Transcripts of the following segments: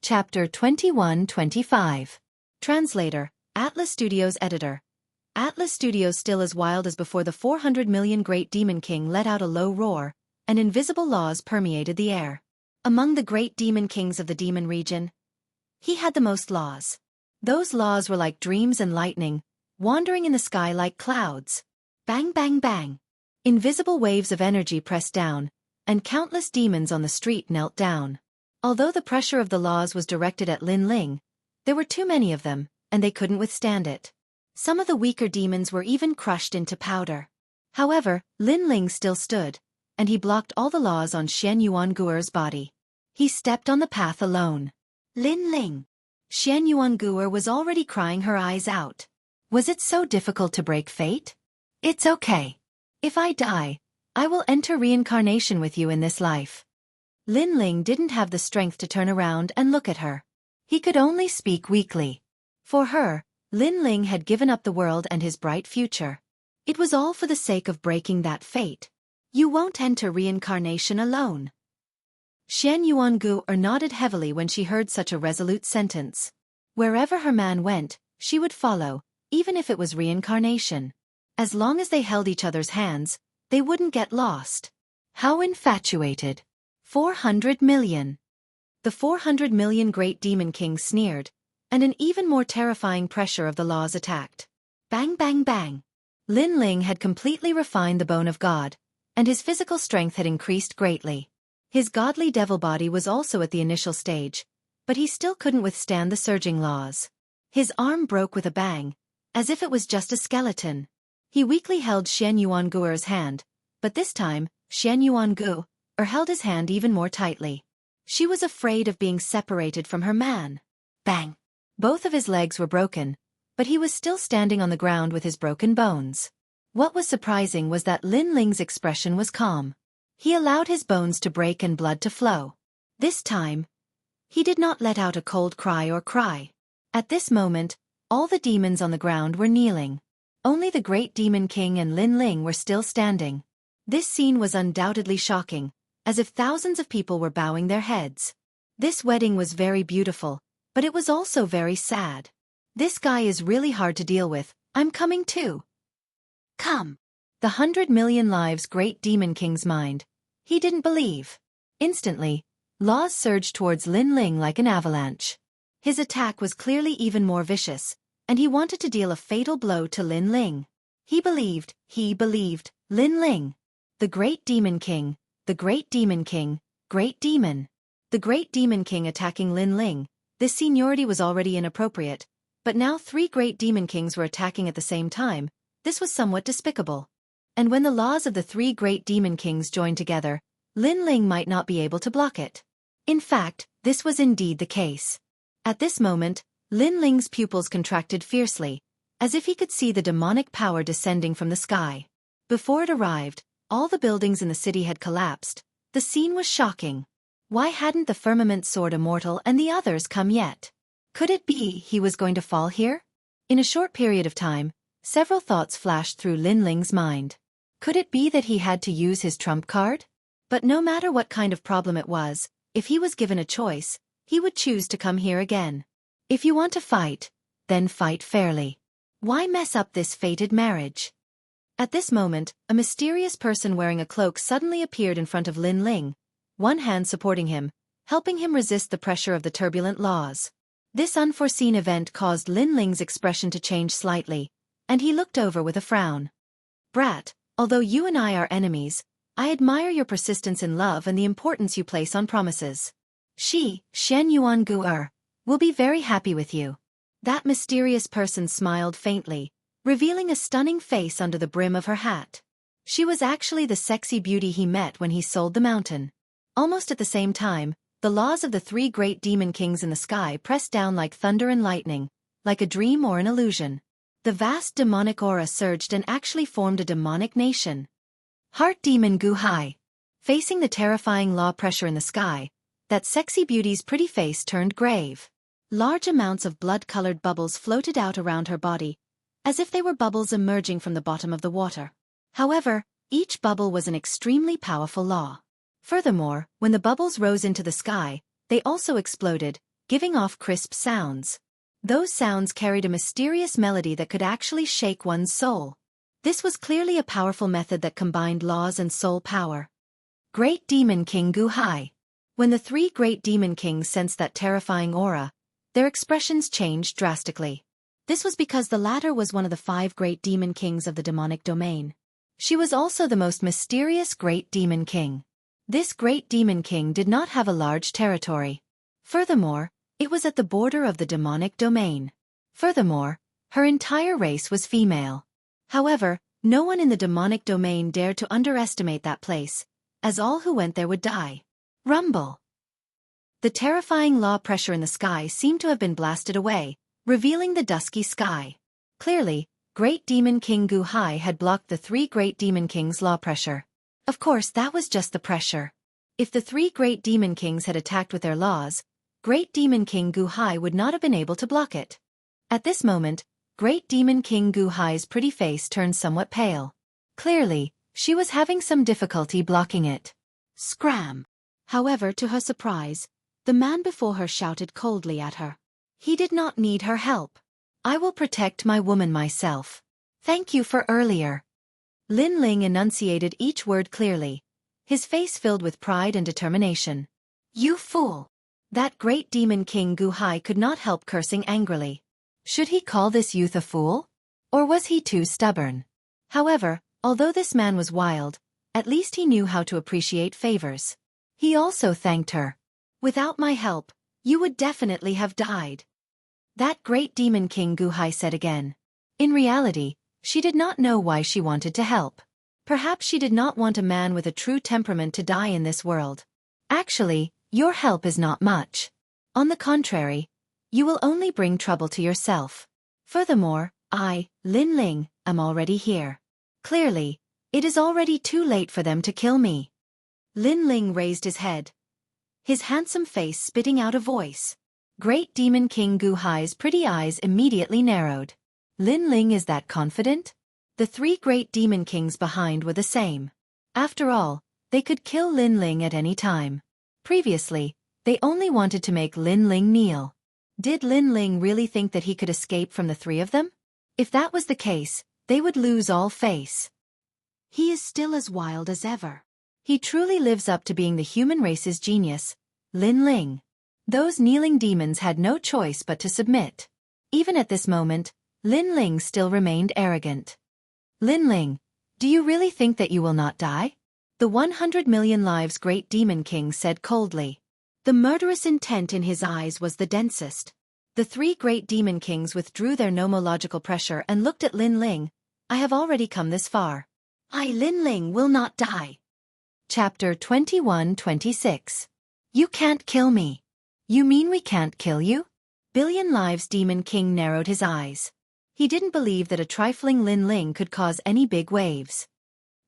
Chapter 21-25. Translator, Atlas Studios Editor. Atlas Studios still as wild as before the 400 million Great Demon King let out a low roar, and invisible laws permeated the air. Among the great demon kings of the demon region, he had the most laws. Those laws were like dreams and lightning, wandering in the sky like clouds. Bang bang bang. Invisible waves of energy pressed down, and countless demons on the street knelt down. Although the pressure of the laws was directed at Lin Ling, there were too many of them, and they couldn't withstand it. Some of the weaker demons were even crushed into powder. However, Lin Ling still stood, and he blocked all the laws on Xianxia's body. He stepped on the path alone. Lin Ling. Xianxia was already crying her eyes out. Was it so difficult to break fate? It's okay. If I die, I will enter reincarnation with you in this life. Lin Ling didn't have the strength to turn around and look at her. He could only speak weakly. For her, Lin Ling had given up the world and his bright future. It was all for the sake of breaking that fate. You won't enter reincarnation alone. Xianxia nodded heavily when she heard such a resolute sentence. Wherever her man went, she would follow, even if it was reincarnation. As long as they held each other's hands, they wouldn't get lost. How infatuated. 400 million. The 400 million Great Demon King sneered, and an even more terrifying pressure of the laws attacked. Bang bang bang. Lin Ling had completely refined the bone of God, and his physical strength had increased greatly. His godly devil body was also at the initial stage, but he still couldn't withstand the surging laws. His arm broke with a bang, as if it was just a skeleton. He weakly held Xianxua's hand, but this time, Xianxua held his hand even more tightly. She was afraid of being separated from her man. Bang! Both of his legs were broken, but he was still standing on the ground with his broken bones. What was surprising was that Lin Ling's expression was calm. He allowed his bones to break and blood to flow. This time, he did not let out a cold cry or cry. At this moment, all the demons on the ground were kneeling. Only the Great Demon King and Lin Ling were still standing. This scene was undoubtedly shocking, as if thousands of people were bowing their heads. This wedding was very beautiful, but it was also very sad. This guy is really hard to deal with. I'm coming too. Come. The 100 million lives Great Demon King's mind. He didn't believe. Instantly, laws surged towards Lin Ling like an avalanche. His attack was clearly even more vicious, and he wanted to deal a fatal blow to Lin Ling. He believed, Lin Ling. The Great Demon King, the Great Demon King, Great Demon. The Great Demon King attacking Lin Ling. This seniority was already inappropriate, but now 3 Great Demon Kings were attacking at the same time. This was somewhat despicable. And when the laws of the 3 Great Demon Kings joined together, Lin Ling might not be able to block it. In fact, this was indeed the case. At this moment, Lin Ling's pupils contracted fiercely, as if he could see the demonic power descending from the sky. Before it arrived, all the buildings in the city had collapsed. The scene was shocking. Why hadn't the Firmament Sword Immortal and the others come yet? Could it be he was going to fall here? In a short period of time, several thoughts flashed through Lin Ling's mind. Could it be that he had to use his trump card? But no matter what kind of problem it was, if he was given a choice, he would choose to come here again. If you want to fight, then fight fairly. Why mess up this fated marriage? At this moment, a mysterious person wearing a cloak suddenly appeared in front of Lin Ling, one hand supporting him, helping him resist the pressure of the turbulent laws. This unforeseen event caused Lin Ling's expression to change slightly, and he looked over with a frown. Brat, although you and I are enemies, I admire your persistence in love and the importance you place on promises. Xianxua will be very happy with you. That mysterious person smiled faintly, revealing a stunning face under the brim of her hat. She was actually the sexy beauty he met when he sold the mountain. Almost at the same time, the laws of the 3 Great Demon Kings in the sky pressed down like thunder and lightning, like a dream or an illusion. The vast demonic aura surged and actually formed a demonic nation. Heart Demon Guhai. Facing the terrifying law pressure in the sky, that sexy beauty's pretty face turned grave. Large amounts of blood-colored bubbles floated out around her body, as if they were bubbles emerging from the bottom of the water. However, each bubble was an extremely powerful law. Furthermore, when the bubbles rose into the sky, they also exploded, giving off crisp sounds. Those sounds carried a mysterious melody that could actually shake one's soul. This was clearly a powerful method that combined laws and soul power. Great Demon King Gu Hai. When the three great demon kings sensed that terrifying aura, their expressions changed drastically. This was because the latter was one of the 5 great demon kings of the demonic domain. She was also the most mysterious great demon king. This great demon king did not have a large territory. Furthermore, it was at the border of the demonic domain. Furthermore, her entire race was female. However, no one in the demonic domain dared to underestimate that place, as all who went there would die. Rumble. The terrifying law pressure in the sky seemed to have been blasted away, revealing the dusky sky. Clearly, Great Demon King Gu Hai had blocked the 3 Great Demon Kings' law pressure. Of course, that was just the pressure. If the 3 Great Demon Kings had attacked with their laws, Great Demon King Gu Hai would not have been able to block it. At this moment, Great Demon King Gu Hai's pretty face turned somewhat pale. Clearly, she was having some difficulty blocking it. Scram! However, to her surprise, the man before her shouted coldly at her. He did not need her help. I will protect my woman myself. Thank you for earlier. Lin Ling enunciated each word clearly, his face filled with pride and determination. You fool! That great demon king Gu Hai could not help cursing angrily. Should he call this youth a fool? Or was he too stubborn? However, although this man was wild, at least he knew how to appreciate favors. He also thanked her. Without my help, you would definitely have died. That great demon king Gu Hai said again. In reality, she did not know why she wanted to help. Perhaps she did not want a man with a true temperament to die in this world. Actually, your help is not much. On the contrary, you will only bring trouble to yourself. Furthermore, I, Lin Ling, am already here. Clearly, it is already too late for them to kill me. Lin Ling raised his head, his handsome face spitting out a voice. Great Demon King Gu Hai's pretty eyes immediately narrowed. Lin Ling is that confident? The 3 great demon kings behind were the same. After all, they could kill Lin Ling at any time. Previously, they only wanted to make Lin Ling kneel. Did Lin Ling really think that he could escape from the 3 of them? If that was the case, they would lose all face. He is still as wild as ever. He truly lives up to being the human race's genius, Lin Ling. Those kneeling demons had no choice but to submit. Even at this moment, Lin Ling still remained arrogant. Lin Ling, do you really think that you will not die? The 100 million lives great demon king said coldly. The murderous intent in his eyes was the densest. The 3 great demon kings withdrew their nomological pressure and looked at Lin Ling. I have already come this far. I, Lin Ling, will not die. Chapter 21-26. You can't kill me. You mean we can't kill you? Billion Lives Demon King narrowed his eyes. He didn't believe that a trifling Lin Ling could cause any big waves.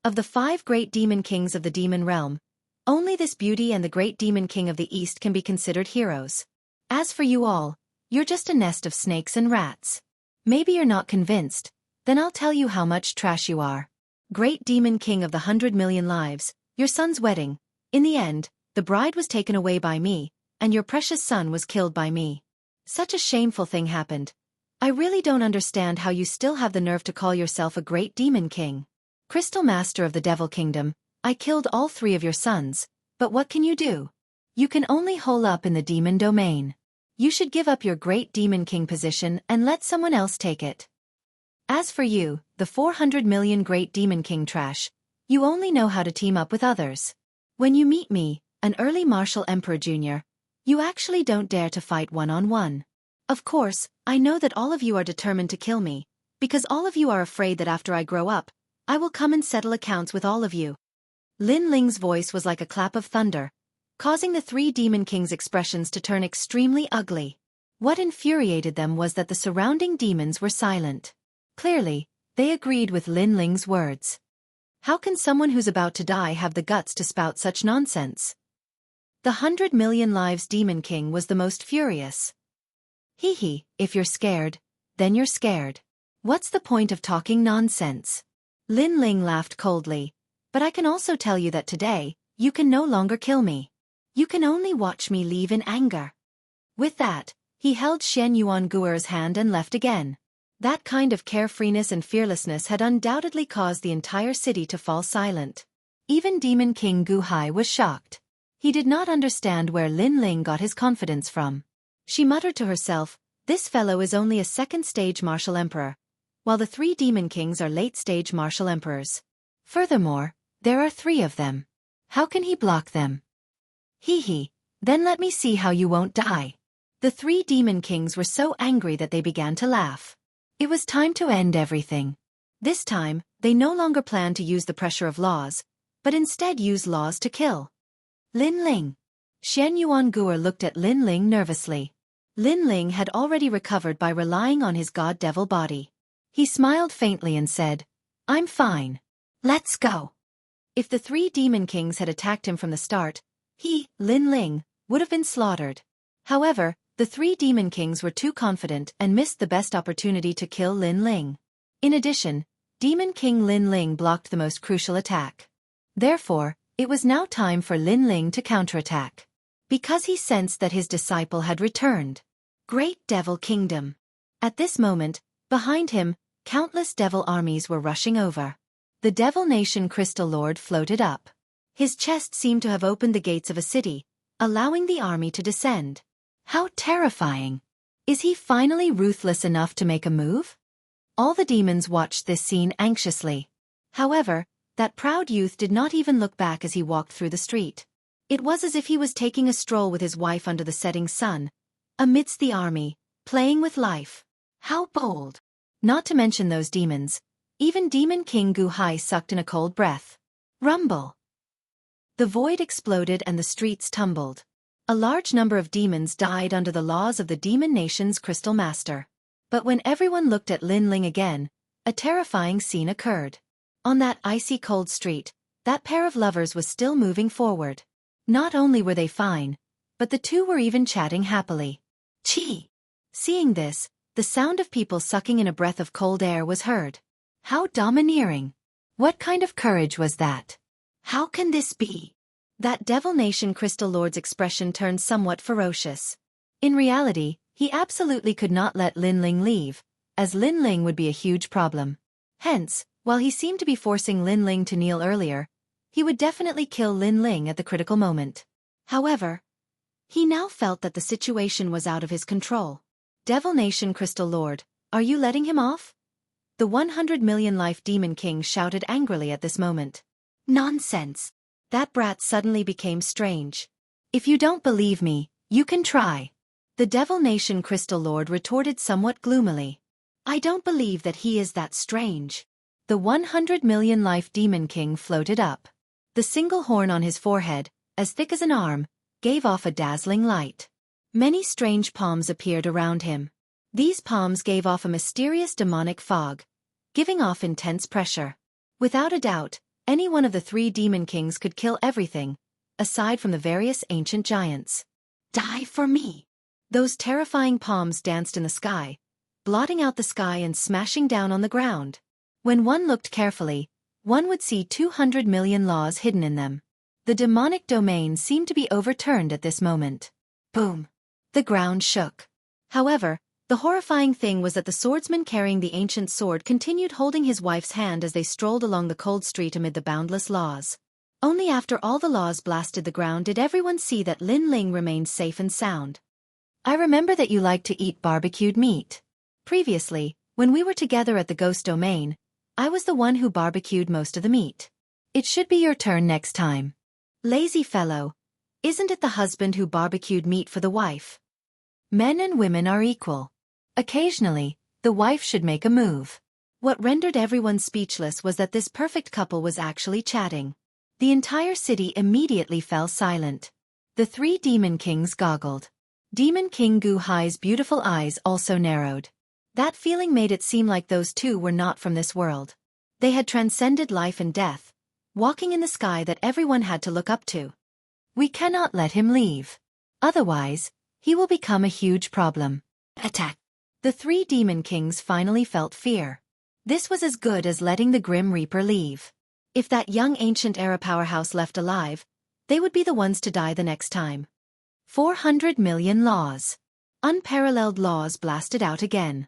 Of the 5 great demon kings of the demon realm, only this beauty and the great demon king of the east can be considered heroes. As for you all, you're just a nest of snakes and rats. Maybe you're not convinced, then I'll tell you how much trash you are. Great demon king of the 100 million lives, your son's wedding. In the end, the bride was taken away by me, and your precious son was killed by me. Such a shameful thing happened. I really don't understand how you still have the nerve to call yourself a great demon king. Crystal Master of the Devil Kingdom, I killed all 3 of your sons, but what can you do? You can only hole up in the demon domain. You should give up your great demon king position and let someone else take it. As for you, the 400 million great demon king trash, you only know how to team up with others. When you meet me, an early martial emperor junior, you actually don't dare to fight one-on-one. Of course, I know that all of you are determined to kill me, because all of you are afraid that after I grow up, I will come and settle accounts with all of you. Lin Ling's voice was like a clap of thunder, causing the 3 demon kings' expressions to turn extremely ugly. What infuriated them was that the surrounding demons were silent. Clearly, they agreed with Lin Ling's words. How can someone who's about to die have the guts to spout such nonsense? The 100 million lives demon king was the most furious. Hee, if you're scared, then you're scared. What's the point of talking nonsense? Lin Ling laughed coldly. But I can also tell you that today, you can no longer kill me. You can only watch me leave in anger. With that, he held Shen Yuanguer's hand and left again. That kind of carefreeness and fearlessness had undoubtedly caused the entire city to fall silent. Even Demon King Gu Hai was shocked. He did not understand where Lin Ling got his confidence from. She muttered to herself, "This fellow is only a second-stage martial emperor, while the 3 demon kings are late-stage martial emperors. Furthermore, there are 3 of them. How can he block them? Hee, then let me see how you won't die." The 3 demon kings were so angry that they began to laugh. It was time to end everything. This time, they no longer planned to use the pressure of laws, but instead use laws to kill. Lin Ling. Shen Yuanguer looked at Lin Ling nervously. Lin Ling had already recovered by relying on his god-devil body. He smiled faintly and said, "I'm fine. Let's go." If the 3 demon kings had attacked him from the start, he, Lin Ling, would have been slaughtered. However, the 3 demon kings were too confident and missed the best opportunity to kill Lin Ling. In addition, Demon King Lin Ling blocked the most crucial attack. Therefore, it was now time for Lin Ling to counterattack. Because he sensed that his disciple had returned. Great Devil Kingdom. At this moment, behind him, countless devil armies were rushing over. The Devil Nation Crystal Lord floated up. His chest seemed to have opened the gates of a city, allowing the army to descend. How terrifying! Is he finally ruthless enough to make a move? All the demons watched this scene anxiously. However, that proud youth did not even look back as he walked through the street. It was as if he was taking a stroll with his wife under the setting sun, amidst the army, playing with life. How bold! Not to mention those demons. Even Demon King Gu Hai sucked in a cold breath. Rumble! The void exploded and the streets tumbled. A large number of demons died under the laws of the Demon Nation's Crystal Master. But when everyone looked at Lin Ling again, a terrifying scene occurred. On that icy cold street, that pair of lovers was still moving forward. Not only were they fine, but the two were even chatting happily. Chi! Seeing this, the sound of people sucking in a breath of cold air was heard. How domineering! What kind of courage was that? How can this be? That Devil Nation Crystal Lord's expression turned somewhat ferocious. In reality, he absolutely could not let Lin Ling leave, as Lin Ling would be a huge problem. Hence, while he seemed to be forcing Lin Ling to kneel earlier, he would definitely kill Lin Ling at the critical moment. However, he now felt that the situation was out of his control. Devil Nation Crystal Lord, are you letting him off? The 100 million life Demon King shouted angrily at this moment. Nonsense! That brat suddenly became strange. If you don't believe me, you can try. The Devil Nation Crystal Lord retorted somewhat gloomily. I don't believe that he is that strange. The 100 million life Demon King floated up. The single horn on his forehead, as thick as an arm, gave off a dazzling light. Many strange palms appeared around him. These palms gave off a mysterious demonic fog, giving off intense pressure. Without a doubt, any one of the 3 demon kings could kill everything, aside from the various ancient giants. Die for me! Those terrifying palms danced in the sky, blotting out the sky and smashing down on the ground. When one looked carefully, one would see 200 million laws hidden in them. The demonic domain seemed to be overturned at this moment. Boom! The ground shook. However, the horrifying thing was that the swordsman carrying the ancient sword continued holding his wife's hand as they strolled along the cold street amid the boundless laws. Only after all the laws blasted the ground did everyone see that Lin Ling remained safe and sound. I remember that you liked to eat barbecued meat. Previously, when we were together at the ghost domain, I was the one who barbecued most of the meat. It should be your turn next time. Lazy fellow. Isn't it the husband who barbecued meat for the wife? Men and women are equal. Occasionally, the wife should make a move. What rendered everyone speechless was that this perfect couple was actually chatting. The entire city immediately fell silent. The 3 demon kings goggled. Demon King Gu Hai's beautiful eyes also narrowed. That feeling made it seem like those two were not from this world. They had transcended life and death, walking in the sky that everyone had to look up to. We cannot let him leave. Otherwise, he will become a huge problem. Attack! The 3 demon kings finally felt fear. This was as good as letting the Grim Reaper leave. If that young ancient era powerhouse left alive, they would be the ones to die the next time. 400 million laws. Unparalleled laws blasted out again.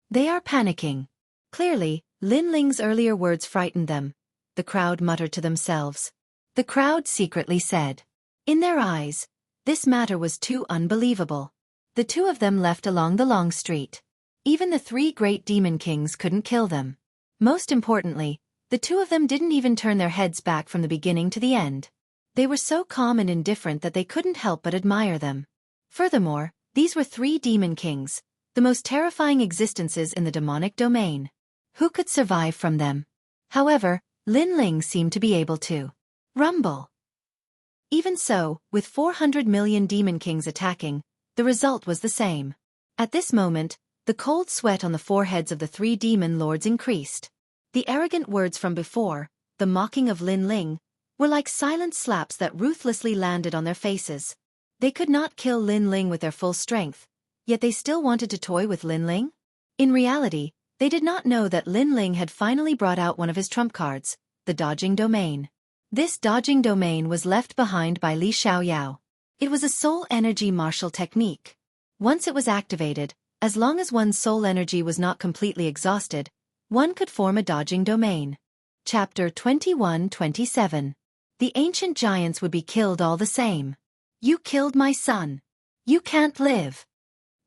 They are panicking. Clearly, Lin Ling's earlier words frightened them, the crowd muttered to themselves. The crowd secretly said. In their eyes, this matter was too unbelievable. The two of them left along the long street. Even the three great demon kings couldn't kill them. Most importantly, the two of them didn't even turn their heads back from the beginning to the end. They were so calm and indifferent that they couldn't help but admire them. Furthermore, these were three demon kings, the most terrifying existences in the demonic domain. Who could survive from them? However, Lin Ling seemed to be able to rumble. Even so, with 400 million demon kings attacking, the result was the same. At this moment, the cold sweat on the foreheads of the three demon lords increased. The arrogant words from before, the mocking of Lin Ling, were like silent slaps that ruthlessly landed on their faces. They could not kill Lin Ling with their full strength, yet they still wanted to toy with Lin Ling? In reality, they did not know that Lin Ling had finally brought out one of his trump cards, the dodging domain. This dodging domain was left behind by Li Xiaoyao. It was a soul energy martial technique. Once it was activated, as long as one's soul energy was not completely exhausted, one could form a dodging domain. Chapter 21-27. The ancient giants would be killed all the same. You killed my son. You can't live.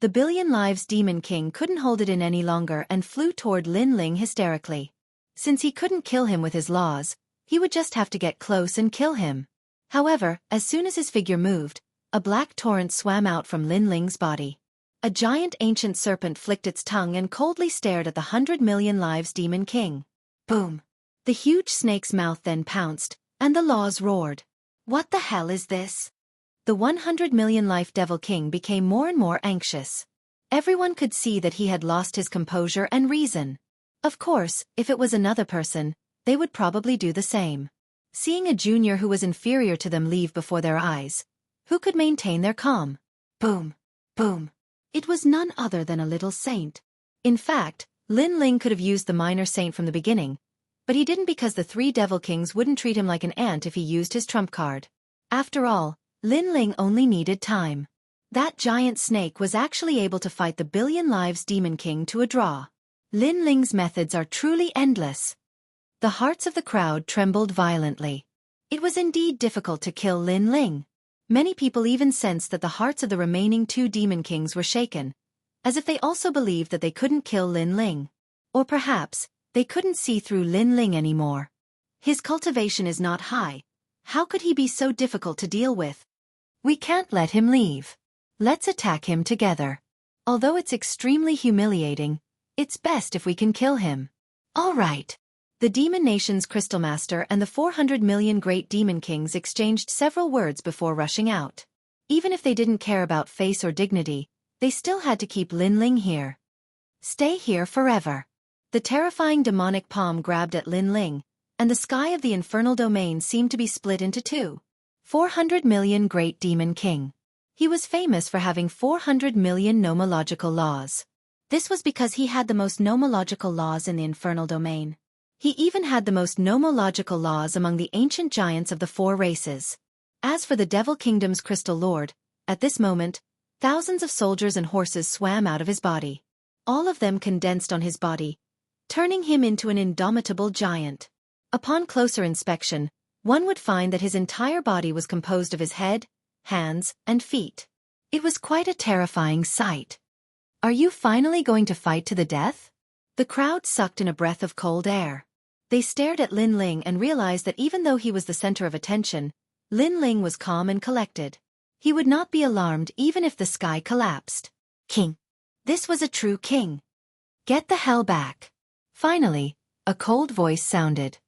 The Billion Lives Demon King couldn't hold it in any longer and flew toward Lin Ling hysterically. Since he couldn't kill him with his laws, he would just have to get close and kill him. However, as soon as his figure moved, a black torrent swam out from Lin Ling's body. A giant ancient serpent flicked its tongue and coldly stared at the 100 million lives Demon King. Boom! The huge snake's mouth then pounced, and the laws roared. What the hell is this? The 100 million life Devil King became more and more anxious. Everyone could see that he had lost his composure and reason. Of course, if it was another person, they would probably do the same. Seeing a junior who was inferior to them leave before their eyes, who could maintain their calm? Boom! Boom! It was none other than a little saint. In fact, Lin Ling could have used the minor saint from the beginning, but he didn't because the three Devil Kings wouldn't treat him like an ant if he used his trump card. After all, Lin Ling only needed time. That giant snake was actually able to fight the Billion Lives Demon King to a draw. Lin Ling's methods are truly endless. The hearts of the crowd trembled violently. It was indeed difficult to kill Lin Ling. Many people even sensed that the hearts of the remaining two Demon Kings were shaken, as if they also believed that they couldn't kill Lin Ling. Or perhaps, they couldn't see through Lin Ling anymore. His cultivation is not high. How could he be so difficult to deal with? We can't let him leave. Let's attack him together. Although it's extremely humiliating, it's best if we can kill him. All right. The Demon Nation's Crystal Master and the 400 million Great Demon Kings exchanged several words before rushing out. Even if they didn't care about face or dignity, they still had to keep Lin Ling here. Stay here forever. The terrifying demonic palm grabbed at Lin Ling, and the sky of the infernal domain seemed to be split into two. 400 million Great Demon King. He was famous for having 400 million nomological laws. This was because he had the most nomological laws in the infernal domain. He even had the most nomological laws among the ancient giants of the four races. As for the Devil Kingdom's Crystal Lord, at this moment, thousands of soldiers and horses swam out of his body. All of them condensed on his body, turning him into an indomitable giant. Upon closer inspection, one would find that his entire body was composed of his head, hands, and feet. It was quite a terrifying sight. Are you finally going to fight to the death? The crowd sucked in a breath of cold air. They stared at Lin Ling and realized that even though he was the center of attention, Lin Ling was calm and collected. He would not be alarmed even if the sky collapsed. King. This was a true king. Get the hell back. Finally, a cold voice sounded.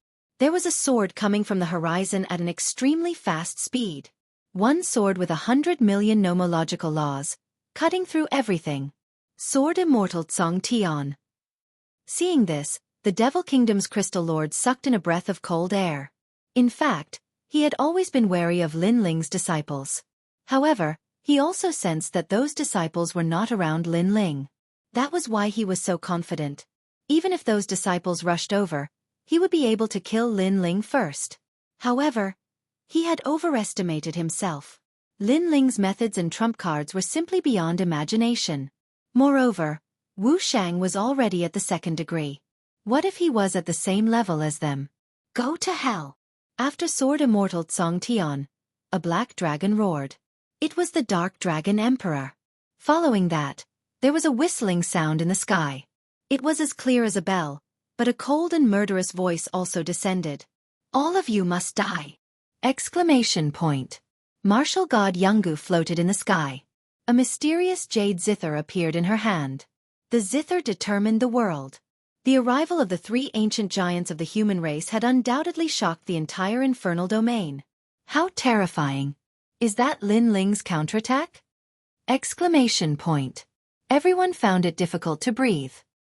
There was a sword coming from the horizon at an extremely fast speed. One sword with 100 million nomological laws, cutting through everything. Sword Immortal Tsong Tian. Seeing this, the Devil Kingdom's Crystal Lord sucked in a breath of cold air. In fact, he had always been wary of Lin Ling's disciples. However, he also sensed that those disciples were not around Lin Ling. That was why he was so confident. Even if those disciples rushed over, he would be able to kill Lin Ling first. However, he had overestimated himself. Lin Ling's methods and trump cards were simply beyond imagination. Moreover, Wu Shang was already at the second degree. What if he was at the same level as them? Go to hell! After Sword Immortal Tsong Tian, a black dragon roared. It was the Dark Dragon Emperor. Following that, there was a whistling sound in the sky. It was as clear as a bell, but a cold and murderous voice also descended. All of you must die! Exclamation point. Martial god Jianghu floated in the sky. A mysterious jade zither appeared in her hand. The zither determined the world. The arrival of the three ancient giants of the human race had undoubtedly shocked the entire infernal domain. How terrifying! Is that Lin Ling's counterattack? Exclamation point. Everyone found it difficult to breathe.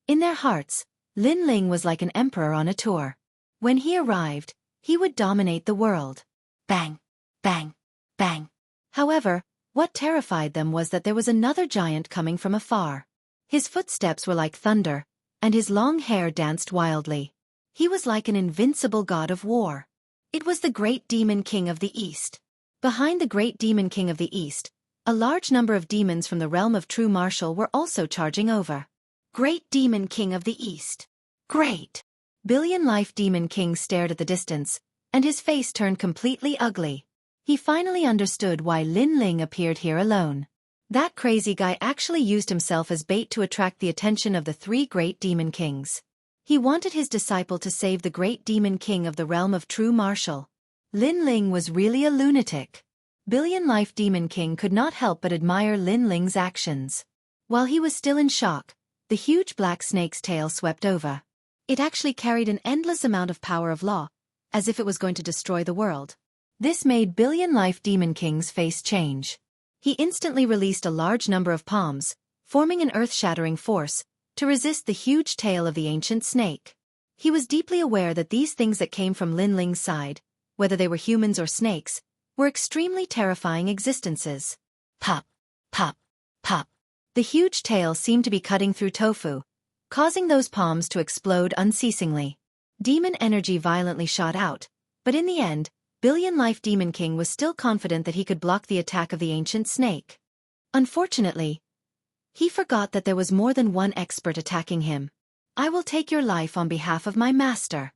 In their hearts, Lin Ling was like an emperor on a tour. When he arrived, he would dominate the world. Bang! Bang! Bang! However, what terrified them was that there was another giant coming from afar. His footsteps were like thunder, and his long hair danced wildly. He was like an invincible god of war. It was the great demon king of the East. Behind the great demon king of the East, a large number of demons from the realm of true martial were also charging over. Great demon king of the East. Great! Billion-life demon king stared at the distance, and his face turned completely ugly. He finally understood why Lin Ling appeared here alone. That crazy guy actually used himself as bait to attract the attention of the three great demon kings. He wanted his disciple to save the great demon king of the realm of true martial. Lin Ling was really a lunatic. Billion-life demon king could not help but admire Lin Ling's actions. While he was still in shock, the huge black snake's tail swept over. It actually carried an endless amount of power of law, as if it was going to destroy the world. This made Billion-life demon king's face change. He instantly released a large number of palms, forming an earth-shattering force, to resist the huge tail of the ancient snake. He was deeply aware that these things that came from Lin Ling's side, whether they were humans or snakes, were extremely terrifying existences. Pop! Pop! Pop! The huge tail seemed to be cutting through tofu, causing those palms to explode unceasingly. Demon energy violently shot out, but in the end, Billion-life Demon King was still confident that he could block the attack of the ancient snake. Unfortunately, he forgot that there was more than one expert attacking him. I will take your life on behalf of my master.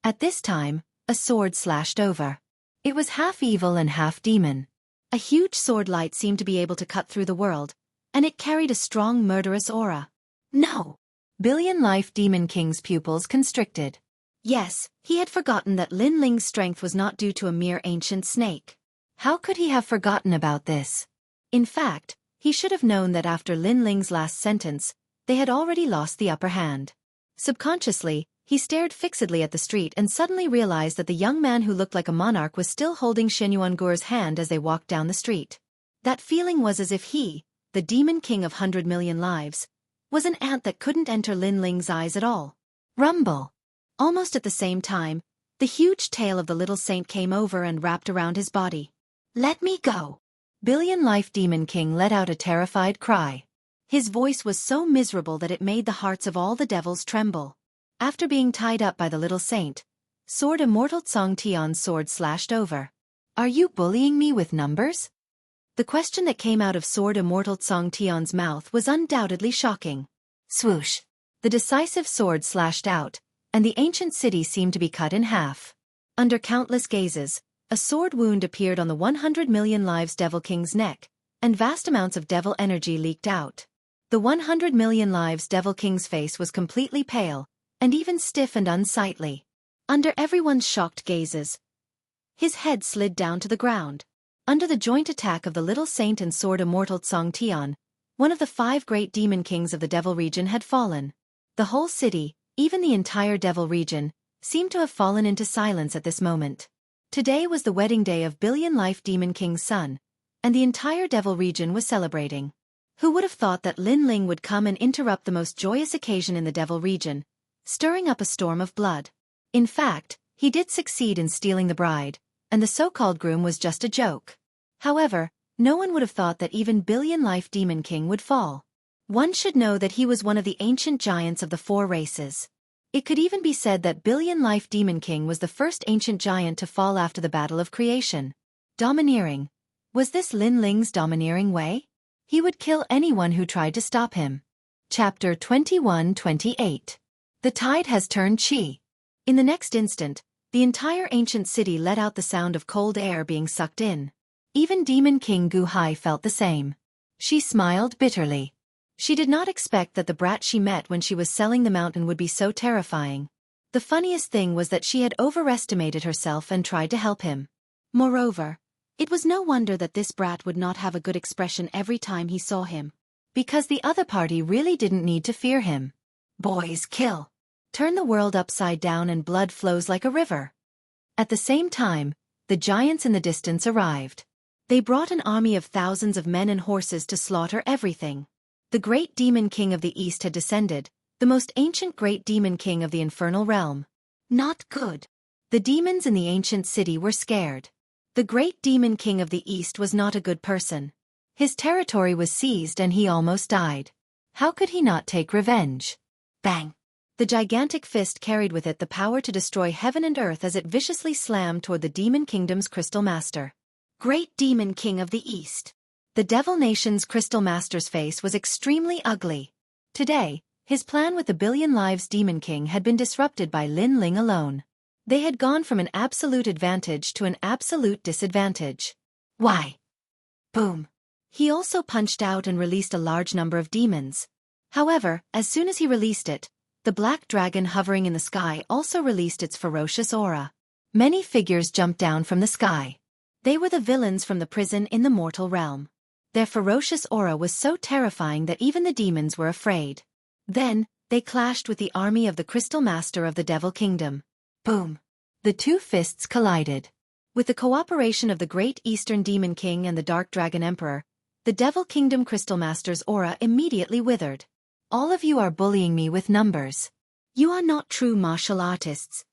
At this time, a sword slashed over. It was half evil and half demon. A huge sword light seemed to be able to cut through the world, and it carried a strong murderous aura. No! Billion-life Demon King's pupils constricted. Yes, he had forgotten that Lin Ling's strength was not due to a mere ancient snake. How could he have forgotten about this? In fact, he should have known that after Lin Ling's last sentence, they had already lost the upper hand. Subconsciously, he stared fixedly at the street and suddenly realized that the young man who looked like a monarch was still holding Shen Yuanguo's hand as they walked down the street. That feeling was as if he, the Demon King of 100 million lives, was an ant that couldn't enter Lin Ling's eyes at all. Rumble! Almost at the same time, the huge tail of the little saint came over and wrapped around his body. Let me go! Billion-life Demon King let out a terrified cry. His voice was so miserable that it made the hearts of all the devils tremble. After being tied up by the little saint, Sword Immortal Tsong Tian's sword slashed over. Are you bullying me with numbers? The question that came out of Sword Immortal Tsong Tian's mouth was undoubtedly shocking. Swoosh! The decisive sword slashed out, and the ancient city seemed to be cut in half. Under countless gazes, a sword wound appeared on the 100 million lives Devil King's neck, and vast amounts of devil energy leaked out. The 100 million lives Devil King's face was completely pale, and even stiff and unsightly. Under everyone's shocked gazes, his head slid down to the ground. Under the joint attack of the little saint and Sword Immortal Tsong Tian, one of the 5 great demon kings of the devil region had fallen. The whole city, even the entire devil region, seemed to have fallen into silence at this moment. Today was the wedding day of Billion-life Demon King's son, and the entire devil region was celebrating. Who would have thought that Lin Ling would come and interrupt the most joyous occasion in the devil region, stirring up a storm of blood? In fact, he did succeed in stealing the bride, and the so-called groom was just a joke. However, no one would have thought that even Billion-life Demon King would fall. One should know that he was one of the ancient giants of the 4 races. It could even be said that Billion-life Demon King was the first ancient giant to fall after the battle of creation. Domineering, Was this Lin Ling's domineering way? He would kill anyone who tried to stop him. Chapter 21-28. The tide has turned Qi. In the next instant, the entire ancient city let out the sound of cold air being sucked in. Even Demon King Gu Hai felt the same. She smiled bitterly. She did not expect that the brat she met when she was selling the mountain would be so terrifying. The funniest thing was that she had overestimated herself and tried to help him. Moreover, it was no wonder that this brat would not have a good expression every time he saw him. Because the other party really didn't need to fear him. Boys kill. Turn the world upside down and blood flows like a river. At the same time, the giants in the distance arrived. They brought an army of thousands of men and horses to slaughter everything. The great demon king of the east had descended, the most ancient great demon king of the infernal realm. Not good. The demons in the ancient city were scared. The great demon king of the east was not a good person. His territory was seized and he almost died. How could he not take revenge? Bang! The gigantic fist carried with it the power to destroy heaven and earth as it viciously slammed toward the demon kingdom's crystal master. Great demon king of the east. The devil nation's crystal master's face was extremely ugly. Today, his plan with the billion lives demon king had been disrupted by Lin Ling alone. They had gone from an absolute advantage to an absolute disadvantage. Why? Boom. He also punched out and released a large number of demons. However, as soon as he released it, the black dragon hovering in the sky also released its ferocious aura. Many figures jumped down from the sky. They were the villains from the prison in the mortal realm. Their ferocious aura was so terrifying that even the demons were afraid. Then, they clashed with the army of the Crystal Master of the Devil Kingdom. Boom! The two fists collided. With the cooperation of the Great Eastern Demon King and the Dark Dragon Emperor, the Devil Kingdom Crystal Master's aura immediately withered. All of you are bullying me with numbers. You are not true martial artists.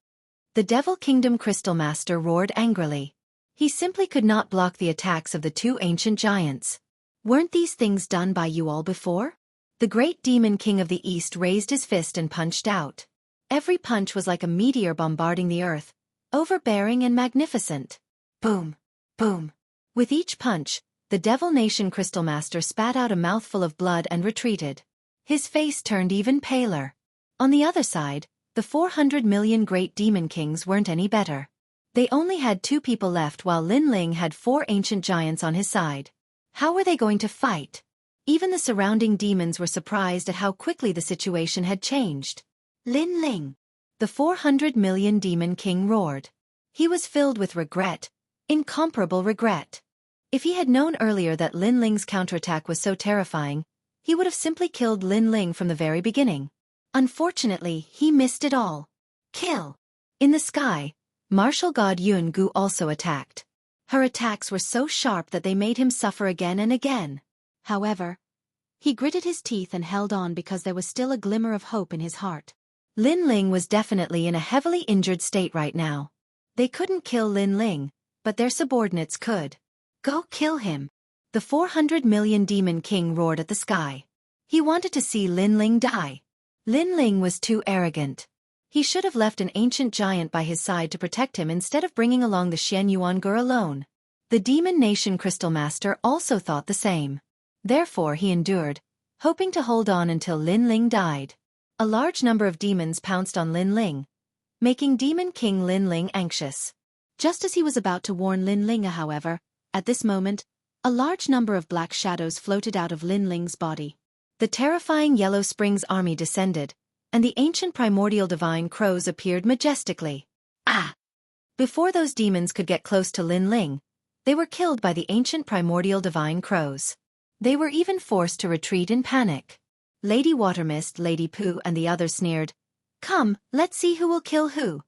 The Devil Kingdom Crystal Master roared angrily. He simply could not block the attacks of the two ancient giants. Weren't these things done by you all before? The Great Demon King of the East raised his fist and punched out. Every punch was like a meteor bombarding the earth, overbearing and magnificent. Boom! Boom! With each punch, the Devil Nation Crystal Master spat out a mouthful of blood and retreated. His face turned even paler. On the other side, the 400 million Great Demon Kings weren't any better. They only had 2 people left while Lin Ling had 4 ancient giants on his side. How were they going to fight? Even the surrounding demons were surprised at how quickly the situation had changed. Lin Ling! The 400 million Demon King roared. He was filled with regret, incomparable regret. If he had known earlier that Lin Ling's counterattack was so terrifying, he would have simply killed Lin Ling from the very beginning. Unfortunately, he missed it all. Kill! In the sky, martial god Yun Gu also attacked. Her attacks were so sharp that they made him suffer again and again. However, he gritted his teeth and held on because there was still a glimmer of hope in his heart. Lin Ling was definitely in a heavily injured state right now. They couldn't kill Lin Ling, but their subordinates could. Go kill him! The 400 million Demon King roared at the sky. He wanted to see Lin Ling die. Lin Ling was too arrogant. He should have left an ancient giant by his side to protect him instead of bringing along the Xianxia alone. The Demon Nation Crystal Master also thought the same. Therefore he endured, hoping to hold on until Lin Ling died. A large number of demons pounced on Lin Ling, making Demon King Lin Ling anxious. Just as he was about to warn Lin Ling, however, at this moment, a large number of black shadows floated out of Lin Ling's body. The terrifying Yellow Springs army descended, and the ancient primordial divine crows appeared majestically. Ah! Before those demons could get close to Lin Ling, they were killed by the ancient primordial divine crows. They were even forced to retreat in panic. Lady Watermist, Lady Pooh and the others sneered. Come, let's see who will kill who.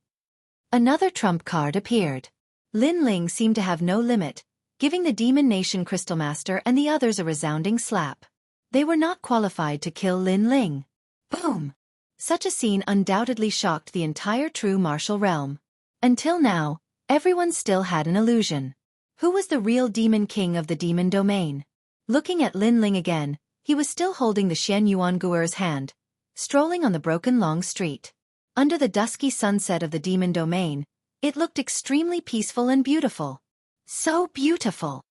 Another trump card appeared. Lin Ling seemed to have no limit, giving the Demon Nation Crystal Master and the others a resounding slap. They were not qualified to kill Lin Ling. Boom! Such a scene undoubtedly shocked the entire true martial realm. Until now, everyone still had an illusion. Who was the real Demon King of the Demon Domain? Looking at Lin Ling again, he was still holding the Xianxua's hand, strolling on the broken long street. Under the dusky sunset of the Demon Domain, it looked extremely peaceful and beautiful. So beautiful!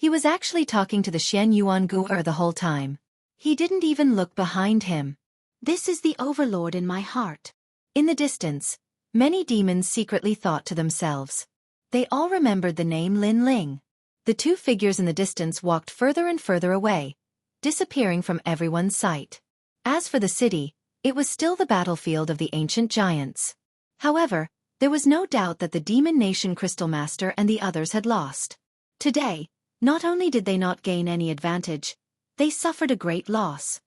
He was actually talking to the Xianxia the whole time. He didn't even look behind him. This is the overlord in my heart. In the distance, many demons secretly thought to themselves. They all remembered the name Lin Ling. The two figures in the distance walked further and further away, disappearing from everyone's sight. As for the city, it was still the battlefield of the ancient giants. However, there was no doubt that the demon nation Crystal Master and the others had lost. Today, not only did they not gain any advantage, they suffered a great loss.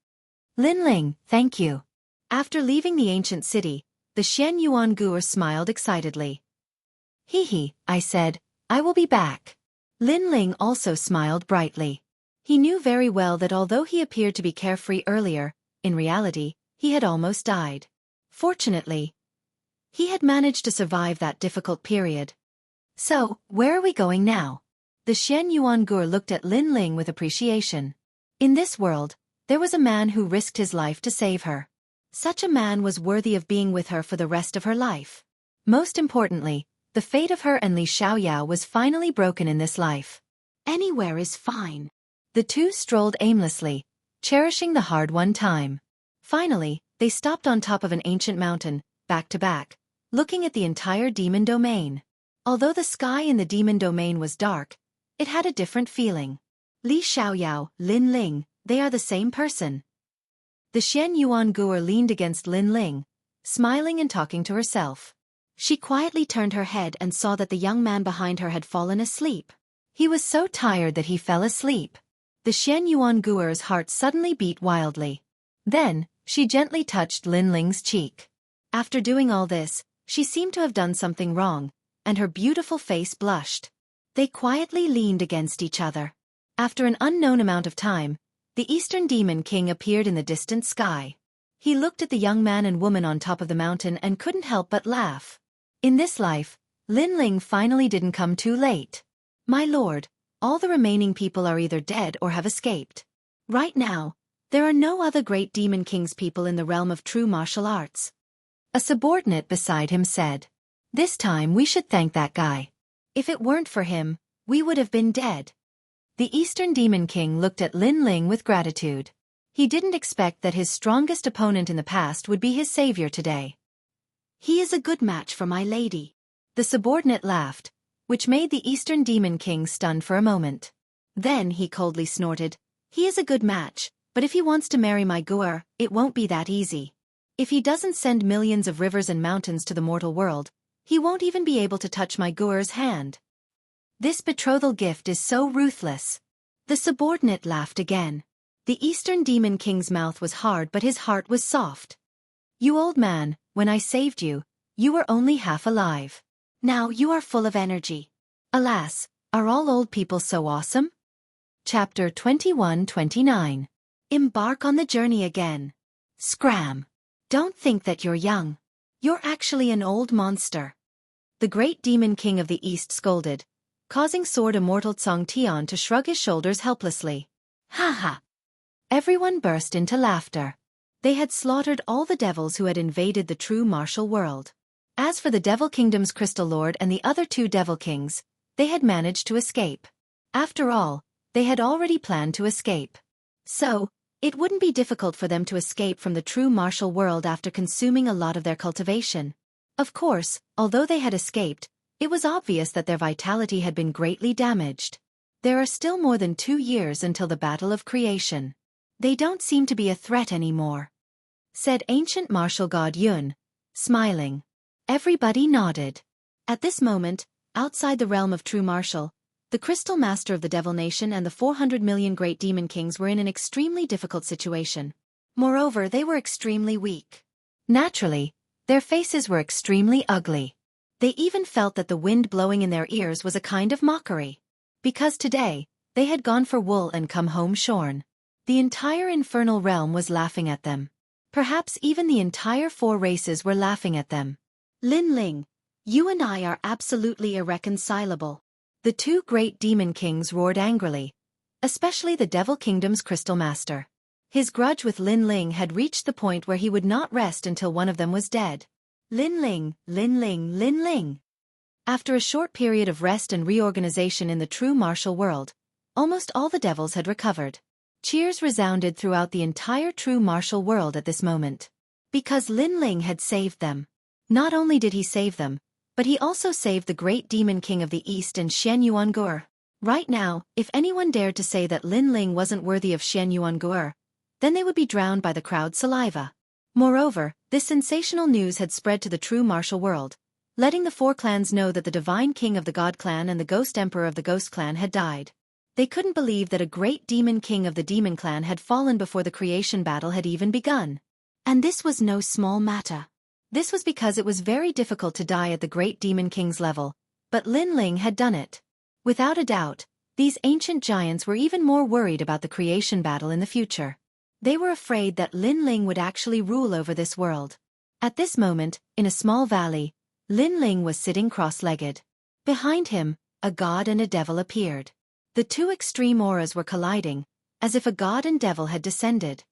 Lin Ling, thank you. After leaving the ancient city, the Xianxia smiled excitedly. Hee, I said, I will be back. Lin Ling also smiled brightly. He knew very well that although he appeared to be carefree earlier, in reality, he had almost died. Fortunately, he had managed to survive that difficult period. So, where are we going now? The Xianxia looked at Lin Ling with appreciation. In this world, there was a man who risked his life to save her. Such a man was worthy of being with her for the rest of her life. Most importantly, the fate of her and Li Xiaoyao was finally broken in this life. Anywhere is fine. The two strolled aimlessly, cherishing the hard-won time. Finally, they stopped on top of an ancient mountain, back to back, looking at the entire demon domain. Although the sky in the demon domain was dark, it had a different feeling. Li Xiaoyao, Lin Ling, they are the same person. The Xianxia leaned against Lin Ling, smiling and talking to herself. She quietly turned her head and saw that the young man behind her had fallen asleep. He was so tired that he fell asleep. The Xianxuan's heart suddenly beat wildly. Then, she gently touched Lin Ling's cheek. After doing all this, she seemed to have done something wrong, and her beautiful face blushed. They quietly leaned against each other. After an unknown amount of time, the Eastern Demon King appeared in the distant sky. He looked at the young man and woman on top of the mountain and couldn't help but laugh. In this life, Lin Ling finally didn't come too late. My lord, all the remaining people are either dead or have escaped. Right now, there are no other great Demon King's people in the realm of true martial arts. A subordinate beside him said. This time we should thank that guy. If it weren't for him, we would have been dead. The Eastern Demon King looked at Lin Ling with gratitude. He didn't expect that his strongest opponent in the past would be his savior today. He is a good match for my lady. The subordinate laughed, which made the Eastern Demon King stunned for a moment. Then he coldly snorted, he is a good match, but if he wants to marry my Guer, it won't be that easy. If he doesn't send millions of rivers and mountains to the mortal world, he won't even be able to touch my Guer's hand. This betrothal gift is so ruthless. The subordinate laughed again. The Eastern Demon King's mouth was hard but his heart was soft. You old man, when I saved you, you were only half alive. Now you are full of energy. Alas, are all old people so awesome? Chapter 21-29. Embark on the journey again. Scram. Don't think that you're young. You're actually an old monster. The great Demon King of the East scolded, causing Sword Immortal Tsong Tian to shrug his shoulders helplessly. Ha ha! Everyone burst into laughter. They had slaughtered all the devils who had invaded the true martial world. As for the Devil Kingdom's Crystal Lord and the other two Devil Kings, they had managed to escape. After all, they had already planned to escape. So, it wouldn't be difficult for them to escape from the true martial world after consuming a lot of their cultivation. Of course, although they had escaped, it was obvious that their vitality had been greatly damaged. There are still more than 2 years until the Battle of Creation. They don't seem to be a threat anymore, said ancient martial god Yun, smiling. Everybody nodded. At this moment, outside the realm of true martial, the Crystal Master of the Devil Nation and the 400 million Great Demon Kings were in an extremely difficult situation. Moreover, they were extremely weak. Naturally, their faces were extremely ugly. They even felt that the wind blowing in their ears was a kind of mockery. Because today, they had gone for wool and come home shorn. The entire infernal realm was laughing at them. Perhaps even the entire 4 races were laughing at them. Lin Ling, you and I are absolutely irreconcilable. The 2 great demon kings roared angrily, especially the Devil Kingdom's Crystal Master. His grudge with Lin Ling had reached the point where he would not rest until one of them was dead. Lin Ling, Lin Ling, Lin Ling. After a short period of rest and reorganization in the true martial world, almost all the devils had recovered. Cheers resounded throughout the entire true martial world at this moment. Because Lin Ling had saved them. Not only did he save them, but he also saved the great demon king of the East and Xianxia. Right now, if anyone dared to say that Lin Ling wasn't worthy of Xianxia, then they would be drowned by the crowd's saliva. Moreover, this sensational news had spread to the true martial world, letting the four clans know that the divine king of the God clan and the ghost emperor of the ghost clan had died. They couldn't believe that a great demon king of the demon clan had fallen before the creation battle had even begun. And this was no small matter. This was because it was very difficult to die at the great demon king's level, but Lin Ling had done it. Without a doubt, these ancient giants were even more worried about the creation battle in the future. They were afraid that Lin Ling would actually rule over this world. At this moment, in a small valley, Lin Ling was sitting cross-legged. Behind him, a god and a devil appeared. The two extreme auras were colliding, as if a god and devil had descended.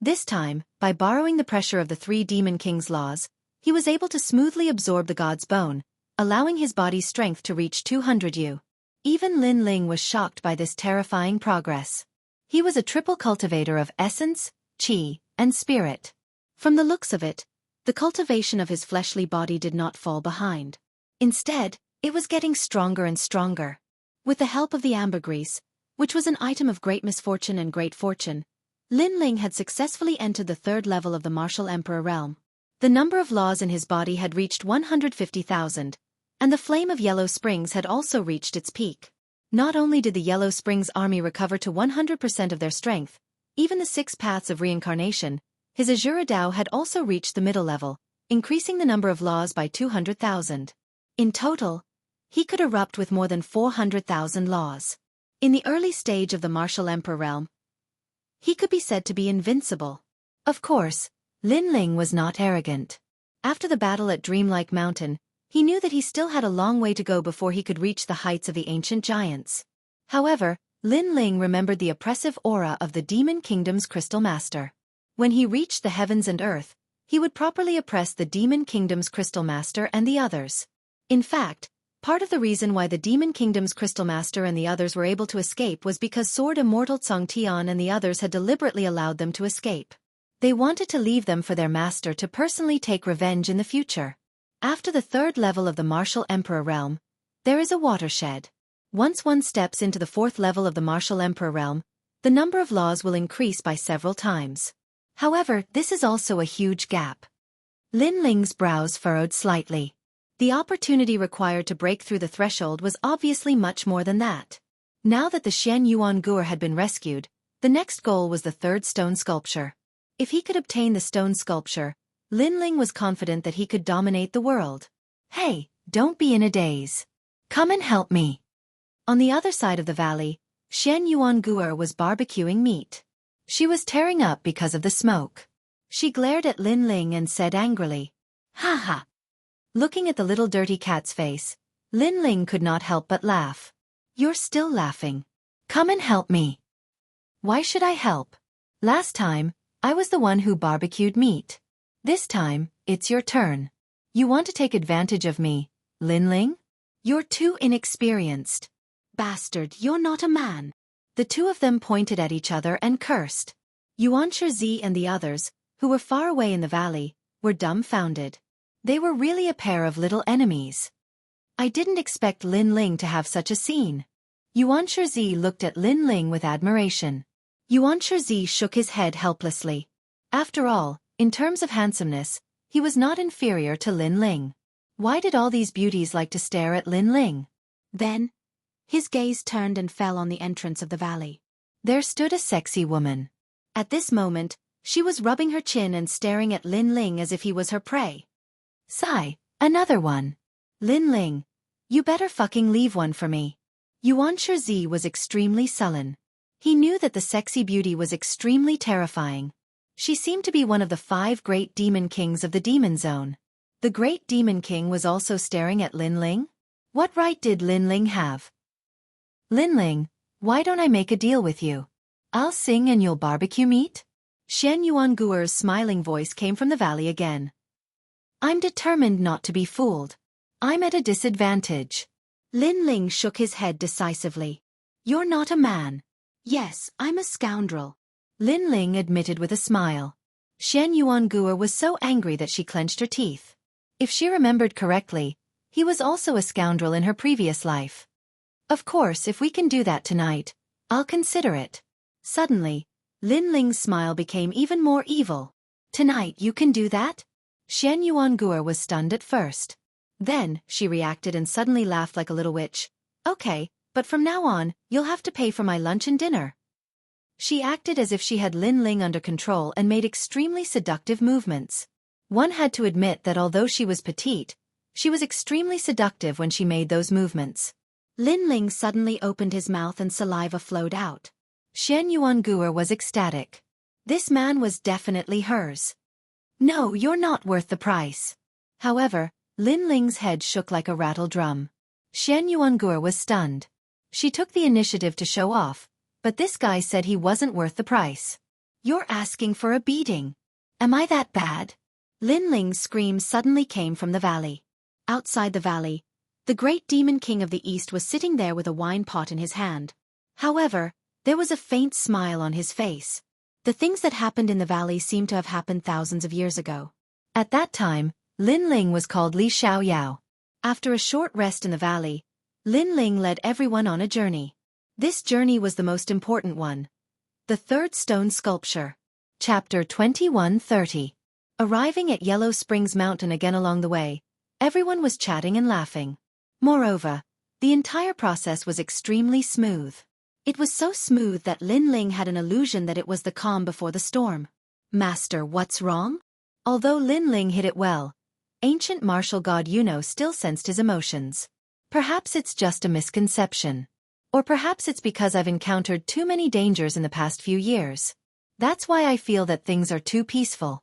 This time, by borrowing the pressure of the three demon kings' laws, he was able to smoothly absorb the god's bone, allowing his body's strength to reach 200 U. Even Lin Ling was shocked by this terrifying progress. He was a triple cultivator of essence, qi, and spirit. From the looks of it, the cultivation of his fleshly body did not fall behind. Instead, it was getting stronger and stronger. With the help of the ambergris, which was an item of great misfortune and great fortune, Lin Ling had successfully entered the third level of the martial emperor realm. The number of laws in his body had reached 150,000, and the flame of Yellow Springs had also reached its peak. Not only did the Yellow Springs army recover to 100% of their strength, even the 6 paths of reincarnation, his Azura Dao had also reached the middle level, increasing the number of laws by 200,000. In total, he could erupt with more than 400,000 laws. In the early stage of the martial emperor realm, he could be said to be invincible. Of course, Lin Ling was not arrogant. After the battle at Dreamlike Mountain, he knew that he still had a long way to go before he could reach the heights of the ancient giants. However, Lin Ling remembered the oppressive aura of the Demon Kingdom's Crystal Master. When he reached the heavens and earth, he would properly oppress the Demon Kingdom's Crystal Master and the others. In fact, part of the reason why the Demon Kingdom's Crystal Master and the others were able to escape was because Sword Immortal Tsong Tian and the others had deliberately allowed them to escape. They wanted to leave them for their master to personally take revenge in the future. After the third level of the martial emperor realm, there is a watershed. Once one steps into the fourth level of the martial emperor realm, the number of laws will increase by several times. However, this is also a huge gap. Lin Ling's brows furrowed slightly. The opportunity required to break through the threshold was obviously much more than that. Now that the Xianxia had been rescued, the next goal was the third stone sculpture. If he could obtain the stone sculpture, Lin Ling was confident that he could dominate the world. Hey, don't be in a daze. Come and help me. On the other side of the valley, Xianxia was barbecuing meat. She was tearing up because of the smoke. She glared at Lin Ling and said angrily, "Ha ha." Looking at the little dirty cat's face, Lin Ling could not help but laugh. "You're still laughing. Come and help me." "Why should I help? Last time, I was the one who barbecued meat. This time, it's your turn. You want to take advantage of me, Lin Ling? You're too inexperienced. Bastard, you're not a man." The two of them pointed at each other and cursed. Xianxia and the others, who were far away in the valley, were dumbfounded. They were really a pair of little enemies. I didn't expect Lin Ling to have such a scene. Xianxia looked at Lin Ling with admiration. Xianxia shook his head helplessly. After all, in terms of handsomeness, he was not inferior to Lin Ling. Why did all these beauties like to stare at Lin Ling? Then, his gaze turned and fell on the entrance of the valley. There stood a sexy woman. At this moment, she was rubbing her chin and staring at Lin Ling as if he was her prey. Sigh, another one. Lin Ling, you better fucking leave one for me. Xianxia was extremely sullen. He knew that the sexy beauty was extremely terrifying. She seemed to be one of the 5 great demon kings of the demon zone. The great demon king was also staring at Lin Ling? What right did Lin Ling have? Lin Ling, why don't I make a deal with you? I'll sing and you'll barbecue meat? Xianxuanguer's smiling voice came from the valley again. I'm determined not to be fooled. I'm at a disadvantage. Lin Ling shook his head decisively. You're not a man. Yes, I'm a scoundrel. Lin Ling admitted with a smile. Xianxia was so angry that she clenched her teeth. If she remembered correctly, he was also a scoundrel in her previous life. Of course, if we can do that tonight, I'll consider it. Suddenly, Lin Ling's smile became even more evil. Tonight you can do that? Xianxia was stunned at first. Then, she reacted and suddenly laughed like a little witch. Okay, but from now on, you'll have to pay for my lunch and dinner. She acted as if she had Lin Ling under control and made extremely seductive movements. One had to admit that although she was petite, she was extremely seductive when she made those movements. Lin Ling suddenly opened his mouth and saliva flowed out. Xianxia was ecstatic. This man was definitely hers. No, you're not worth the price. However, Lin Ling's head shook like a rattle drum. Xianxia was stunned. She took the initiative to show off, but this guy said he wasn't worth the price. You're asking for a beating. Am I that bad? Lin Ling's scream suddenly came from the valley. Outside the valley, the great demon king of the east was sitting there with a wine pot in his hand. However, there was a faint smile on his face. The things that happened in the valley seemed to have happened thousands of years ago. At that time, Lin Ling was called Li Xiaoyao. After a short rest in the valley, Lin Ling led everyone on a journey. This journey was the most important one. The third stone sculpture. Chapter 21:30. Arriving at Yellow Springs Mountain again along the way, everyone was chatting and laughing. Moreover, the entire process was extremely smooth. It was so smooth that Lin Ling had an illusion that it was the calm before the storm. Master, what's wrong? Although Lin Ling hid it well, ancient martial god Yuno still sensed his emotions. Perhaps it's just a misconception. Or perhaps it's because I've encountered too many dangers in the past few years. That's why I feel that things are too peaceful.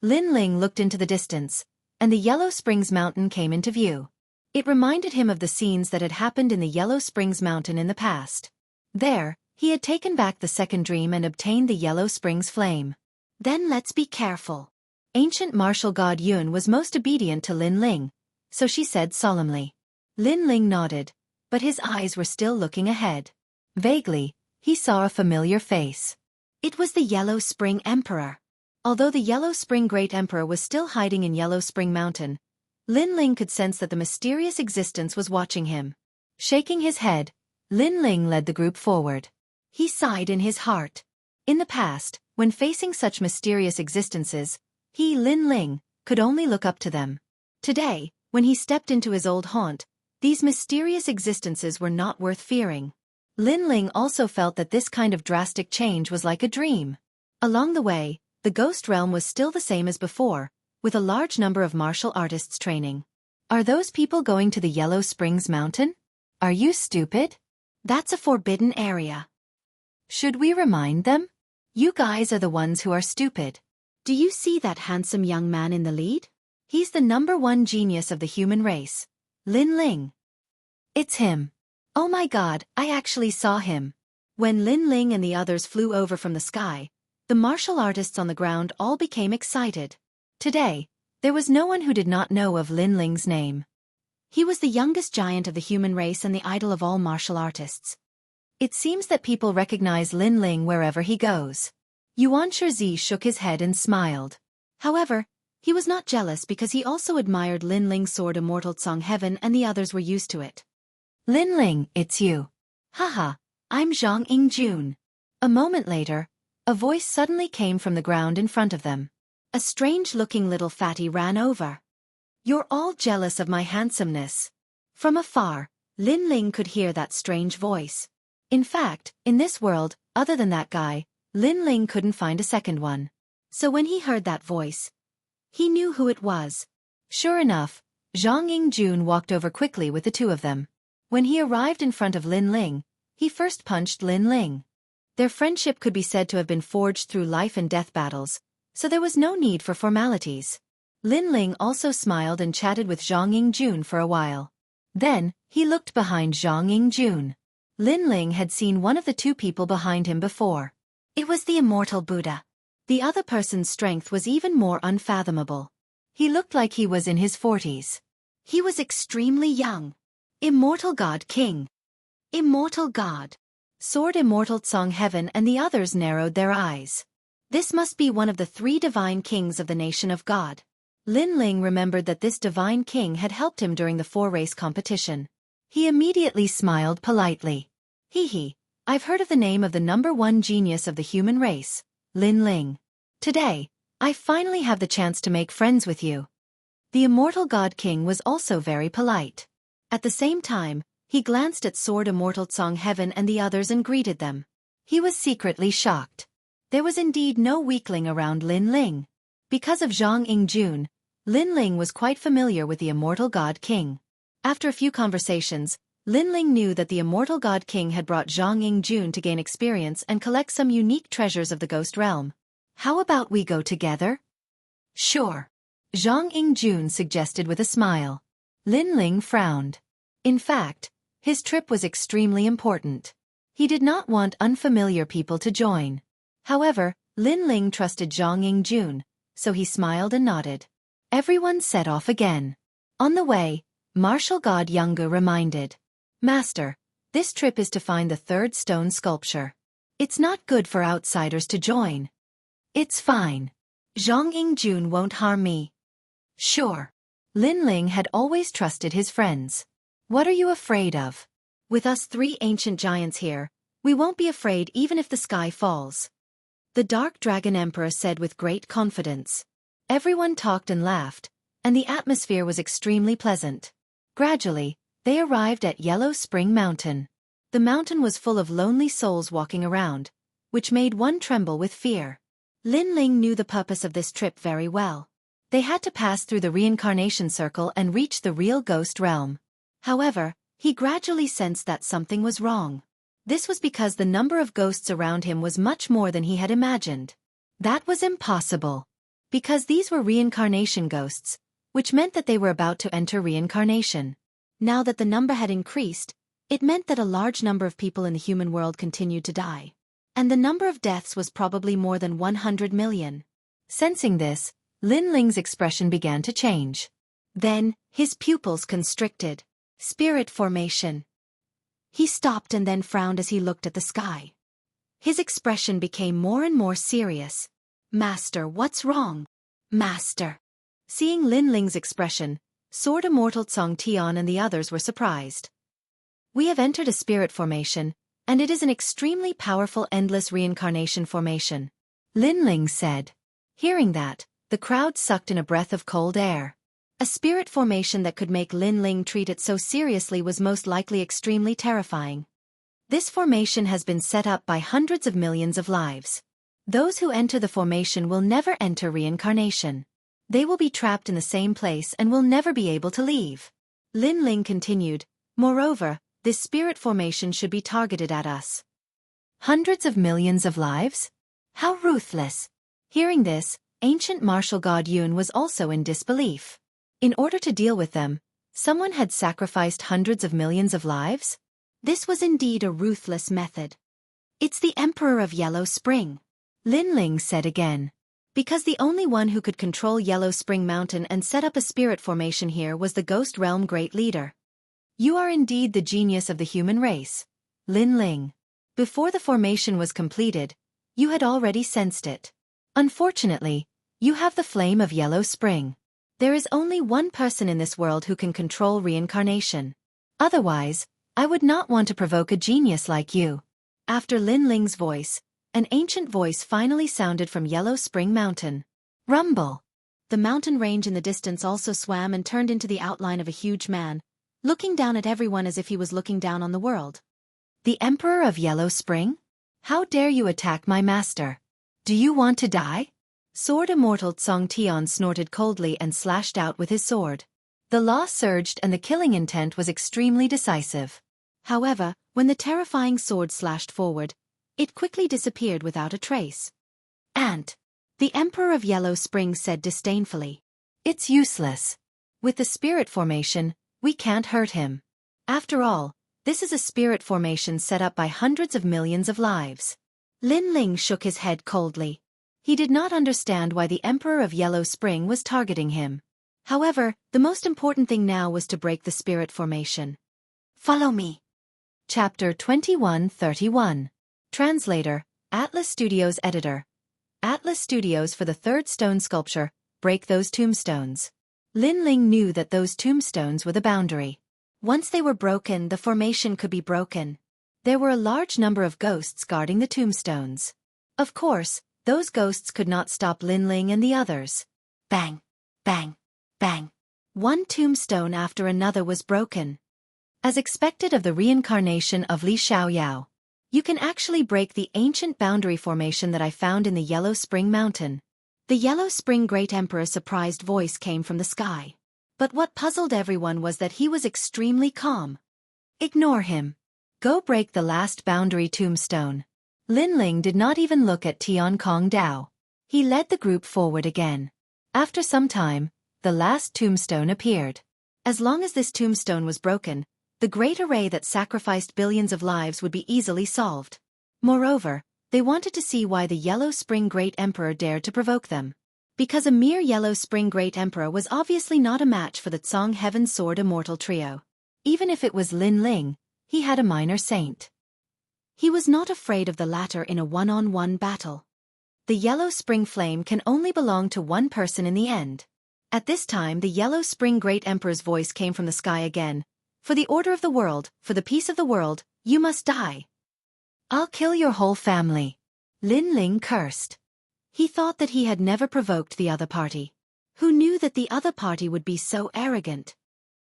Lin Ling looked into the distance, and the Yellow Springs Mountain came into view. It reminded him of the scenes that had happened in the Yellow Springs Mountain in the past. There, he had taken back the second dream and obtained the Yellow Springs flame. Then let's be careful. Ancient martial god Yun was most obedient to Lin Ling, so she said solemnly. Lin Ling nodded, but his eyes were still looking ahead. Vaguely, he saw a familiar face. It was the Yellow Spring Emperor. Although the Yellow Spring Great Emperor was still hiding in Yellow Spring Mountain, Lin Ling could sense that the mysterious existence was watching him. Shaking his head, Lin Ling led the group forward. He sighed in his heart. In the past, when facing such mysterious existences, he, Lin Ling, could only look up to them. Today, when he stepped into his old haunt, these mysterious existences were not worth fearing. Lin Ling also felt that this kind of drastic change was like a dream. Along the way, the ghost realm was still the same as before, with a large number of martial artists training. Are those people going to the Yellow Springs Mountain? Are you stupid? That's a forbidden area. Should we remind them? You guys are the ones who are stupid. Do you see that handsome young man in the lead? He's the #1 genius of the human race. Lin Ling. It's him. Oh my god, I actually saw him. When Lin Ling and the others flew over from the sky, the martial artists on the ground all became excited. Today, there was no one who did not know of Lin Ling's name. He was the youngest giant of the human race and the idol of all martial artists. It seems that people recognize Lin Ling wherever he goes. Yuan Shizi shook his head and smiled. However, he was not jealous because he also admired Lin Ling's sword Immortal Song Heaven and the others were used to it. Lin Ling, it's you. Haha, I'm Zhang Jun. A moment later, a voice suddenly came from the ground in front of them. A strange-looking little fatty ran over. You're all jealous of my handsomeness. From afar, Lin Ling could hear that strange voice. In fact, in this world, other than that guy, Lin Ling couldn't find a second one. So when he heard that voice, he knew who it was. Sure enough, Zhang Jun walked over quickly with the two of them. When he arrived in front of Lin Ling, he first punched Lin Ling. Their friendship could be said to have been forged through life and death battles, so there was no need for formalities. Lin Ling also smiled and chatted with Zhang Jun for a while. Then, he looked behind Zhang Jun. Lin Ling had seen one of the two people behind him before. It was the immortal Buddha. The other person's strength was even more unfathomable. He looked like he was in his 40s. He was extremely young. Immortal God King. Immortal God. Sword Immortal Tsong Heaven and the others narrowed their eyes. This must be one of the 3 divine kings of the nation of God. Lin Ling remembered that this divine king had helped him during the 4-race competition. He immediately smiled politely. Hee, I've heard of the name of the #1 genius of the human race, Lin Ling. Today, I finally have the chance to make friends with you. The Immortal God King was also very polite. At the same time, he glanced at Sword Immortal Tsong Heaven and the others and greeted them. He was secretly shocked. There was indeed no weakling around Lin Ling. Because of Jianghu, Lin Ling was quite familiar with the Immortal God King. After a few conversations, Lin Ling knew that the Immortal God King had brought Jianghu to gain experience and collect some unique treasures of the Ghost Realm. How about we go together? Sure. Jianghu suggested with a smile. Lin Ling frowned. In fact, his trip was extremely important. He did not want unfamiliar people to join. However, Lin Ling trusted Jianghu, so he smiled and nodded. Everyone set off again. On the way, Martial God Jianghu reminded. Master, this trip is to find the 3rd stone sculpture. It's not good for outsiders to join. It's fine. Jianghu won't harm me. Sure. Lin Ling had always trusted his friends. What are you afraid of? With us 3 ancient giants here, we won't be afraid even if the sky falls. The Dark Dragon Emperor said with great confidence. Everyone talked and laughed, and the atmosphere was extremely pleasant. Gradually, they arrived at Yellow Spring Mountain. The mountain was full of lonely souls walking around, which made one tremble with fear. Lin Ling knew the purpose of this trip very well. They had to pass through the reincarnation circle and reach the real ghost realm. However, he gradually sensed that something was wrong. This was because the number of ghosts around him was much more than he had imagined. That was impossible. Because these were reincarnation ghosts, which meant that they were about to enter reincarnation. Now that the number had increased, it meant that a large number of people in the human world continued to die. And the number of deaths was probably more than 100 million. Sensing this, Lin Ling's expression began to change. Then, his pupils constricted. Spirit formation. He stopped and then frowned as he looked at the sky. His expression became more and more serious. Master, what's wrong? Master. Seeing Lin Ling's expression, Sword Immortal Tsong Tian and the others were surprised. We have entered a spirit formation, and it is an extremely powerful endless reincarnation formation. Lin Ling said. Hearing that, the crowd sucked in a breath of cold air. A spirit formation that could make Lin Ling treat it so seriously was most likely extremely terrifying. This formation has been set up by hundreds of millions of lives. Those who enter the formation will never enter reincarnation. They will be trapped in the same place and will never be able to leave. Lin Ling continued, moreover, this spirit formation should be targeted at us. Hundreds of millions of lives? How ruthless! Hearing this, ancient martial god Yun was also in disbelief. In order to deal with them, someone had sacrificed hundreds of millions of lives? This was indeed a ruthless method. It's the Emperor of Yellow Spring. Lin Ling said again. Because the only one who could control Yellow Spring Mountain and set up a spirit formation here was the Ghost Realm Great Leader. You are indeed the genius of the human race, Lin Ling. Before the formation was completed, you had already sensed it. Unfortunately, you have the flame of Yellow Spring. There is only one person in this world who can control reincarnation. Otherwise, I would not want to provoke a genius like you. After Lin Ling's voice, an ancient voice finally sounded from Yellow Spring Mountain. Rumble! The mountain range in the distance also swam and turned into the outline of a huge man, looking down at everyone as if he was looking down on the world. The Emperor of Yellow Spring? How dare you attack my master? Do you want to die? Sword Immortal Tsong Tian snorted coldly and slashed out with his sword. The law surged and the killing intent was extremely decisive. However, when the terrifying sword slashed forward, it quickly disappeared without a trace. Ant! The Emperor of Yellow Spring said disdainfully. It's useless. With the spirit formation, we can't hurt him. After all, this is a spirit formation set up by hundreds of millions of lives. Lin Ling shook his head coldly. He did not understand why the Emperor of Yellow Spring was targeting him. However, the most important thing now was to break the spirit formation. Follow me. Chapter 2131. Translator, Atlas Studios Editor. Atlas Studios for the third stone sculpture, break those tombstones. Lin Ling knew that those tombstones were the boundary. Once they were broken, the formation could be broken. There were a large number of ghosts guarding the tombstones. Of course, those ghosts could not stop Lin Ling and the others. Bang, bang, bang. One tombstone after another was broken. As expected of the reincarnation of Li Xiaoyao, you can actually break the ancient boundary formation that I found in the Yellow Spring Mountain. The Yellow Spring Great Emperor's surprised voice came from the sky. But what puzzled everyone was that he was extremely calm. Ignore him. Go break the last boundary tombstone. Lin Ling did not even look at Tian Kong Dao. He led the group forward again. After some time, the last tombstone appeared. As long as this tombstone was broken, the great array that sacrificed billions of lives would be easily solved. Moreover, they wanted to see why the Yellow Spring Great Emperor dared to provoke them. Because a mere Yellow Spring Great Emperor was obviously not a match for the Tsong Heaven Sword Immortal Trio. Even if it was Lin Ling, he had a minor saint. He was not afraid of the latter in a one-on-one battle. The Yellow Spring Flame can only belong to one person in the end. At this time the Yellow Spring Great Emperor's voice came from the sky again. For the order of the world, for the peace of the world, you must die. I'll kill your whole family. Lin Ling cursed. He thought that he had never provoked the other party. Who knew that the other party would be so arrogant?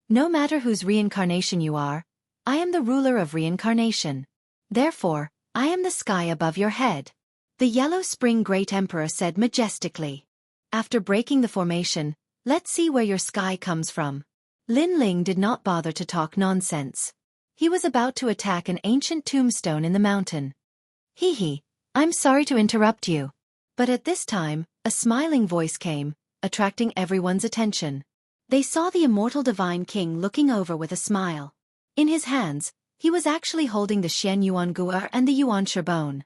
No matter whose reincarnation you are, I am the ruler of reincarnation. Therefore, I am the sky above your head. The Yellow Spring Great Emperor said majestically. After breaking the formation, let's see where your sky comes from. Lin Ling did not bother to talk nonsense. He was about to attack an ancient tombstone in the mountain. Hee, I'm sorry to interrupt you. But at this time, a smiling voice came, attracting everyone's attention. They saw the immortal divine king looking over with a smile. In his hands, he was actually holding the Shen Yuan Gu'er and the Yuan Sherbone.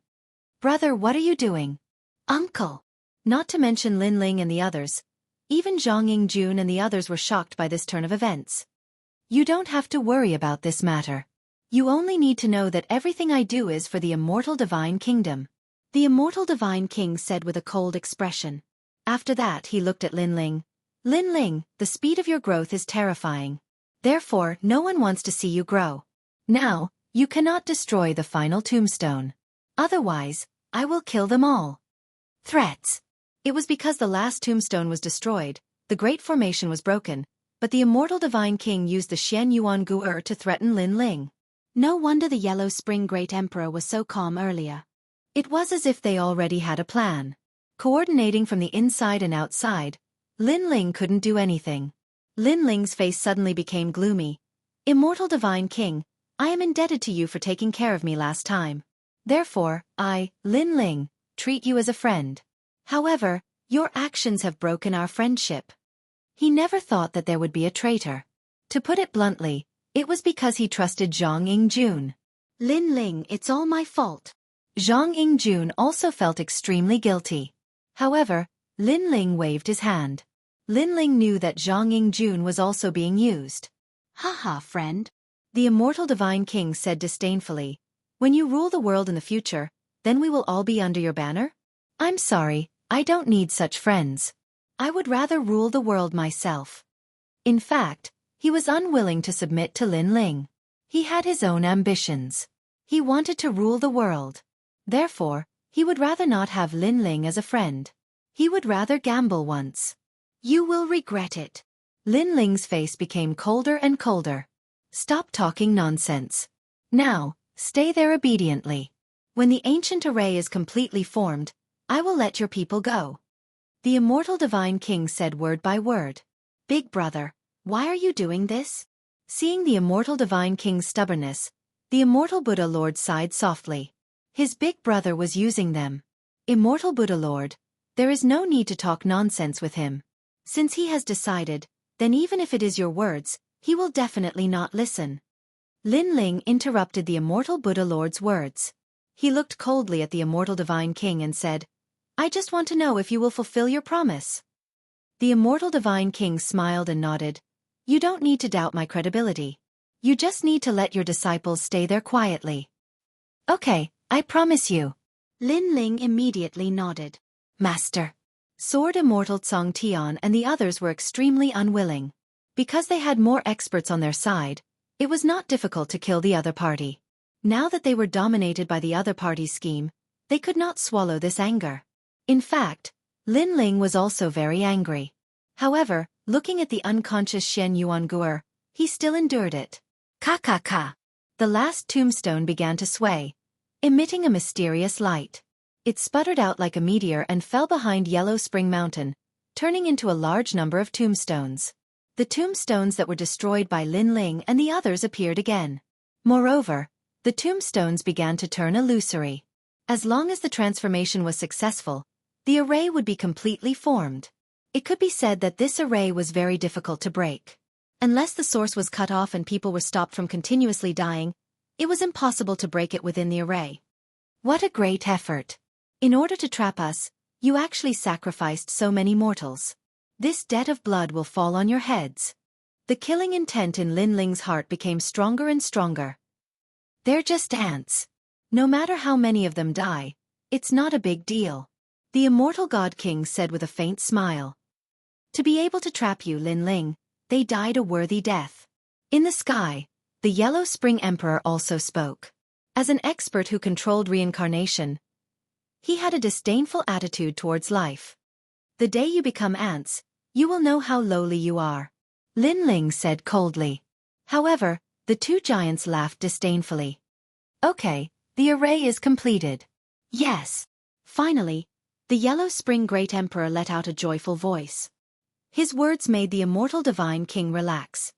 Brother, what are you doing? Uncle. Not to mention Lin Ling and the others. Even Zhang Yingjun and the others were shocked by this turn of events. You don't have to worry about this matter. You only need to know that everything I do is for the immortal divine kingdom. The immortal divine king said with a cold expression. After that he looked at Lin Ling. Lin Ling, the speed of your growth is terrifying. Therefore, no one wants to see you grow. Now, you cannot destroy the final tombstone. Otherwise, I will kill them all. Threats. It was because the last tombstone was destroyed, the great formation was broken, but the immortal divine king used the Shen Yuan Gu'er to threaten Lin Ling. No wonder the Yellow Spring Great Emperor was so calm earlier. It was as if they already had a plan. Coordinating from the inside and outside, Lin Ling couldn't do anything. Lin Ling's face suddenly became gloomy. Immortal divine king, I am indebted to you for taking care of me last time. Therefore, I, Lin Ling, treat you as a friend. However, your actions have broken our friendship. He never thought that there would be a traitor. To put it bluntly, it was because he trusted Zhang Yingjun. Lin Ling, it's all my fault. Zhang Yingjun also felt extremely guilty. However, Lin Ling waved his hand. Lin Ling knew that Zhang Yingjun was also being used. Haha, friend. The immortal divine king said disdainfully. When you rule the world in the future, then we will all be under your banner? I'm sorry, I don't need such friends. I would rather rule the world myself. In fact, he was unwilling to submit to Lin Ling. He had his own ambitions. He wanted to rule the world. Therefore, he would rather not have Lin Ling as a friend. He would rather gamble once. You will regret it. Lin Ling's face became colder and colder. Stop talking nonsense. Now, stay there obediently. When the ancient array is completely formed, I will let your people go. The immortal divine king said word by word. Big brother, why are you doing this? Seeing the immortal divine king's stubbornness, the immortal Buddha Lord sighed softly. His big brother was using them. Immortal Buddha Lord, there is no need to talk nonsense with him. Since he has decided, then even if it is your words, he will definitely not listen. Lin Ling interrupted the immortal Buddha Lord's words. He looked coldly at the immortal divine king and said, I just want to know if you will fulfill your promise. The immortal divine king smiled and nodded. You don't need to doubt my credibility. You just need to let your disciples stay there quietly. Okay, I promise you. Lin Ling immediately nodded. Master. Sword Immortal Cong Tian and the others were extremely unwilling. Because they had more experts on their side, it was not difficult to kill the other party. Now that they were dominated by the other party's scheme, they could not swallow this anger. In fact, Lin Ling was also very angry. However, looking at the unconscious Shen Yuanguer, he still endured it. Ka. The last tombstone began to sway, emitting a mysterious light. It sputtered out like a meteor and fell behind Yellow Spring Mountain, turning into a large number of tombstones. The tombstones that were destroyed by Lin Ling and the others appeared again. Moreover, the tombstones began to turn illusory. As long as the transformation was successful, the array would be completely formed. It could be said that this array was very difficult to break. Unless the source was cut off and people were stopped from continuously dying, it was impossible to break it within the array. What a great effort! In order to trap us, you actually sacrificed so many mortals. This debt of blood will fall on your heads. The killing intent in Lin Ling's heart became stronger and stronger. They're just ants. No matter how many of them die, it's not a big deal. The immortal God King said with a faint smile. To be able to trap you, Lin Ling, they died a worthy death. In the sky, the Yellow Spring Emperor also spoke. As an expert who controlled reincarnation, he had a disdainful attitude towards life. The day you become ants, you will know how lowly you are. Lin Ling said coldly. However, the two giants laughed disdainfully. Okay, the array is completed. Yes. Finally, the Yellow Spring Great Emperor let out a joyful voice. His words made the immortal Divine King relax.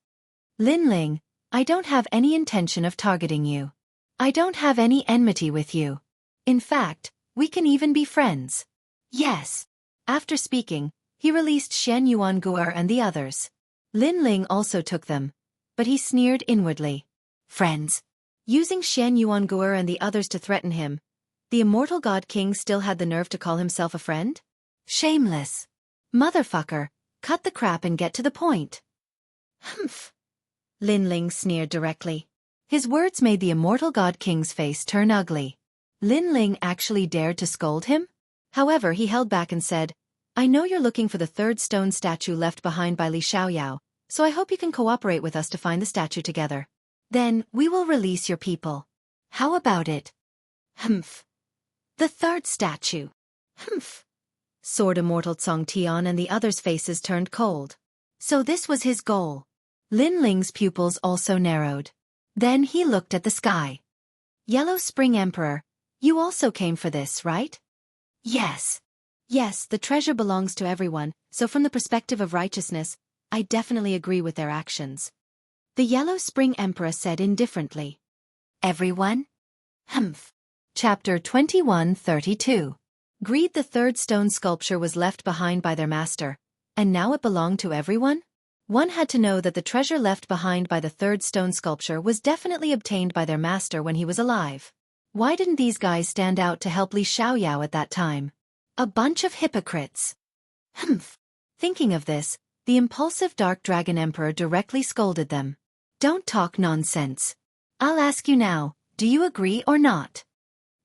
Lin Ling, I don't have any intention of targeting you. I don't have any enmity with you. In fact, we can even be friends. Yes. After speaking, he released Shen Yuanguer and the others. Lin Ling also took them, but he sneered inwardly. Friends. Using Shen Yuanguer and the others to threaten him, the immortal God King still had the nerve to call himself a friend? Shameless. Motherfucker, cut the crap and get to the point. Humph. Lin Ling sneered directly. His words made the immortal God King's face turn ugly. Lin Ling actually dared to scold him? However, he held back and said, I know you're looking for the third stone statue left behind by Li Xiaoyao, so I hope you can cooperate with us to find the statue together. Then, we will release your people. How about it? Humph. The third statue. Humph. Sword Immortal Cong Tian and the others' faces turned cold. So this was his goal. Lin Ling's pupils also narrowed. Then he looked at the sky. Yellow Spring Emperor, you also came for this, right? Yes. Yes, the treasure belongs to everyone, so from the perspective of righteousness, I definitely agree with their actions. The Yellow Spring Emperor said indifferently. Everyone? Humph. Chapter 2132. Greed. The third stone sculpture was left behind by their master, and now it belonged to everyone? One had to know that the treasure left behind by the third stone sculpture was definitely obtained by their master when he was alive. Why didn't these guys stand out to help Li Xiaoyao at that time? A bunch of hypocrites. Humph. Thinking of this, the impulsive Dark Dragon Emperor directly scolded them. Don't talk nonsense. I'll ask you now, do you agree or not?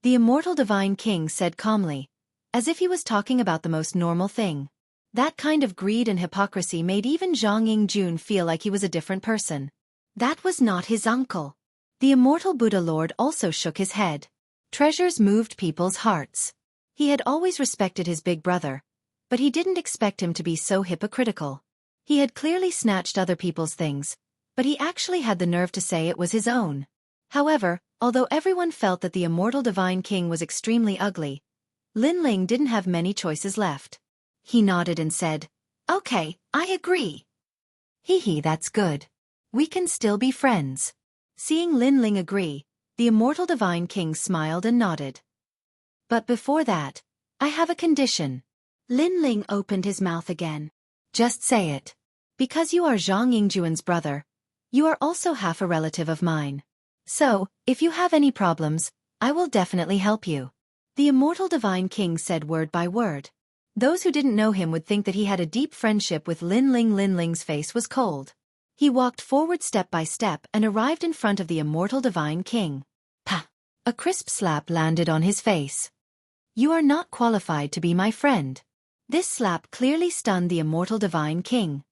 The immortal Divine King said calmly, as if he was talking about the most normal thing. That kind of greed and hypocrisy made even Jianghu feel like he was a different person. That was not his uncle. The immortal Buddha Lord also shook his head. Treasures moved people's hearts. He had always respected his big brother, but he didn't expect him to be so hypocritical. He had clearly snatched other people's things, but he actually had the nerve to say it was his own. However, although everyone felt that the immortal Divine King was extremely ugly, Lin Ling didn't have many choices left. He nodded and said, Okay, I agree. Hee, that's good. We can still be friends. Seeing Lin Ling agree, the immortal Divine King smiled and nodded. But before that, I have a condition. Lin Ling opened his mouth again. Just say it. Because you are Zhang Yingjuan's brother, you are also half a relative of mine. So, if you have any problems, I will definitely help you. The immortal Divine King said word by word. Those who didn't know him would think that he had a deep friendship with Lin Ling. Lin Ling's face was cold. He walked forward step by step and arrived in front of the immortal divine king. Pa! A crisp slap landed on his face. You are not qualified to be my friend. This slap clearly stunned the immortal divine king.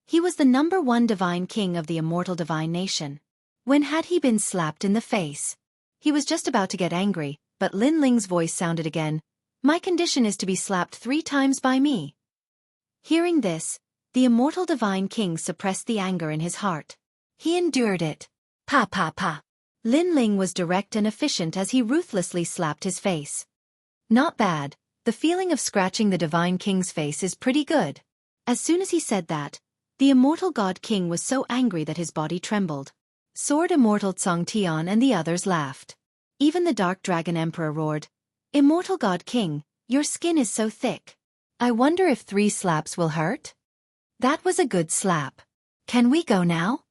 He was the #1 divine king of the immortal divine nation. When had he been slapped in the face? He was just about to get angry, but Lin Ling's voice sounded again. My condition is to be slapped 3 times by me. Hearing this, the immortal divine king suppressed the anger in his heart. He endured it. Pa pa pa. Lin Ling was direct and efficient as he ruthlessly slapped his face. Not bad, the feeling of scratching the divine king's face is pretty good. As soon as he said that, the immortal god king was so angry that his body trembled. Sword Immortal Xianxia and the others laughed. Even the dark dragon emperor roared, Immortal god king, your skin is so thick. I wonder if 3 slaps will hurt? That was a good slap. Can we go now?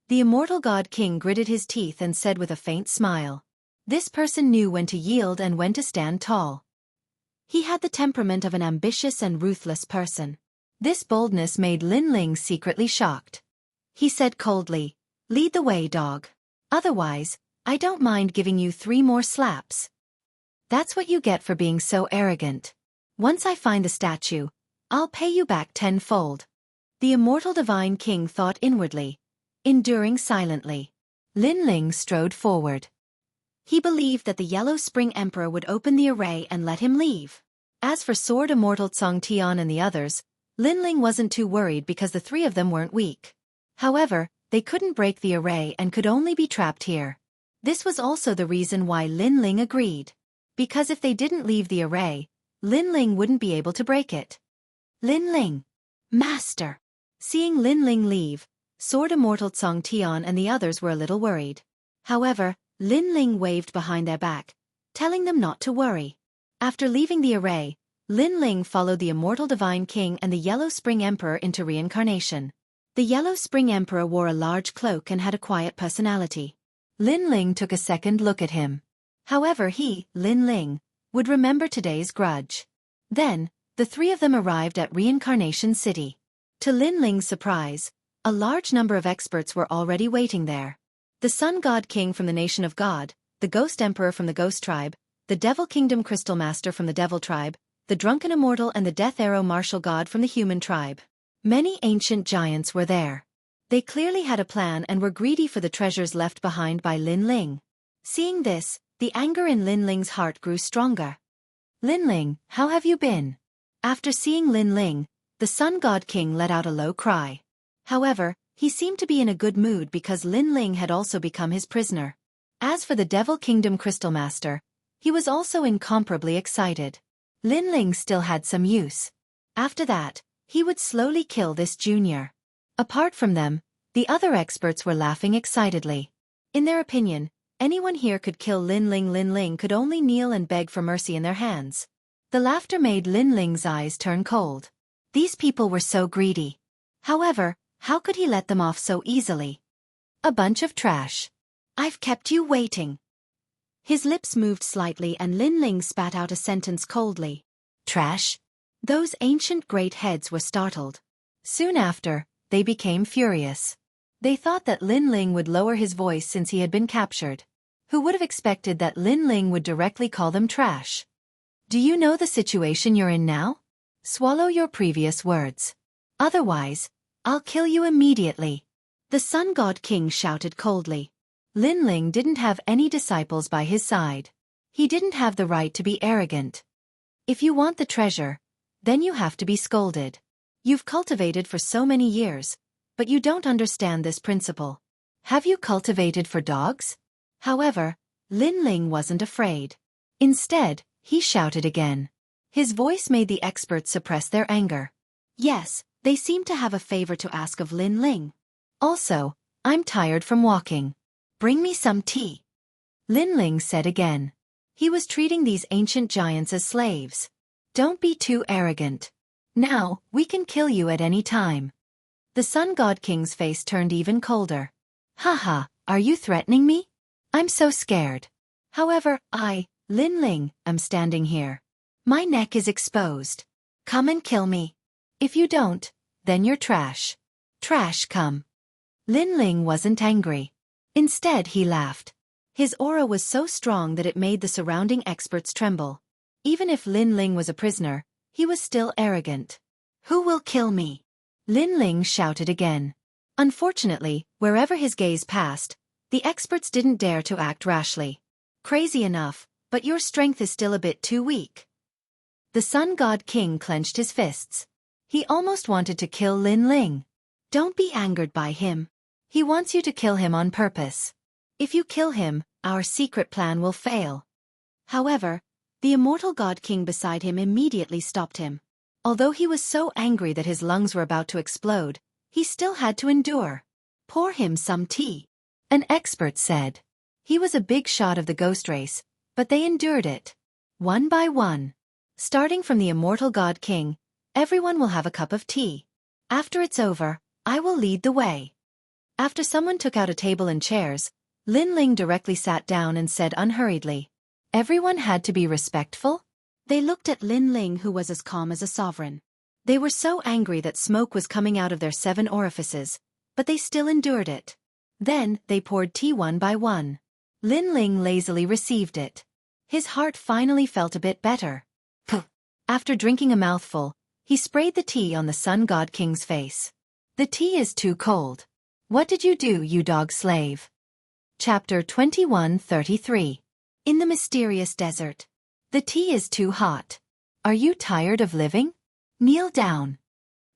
The immortal god king gritted his teeth and said with a faint smile. This person knew when to yield and when to stand tall. He had the temperament of an ambitious and ruthless person. This boldness made Lin Ling secretly shocked. He said coldly, lead the way, dog. Otherwise, I don't mind giving you 3 more slaps. That's what you get for being so arrogant. Once I find the statue, I'll pay you back 10-fold. The immortal divine king thought inwardly, enduring silently. Lin Ling strode forward. He believed that the Yellow Spring Emperor would open the array and let him leave. As for Sword Immortal Xianxia and the others, Lin Ling wasn't too worried because the 3 of them weren't weak. However, they couldn't break the array and could only be trapped here. This was also the reason why Lin Ling agreed. Because if they didn't leave the array, Lin Ling wouldn't be able to break it. Lin Ling. Master. Seeing Lin Ling leave, Sword Immortal Xianxia and the others were a little worried. However, Lin Ling waved behind their back, telling them not to worry. After leaving the array, Lin Ling followed the immortal divine king and the Yellow Spring Emperor into reincarnation. The Yellow Spring Emperor wore a large cloak and had a quiet personality. Lin Ling took a second look at him. However he, Lin Ling, would remember today's grudge. Then, the 3 of them arrived at Reincarnation City. To Lin Ling's surprise, a large number of experts were already waiting there. The Sun God King from the Nation of God, the Ghost Emperor from the Ghost Tribe, the Devil Kingdom Crystal Master from the Devil Tribe, the Drunken Immortal and the Death Arrow Martial God from the Human Tribe. Many ancient giants were there. They clearly had a plan and were greedy for the treasures left behind by Lin Ling. Seeing this, the anger in Lin Ling's heart grew stronger. Lin Ling, how have you been? After seeing Lin Ling, the Sun God King let out a low cry. However, he seemed to be in a good mood because Lin Ling had also become his prisoner. As for the Devil Kingdom Crystal Master, he was also incomparably excited. Lin Ling still had some use. After that, he would slowly kill this junior. Apart from them, the other experts were laughing excitedly. In their opinion, anyone here could kill Lin Ling. Lin Ling could only kneel and beg for mercy in their hands. The laughter made Lin Ling's eyes turn cold. These people were so greedy. However, how could he let them off so easily? A bunch of trash. I've kept you waiting. His lips moved slightly and Lin Ling spat out a sentence coldly. Trash? Those ancient great heads were startled. Soon after, they became furious. They thought that Lin Ling would lower his voice since he had been captured. Who would have expected that Lin Ling would directly call them trash? Do you know the situation you're in now? Swallow your previous words. Otherwise, I'll kill you immediately. The Sun God King shouted coldly. Lin Ling didn't have any disciples by his side. He didn't have the right to be arrogant. If you want the treasure, then you have to be scolded. You've cultivated for so many years, but you don't understand this principle. Have you cultivated for dogs? However, Lin Ling wasn't afraid. Instead, he shouted again. His voice made the experts suppress their anger. Yes, they seemed to have a favor to ask of Lin Ling. Also, I'm tired from walking. Bring me some tea. Lin Ling said again. He was treating these ancient giants as slaves. Don't be too arrogant. Now, we can kill you at any time. The Sun God King's face turned even colder. Haha, are you threatening me? I'm so scared. However, Lin Ling, am standing here. My neck is exposed. Come and kill me. If you don't, then you're trash. Trash come. Lin Ling wasn't angry. Instead, he laughed. His aura was so strong that it made the surrounding experts tremble. Even if Lin Ling was a prisoner, he was still arrogant. "Who will kill me?" Lin Ling shouted again. Unfortunately, wherever his gaze passed, the experts didn't dare to act rashly. "Crazy enough, but your strength is still a bit too weak." The Sun God King clenched his fists. He almost wanted to kill Lin Ling. "Don't be angered by him. He wants you to kill him on purpose. If you kill him, our secret plan will fail." However, the immortal God King beside him immediately stopped him. Although he was so angry that his lungs were about to explode, he still had to endure. "Pour him some tea," an expert said. He was a big shot of the ghost race, but they endured it. One by one. Starting from the immortal God King, everyone will have a cup of tea. After it's over, I will lead the way. After someone took out a table and chairs, Lin Ling directly sat down and said unhurriedly, "Everyone had to be respectful?" They looked at Lin Ling, who was as calm as a sovereign. They were so angry that smoke was coming out of their 7 orifices, but they still endured it. Then, they poured tea one by one. Lin Ling lazily received it. His heart finally felt a bit better. Puh. After drinking a mouthful, he sprayed the tea on the Sun God King's face. "The tea is too cold. What did you do, you dog slave?" Chapter 21:33. In the mysterious desert. "The tea is too hot. Are you tired of living? Kneel down."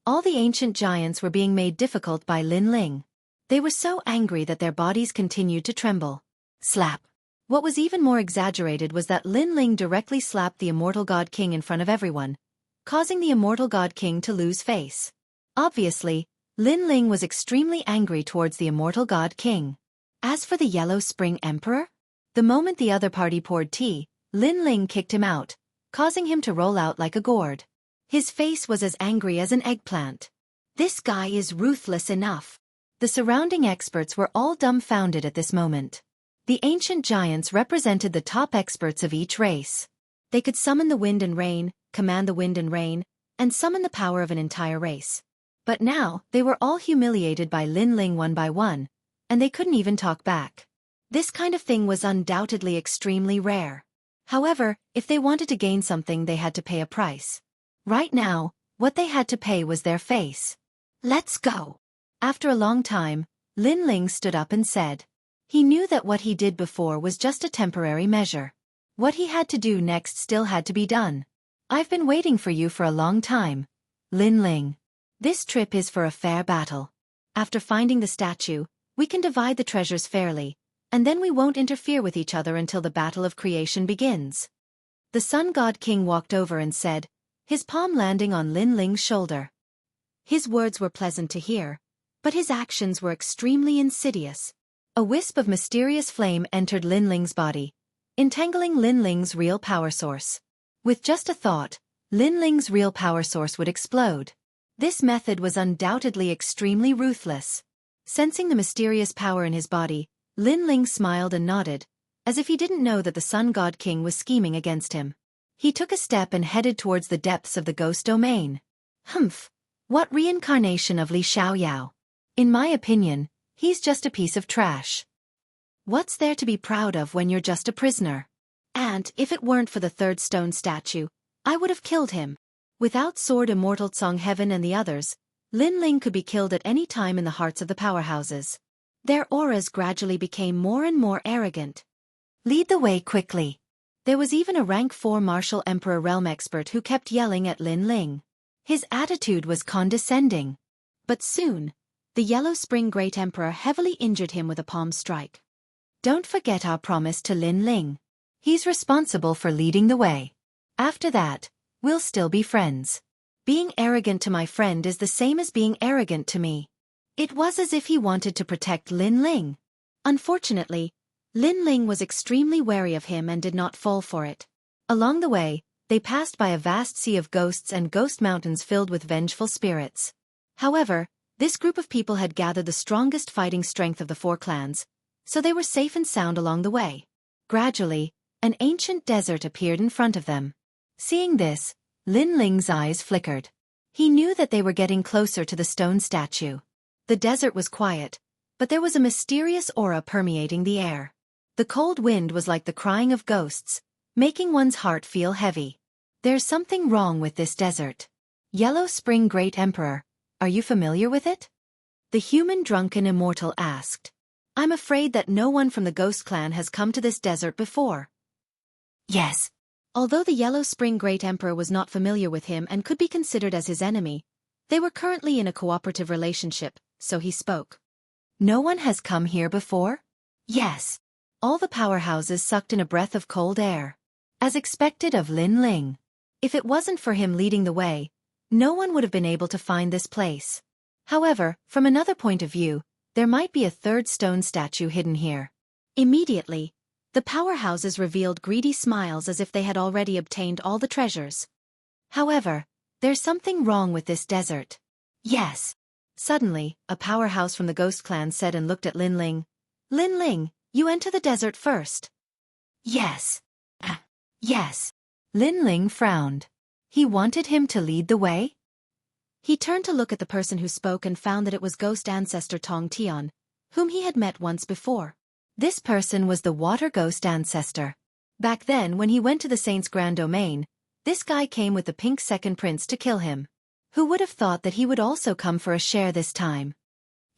All the ancient giants were being made difficult by Lin Ling. They were so angry that their bodies continued to tremble. Slap. What was even more exaggerated was that Lin Ling directly slapped the immortal God King in front of everyone, causing the immortal God King to lose face. Obviously, Lin Ling was extremely angry towards the immortal God King. As for the Yellow Spring Emperor, the moment the other party poured tea, Lin Ling kicked him out, causing him to roll out like a gourd. His face was as angry as an eggplant. "This guy is ruthless enough." The surrounding experts were all dumbfounded at this moment. The ancient giants represented the top experts of each race. They could summon the wind and rain, command the wind and rain, and summon the power of an entire race. But now, they were all humiliated by Lin Ling one by one, and they couldn't even talk back. This kind of thing was undoubtedly extremely rare. However, if they wanted to gain something, they had to pay a price. Right now, what they had to pay was their face. "Let's go." After a long time, Lin Ling stood up and said. He knew that what he did before was just a temporary measure. What he had to do next still had to be done. "I've been waiting for you for a long time, Lin Ling. This trip is for a fair battle. After finding the statue, we can divide the treasures fairly, and then we won't interfere with each other until the battle of creation begins." The Sun God King walked over and said, his palm landing on Lin Ling's shoulder. His words were pleasant to hear, but his actions were extremely insidious. A wisp of mysterious flame entered Lin Ling's body, entangling Lin Ling's real power source. With just a thought, Lin Ling's real power source would explode. This method was undoubtedly extremely ruthless. Sensing the mysterious power in his body, Lin Ling smiled and nodded, as if he didn't know that the Sun God King was scheming against him. He took a step and headed towards the depths of the ghost domain. Humph! What reincarnation of Li Xiaoyao? In my opinion, he's just a piece of trash. What's there to be proud of when you're just a prisoner? And if it weren't for the 3rd stone statue, I would have killed him. Without Sword Immortal Song Heaven and the others, Lin Ling could be killed at any time in the hearts of the powerhouses. Their auras gradually became more and more arrogant. "Lead the way quickly." There was even a rank 4 Martial Emperor Realm expert who kept yelling at Lin Ling. His attitude was condescending. But soon, the Yellow Spring Great Emperor heavily injured him with a palm strike. "Don't forget our promise to Lin Ling. He's responsible for leading the way. After that, we'll still be friends. Being arrogant to my friend is the same as being arrogant to me." It was as if he wanted to protect Lin Ling. Unfortunately, Lin Ling was extremely wary of him and did not fall for it. Along the way, they passed by a vast sea of ghosts and ghost mountains filled with vengeful spirits. However, this group of people had gathered the strongest fighting strength of the 4 clans, so they were safe and sound along the way. Gradually, an ancient desert appeared in front of them. Seeing this, Lin Ling's eyes flickered. He knew that they were getting closer to the stone statue. The desert was quiet, but there was a mysterious aura permeating the air. The cold wind was like the crying of ghosts, making one's heart feel heavy. There's something wrong with this desert. Yellow Spring Great Emperor, are you familiar with it? The human drunken immortal asked. I'm afraid that no one from the Ghost Clan has come to this desert before. Yes. Although the Yellow Spring Great Emperor was not familiar with him and could be considered as his enemy, they were currently in a cooperative relationship, so he spoke. No one has come here before? Yes. All the powerhouses sucked in a breath of cold air. As expected of Lin Ling. If it wasn't for him leading the way, no one would have been able to find this place. However, from another point of view, there might be a third stone statue hidden here. Immediately, the powerhouses revealed greedy smiles as if they had already obtained all the treasures. However, there's something wrong with this desert. Yes. Suddenly, a powerhouse from the Ghost Clan said and looked at Lin Ling. Lin Ling, you enter the desert first. Yes. Yes. Lin Ling frowned. He wanted him to lead the way? He turned to look at the person who spoke and found that it was ghost ancestor Tong Tian, whom he had met once before. This person was the water ghost ancestor. Back then, when he went to the Saint's Grand Domain, this guy came with the pink second prince to kill him. Who would have thought that he would also come for a share this time?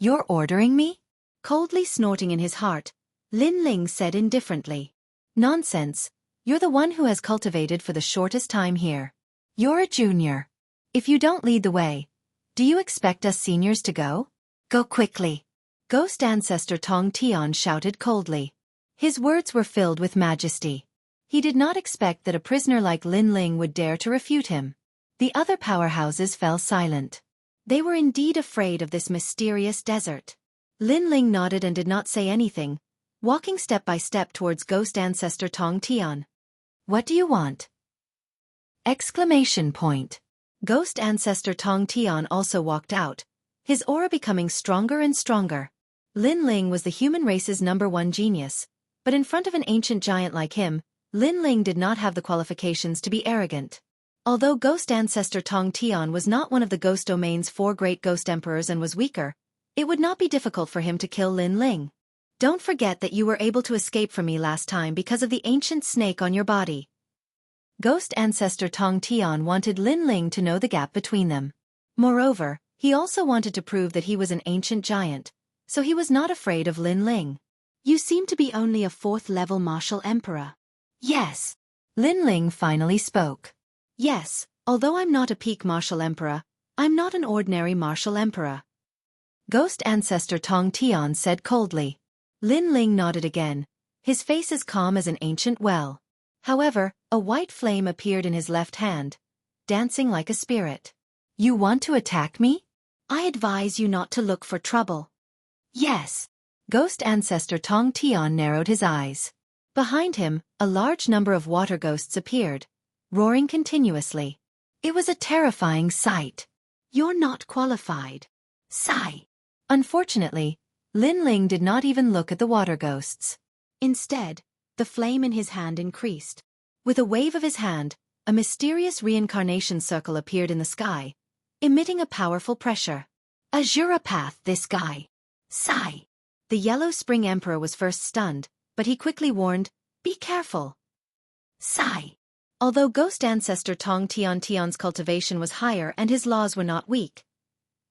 You're ordering me? Coldly snorting in his heart, Lin Ling said indifferently. Nonsense. You're the one who has cultivated for the shortest time here. You're a junior. If you don't lead the way, do you expect us seniors to go? Go quickly. Ghost ancestor Tong Tian shouted coldly. His words were filled with majesty. He did not expect that a prisoner like Lin Ling would dare to refute him. The other powerhouses fell silent. They were indeed afraid of this mysterious desert. Lin Ling nodded and did not say anything, walking step by step towards ghost ancestor Tong Tian. What do you want? Exclamation point. Ghost ancestor Tong Tian also walked out, his aura becoming stronger and stronger. Lin Ling was the human race's #1 genius, but in front of an ancient giant like him, Lin Ling did not have the qualifications to be arrogant. Although ghost ancestor Tong Tian was not one of the ghost domain's 4 great ghost emperors and was weaker, it would not be difficult for him to kill Lin Ling. Don't forget that you were able to escape from me last time because of the ancient snake on your body. Ghost ancestor Tong Tian wanted Lin Ling to know the gap between them. Moreover, he also wanted to prove that he was an ancient giant, so he was not afraid of Lin Ling. You seem to be only a 4th-level martial emperor. Yes. Lin Ling finally spoke. Yes, although I'm not a peak martial emperor, I'm not an ordinary martial emperor. Ghost ancestor Tong Tian said coldly. Lin Ling nodded again, his face as calm as an ancient well. However, a white flame appeared in his left hand, dancing like a spirit. You want to attack me? I advise you not to look for trouble. Yes. Ghost ancestor Tong Tian narrowed his eyes. Behind him, a large number of water ghosts appeared, roaring continuously. It was a terrifying sight. You're not qualified. Sigh. Unfortunately, Lin Ling did not even look at the water ghosts. Instead, the flame in his hand increased. With a wave of his hand, a mysterious reincarnation circle appeared in the sky, emitting a powerful pressure. A Jurapath, this guy. Sigh. The Yellow Spring Emperor was first stunned, but he quickly warned, be careful. Sigh. Although ghost ancestor Tong Tian's cultivation was higher and his laws were not weak,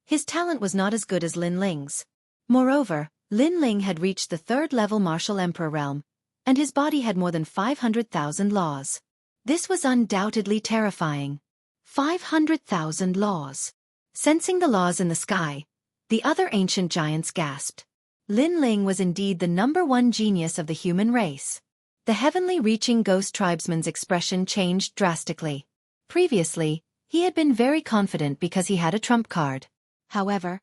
his talent was not as good as Lin Ling's. Moreover, Lin Ling had reached the 3rd-level martial emperor realm, and his body had more than 500,000 laws. This was undoubtedly terrifying. 500,000 laws. Sensing the laws in the sky, the other ancient giants gasped. Lin Ling was indeed the #1 genius of the human race. The heavenly reaching ghost tribesman's expression changed drastically. Previously, he had been very confident because he had a trump card. However,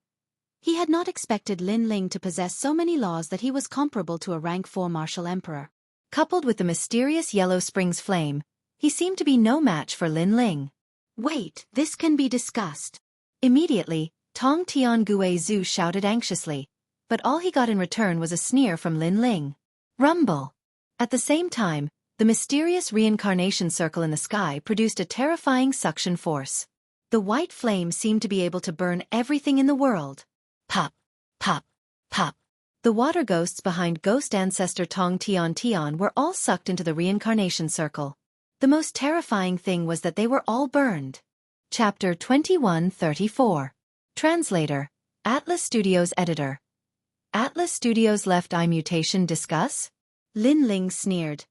he had not expected Lin Ling to possess so many laws that he was comparable to a rank 4 martial emperor. Coupled with the mysterious Yellow Springs flame, he seemed to be no match for Lin Ling. Wait, this can be discussed. Immediately, Tong Tian Gue Zhu shouted anxiously, but all he got in return was a sneer from Lin Ling. Rumble. At the same time, the mysterious reincarnation circle in the sky produced a terrifying suction force. The white flame seemed to be able to burn everything in the world. Pop, pop, pop. The water ghosts behind ghost ancestor Tong Tian Tian were all sucked into the reincarnation circle. The most terrifying thing was that they were all burned. Chapter 2134. Translator, Atlas Studios Editor. Atlas Studios left eye mutation discuss? Lin Ling sneered.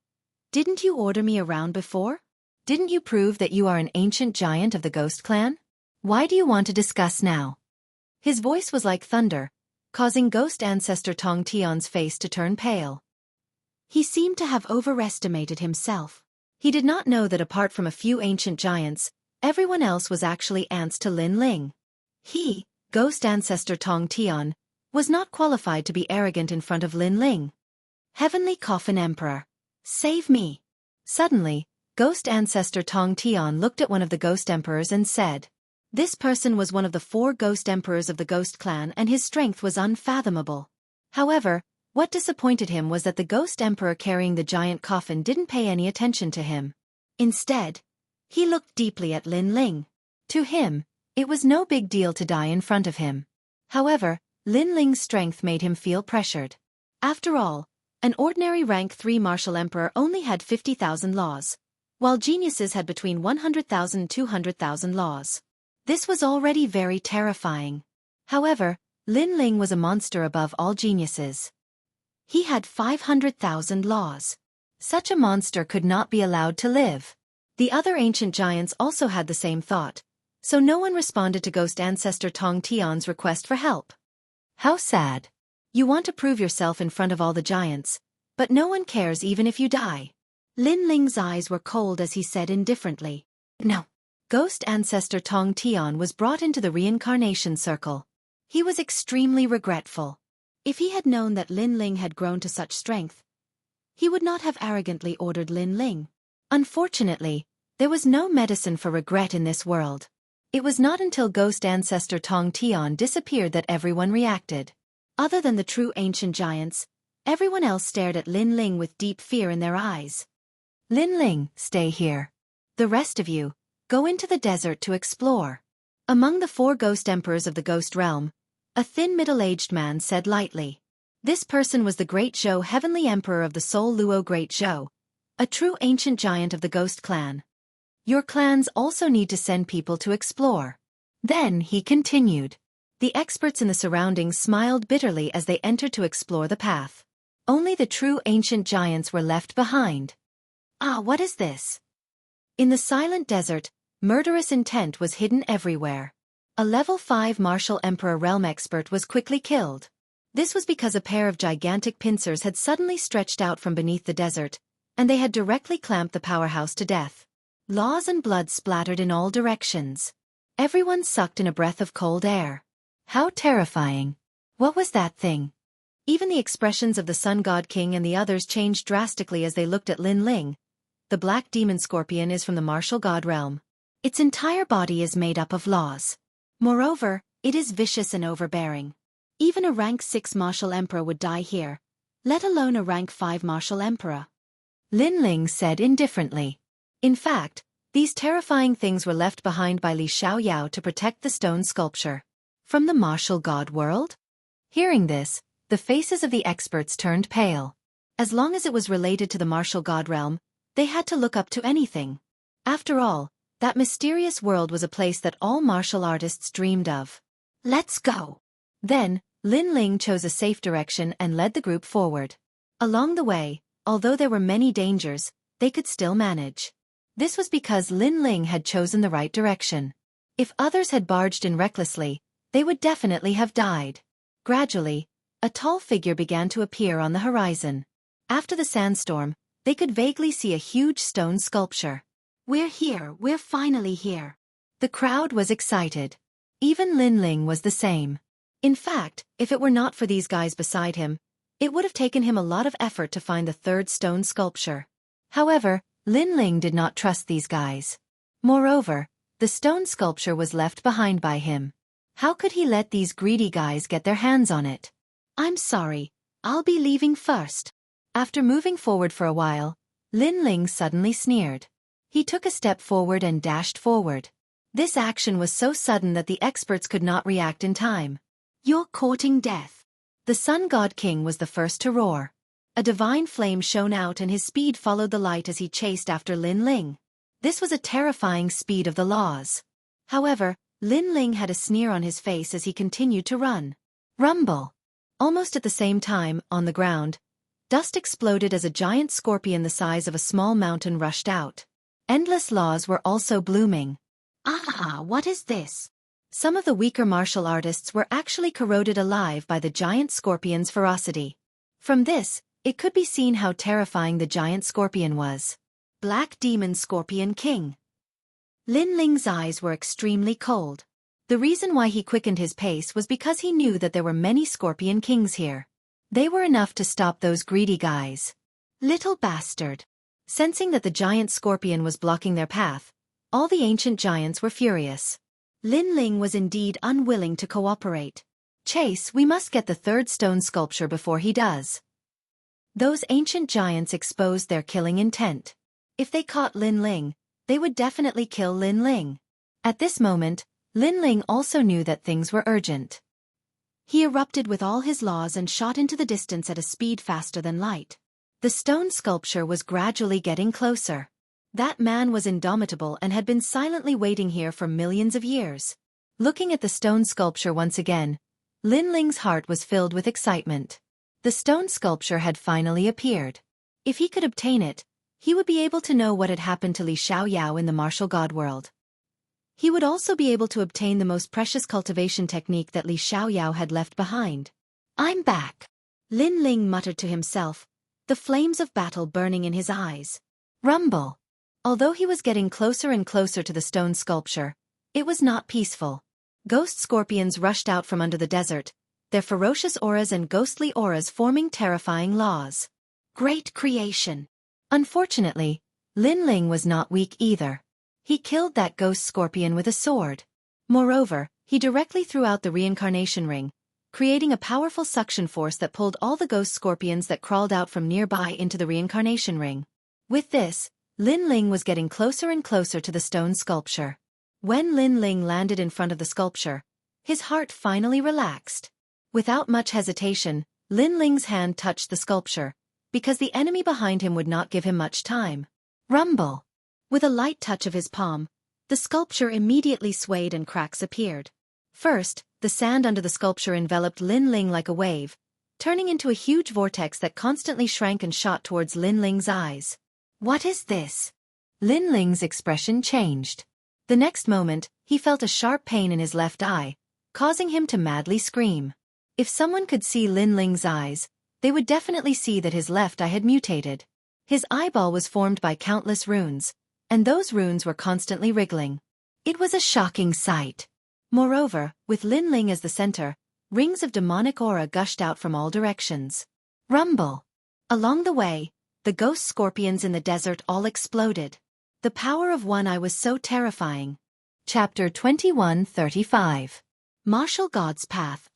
Didn't you order me around before? Didn't you prove that you are an ancient giant of the Ghost Clan? Why do you want to discuss now? His voice was like thunder, causing ghost ancestor Tong Tian's face to turn pale. He seemed to have overestimated himself. He did not know that apart from a few ancient giants, everyone else was actually ants to Lin Ling. He, ghost ancestor Tong Tian, was not qualified to be arrogant in front of Lin Ling. Heavenly Coffin Emperor, save me. Suddenly, ghost ancestor Tong Tian looked at one of the ghost emperors and said, this person was one of the 4 ghost emperors of the Ghost Clan and his strength was unfathomable. However, what disappointed him was that the ghost emperor carrying the giant coffin didn't pay any attention to him. Instead, he looked deeply at Lin Ling. To him, it was no big deal to die in front of him. However, Lin Ling's strength made him feel pressured. After all, an ordinary rank 3 martial emperor only had 50,000 laws, while geniuses had between 100,000 and 200,000 laws. This was already very terrifying. However, Lin Ling was a monster above all geniuses. He had 500,000 laws. Such a monster could not be allowed to live. The other ancient giants also had the same thought, so no one responded to ghost ancestor Tong Tian's request for help. How sad. You want to prove yourself in front of all the giants, but no one cares even if you die. Lin Ling's eyes were cold as he said indifferently, no. Ghost ancestor Tong Tian was brought into the reincarnation circle. He was extremely regretful. If he had known that Lin Ling had grown to such strength, he would not have arrogantly ordered Lin Ling. Unfortunately, there was no medicine for regret in this world. It was not until ghost ancestor Tong Tian disappeared that everyone reacted. Other than the true ancient giants, everyone else stared at Lin Ling with deep fear in their eyes. Lin Ling, stay here. The rest of you, go into the desert to explore. Among the 4 ghost emperors of the ghost realm, a thin middle-aged man said lightly. This person was the Great Zhou Heavenly Emperor of the Soul Luo Great Zhou, a true ancient giant of the Ghost Clan. Your clans also need to send people to explore. Then he continued. The experts in the surroundings smiled bitterly as they entered to explore the path. Only the true ancient giants were left behind. Ah, what is this? In the silent desert, murderous intent was hidden everywhere. A level 5 martial emperor realm expert was quickly killed. This was because a pair of gigantic pincers had suddenly stretched out from beneath the desert, and they had directly clamped the powerhouse to death. Laws and blood splattered in all directions. Everyone sucked in a breath of cold air. How terrifying. What was that thing? Even the expressions of the Sun God King and the others changed drastically as they looked at Lin Ling. The black demon scorpion is from the martial god realm. Its entire body is made up of laws. Moreover, it is vicious and overbearing. Even a rank 6 martial emperor would die here, let alone a rank 5 martial emperor. Lin Ling said indifferently. In fact, these terrifying things were left behind by Li Xiaoyao to protect the stone sculpture. From the martial god world? Hearing this, the faces of the experts turned pale. As long as it was related to the martial god realm, they had to look up to anything. After all, that mysterious world was a place that all martial artists dreamed of. Let's go. Then, Lin Ling chose a safe direction and led the group forward. Along the way, although there were many dangers, they could still manage. This was because Lin Ling had chosen the right direction. If others had barged in recklessly, they would definitely have died. Gradually, a tall figure began to appear on the horizon. After the sandstorm, they could vaguely see a huge stone sculpture. We're here, we're finally here. The crowd was excited. Even Lin Ling was the same. In fact, if it were not for these guys beside him, it would have taken him a lot of effort to find the 3rd stone sculpture. However, Lin Ling did not trust these guys. Moreover, the stone sculpture was left behind by him. How could he let these greedy guys get their hands on it? I'm sorry, I'll be leaving first. After moving forward for a while, Lin Ling suddenly sneered. He took a step forward and dashed forward. This action was so sudden that the experts could not react in time. You're courting death. The Sun God King was the first to roar. A divine flame shone out and his speed followed the light as he chased after Lin Ling. This was a terrifying speed of the laws. However, Lin Ling had a sneer on his face as he continued to run. Rumble! Almost at the same time, on the ground, dust exploded as a giant scorpion the size of a small mountain rushed out. Endless laws were also blooming. Ah, what is this? Some of the weaker martial artists were actually corroded alive by the giant scorpion's ferocity. From this, it could be seen how terrifying the giant scorpion was. Black Demon Scorpion King. Lin Ling's eyes were extremely cold. The reason why he quickened his pace was because he knew that there were many Scorpion Kings here. They were enough to stop those greedy guys. Little bastard. Sensing that the giant scorpion was blocking their path, all the ancient giants were furious. Lin Ling was indeed unwilling to cooperate. Chase, we must get the third stone sculpture before he does. Those ancient giants exposed their killing intent. If they caught Lin Ling, they would definitely kill Lin Ling. At this moment, Lin Ling also knew that things were urgent. He erupted with all his laws and shot into the distance at a speed faster than light. The stone sculpture was gradually getting closer. That man was indomitable and had been silently waiting here for millions of years. Looking at the stone sculpture once again, Lin Ling's heart was filled with excitement. The stone sculpture had finally appeared. If he could obtain it, he would be able to know what had happened to Li Xiaoyao in the martial god world. He would also be able to obtain the most precious cultivation technique that Li Xiaoyao had left behind. I'm back. Lin Ling muttered to himself, the flames of battle burning in his eyes. Rumble. Although he was getting closer and closer to the stone sculpture, it was not peaceful. Ghost scorpions rushed out from under the desert, their ferocious auras and ghostly auras forming terrifying laws. Great creation. Unfortunately, Lin Ling was not weak either. He killed that ghost scorpion with a sword. Moreover, he directly threw out the reincarnation ring, creating a powerful suction force that pulled all the ghost scorpions that crawled out from nearby into the reincarnation ring. With this, Lin Ling was getting closer and closer to the stone sculpture. When Lin Ling landed in front of the sculpture, his heart finally relaxed. Without much hesitation, Lin Ling's hand touched the sculpture, because the enemy behind him would not give him much time. Rumble! With a light touch of his palm, the sculpture immediately swayed and cracks appeared. First, the sand under the sculpture enveloped Lin Ling like a wave, turning into a huge vortex that constantly shrank and shot towards Lin Ling's eyes. What is this? Lin Ling's expression changed. The next moment, he felt a sharp pain in his left eye, causing him to madly scream. If someone could see Lin Ling's eyes, they would definitely see that his left eye had mutated. His eyeball was formed by countless runes, and those runes were constantly wriggling. It was a shocking sight. Moreover, with Lin Ling as the center, rings of demonic aura gushed out from all directions. Rumble! Along the way, the ghost scorpions in the desert all exploded. The power of one eye was so terrifying. Chapter 21:35. Martial God's Path.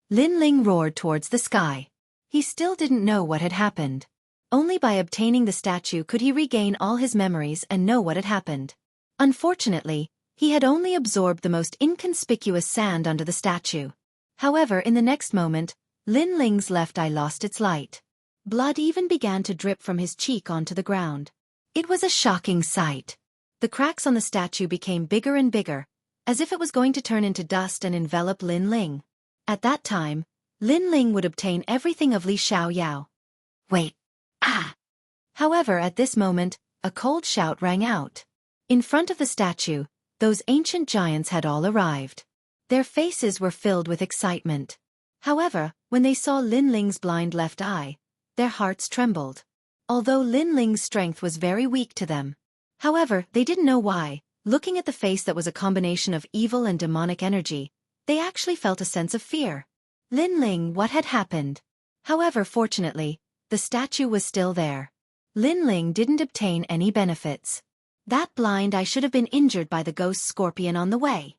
Lin Ling roared towards the sky. He still didn't know what had happened. Only by obtaining the statue could he regain all his memories and know what had happened. Unfortunately, he had only absorbed the most inconspicuous sand under the statue. However, in the next moment, Lin Ling's left eye lost its light. Blood even began to drip from his cheek onto the ground. It was a shocking sight. The cracks on the statue became bigger and bigger, as if it was going to turn into dust and envelop Lin Ling. At that time, Lin Ling would obtain everything of Li Xiaoyao. Wait. However, at this moment, a cold shout rang out. In front of the statue, those ancient giants had all arrived. Their faces were filled with excitement. However, when they saw Lin Ling's blind left eye, their hearts trembled. Although Lin Ling's strength was very weak to them. However, they didn't know why. Looking at the face that was a combination of evil and demonic energy, they actually felt a sense of fear. Lin Ling, what had happened? However, fortunately, the statue was still there. Lin Ling didn't obtain any benefits. That blind eye should have been injured by the ghost scorpion on the way.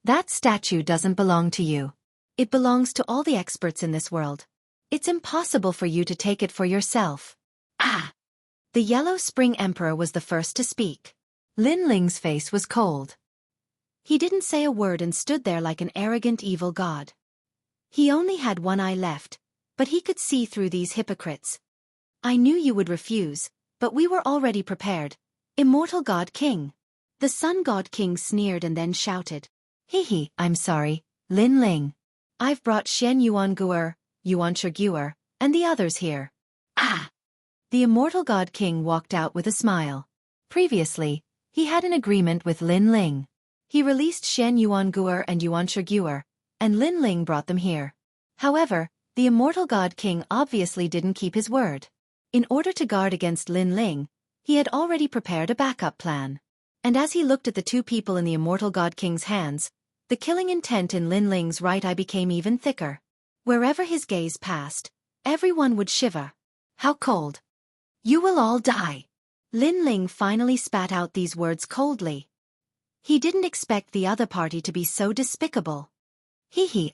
That statue doesn't belong to you. It belongs to all the experts in this world. It's impossible for you to take it for yourself. The Yellow Spring Emperor was the first to speak. Lin Ling's face was cold. He didn't say a word and stood there like an arrogant evil god. He only had one eye left, but he could see through these hypocrites. I knew you would refuse, but we were already prepared. Immortal God King. The Sun God King sneered and then shouted. I'm sorry, Lin Ling. I've brought Shen Yuanguer, Yuanshiguer, and the others here. Ah! The Immortal God King walked out with a smile. Previously, he had an agreement with Lin Ling. He released Shen Yuanguer and Yuanshiguer, and Lin Ling brought them here. However, the Immortal God King obviously didn't keep his word. In order to guard against Lin Ling, he had already prepared a backup plan. And as he looked at the two people in the Immortal God King's hands, the killing intent in Lin Ling's right eye became even thicker. Wherever his gaze passed, everyone would shiver. How cold! You will all die! Lin Ling finally spat out these words coldly. He didn't expect the other party to be so despicable.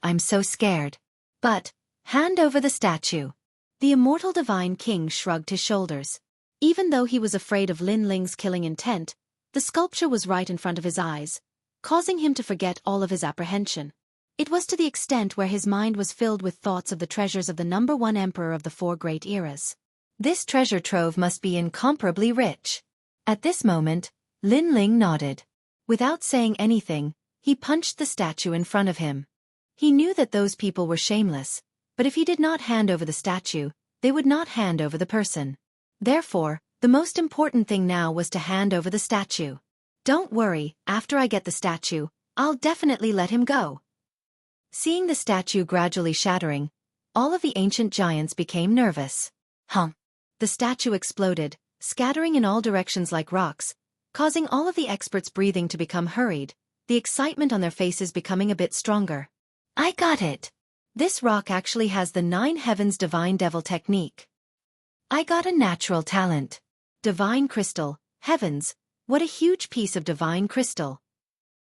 I'm so scared. But, hand over the statue. The Immortal Divine King shrugged his shoulders. Even though he was afraid of Lin Ling's killing intent, the sculpture was right in front of his eyes, causing him to forget all of his apprehension. It was to the extent where his mind was filled with thoughts of the treasures of the #1 emperor of the 4 great eras. This treasure trove must be incomparably rich. At this moment, Lin Ling nodded. Without saying anything, he punched the statue in front of him. He knew that those people were shameless, but if he did not hand over the statue, they would not hand over the person. Therefore, the most important thing now was to hand over the statue. Don't worry, after I get the statue, I'll definitely let him go. Seeing the statue gradually shattering, all of the ancient giants became nervous. The statue exploded, scattering in all directions like rocks, causing all of the experts' breathing to become hurried, the excitement on their faces becoming a bit stronger. I got it! This rock actually has the 9 heavens divine devil technique. I got a natural talent. Divine crystal, heavens, what a huge piece of divine crystal.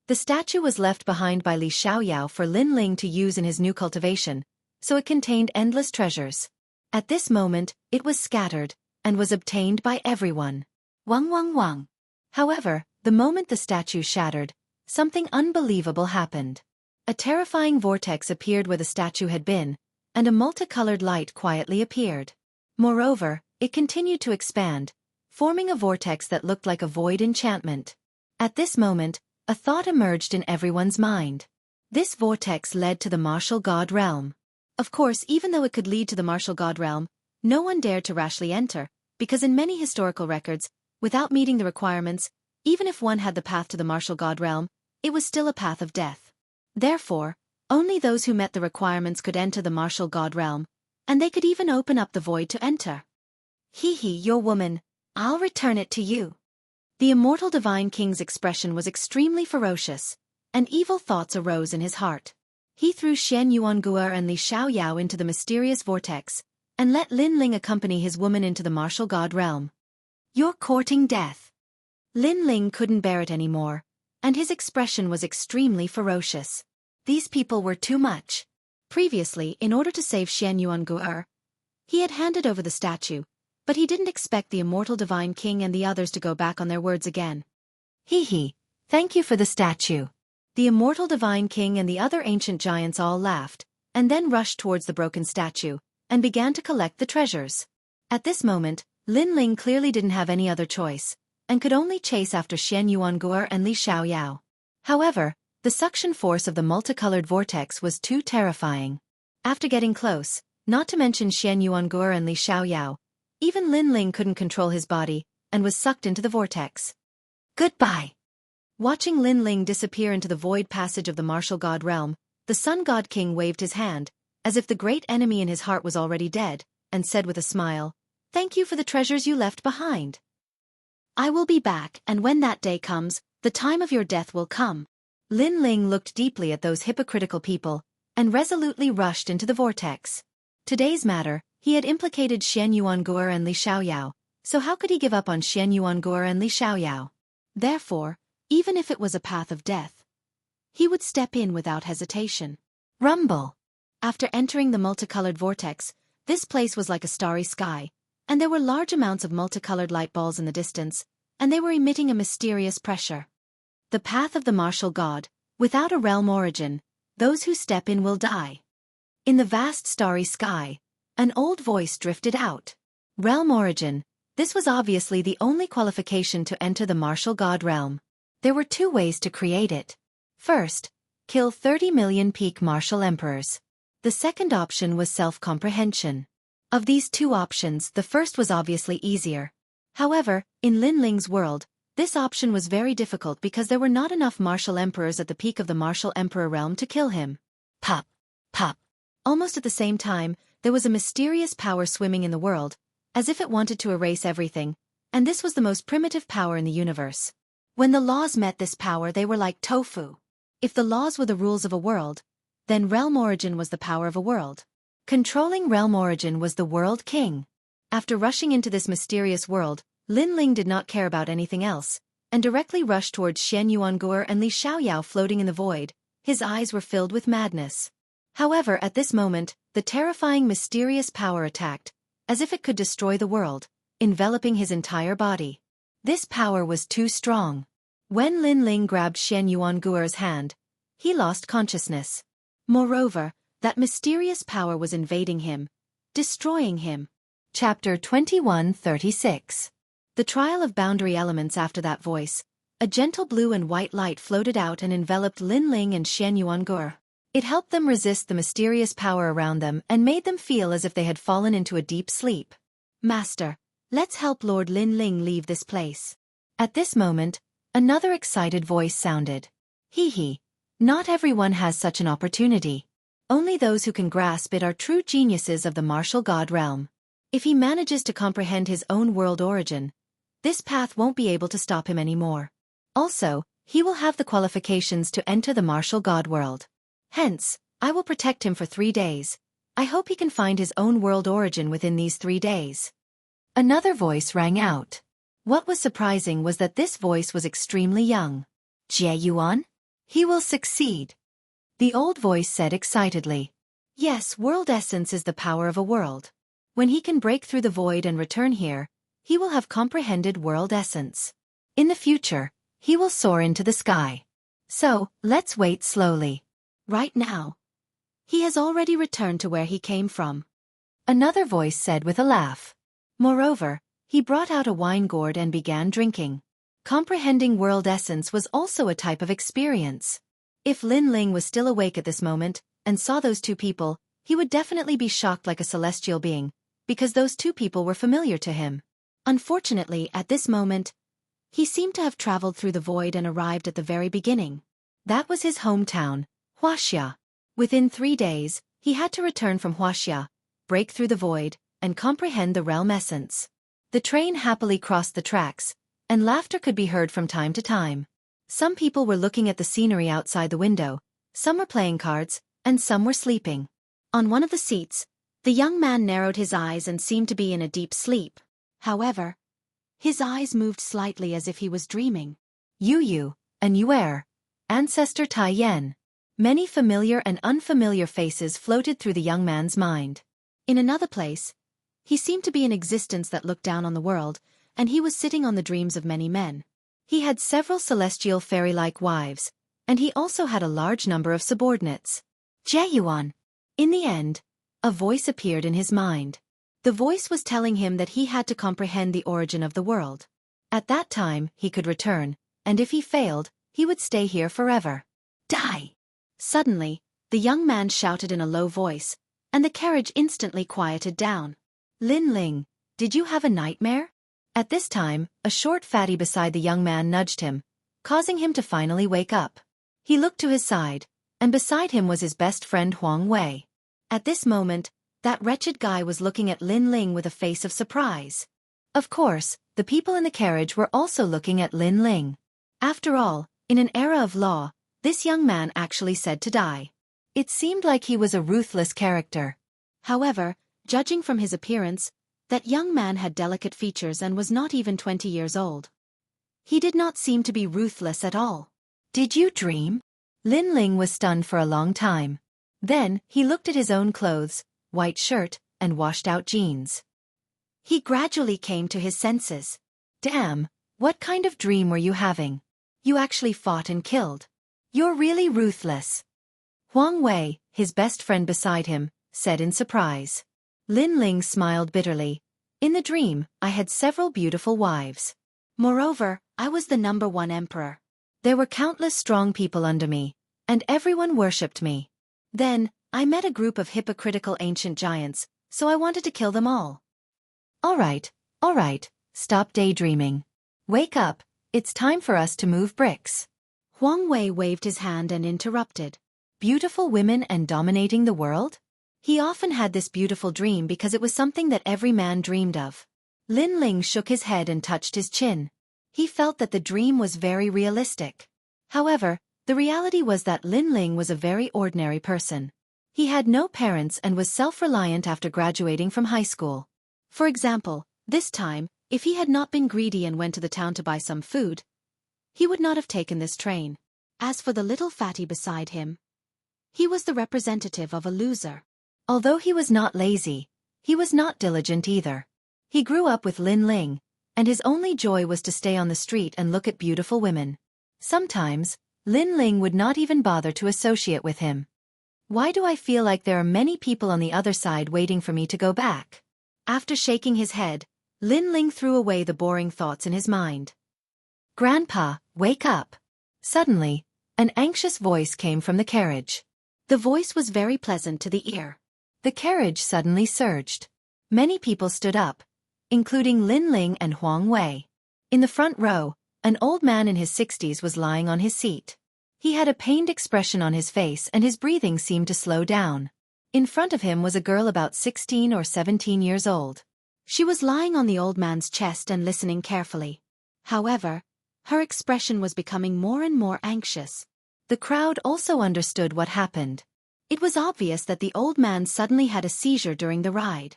The statue was left behind by Li Xiaoyao for Lin Ling to use in his new cultivation, so it contained endless treasures. At this moment, it was scattered, and was obtained by everyone. Wang. However, the moment the statue shattered, something unbelievable happened. A terrifying vortex appeared where the statue had been, and a multicolored light quietly appeared. Moreover, it continued to expand, forming a vortex that looked like a void enchantment. At this moment, a thought emerged in everyone's mind. This vortex led to the martial god realm. Of course, even though it could lead to the martial god realm, no one dared to rashly enter, because in many historical records, without meeting the requirements, even if one had the path to the martial god realm, it was still a path of death. Therefore, only those who met the requirements could enter the martial god realm, and they could even open up the void to enter. Your woman, I'll return it to you. The Immortal Divine King's expression was extremely ferocious, and evil thoughts arose in his heart. He threw Shen Yuanguer and Li Xiaoyao into the mysterious vortex, and let Lin Ling accompany his woman into the martial god realm. You're courting death. Lin Ling couldn't bear it anymore, and his expression was extremely ferocious. These people were too much. Previously, in order to save Shen Yuanguer, he had handed over the statue, but he didn't expect the Immortal Divine King and the others to go back on their words again. Thank you for the statue. The Immortal Divine King and the other ancient giants all laughed, and then rushed towards the broken statue, and began to collect the treasures. At this moment, Lin Ling clearly didn't have any other choice, and could only chase after Shen Yuanguer and Li Xiaoyao. However, the suction force of the multicolored vortex was too terrifying. After getting close, not to mention Shen Yuanguer and Li Xiaoyao, even Lin Ling couldn't control his body, and was sucked into the vortex. Goodbye! Watching Lin Ling disappear into the void passage of the martial god realm, the Sun God King waved his hand, as if the great enemy in his heart was already dead, and said with a smile, "Thank you for the treasures you left behind. I will be back, and when that day comes, the time of your death will come." Lin Ling looked deeply at those hypocritical people, and resolutely rushed into the vortex. Today's matter, he had implicated Shen Yuanguer and Li Xiaoyao, so how could he give up on Shen Yuanguer and Li Xiaoyao? Therefore, even if it was a path of death, he would step in without hesitation. Rumble! After entering the multicolored vortex, this place was like a starry sky, and there were large amounts of multicolored light balls in the distance, and they were emitting a mysterious pressure. The path of the martial god, without a realm origin, those who step in will die. In the vast starry sky, an old voice drifted out. Realm origin. This was obviously the only qualification to enter the martial god realm. There were two ways to create it. First, kill 30 million peak martial emperors. The second option was self-comprehension. Of these two options, the first was obviously easier. However, in Lin Ling's world, this option was very difficult because there were not enough martial emperors at the peak of the martial emperor realm to kill him. Pop! Pop! Almost at the same time, there was a mysterious power swimming in the world, as if it wanted to erase everything, and this was the most primitive power in the universe. When the laws met this power, they were like tofu. If the laws were the rules of a world, then realm origin was the power of a world. Controlling realm origin was the world king. After rushing into this mysterious world, Lin Ling did not care about anything else, and directly rushed towards Xianxia and Li Xiaoyao floating in the void. His eyes were filled with madness. However, at this moment, the terrifying mysterious power attacked, as if it could destroy the world, enveloping his entire body. This power was too strong. When Lin Ling grabbed Xianxuan's hand, he lost consciousness. Moreover, that mysterious power was invading him, destroying him. Chapter 21:36. The trial of boundary elements. After that voice, a gentle blue and white light floated out and enveloped Lin Ling and Xianxuan. It helped them resist the mysterious power around them and made them feel as if they had fallen into a deep sleep. Master, let's help Lord Lin Ling leave this place. At this moment, another excited voice sounded. Hee, not everyone has such an opportunity. Only those who can grasp it are true geniuses of the martial god realm. If he manages to comprehend his own world origin, this path won't be able to stop him anymore. Also, he will have the qualifications to enter the martial god world. Hence, I will protect him for 3 days. I hope he can find his own world origin within these 3 days. Another voice rang out. What was surprising was that this voice was extremely young. Jie Yuan? He will succeed. The old voice said excitedly. Yes, world essence is the power of a world. When he can break through the void and return here, he will have comprehended world essence. In the future, he will soar into the sky. So, let's wait slowly. Right now, he has already returned to where he came from. Another voice said with a laugh. Moreover, he brought out a wine gourd and began drinking. Comprehending world essence was also a type of experience. If Lin Ling was still awake at this moment, and saw those two people, he would definitely be shocked like a celestial being, because those two people were familiar to him. Unfortunately, at this moment, he seemed to have traveled through the void and arrived at the very beginning. That was his hometown, Wuxia. Within 3 days, he had to return from Wuxia, break through the void, and comprehend the realm essence. The train happily crossed the tracks, and laughter could be heard from time to time. Some people were looking at the scenery outside the window, some were playing cards, and some were sleeping. On one of the seats, the young man narrowed his eyes and seemed to be in a deep sleep. However, his eyes moved slightly as if he was dreaming. Yu and Yuer, ancestor Tai Yan. Many familiar and unfamiliar faces floated through the young man's mind. In another place, he seemed to be an existence that looked down on the world, and he was sitting on the dreams of many men. He had several celestial fairy-like wives, and he also had a large number of subordinates. Jie Yuan. In the end, a voice appeared in his mind. The voice was telling him that he had to comprehend the origin of the world. At that time, he could return, and if he failed, he would stay here forever. Die! Suddenly, the young man shouted in a low voice, and the carriage instantly quieted down. Lin Ling, did you have a nightmare? At this time, a short fatty beside the young man nudged him, causing him to finally wake up. He looked to his side, and beside him was his best friend Huang Wei. At this moment, that wretched guy was looking at Lin Ling with a face of surprise. Of course, the people in the carriage were also looking at Lin Ling. After all, in an era of law, this young man actually said to die. It seemed like he was a ruthless character. However, judging from his appearance, that young man had delicate features and was not even 20 years old. He did not seem to be ruthless at all. Did you dream? Lin Ling was stunned for a long time. Then, he looked at his own clothes, white shirt, and washed-out jeans. He gradually came to his senses. Damn, what kind of dream were you having? You actually fought and killed. You're really ruthless. Huang Wei, his best friend beside him, said in surprise. Lin Ling smiled bitterly. In the dream, I had several beautiful wives. Moreover, I was the #1 emperor. There were countless strong people under me, and everyone worshipped me. Then, I met a group of hypocritical ancient giants, so I wanted to kill them all. All right, stop daydreaming. Wake up, it's time for us to move bricks. Huang Wei waved his hand and interrupted. Beautiful women and dominating the world? He often had this beautiful dream because it was something that every man dreamed of. Lin Ling shook his head and touched his chin. He felt that the dream was very realistic. However, the reality was that Lin Ling was a very ordinary person. He had no parents and was self-reliant after graduating from high school. For example, this time, if he had not been greedy and went to the town to buy some food, he would not have taken this train. As for the little fatty beside him, he was the representative of a loser. Although he was not lazy, he was not diligent either. He grew up with Lin Ling, and his only joy was to stay on the street and look at beautiful women. Sometimes, Lin Ling would not even bother to associate with him. Why do I feel like there are many people on the other side waiting for me to go back? After shaking his head, Lin Ling threw away the boring thoughts in his mind. Grandpa, wake up. Suddenly, an anxious voice came from the carriage. The voice was very pleasant to the ear. The carriage suddenly surged. Many people stood up, including Lin Ling and Huang Wei. In the front row, an old man in his 60s was lying on his seat. He had a pained expression on his face and his breathing seemed to slow down. In front of him was a girl about 16 or 17 years old. She was lying on the old man's chest and listening carefully. However, her expression was becoming more and more anxious. The crowd also understood what happened. It was obvious that the old man suddenly had a seizure during the ride.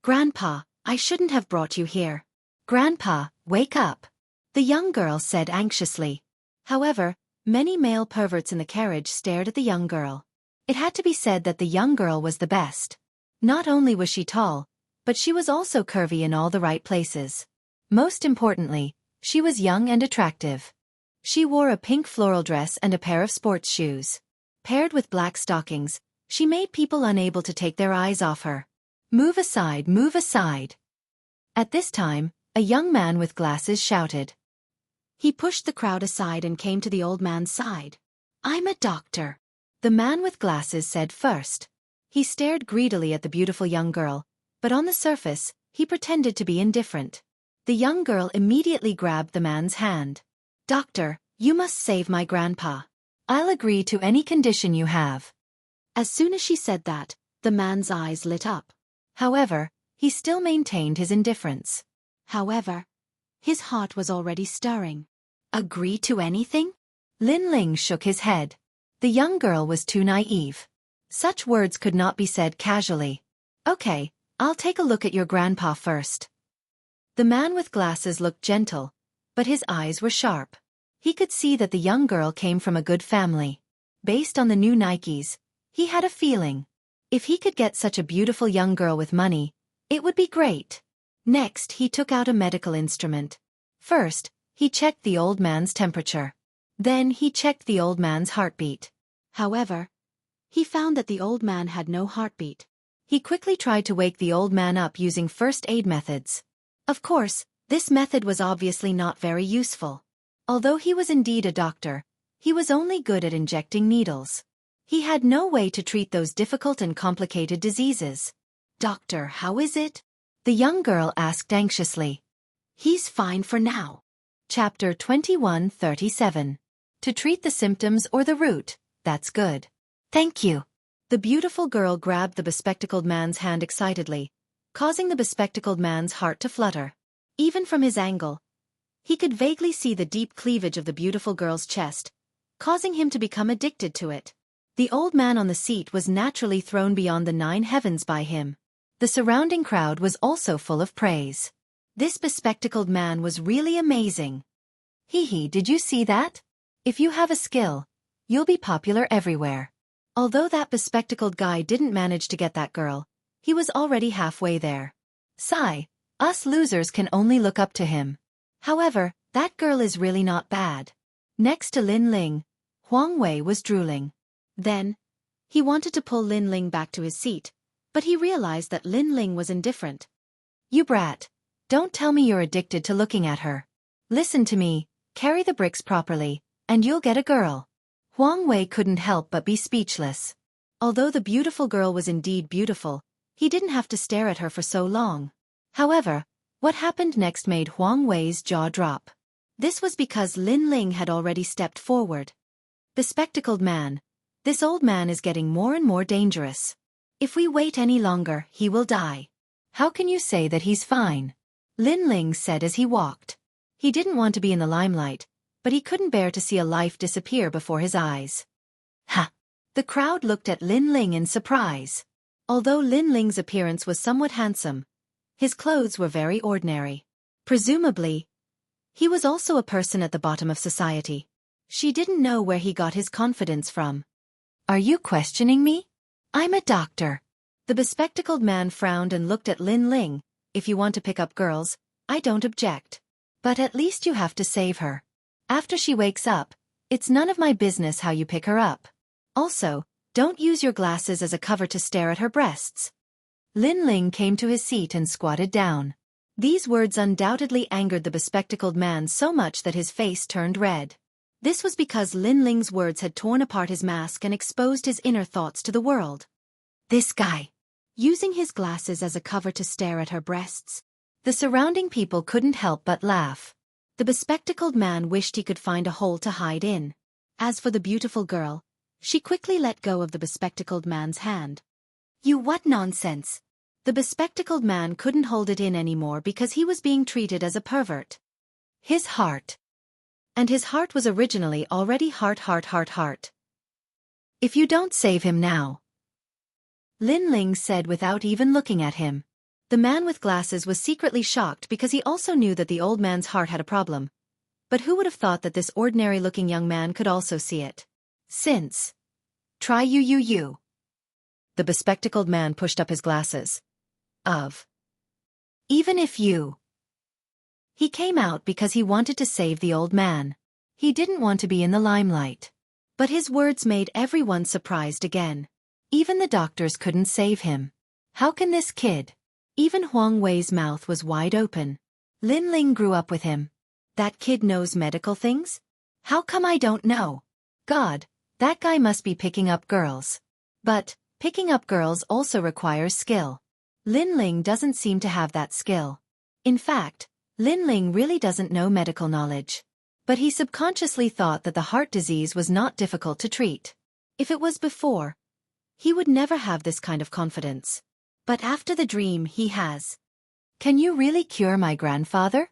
Grandpa, I shouldn't have brought you here. Grandpa, wake up. The young girl said anxiously. However, many male perverts in the carriage stared at the young girl. It had to be said that the young girl was the best. Not only was she tall, but she was also curvy in all the right places. Most importantly, she was young and attractive. She wore a pink floral dress and a pair of sports shoes. Paired with black stockings, she made people unable to take their eyes off her. Move aside, move aside. At this time, a young man with glasses shouted. He pushed the crowd aside and came to the old man's side. I'm a doctor. The man with glasses said first. He stared greedily at the beautiful young girl, but on the surface, he pretended to be indifferent. The young girl immediately grabbed the man's hand. Doctor, you must save my grandpa. I'll agree to any condition you have. As soon as she said that, the man's eyes lit up. However, he still maintained his indifference. However, his heart was already stirring. Agree to anything? Lin Ling shook his head. The young girl was too naive. Such words could not be said casually. Okay, I'll take a look at your grandpa first. The man with glasses looked gentle, but his eyes were sharp. He could see that the young girl came from a good family. Based on the new Nikes, he had a feeling. If he could get such a beautiful young girl with money, it would be great. Next, he took out a medical instrument. First, he checked the old man's temperature. Then he checked the old man's heartbeat. However, he found that the old man had no heartbeat. He quickly tried to wake the old man up using first aid methods. Of course, this method was obviously not very useful. Although he was indeed a doctor, he was only good at injecting needles. He had no way to treat those difficult and complicated diseases. Doctor, how is it? The young girl asked anxiously. He's fine for now. Chapter 21:37. To treat the symptoms or the root, that's good. Thank you. The beautiful girl grabbed the bespectacled man's hand excitedly, causing the bespectacled man's heart to flutter. Even from his angle, he could vaguely see the deep cleavage of the beautiful girl's chest, causing him to become addicted to it. The old man on the seat was naturally thrown beyond the 9 heavens by him. The surrounding crowd was also full of praise. This bespectacled man was really amazing. Hee, did you see that? If you have a skill, you'll be popular everywhere. Although that bespectacled guy didn't manage to get that girl, he was already halfway there. Sigh, us losers can only look up to him. However, that girl is really not bad. Next to Lin Ling, Huang Wei was drooling. Then, He wanted to pull Lin Ling back to his seat, but he realized that Lin Ling was indifferent. You brat. Don't tell me you're addicted to looking at her. Listen to me, carry the bricks properly, and you'll get a girl. Huang Wei couldn't help but be speechless. Although the beautiful girl was indeed beautiful, he didn't have to stare at her for so long. However, what happened next made Huang Wei's jaw drop. This was because Lin Ling had already stepped forward. Bespectacled man. This old man is getting more and more dangerous. If we wait any longer, he will die. How can you say that he's fine? Lin Ling said as he walked. He didn't want to be in the limelight, but he couldn't bear to see a life disappear before his eyes. Ha! The crowd looked at Lin Ling in surprise. Although Lin Ling's appearance was somewhat handsome, his clothes were very ordinary. Presumably, he was also a person at the bottom of society. She didn't know where he got his confidence from. Are you questioning me? I'm a doctor. The bespectacled man frowned and looked at Lin Ling. If you want to pick up girls, I don't object. But at least you have to save her. After she wakes up, it's none of my business how you pick her up. Also, don't use your glasses as a cover to stare at her breasts. Lin Ling came to his seat and squatted down. These words undoubtedly angered the bespectacled man so much that his face turned red. This was because Lin Ling's words had torn apart his mask and exposed his inner thoughts to the world. This guy. Using his glasses as a cover to stare at her breasts. The surrounding people couldn't help but laugh. The bespectacled man wished he could find a hole to hide in. As for the beautiful girl, she quickly let go of the bespectacled man's hand. You what nonsense! The bespectacled man couldn't hold it in anymore because he was being treated as a pervert. His heart. And his heart was originally already heart. If you don't save him now. Lin Ling said without even looking at him. The man with glasses was secretly shocked because he also knew that the old man's heart had a problem. But who would have thought that this ordinary-looking young man could also see it? Since. Try you. The bespectacled man pushed up his glasses. Even if you. He came out because he wanted to save the old man. He didn't want to be in the limelight. But his words made everyone surprised again. Even the doctors couldn't save him. How can this kid? Even Huang Wei's mouth was wide open. Lin Ling grew up with him. That kid knows medical things? How come I don't know? God, that guy must be picking up girls. But, picking up girls also requires skill. Lin Ling doesn't seem to have that skill. In fact, Lin Ling really doesn't know medical knowledge. But he subconsciously thought that the heart disease was not difficult to treat. If it was before, he would never have this kind of confidence. But after the dream he has. Can you really cure my grandfather?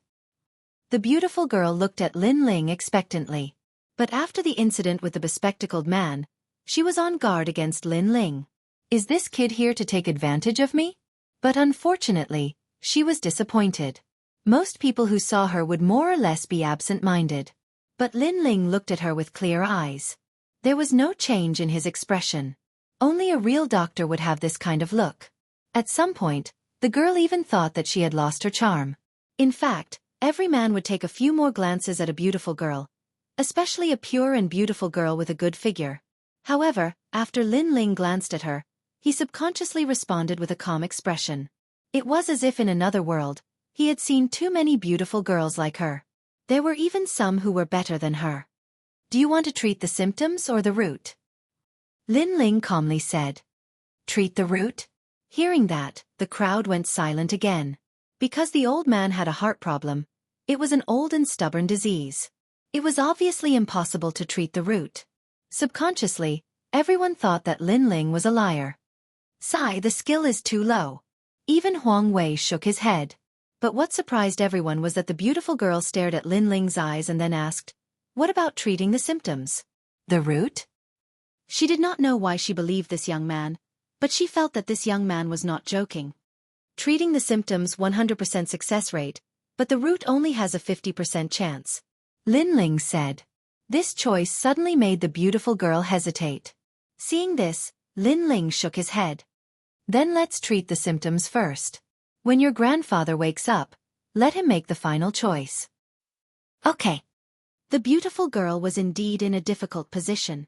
The beautiful girl looked at Lin Ling expectantly. But after the incident with the bespectacled man, she was on guard against Lin Ling. Is this kid here to take advantage of me? But unfortunately, she was disappointed. Most people who saw her would more or less be absent-minded. But Lin Ling looked at her with clear eyes. There was no change in his expression. Only a real doctor would have this kind of look. At some point, the girl even thought that she had lost her charm. In fact, every man would take a few more glances at a beautiful girl, especially a pure and beautiful girl with a good figure. However, after Lin Ling glanced at her, he subconsciously responded with a calm expression. It was as if in another world, he had seen too many beautiful girls like her. There were even some who were better than her. Do you want to treat the symptoms or the root? Lin Ling calmly said. Treat the root? Hearing that, the crowd went silent again. Because the old man had a heart problem, it was an old and stubborn disease. It was obviously impossible to treat the root. Subconsciously, everyone thought that Lin Ling was a liar. Sigh, the skill is too low. Even Huang Wei shook his head. But what surprised everyone was that the beautiful girl stared at Lin Ling's eyes and then asked, what about treating the symptoms? The root? She did not know why she believed this young man, but she felt that this young man was not joking. Treating the symptoms 100% success rate, but the root only has a 50% chance. Lin Ling said. This choice suddenly made the beautiful girl hesitate. Seeing this, Lin Ling shook his head. Then let's treat the symptoms first. When your grandfather wakes up, let him make the final choice. Okay. The beautiful girl was indeed in a difficult position.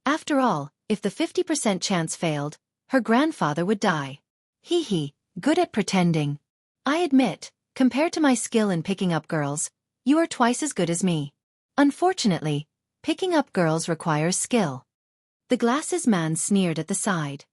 After all, If the 50% chance failed, her grandfather would die. Hee hee, good at pretending. I admit, compared to my skill in picking up girls, you are twice as good as me. Unfortunately, picking up girls requires skill. The glasses man sneered at the side.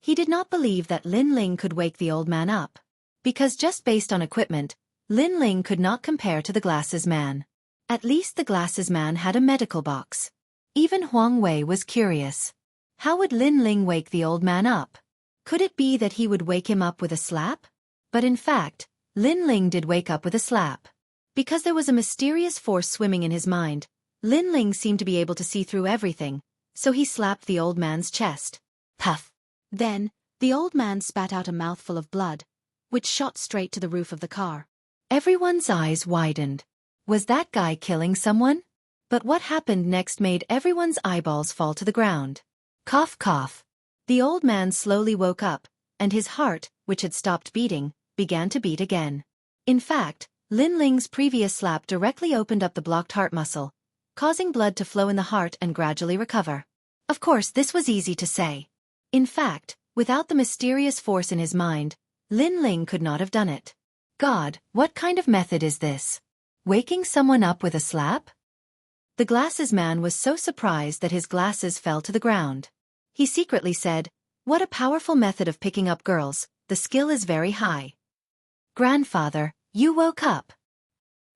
He did not believe that Lin Ling could wake the old man up. Because just based on equipment, Lin Ling could not compare to the glasses man. At least the glasses man had a medical box. Even Huang Wei was curious. How would Lin Ling wake the old man up? Could it be that he would wake him up with a slap? But in fact, Lin Ling did wake up with a slap. Because there was a mysterious force swimming in his mind, Lin Ling seemed to be able to see through everything, so he slapped the old man's chest. Puff! Then, the old man spat out a mouthful of blood, which shot straight to the roof of the car. Everyone's eyes widened. Was that guy killing someone? But what happened next made everyone's eyeballs fall to the ground. Cough cough. The old man slowly woke up, and his heart, which had stopped beating, began to beat again. In fact, Lin Ling's previous slap directly opened up the blocked heart muscle, causing blood to flow in the heart and gradually recover. Of course, this was easy to say. In fact, without the mysterious force in his mind, Lin Ling could not have done it. God, what kind of method is this? Waking someone up with a slap? The glasses man was so surprised that his glasses fell to the ground. He secretly said, "What a powerful method of picking up girls, the skill is very high." Grandfather, you woke up.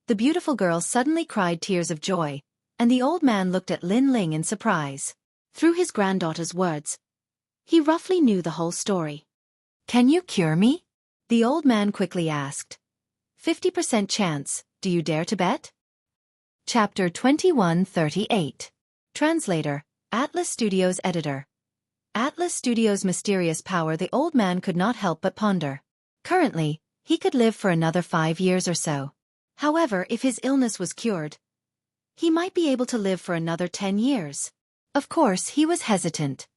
The beautiful girl suddenly cried tears of joy, and the old man looked at Lin Ling in surprise. Through his granddaughter's words, he roughly knew the whole story. Can you cure me? The old man quickly asked. 50% chance, do you dare to bet? Chapter 2138. Translator, Atlas Studios Editor. Atlas Studios' mysterious power. The old man could not help but ponder. Currently, he could live for another 5 years or so. However, if his illness was cured, he might be able to live for another 10 years. Of course, he was hesitant.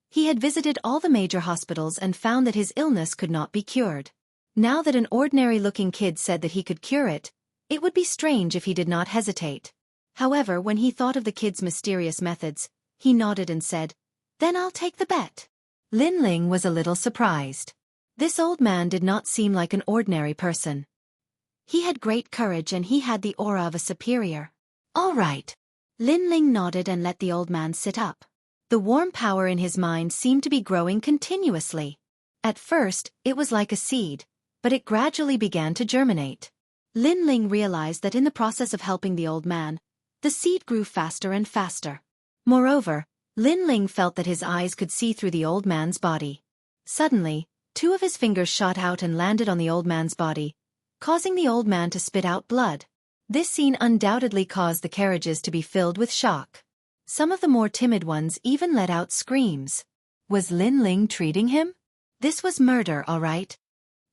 He had visited all the major hospitals and found that his illness could not be cured. Now that an ordinary-looking kid said that he could cure it, it would be strange if he did not hesitate. However, when he thought of the kid's mysterious methods, he nodded and said, "Then I'll take the bet." Lin Ling was a little surprised. This old man did not seem like an ordinary person. He had great courage and he had the aura of a superior. All right. Lin Ling nodded and let the old man sit up. The warm power in his mind seemed to be growing continuously. At first, it was like a seed, but it gradually began to germinate. Lin Ling realized that in the process of helping the old man, the seed grew faster and faster. Moreover, Lin Ling felt that his eyes could see through the old man's body. Suddenly, 2 of his fingers shot out and landed on the old man's body, causing the old man to spit out blood. This scene undoubtedly caused the carriages to be filled with shock. Some of the more timid ones even let out screams. Was Lin Ling treating him? This was murder, all right.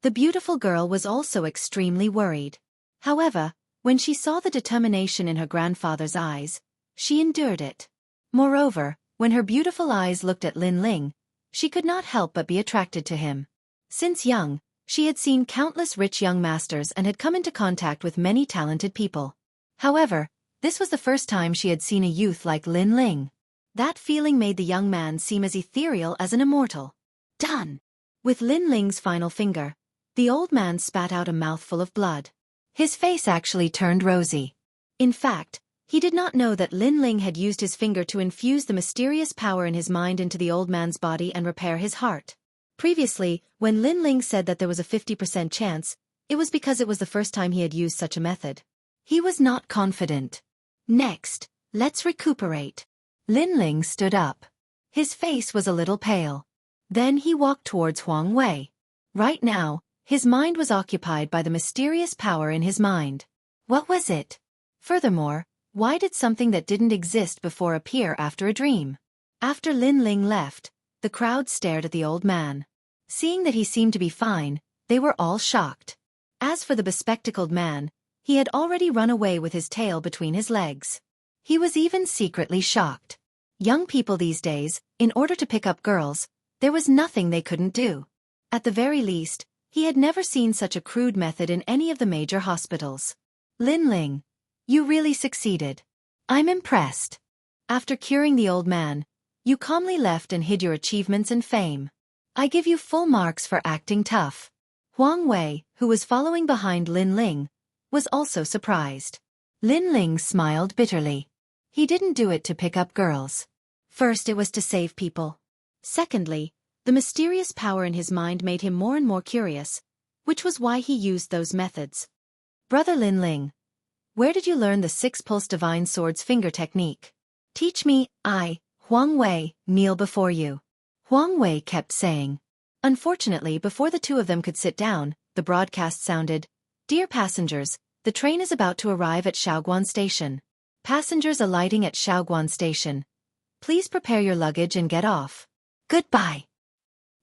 The beautiful girl was also extremely worried. However, when she saw the determination in her grandfather's eyes, she endured it. Moreover, when her beautiful eyes looked at Lin Ling, she could not help but be attracted to him. Since young, she had seen countless rich young masters and had come into contact with many talented people. However, this was the first time she had seen a youth like Lin Ling. That feeling made the young man seem as ethereal as an immortal. Done! With Lin Ling's final finger, the old man spat out a mouthful of blood. His face actually turned rosy. In fact, he did not know that Lin Ling had used his finger to infuse the mysterious power in his mind into the old man's body and repair his heart. Previously, when Lin Ling said that there was a 50% chance, it was because it was the first time he had used such a method. He was not confident. Next, let's recuperate. Lin Ling stood up. His face was a little pale. Then he walked towards Huang Wei. Right now, his mind was occupied by the mysterious power in his mind. What was it? Furthermore, why did something that didn't exist before appear after a dream? After Lin Ling left, the crowd stared at the old man. Seeing that he seemed to be fine, they were all shocked. As for the bespectacled man, he had already run away with his tail between his legs. He was even secretly shocked. Young people these days, in order to pick up girls, there was nothing they couldn't do. At the very least, he had never seen such a crude method in any of the major hospitals. Lin Ling, you really succeeded. I'm impressed. After curing the old man, You calmly left and hid your achievements and fame. I give you full marks for acting tough. Huang Wei, who was following behind Lin Ling, was also surprised. Lin Ling smiled bitterly. He didn't do it to pick up girls. First, it was to save people. Secondly, the mysterious power in his mind made him more and more curious, which was why he used those methods. Brother Lin Ling, where did you learn the six-pulse divine sword's finger technique? Teach me, I, Huang Wei, kneel before you. Huang Wei kept saying. Unfortunately, before the two of them could sit down, the broadcast sounded, "Dear passengers, the train is about to arrive at Shaoguan Station. Passengers alighting at Shaoguan Station. Please prepare your luggage and get off. Goodbye.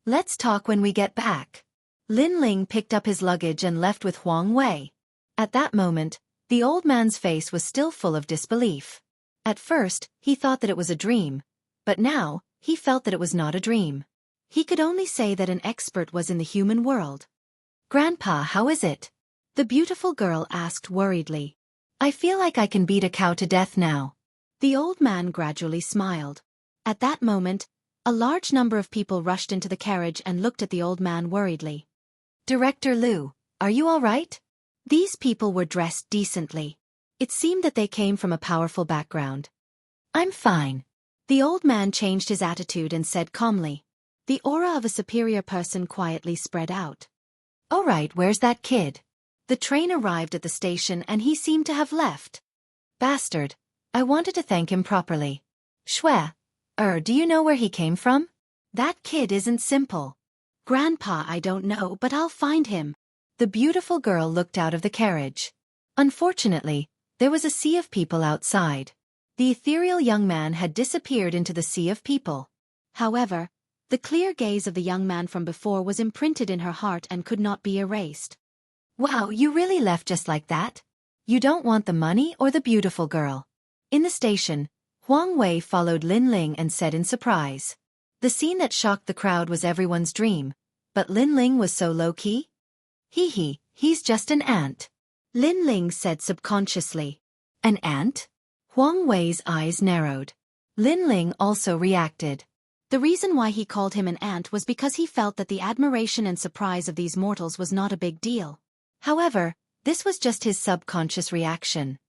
Let's talk when we get back." Lin Ling picked up his luggage and left with Huang Wei. At that moment, the old man's face was still full of disbelief. At first, he thought that it was a dream, but now, he felt that it was not a dream. He could only say that an expert was in the human world. "Grandpa, how is it?" the beautiful girl asked worriedly. "I feel like I can beat a cow to death now." The old man gradually smiled. At that moment, a large number of people rushed into the carriage and looked at the old man worriedly. "Director Liu, are you all right?" These people were dressed decently. It seemed that they came from a powerful background. "I'm fine." The old man changed his attitude and said calmly. The aura of a superior person quietly spread out. "All right, where's that kid?" The train arrived at the station and he seemed to have left. "Bastard. I wanted to thank him properly. Shui, do you know where he came from?" "That kid isn't simple." "Grandpa, I don't know, but I'll find him." The beautiful girl looked out of the carriage. Unfortunately, there was a sea of people outside. The ethereal young man had disappeared into the sea of people. However, the clear gaze of the young man from before was imprinted in her heart and could not be erased. "Wow, you really left just like that? You don't want the money or the beautiful girl?" In the station, Huang Wei followed Lin Ling and said in surprise. The scene that shocked the crowd was everyone's dream, but Lin Ling was so low-key. He's just an ant," Lin Ling said subconsciously. "An ant?" Huang Wei's eyes narrowed. Lin Ling also reacted. The reason why he called him an ant was because he felt that the admiration and surprise of these mortals was not a big deal. However, this was just his subconscious reaction.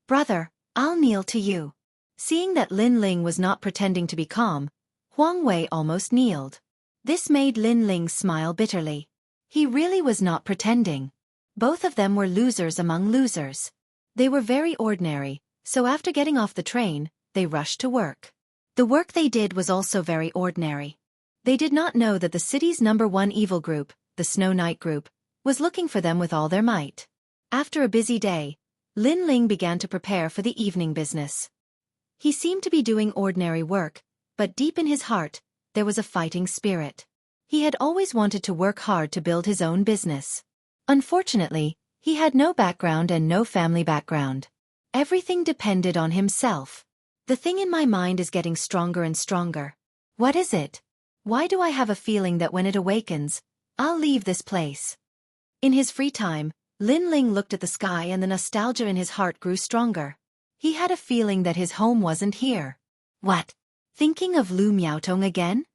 "Brother, I'll kneel to you." Seeing that Lin Ling was not pretending to be calm, Huang Wei almost kneeled. This made Lin Ling smile bitterly. He really was not pretending. Both of them were losers among losers. They were very ordinary, so after getting off the train, they rushed to work. The work they did was also very ordinary. They did not know that the city's #1 evil group, the Snow Knight group, was looking for them with all their might. After a busy day, Lin Ling began to prepare for the evening business. He seemed to be doing ordinary work, but deep in his heart, there was a fighting spirit. He had always wanted to work hard to build his own business. Unfortunately, he had no background and no family background. Everything depended on himself. "The thing in my mind is getting stronger and stronger. What is it? Why do I have a feeling that when it awakens, I'll leave this place?" In his free time, Lin Ling looked at the sky and the nostalgia in his heart grew stronger. He had a feeling that his home wasn't here. "What? Thinking of Lu Miaotong again?"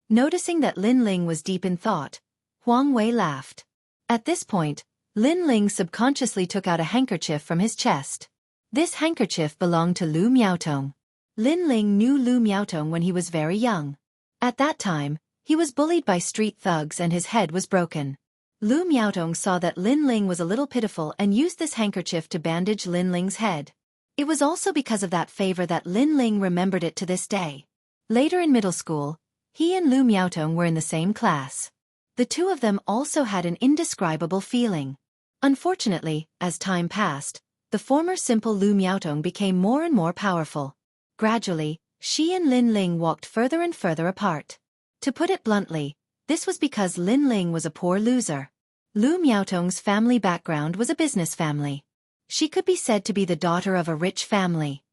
Noticing that Lin Ling was deep in thought, Huang Wei laughed. At this point, Lin Ling subconsciously took out a handkerchief from his chest. This handkerchief belonged to Lu Miaotong. Lin Ling knew Lu Miaotong when he was very young. At that time, he was bullied by street thugs and his head was broken. Lu Miaotong saw that Lin Ling was a little pitiful and used this handkerchief to bandage Lin Ling's head. It was also because of that favor that Lin Ling remembered it to this day. Later in middle school, he and Lu Miaotong were in the same class. The two of them also had an indescribable feeling. Unfortunately, as time passed, the former simple Lu Miaotong became more and more powerful. Gradually, she and Lin Ling walked further and further apart. To put it bluntly, this was because Lin Ling was a poor loser. Lu Miaotong's family background was a business family. She could be said to be the daughter of a rich family.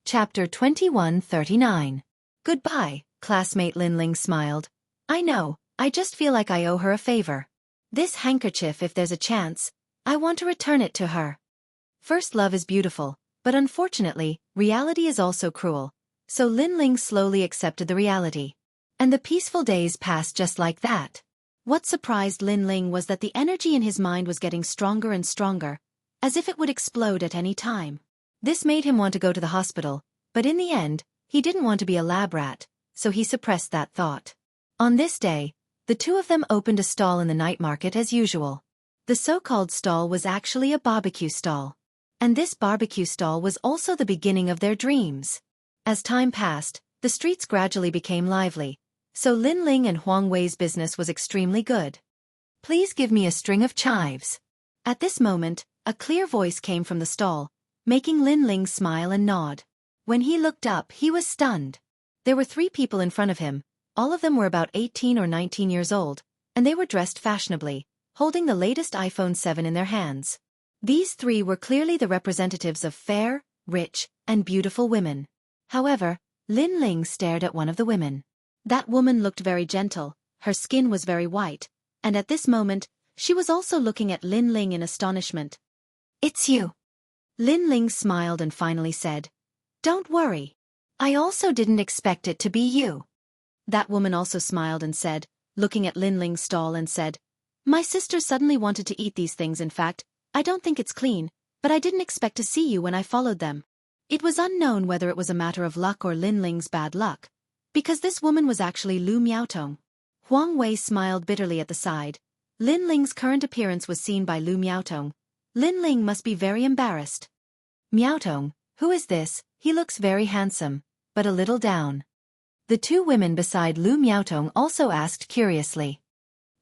Chapter 2139. "Goodbye," classmate Lin Ling smiled. "I know, I just feel like I owe her a favor. This handkerchief, if there's a chance, I want to return it to her." First love is beautiful, but unfortunately, reality is also cruel. So Lin Ling slowly accepted the reality. And the peaceful days passed just like that. What surprised Lin Ling was that the energy in his mind was getting stronger and stronger, as if it would explode at any time. This made him want to go to the hospital, but in the end, he didn't want to be a lab rat, so he suppressed that thought. On this day, the two of them opened a stall in the night market as usual. The so-called stall was actually a barbecue stall. And this barbecue stall was also the beginning of their dreams. As time passed, the streets gradually became lively, so Lin Ling and Huang Wei's business was extremely good. Please give me a string of chives. At this moment, a clear voice came from the stall, making Lin Ling smile and nod. When he looked up, he was stunned. There were 3 people in front of him. All of them were about 18 or 19 years old, and they were dressed fashionably, holding the latest iPhone 7 in their hands. These 3 were clearly the representatives of fair, rich, and beautiful women. However, Lin Ling stared at one of the women. That woman looked very gentle, her skin was very white, and at this moment, she was also looking at Lin Ling in astonishment. "It's you." Lin Ling smiled and finally said, "Don't worry. I also didn't expect it to be you." That woman also smiled and said, looking at Lin Ling's stall and said, "My sister suddenly wanted to eat these things. In fact, I don't think it's clean, but I didn't expect to see you when I followed them." It was unknown whether it was a matter of luck or Lin Ling's bad luck, because this woman was actually Lu Miaotong. Huang Wei smiled bitterly at the side. Lin Ling's current appearance was seen by Lu Miaotong. Lin Ling must be very embarrassed. "Miaotong, who is this? He looks very handsome, but a little down." The 2 women beside Lu Miaotong also asked curiously.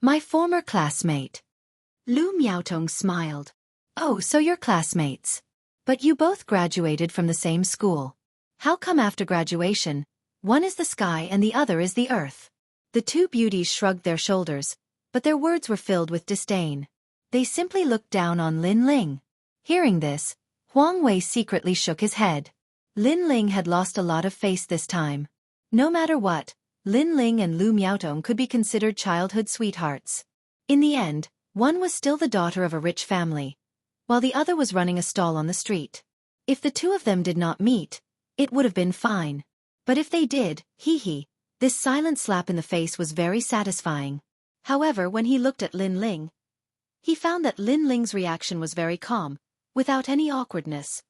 "My former classmate." Lu Miaotong smiled. "Oh, so you're classmates. But you both graduated from the same school. How come after graduation, one is the sky and the other is the earth?" The 2 beauties shrugged their shoulders, but their words were filled with disdain. They simply looked down on Lin Ling. Hearing this, Huang Wei secretly shook his head. Lin Ling had lost a lot of face this time. No matter what, Lin Ling and Lu Miaotong could be considered childhood sweethearts. In the end, one was still the daughter of a rich family, while the other was running a stall on the street. If the 2 of them did not meet, it would have been fine. But if they did, this silent slap in the face was very satisfying. However, when he looked at Lin Ling, he found that Lin Ling's reaction was very calm, without any awkwardness.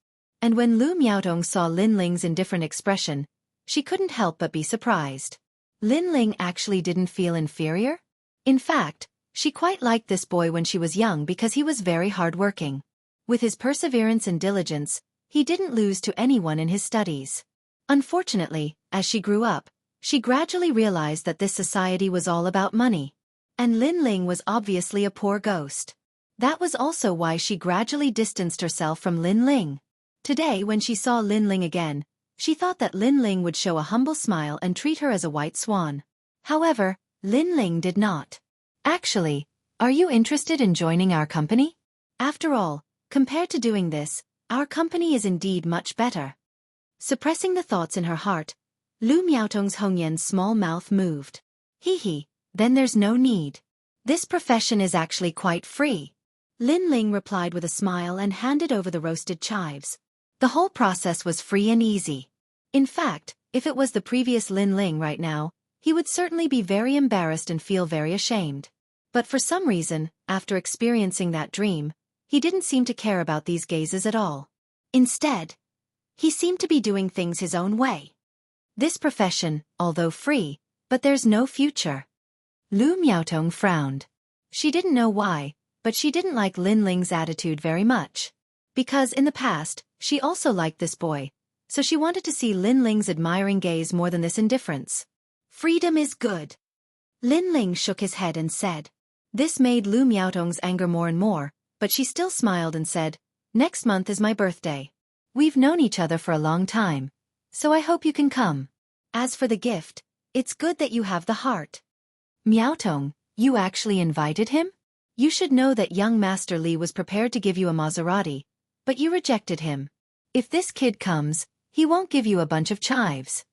And when Lu Miaotong saw Lin Ling's indifferent expression, she couldn't help but be surprised. Lin Ling actually didn't feel inferior? In fact, she quite liked this boy when she was young because he was very hardworking. With his perseverance and diligence, he didn't lose to anyone in his studies. Unfortunately, as she grew up, she gradually realized that this society was all about money. And Lin Ling was obviously a poor ghost. That was also why she gradually distanced herself from Lin Ling. Today, when she saw Lin Ling again, she thought that Lin Ling would show a humble smile and treat her as a white swan. However, Lin Ling did not. "Actually, are you interested in joining our company? After all, compared to doing this, our company is indeed much better." Suppressing the thoughts in her heart, Lu Miaotong's Hongyan's small mouth moved. Then there's no need. This profession is actually quite free." Lin Ling replied with a smile and handed over the roasted chives. The whole process was free and easy. In fact, if it was the previous Lin Ling right now, he would certainly be very embarrassed and feel very ashamed. But for some reason, after experiencing that dream, he didn't seem to care about these gazes at all. Instead, he seemed to be doing things his own way. This profession, although free, but there's no future. Lu Miaotong frowned. She didn't know why, but she didn't like Lin Ling's attitude very much. Because in the past, she also liked this boy, so she wanted to see Lin Ling's admiring gaze more than this indifference. "Freedom is good." Lin Ling shook his head and said. This made Lu Miaotong's anger more and more, but she still smiled and said, "Next month is my birthday. We've known each other for a long time, so I hope you can come. As for the gift, it's good that you have the heart." "Miaotong, you actually invited him? You should know that young Master Li was prepared to give you a Maserati, but you rejected him. If this kid comes, he won't give you a bunch of chives."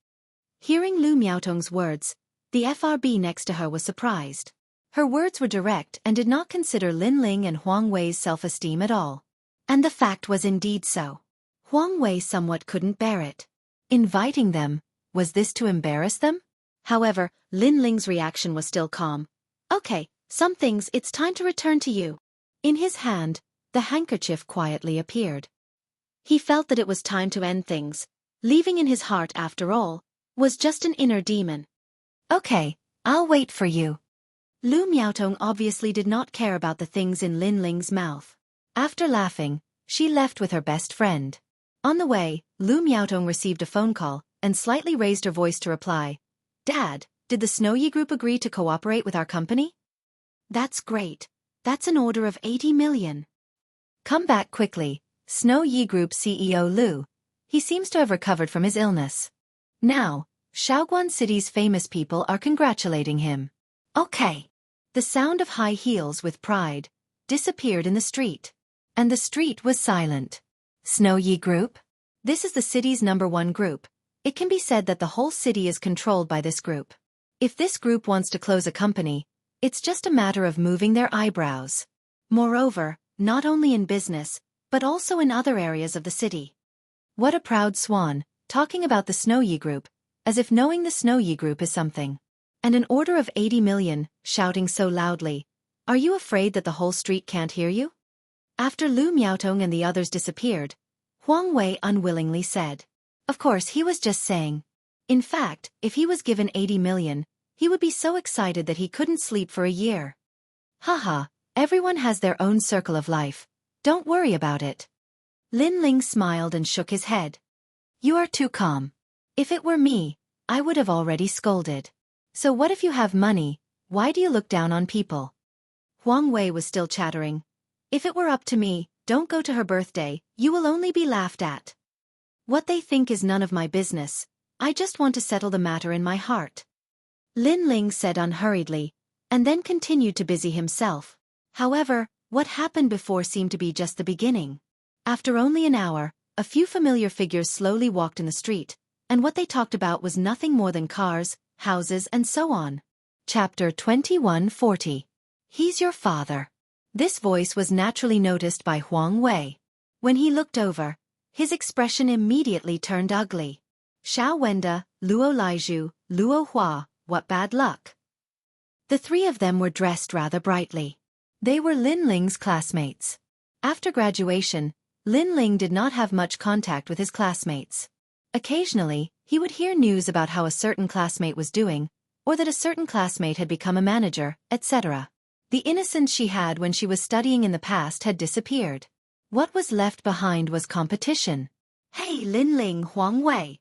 Hearing Lu Miaotong's words, the FRB next to her was surprised. Her words were direct and did not consider Lin Ling and Huang Wei's self-esteem at all. And the fact was indeed so. Huang Wei somewhat couldn't bear it. Inviting them, Was this to embarrass them? However, Lin Ling's reaction was still calm. Okay, some things it's time to return to you. In his hand, the handkerchief quietly appeared. He felt that it was time to end things. Leaving in his heart, after all, was just an inner demon. Okay, I'll wait for you. Lu Miaotong obviously did not care about the things in Lin Ling's mouth. After laughing, she left with her best friend. On the way, Lu Miaotong received a phone call and slightly raised her voice to reply. Dad, did the Snow Yi Group agree to cooperate with our company? That's great. That's an order of 80 million. Come back quickly, Snow Yi Group CEO Lu. He seems to have recovered from his illness. Now, Shaoguan City's famous people are congratulating him. Okay. The sound of high heels with pride disappeared in the street. And the street was silent. Snow Yi Group? This is the city's #1 group. It can be said that the whole city is controlled by this group. If this group wants to close a company, it's just a matter of moving their eyebrows. Moreover, not only in business, but also in other areas of the city. What a proud swan, talking about the Snow Yi Group, as if knowing the Snow Yi Group is something. And an order of 80 million, shouting so loudly. Are you afraid that the whole street can't hear you? After Lu Miaotong and the others disappeared, Huang Wei unwillingly said. Of course he was just saying. In fact, if he was given 80 million, he would be so excited that he couldn't sleep for a year. Haha, everyone has their own circle of life. Don't worry about it. Lin Ling smiled and shook his head. You are too calm. If it were me, I would have already scolded. So what if you have money, why do you look down on people? Huang Wei was still chattering. If it were up to me, don't go to her birthday, you will only be laughed at. What they think is none of my business. I just want to settle the matter in my heart. Lin Ling said unhurriedly, and then continued to busy himself. However, what happened before seemed to be just the beginning. After only an hour, a few familiar figures slowly walked in the street, and what they talked about was nothing more than cars, houses and so on. Chapter 2140. He's your father. This voice was naturally noticed by Huang Wei. When he looked over, his expression immediately turned ugly. Xiao Wenda, Luo Laizhu, Luo Hua, what bad luck. The three of them were dressed rather brightly. They were Lin Ling's classmates. After graduation, Lin Ling did not have much contact with his classmates. Occasionally, he would hear news about how a certain classmate was doing, or that a certain classmate had become a manager, etc. The innocence she had when she was studying in the past had disappeared. What was left behind was competition. Hey Lin Ling, Huang Wei.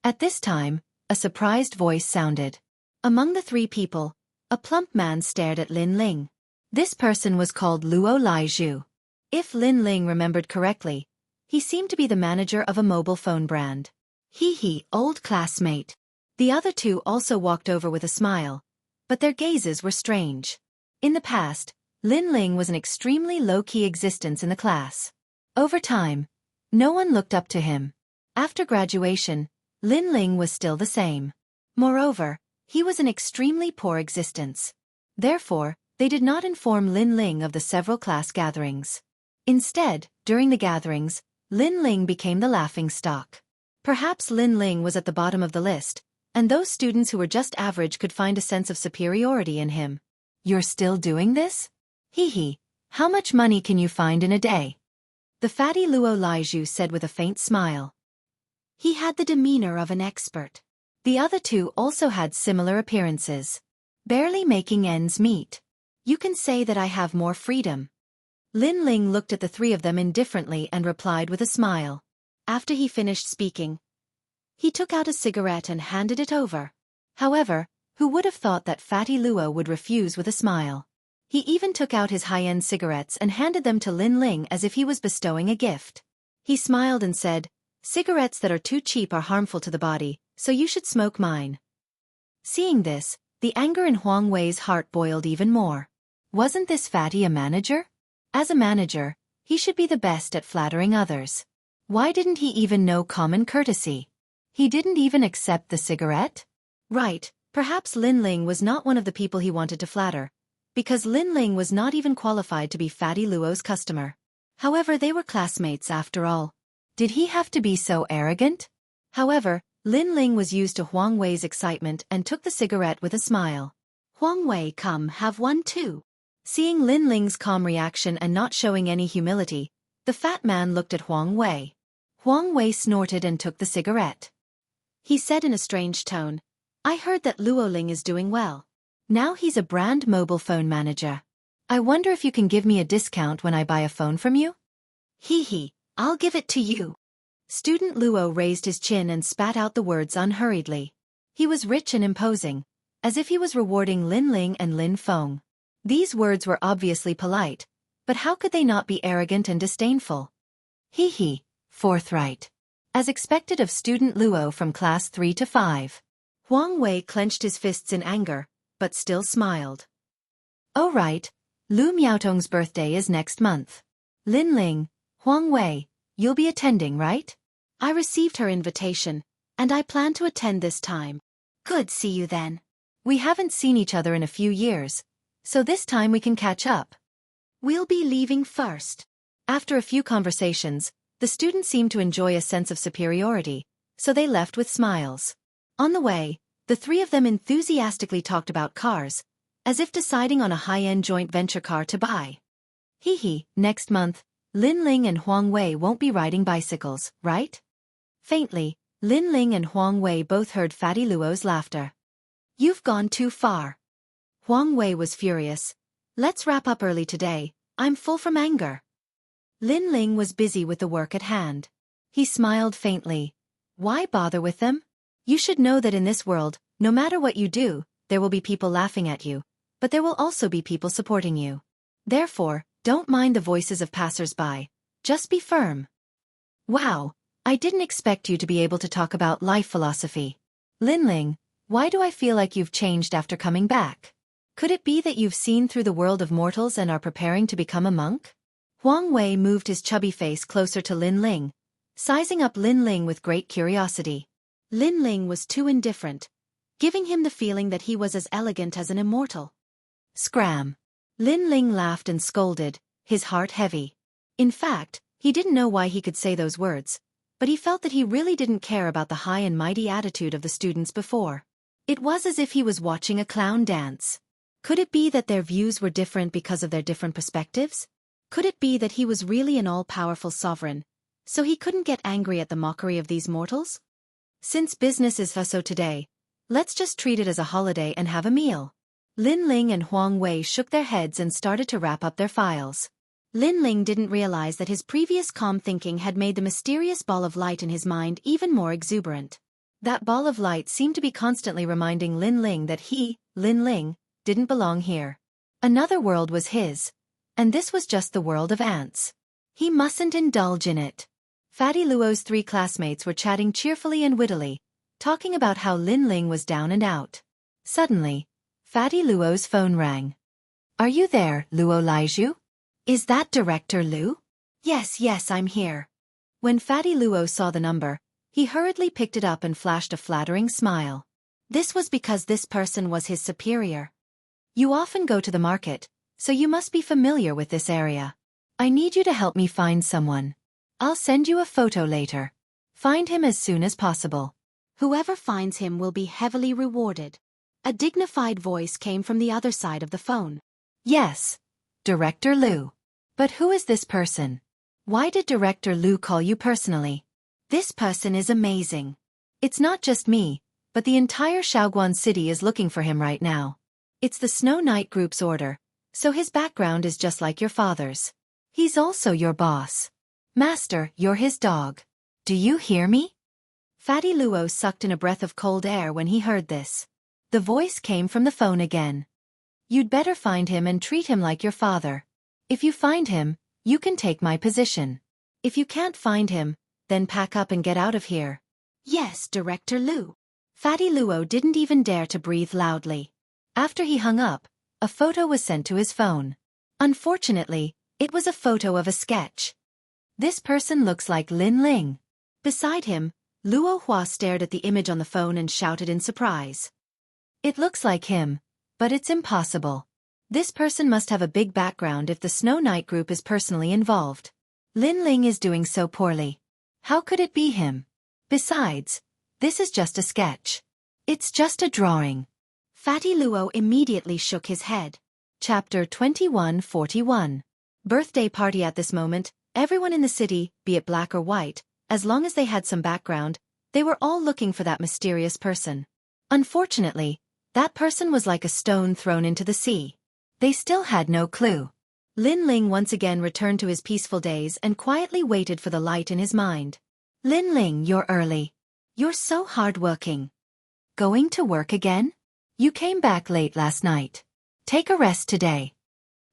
At this time, a surprised voice sounded. Among the three people, a plump man stared at Lin Ling. This person was called Luo Laizhu. If Lin Ling remembered correctly, he seemed to be the manager of a mobile phone brand. Hee, old classmate. The other two also walked over with a smile, but their gazes were strange. In the past, Lin Ling was an extremely low-key existence in the class. Over time, no one looked up to him. After graduation, Lin Ling was still the same. Moreover, he was an extremely poor existence. Therefore, they did not inform Lin Ling of the several class gatherings. Instead, during the gatherings, Lin Ling became the laughingstock. Perhaps Lin Ling was at the bottom of the list, and those students who were just average could find a sense of superiority in him. You're still doing this? Hee, how much money can you find in a day? The fatty Luo Laizhu said with a faint smile. He had the demeanor of an expert. The other two also had similar appearances. Barely making ends meet. You can say that I have more freedom. Lin Ling looked at the three of them indifferently and replied with a smile. After he finished speaking, he took out a cigarette and handed it over. However, who would have thought that fatty Luo would refuse with a smile? He even took out his high-end cigarettes and handed them to Lin Ling as if he was bestowing a gift. He smiled and said, cigarettes that are too cheap are harmful to the body, so you should smoke mine. Seeing this, the anger in Huang Wei's heart boiled even more. Wasn't this fatty a manager? As a manager, he should be the best at flattering others. Why didn't he even know common courtesy? He didn't even accept the cigarette? Right, perhaps Lin Ling was not one of the people he wanted to flatter, because Lin Ling was not even qualified to be fatty Luo's customer. However, they were classmates after all. Did he have to be so arrogant? However, Lin Ling was used to Huang Wei's excitement and took the cigarette with a smile. Huang Wei, come, have one too. Seeing Lin Ling's calm reaction and not showing any humility, the fat man looked at Huang Wei. Huang Wei snorted and took the cigarette. He said in a strange tone, I heard that Luo Ling is doing well. Now he's a brand mobile phone manager. I wonder if you can give me a discount when I buy a phone from you? Hee, I'll give it to you. Student Luo raised his chin and spat out the words unhurriedly. He was rich and imposing, as if he was rewarding Lin Ling and Lin Feng. These words were obviously polite, but how could they not be arrogant and disdainful? Forthright. As expected of student Luo from class 3 to 5. Huang Wei clenched his fists in anger, but still smiled. Oh right, Lu Miaotong's birthday is next month. Lin Ling, Huang Wei, you'll be attending, right? I received her invitation, and I plan to attend this time. Good, see you then. We haven't seen each other in a few years, so this time we can catch up. We'll be leaving first. After a few conversations, the students seemed to enjoy a sense of superiority, so they left with smiles. On the way, the three of them enthusiastically talked about cars, as if deciding on a high-end joint venture car to buy. Next month, Lin Ling and Huang Wei won't be riding bicycles, right? Faintly, Lin Ling and Huang Wei both heard Fatty Luo's laughter. You've gone too far. Huang Wei was furious. Let's wrap up early today, I'm full from anger. Lin Ling was busy with the work at hand. He smiled faintly. Why bother with them? You should know that in this world, no matter what you do, there will be people laughing at you, but there will also be people supporting you. Therefore, don't mind the voices of passers-by. Just be firm. Wow, I didn't expect you to be able to talk about life philosophy. Lin Ling, why do I feel like you've changed after coming back? Could it be that you've seen through the world of mortals and are preparing to become a monk? Huang Wei moved his chubby face closer to Lin Ling, sizing up Lin Ling with great curiosity. Lin Ling was too indifferent, giving him the feeling that he was as elegant as an immortal. Scram. Lin Ling laughed and scolded, his heart heavy. In fact, he didn't know why he could say those words, but he felt that he really didn't care about the high and mighty attitude of the students before. It was as if he was watching a clown dance. Could it be that their views were different because of their different perspectives? Could it be that he was really an all-powerful sovereign, so he couldn't get angry at the mockery of these mortals? Since business is so today, let's just treat it as a holiday and have a meal. Lin Ling and Huang Wei shook their heads and started to wrap up their files. Lin Ling didn't realize that his previous calm thinking had made the mysterious ball of light in his mind even more exuberant. That ball of light seemed to be constantly reminding Lin Ling that he, Lin Ling, didn't belong here. Another world was his, and this was just the world of ants. He mustn't indulge in it. Fatty Luo's three classmates were chatting cheerfully and wittily, talking about how Lin Ling was down and out. Suddenly, Fatty Luo's phone rang. Are you there, Luo Laiju? Is that Director Lu? Yes, I'm here. When Fatty Luo saw the number, he hurriedly picked it up and flashed a flattering smile. This was because this person was his superior. You often go to the market, so you must be familiar with this area. I need you to help me find someone. I'll send you a photo later. Find him as soon as possible. Whoever finds him will be heavily rewarded. A dignified voice came from the other side of the phone. Yes, Director Lu. But who is this person? Why did Director Lu call you personally? This person is amazing. It's not just me, but the entire Shaoguan city is looking for him right now. It's the Snow Knight Group's order, so his background is just like your father's. He's also your boss. Master, you're his dog. Do you hear me? Fatty Luo sucked in a breath of cold air when he heard this. The voice came from the phone again. You'd better find him and treat him like your father. If you find him, you can take my position. If you can't find him, then pack up and get out of here. Yes, Director Lu. Fatty Luo didn't even dare to breathe loudly. After he hung up, a photo was sent to his phone. Unfortunately, it was a photo of a sketch. This person looks like Lin Ling. Beside him, Luo Hua stared at the image on the phone and shouted in surprise. It looks like him, but it's impossible. This person must have a big background if the Snow Knight Group is personally involved. Lin Ling is doing so poorly. How could it be him? Besides, This is just a sketch. It's just a drawing. Fatty Luo immediately shook his head. Chapter 2141. Birthday party. At this moment, everyone in the city, be it black or white, as long as they had some background, they were all looking for that mysterious person. Unfortunately, that person was like a stone thrown into the sea. They still had no clue. Lin Ling once again returned to his peaceful days and quietly waited for the light in his mind. Lin Ling, you're early. You're so hard-working. Going to work again? You came back late last night. Take a rest today.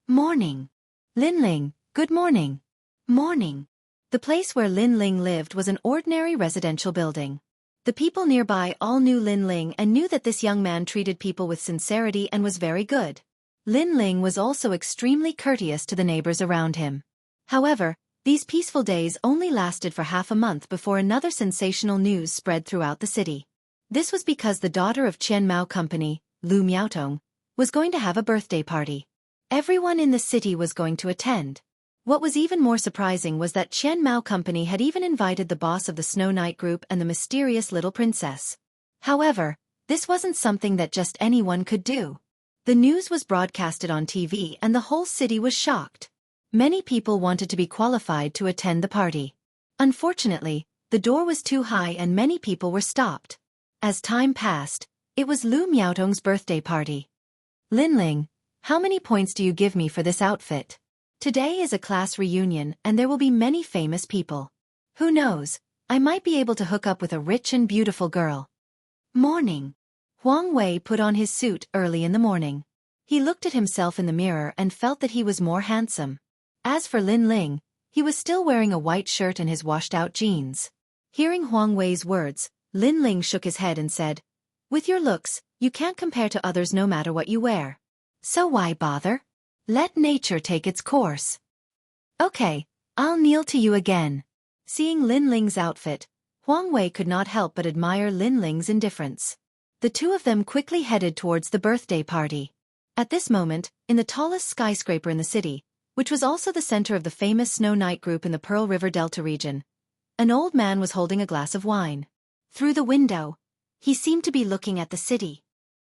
Morning. Lin Ling, good morning. Morning. The place where Lin Ling lived was an ordinary residential building. The people nearby all knew Lin Ling and knew that this young man treated people with sincerity and was very good. Lin Ling was also extremely courteous to the neighbors around him. However, these peaceful days only lasted for half a month before another sensational news spread throughout the city. This was because the daughter of Qian Mao Company, Lu Miaotong, was going to have a birthday party. Everyone in the city was going to attend. What was even more surprising was that Qian Mao Company had even invited the boss of the Snow Knight Group and the mysterious little princess. However, this wasn't something that just anyone could do. The news was broadcasted on TV and the whole city was shocked. Many people wanted to be qualified to attend the party. Unfortunately, the door was too high and many people were stopped. As time passed, it was Lu Miaotong's birthday party. Lin Ling, how many points do you give me for this outfit? Today is a class reunion and there will be many famous people. Who knows, I might be able to hook up with a rich and beautiful girl. Morning. Huang Wei put on his suit early in the morning. He looked at himself in the mirror and felt that he was more handsome. As for Lin Ling, he was still wearing a white shirt and his washed-out jeans. Hearing Huang Wei's words, Lin Ling shook his head and said, "With your looks, you can't compare to others no matter what you wear. So why bother? Let nature take its course." "Okay, I'll kneel to you again." Seeing Lin Ling's outfit, Huang Wei could not help but admire Lin Ling's indifference. The two of them quickly headed towards the birthday party. At this moment, in the tallest skyscraper in the city, which was also the center of the famous Snow Knight Group in the Pearl River Delta region, an old man was holding a glass of wine. Through the window, he seemed to be looking at the city.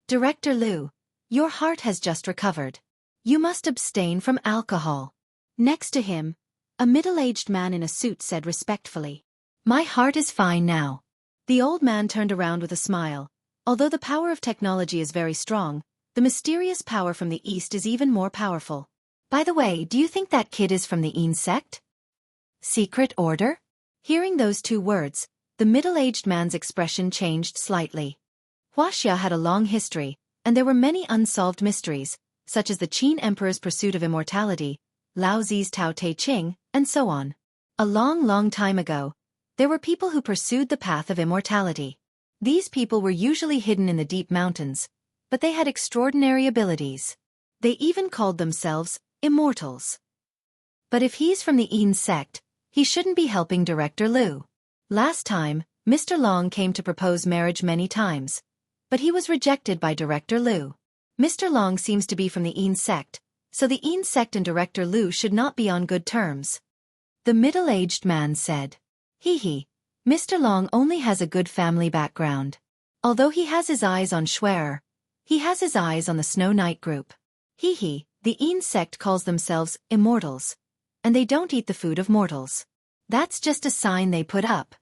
"Director Lu, your heart has just recovered. You must abstain from alcohol." Next to him, a middle-aged man in a suit said respectfully, "My heart is fine now." The old man turned around with a smile. Although the power of technology is very strong, the mysterious power from the East is even more powerful. "By the way, do you think that kid is from the Yin sect? Secret order?" Hearing those two words, the middle-aged man's expression changed slightly. Wuxia had a long history, and there were many unsolved mysteries, such as the Qin Emperor's pursuit of immortality, Lao Zi's Tao Te Ching, and so on. A long time ago, there were people who pursued the path of immortality. These people were usually hidden in the deep mountains, but they had extraordinary abilities. They even called themselves immortals. But if he's from the Yin sect, he shouldn't be helping Director Lu. Last time, Mr. Long came to propose marriage many times, but he was rejected by Director Lu. Mr. Long seems to be from the Yin sect, so the Yin sect and Director Lu should not be on good terms. The middle-aged man said, "Hee, Mr. Long only has a good family background. Although he has his eyes on Schwerer, he has his eyes on the Snow Knight Group. The Yin sect calls themselves immortals, and they don't eat the food of mortals. That's just a sign they put up."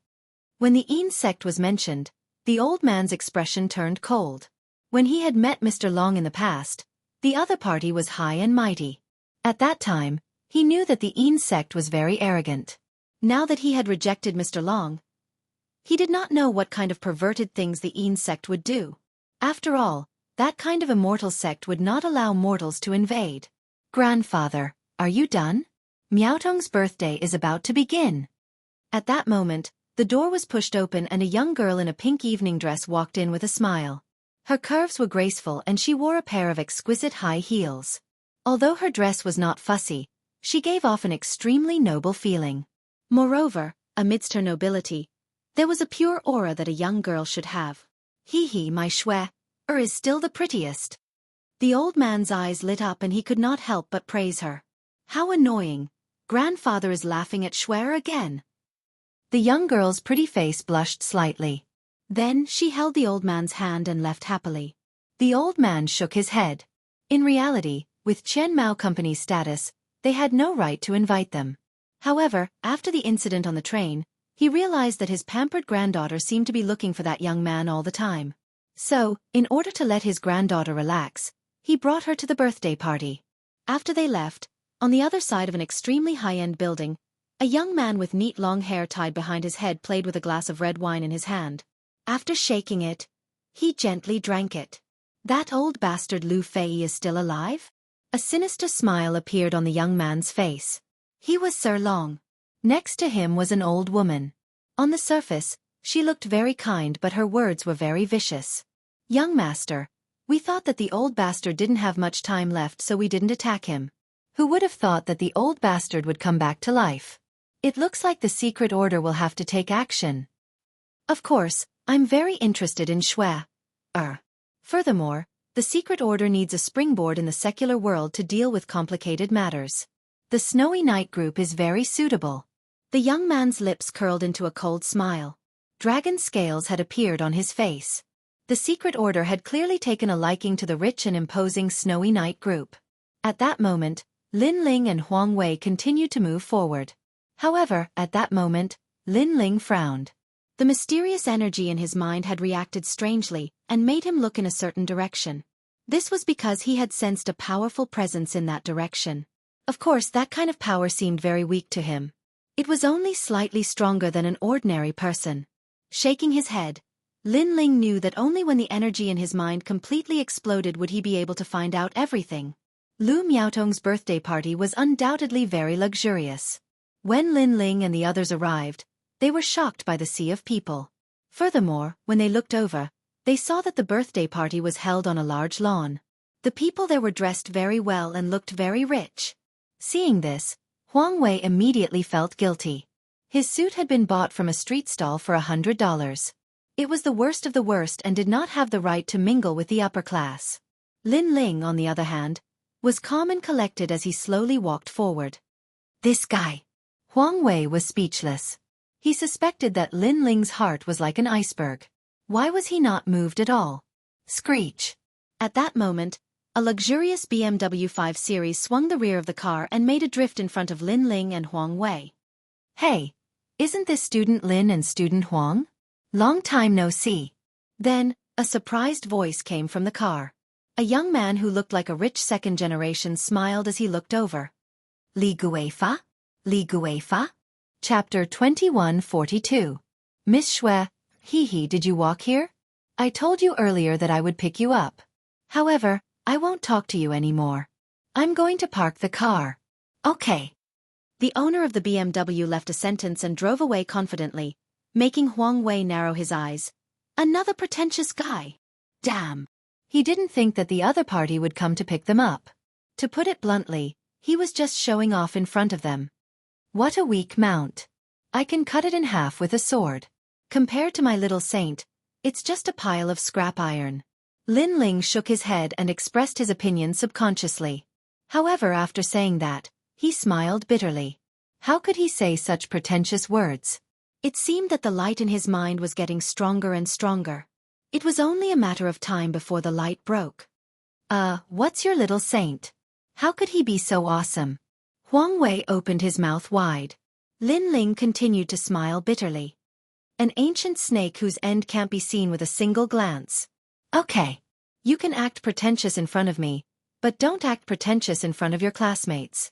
When the Yin sect was mentioned, the old man's expression turned cold. When he had met Mr. Long in the past, the other party was high and mighty. At that time, he knew that the Yin sect was very arrogant. Now that he had rejected Mr. Long, he did not know what kind of perverted things the Yin sect would do. After all, that kind of immortal sect would not allow mortals to invade. "Grandfather, are you done? Miaotong's birthday is about to begin." At that moment, the door was pushed open and a young girl in a pink evening dress walked in with a smile. Her curves were graceful and she wore a pair of exquisite high heels. Although her dress was not fussy, she gave off an extremely noble feeling. Moreover, amidst her nobility, there was a pure aura that a young girl should have. My Xue is still the prettiest." The old man's eyes lit up and he could not help but praise her. "How annoying, grandfather is laughing at Xue again." The young girl's pretty face blushed slightly. Then she held the old man's hand and left happily. The old man shook his head. In reality, with Chen Mao Company's status, they had no right to invite them. However, after the incident on the train, he realized that his pampered granddaughter seemed to be looking for that young man all the time. So, in order to let his granddaughter relax, he brought her to the birthday party. After they left, on the other side of an extremely high-end building, a young man with neat long hair tied behind his head played with a glass of red wine in his hand. After shaking it, he gently drank it. That old bastard Lu Fei is still alive? A sinister smile appeared on the young man's face. He was Sir Long. Next to him was an old woman. On the surface, she looked very kind, but her words were very vicious. Young master, we thought that the old bastard didn't have much time left, so we didn't attack him. Who would have thought that the old bastard would come back to life? It looks like the secret order will have to take action. Of course, I'm very interested in Shui. Furthermore, the secret order needs a springboard in the secular world to deal with complicated matters. The Snowy Night group is very suitable. The young man's lips curled into a cold smile. Dragon scales had appeared on his face. The secret order had clearly taken a liking to the rich and imposing Snowy Night group. At that moment, Lin Ling and Huang Wei continued to move forward. However, at that moment, Lin Ling frowned. The mysterious energy in his mind had reacted strangely and made him look in a certain direction. This was because he had sensed a powerful presence in that direction. Of course, that kind of power seemed very weak to him. It was only slightly stronger than an ordinary person. Shaking his head, Lin Ling knew that only when the energy in his mind completely exploded would he be able to find out everything. Lu Miaotong's birthday party was undoubtedly very luxurious. When Lin Ling and the others arrived, they were shocked by the sea of people. Furthermore, when they looked over, they saw that the birthday party was held on a large lawn. The people there were dressed very well and looked very rich. Seeing this, Huang Wei immediately felt guilty. His suit had been bought from a street stall for $100. It was the worst of the worst and did not have the right to mingle with the upper class. Lin Ling, on the other hand, was calm and collected as he slowly walked forward. This guy. Huang Wei was speechless. He suspected that Lin Ling's heart was like an iceberg. Why was he not moved at all? Screech. At that moment, a luxurious BMW 5 Series swung the rear of the car and made a drift in front of Lin Ling and Huang Wei. Hey, isn't this student Lin and student Huang? Long time no see. Then, a surprised voice came from the car. A young man who looked like a rich second generation smiled as he looked over. Li Guifa? Li Guifa? Chapter 2142. Miss Shui, did you walk here? I told you earlier that I would pick you up. However, I won't talk to you anymore. I'm going to park the car. Okay. The owner of the BMW left a sentence and drove away confidently, making Huang Wei narrow his eyes. Another pretentious guy. Damn. He didn't think that the other party would come to pick them up. To put it bluntly, he was just showing off in front of them. What a weak mount. I can cut it in half with a sword. Compared to my little saint, it's just a pile of scrap iron. Lin Ling shook his head and expressed his opinion subconsciously. However, after saying that, he smiled bitterly. How could he say such pretentious words? It seemed that the light in his mind was getting stronger and stronger. It was only a matter of time before the light broke. What's your little saint? How could he be so awesome? Huang Wei opened his mouth wide. Lin Ling continued to smile bitterly. An ancient snake whose end can't be seen with a single glance. Okay. You can act pretentious in front of me, but don't act pretentious in front of your classmates.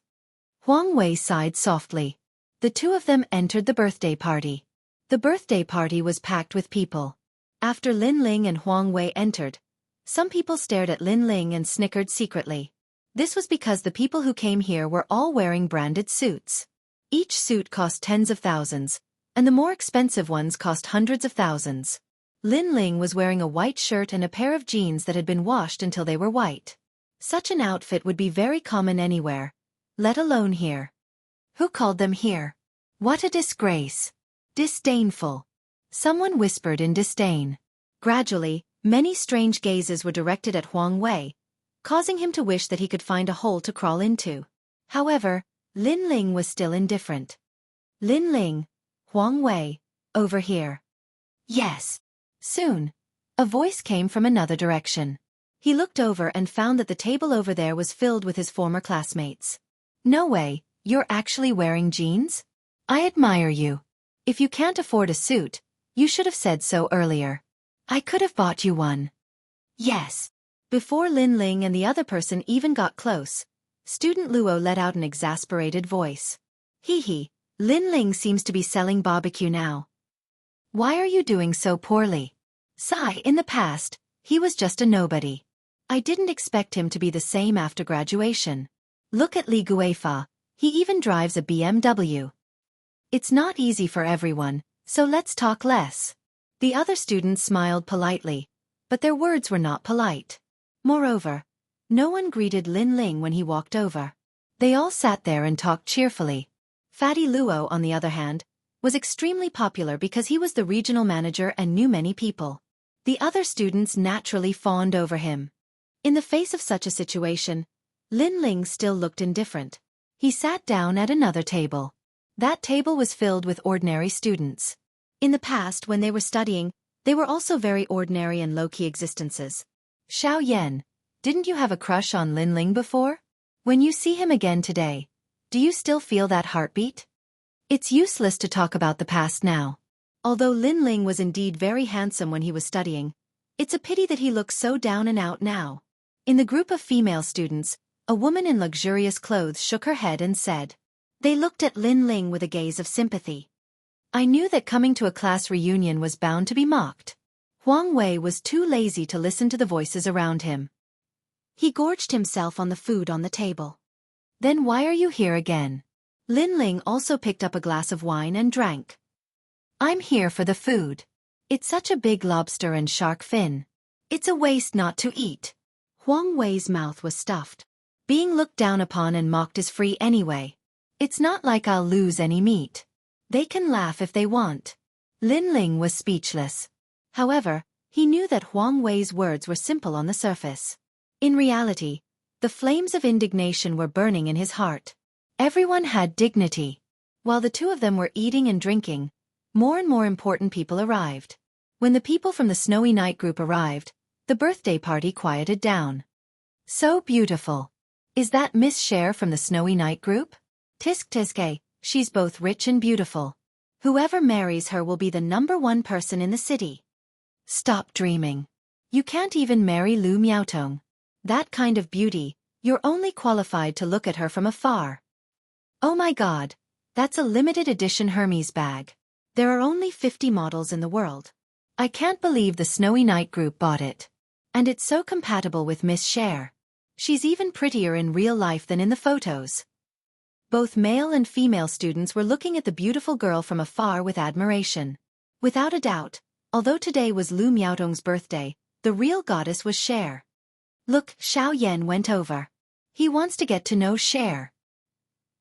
Huang Wei sighed softly. The two of them entered the birthday party. The birthday party was packed with people. After Lin Ling and Huang Wei entered, some people stared at Lin Ling and snickered secretly. This was because the people who came here were all wearing branded suits. Each suit cost tens of thousands, and the more expensive ones cost hundreds of thousands. Lin Ling was wearing a white shirt and a pair of jeans that had been washed until they were white. Such an outfit would be very common anywhere, let alone here. Who called them here? What a disgrace. Disdainful. Someone whispered in disdain. Gradually, many strange gazes were directed at Huang Wei, causing him to wish that he could find a hole to crawl into. However, Lin Ling was still indifferent. Lin Ling, Huang Wei, over here. Yes. Soon, a voice came from another direction. He looked over and found that the table over there was filled with his former classmates. No way, you're actually wearing jeans? I admire you. If you can't afford a suit, you should have said so earlier. I could have bought you one. Yes. Before Lin Ling and the other person even got close, student Luo let out an exasperated voice. Hee hee, Lin Ling seems to be selling barbecue now. Why are you doing so poorly? Sigh, in the past, he was just a nobody. I didn't expect him to be the same after graduation. Look at Li Guifa, he even drives a BMW. It's not easy for everyone, so let's talk less. The other students smiled politely, but their words were not polite. Moreover, no one greeted Lin Ling when he walked over. They all sat there and talked cheerfully. Fatty Luo, on the other hand, was extremely popular because he was the regional manager and knew many people. The other students naturally fawned over him. In the face of such a situation, Lin Ling still looked indifferent. He sat down at another table. That table was filled with ordinary students. In the past, when they were studying, they were also very ordinary and low-key existences. Xiao Yan, didn't you have a crush on Lin Ling before? When you see him again today, do you still feel that heartbeat? It's useless to talk about the past now. Although Lin Ling was indeed very handsome when he was studying, it's a pity that he looks so down and out now. In the group of female students, a woman in luxurious clothes shook her head and said. They looked at Lin Ling with a gaze of sympathy. I knew that coming to a class reunion was bound to be mocked. Huang Wei was too lazy to listen to the voices around him. He gorged himself on the food on the table. Then why are you here again? Lin Ling also picked up a glass of wine and drank. I'm here for the food. It's such a big lobster and shark fin. It's a waste not to eat. Huang Wei's mouth was stuffed. Being looked down upon and mocked is free anyway. It's not like I'll lose any meat. They can laugh if they want. Lin Ling was speechless. However, he knew that Huang Wei's words were simple on the surface. In reality, the flames of indignation were burning in his heart. Everyone had dignity. While the two of them were eating and drinking, more and more important people arrived. When the people from the Snowy Night group arrived, the birthday party quieted down. So beautiful. Is that Miss Cher from the Snowy Night group? Tisk tiske, she's both rich and beautiful. Whoever marries her will be the #1 person in the city. Stop dreaming. You can't even marry Lu Miaotong. That kind of beauty, you're only qualified to look at her from afar. Oh my god, that's a limited edition Hermes bag. There are only 50 models in the world. I can't believe the Snowy Night group bought it. And it's so compatible with Miss Cher. She's even prettier in real life than in the photos. Both male and female students were looking at the beautiful girl from afar with admiration. Without a doubt, although today was Lu Miaotong's birthday, the real goddess was Cher. Look, Xiao Yan went over. He wants to get to know Cher.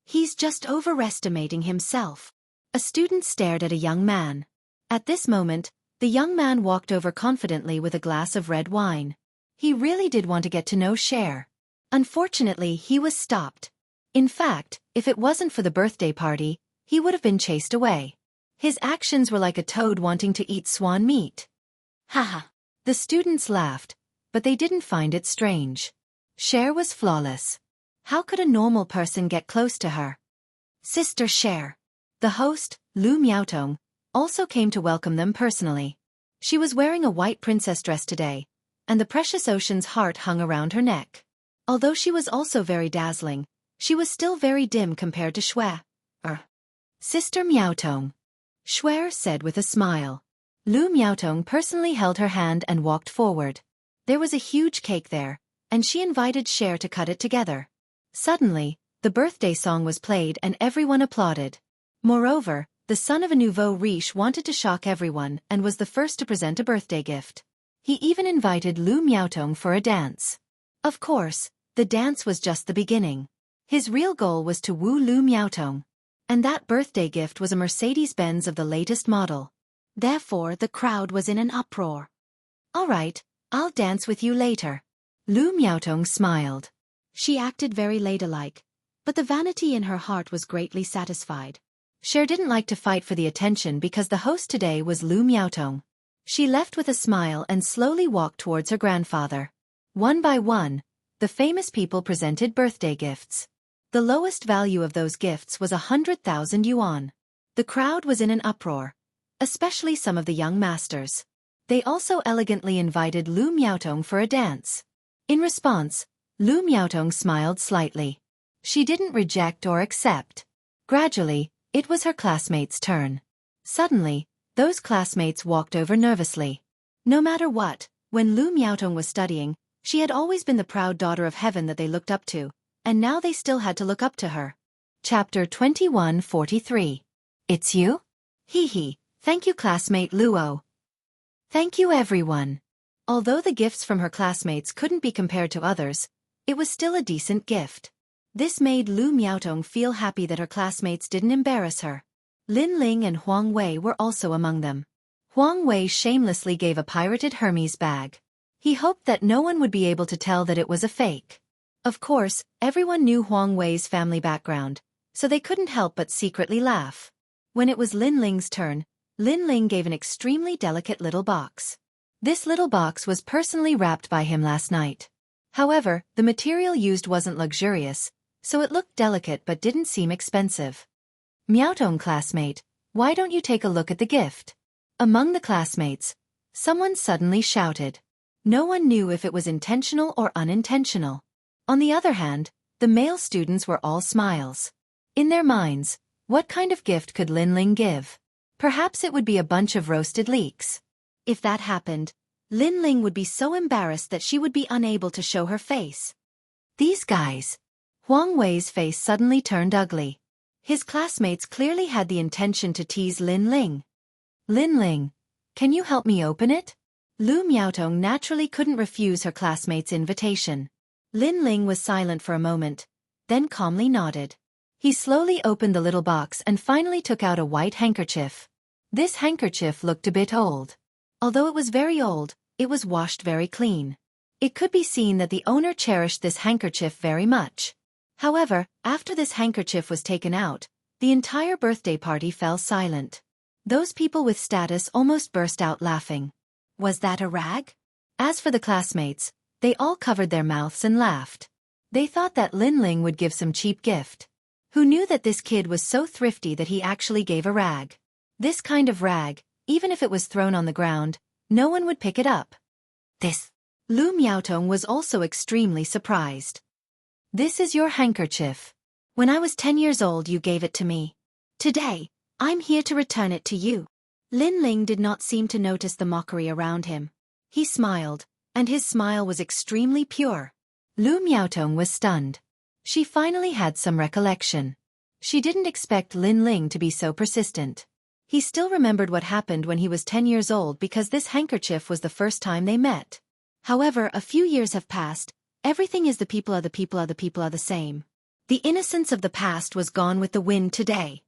He's just overestimating himself. A student stared at a young man. At this moment, the young man walked over confidently with a glass of red wine. He really did want to get to know Cher. Unfortunately, he was stopped. In fact, if it wasn't for the birthday party, he would have been chased away. His actions were like a toad wanting to eat swan meat. Haha. The students laughed, but they didn't find it strange. Cher was flawless. How could a normal person get close to her? Sister Cher. The host, Lu Miaotong, also came to welcome them personally. She was wearing a white princess dress today, and the precious ocean's heart hung around her neck. Although she was also very dazzling, she was still very dim compared to Shui. Sister Miaotong. Shui said with a smile. Lu Miaotong personally held her hand and walked forward. There was a huge cake there, and she invited Cher to cut it together. Suddenly, the birthday song was played and everyone applauded. Moreover, the son of a nouveau riche wanted to shock everyone and was the first to present a birthday gift. He even invited Lu Miaotong for a dance. Of course, the dance was just the beginning. His real goal was to woo Lu Miaotong. And that birthday gift was a Mercedes-Benz of the latest model. Therefore, the crowd was in an uproar. All right, I'll dance with you later. Lu Miaotong smiled. She acted very ladylike, but the vanity in her heart was greatly satisfied. Cher didn't like to fight for the attention because the host today was Lu Miaotong. She left with a smile and slowly walked towards her grandfather. One by one, the famous people presented birthday gifts. The lowest value of those gifts was 100,000 yuan. The crowd was in an uproar, especially some of the young masters. They also elegantly invited Lu Miaotong for a dance. In response, Lu Miaotong smiled slightly. She didn't reject or accept. Gradually, it was her classmates' turn. Suddenly, those classmates walked over nervously. No matter what, when Lu Miaotong was studying, she had always been the proud daughter of heaven that they looked up to, and now they still had to look up to her. Chapter 2143. It's you? Hee hee, thank you classmate Luo. Thank you everyone. Although the gifts from her classmates couldn't be compared to others, it was still a decent gift. This made Lu Miaotong feel happy that her classmates didn't embarrass her. Lin Ling and Huang Wei were also among them. Huang Wei shamelessly gave a pirated Hermes bag. He hoped that no one would be able to tell that it was a fake. Of course, everyone knew Huang Wei's family background, so they couldn't help but secretly laugh. When it was Lin Ling's turn, Lin Ling gave an extremely delicate little box. This little box was personally wrapped by him last night. However, the material used wasn't luxurious, so it looked delicate but didn't seem expensive. Miaotong classmate, why don't you take a look at the gift? Among the classmates, someone suddenly shouted. No one knew if it was intentional or unintentional. On the other hand, the male students were all smiles. In their minds, what kind of gift could Lin Ling give? Perhaps it would be a bunch of roasted leeks. If that happened, Lin Ling would be so embarrassed that she would be unable to show her face. These guys. Huang Wei's face suddenly turned ugly. His classmates clearly had the intention to tease Lin Ling. Lin Ling, can you help me open it? Lu Miaotong naturally couldn't refuse her classmate's invitation. Lin Ling was silent for a moment, then calmly nodded. He slowly opened the little box and finally took out a white handkerchief. This handkerchief looked a bit old. Although it was very old, it was washed very clean. It could be seen that the owner cherished this handkerchief very much. However, after this handkerchief was taken out, the entire birthday party fell silent. Those people with status almost burst out laughing. Was that a rag? As for the classmates, they all covered their mouths and laughed. They thought that Lin Ling would give some cheap gift. Who knew that this kid was so thrifty that he actually gave a rag? This kind of rag, even if it was thrown on the ground, no one would pick it up. This. Lu Miaotong was also extremely surprised. This is your handkerchief. When I was 10 years old you gave it to me. Today, I'm here to return it to you. Lin Ling did not seem to notice the mockery around him. He smiled, and his smile was extremely pure. Lu Miaotong was stunned. She finally had some recollection. She didn't expect Lin Ling to be so persistent. He still remembered what happened when he was 10 years old because this handkerchief was the first time they met. However, a few years have passed. Everything is the people are the same. The innocence of the past was gone with the wind today.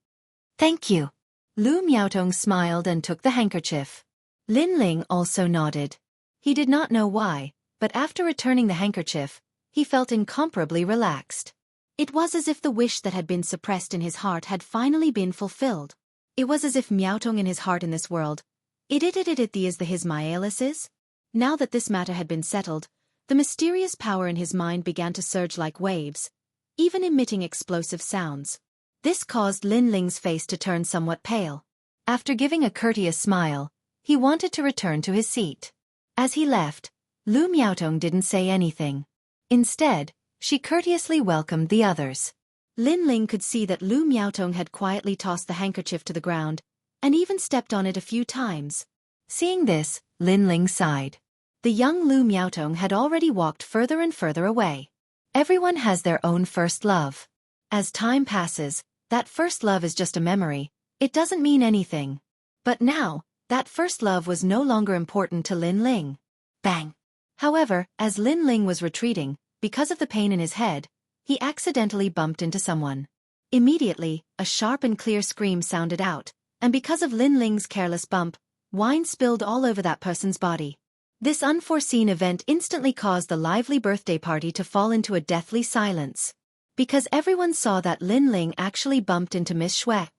Thank you. Lu Miaotong smiled and took the handkerchief. Lin Ling also nodded. He did not know why, but after returning the handkerchief, he felt incomparably relaxed. It was as if the wish that had been suppressed in his heart had finally been fulfilled. It was as if Miaotong in his heart in this world. The is the his Mialis is? Now that this matter had been settled, the mysterious power in his mind began to surge like waves, even emitting explosive sounds. This caused Lin Ling's face to turn somewhat pale. After giving a courteous smile, he wanted to return to his seat. As he left, Lu Miaotong didn't say anything. Instead, she courteously welcomed the others. Lin Ling could see that Lu Miaotong had quietly tossed the handkerchief to the ground, and even stepped on it a few times. Seeing this, Lin Ling sighed. The young Lu Miaotong had already walked further and further away. Everyone has their own first love. As time passes, that first love is just a memory, it doesn't mean anything. But now, that first love was no longer important to Lin Ling. Bang! However, as Lin Ling was retreating, because of the pain in his head, he accidentally bumped into someone. Immediately, a sharp and clear scream sounded out, and because of Lin Ling's careless bump, wine spilled all over that person's body. This unforeseen event instantly caused the lively birthday party to fall into a deathly silence. Because everyone saw that Lin Ling actually bumped into Miss Shui.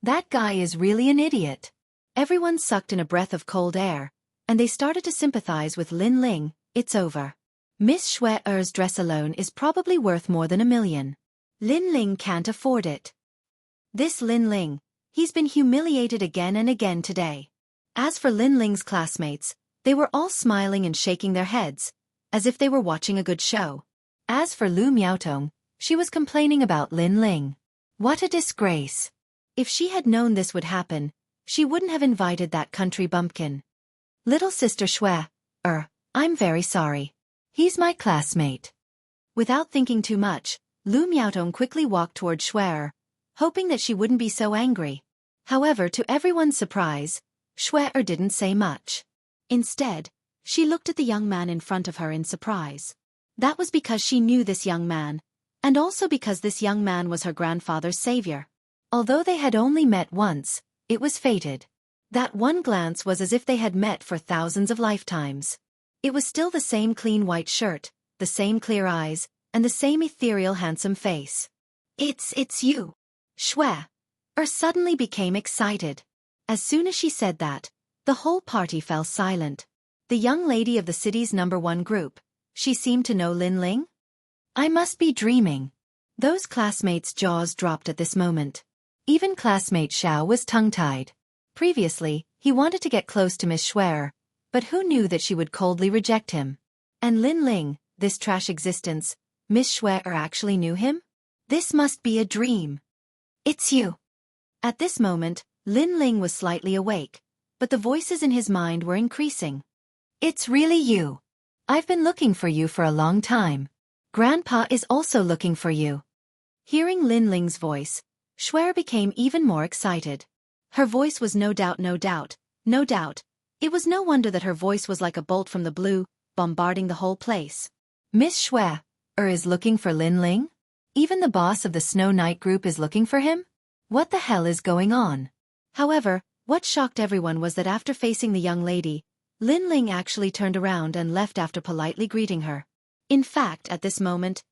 That guy is really an idiot. Everyone sucked in a breath of cold air, and they started to sympathize with Lin Ling. It's over. Miss Shue's dress alone is probably worth more than $1 million. Lin Ling can't afford it. This Lin Ling, he's been humiliated again and again today. As for Lin Ling's classmates, they were all smiling and shaking their heads, as if they were watching a good show. As for Lu Miaotong, she was complaining about Lin Ling. What a disgrace. If she had known this would happen, she wouldn't have invited that country bumpkin. Little sister Shui, I'm very sorry. He's my classmate. Without thinking too much, Lu Miaotong quickly walked toward Shui, hoping that she wouldn't be so angry. However, to everyone's surprise, Shui didn't say much. Instead, she looked at the young man in front of her in surprise. That was because she knew this young man, and also because this young man was her grandfather's savior. Although they had only met once, it was fated. That one glance was as if they had met for thousands of lifetimes. It was still the same clean white shirt, the same clear eyes, and the same ethereal handsome face. It's you. Shui suddenly became excited. As soon as she said that, the whole party fell silent. The young lady of the city's #1 group, she seemed to know Lin Ling? I must be dreaming. Those classmates' jaws dropped at this moment. Even classmate Xiao was tongue-tied. Previously, he wanted to get close to Miss Shui, but who knew that she would coldly reject him? And Lin Ling, this trash existence, Miss Shui actually knew him? This must be a dream. It's you. At this moment, Lin Ling was slightly awake, but the voices in his mind were increasing. It's really you. I've been looking for you for a long time. Grandpa is also looking for you. Hearing Lin Ling's voice, Shui became even more excited. Her voice was no doubt. It was no wonder that her voice was like a bolt from the blue, bombarding the whole place. Miss Shui is looking for Lin Ling? Even the boss of the Snow Knight group is looking for him? What the hell is going on? However, what shocked everyone was that after facing the young lady, Lin Ling actually turned around and left after politely greeting her. In fact, at this moment,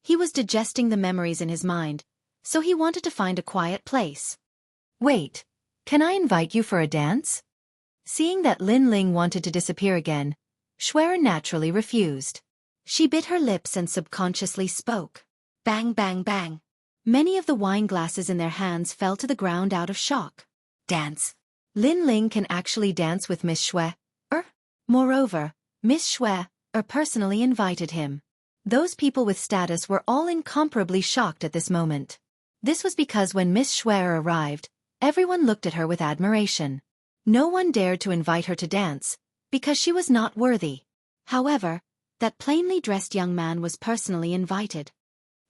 he was digesting the memories in his mind, so he wanted to find a quiet place. Wait, can I invite you for a dance? Seeing that Lin Ling wanted to disappear again, Shui naturally refused. She bit her lips and subconsciously spoke. Bang, bang, bang. Many of the wine glasses in their hands fell to the ground out of shock. Dance. Lin Ling can actually dance with Miss Shui. Moreover, Miss Shui personally invited him. Those people with status were all incomparably shocked at this moment. This was because when Miss Shui arrived, everyone looked at her with admiration. No one dared to invite her to dance, because she was not worthy. However, that plainly dressed young man was personally invited.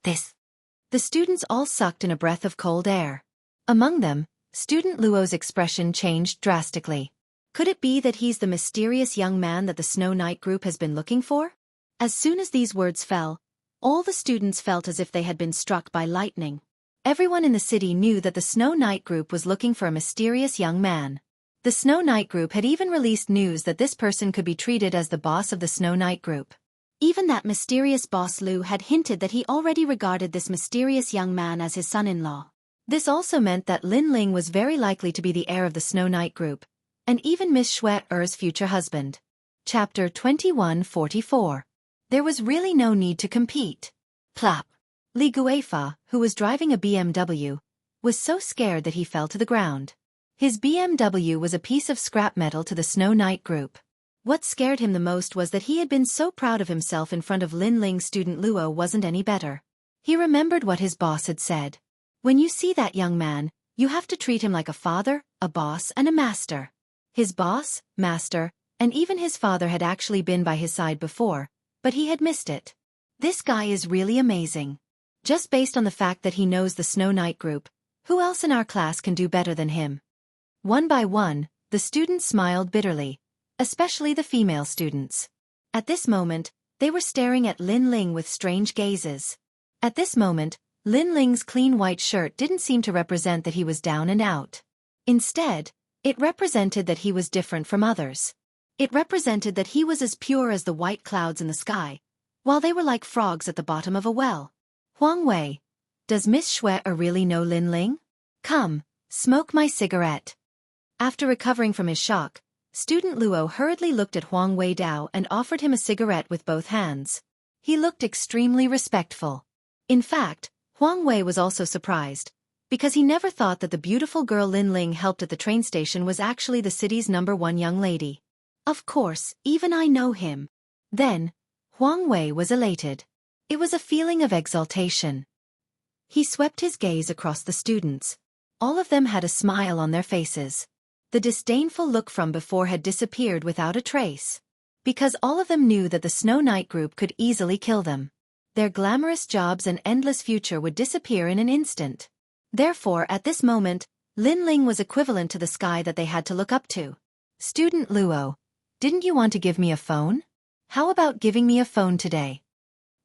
The students all sucked in a breath of cold air. Among them, student Luo's expression changed drastically. Could it be that he's the mysterious young man that the Snow Knight group has been looking for? As soon as these words fell, all the students felt as if they had been struck by lightning. Everyone in the city knew that the Snow Knight group was looking for a mysterious young man. The Snow Knight group had even released news that this person could be treated as the boss of the Snow Knight group. Even that mysterious boss Lu had hinted that he already regarded this mysterious young man as his son-in-law. This also meant that Lin Ling was very likely to be the heir of the Snow Knight group, and even Miss Shui's future husband. Chapter 2144. There was really no need to compete. Plop. Li Guifa, who was driving a BMW, was so scared that he fell to the ground. His BMW was a piece of scrap metal to the Snow Knight group. What scared him the most was that he had been so proud of himself in front of Lin Ling's student Luo wasn't any better. He remembered what his boss had said. When you see that young man, you have to treat him like a father, a boss, and a master. His boss, master, and even his father had actually been by his side before, but he had missed it. This guy is really amazing. Just based on the fact that he knows the Snow Knight group, who else in our class can do better than him? One by one, the students smiled bitterly, especially the female students. At this moment, they were staring at Lin Ling with strange gazes. At this moment, Lin Ling's clean white shirt didn't seem to represent that he was down and out. Instead, it represented that he was different from others. It represented that he was as pure as the white clouds in the sky, while they were like frogs at the bottom of a well. Huang Wei, does Miss Shui really know Lin Ling? Come, smoke my cigarette. After recovering from his shock, student Luo hurriedly looked at Huang Wei Dao and offered him a cigarette with both hands. He looked extremely respectful. In fact, Huang Wei was also surprised, because he never thought that the beautiful girl Lin Ling helped at the train station was actually the city's #1 young lady. Of course, even I know him. Then, Huang Wei was elated. It was a feeling of exaltation. He swept his gaze across the students. All of them had a smile on their faces. The disdainful look from before had disappeared without a trace. Because all of them knew that the Snow Knight group could easily kill them. Their glamorous jobs and endless future would disappear in an instant. Therefore, at this moment, Lin Ling was equivalent to the sky that they had to look up to. Student Luo, didn't you want to give me a phone? How about giving me a phone today?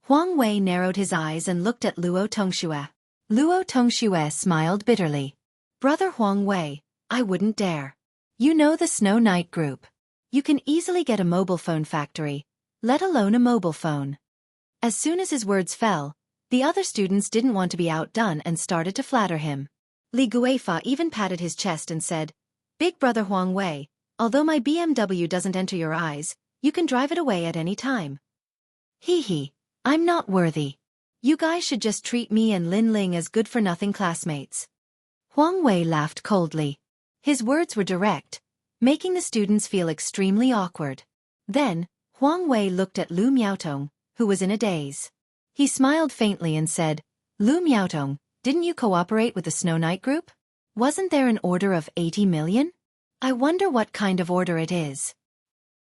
Huang Wei narrowed his eyes and looked at Luo Tongxue. Luo Tongxue smiled bitterly. Brother Huang Wei, I wouldn't dare. You know the Snow Knight group. You can easily get a mobile phone factory, let alone a mobile phone. As soon as his words fell, the other students didn't want to be outdone and started to flatter him. Li Guifa even patted his chest and said, Big brother Huang Wei, although my BMW doesn't enter your eyes, you can drive it away at any time. Hee hee, I'm not worthy. You guys should just treat me and Lin Ling as good-for-nothing classmates. Huang Wei laughed coldly. His words were direct, making the students feel extremely awkward. Then, Huang Wei looked at Lu Miaotong, who was in a daze. He smiled faintly and said, Lu Miaotong, didn't you cooperate with the Snow Knight group? Wasn't there an order of 80 million? I wonder what kind of order it is.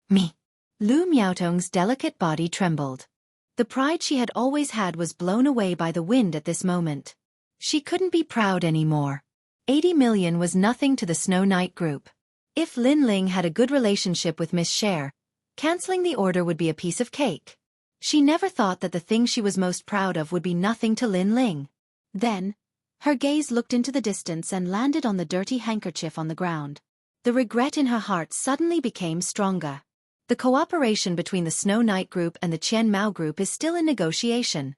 Me. Lu Miaotong's delicate body trembled. The pride she had always had was blown away by the wind at this moment. She couldn't be proud anymore. 80 million was nothing to the Snow Knight group. If Lin Ling had a good relationship with Miss Cher, canceling the order would be a piece of cake. She never thought that the thing she was most proud of would be nothing to Lin Ling. Then, her gaze looked into the distance and landed on the dirty handkerchief on the ground. The regret in her heart suddenly became stronger. The cooperation between the Snow Knight group and the Qian Mao group is still in negotiation.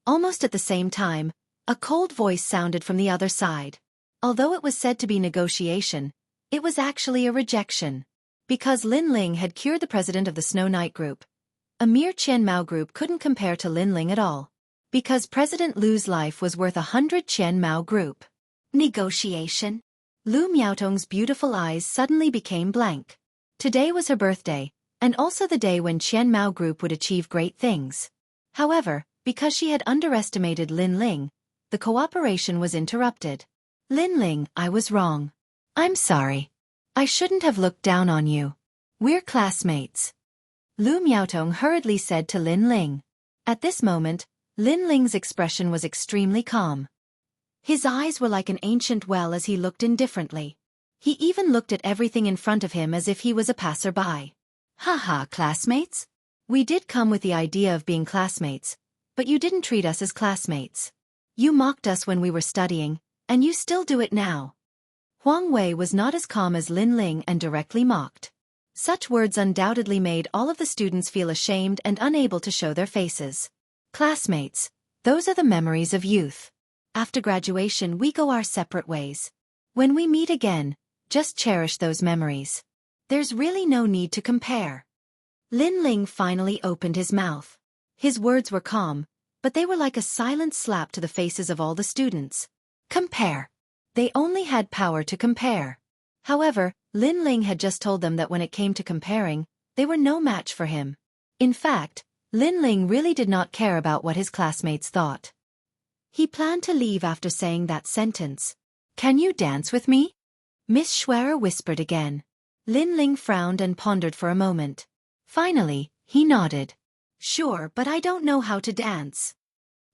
Almost at the same time, a cold voice sounded from the other side. Although it was said to be negotiation, it was actually a rejection. Because Lin Ling had cured the president of the Snow Knight group, a mere Qian Mao group couldn't compare to Lin Ling at all. Because President Lu's life was worth 100 Qian Mao group. Negotiation? Lu Miaotong's beautiful eyes suddenly became blank. Today was her birthday, and also the day when Qian Mao group would achieve great things. However, because she had underestimated Lin Ling, the cooperation was interrupted. Lin Ling, I was wrong. I'm sorry. I shouldn't have looked down on you. We're classmates. Lu Miaotong hurriedly said to Lin Ling. At this moment, Lin Ling's expression was extremely calm. His eyes were like an ancient well as he looked indifferently. He even looked at everything in front of him as if he was a passerby. Haha, classmates? We did come with the idea of being classmates, but you didn't treat us as classmates. You mocked us when we were studying, and you still do it now. Huang Wei was not as calm as Lin Ling and directly mocked. Such words undoubtedly made all of the students feel ashamed and unable to show their faces. Classmates, those are the memories of youth. After graduation we go our separate ways. When we meet again, just cherish those memories. There's really no need to compare. Lin Ling finally opened his mouth. His words were calm, but they were like a silent slap to the faces of all the students. Compare. They only had power to compare. However, Lin Ling had just told them that when it came to comparing, they were no match for him. In fact, Lin Ling really did not care about what his classmates thought. He planned to leave after saying that sentence. Can you dance with me? Miss Schwerer whispered again. Lin Ling frowned and pondered for a moment. Finally, he nodded. Sure, but I don't know how to dance.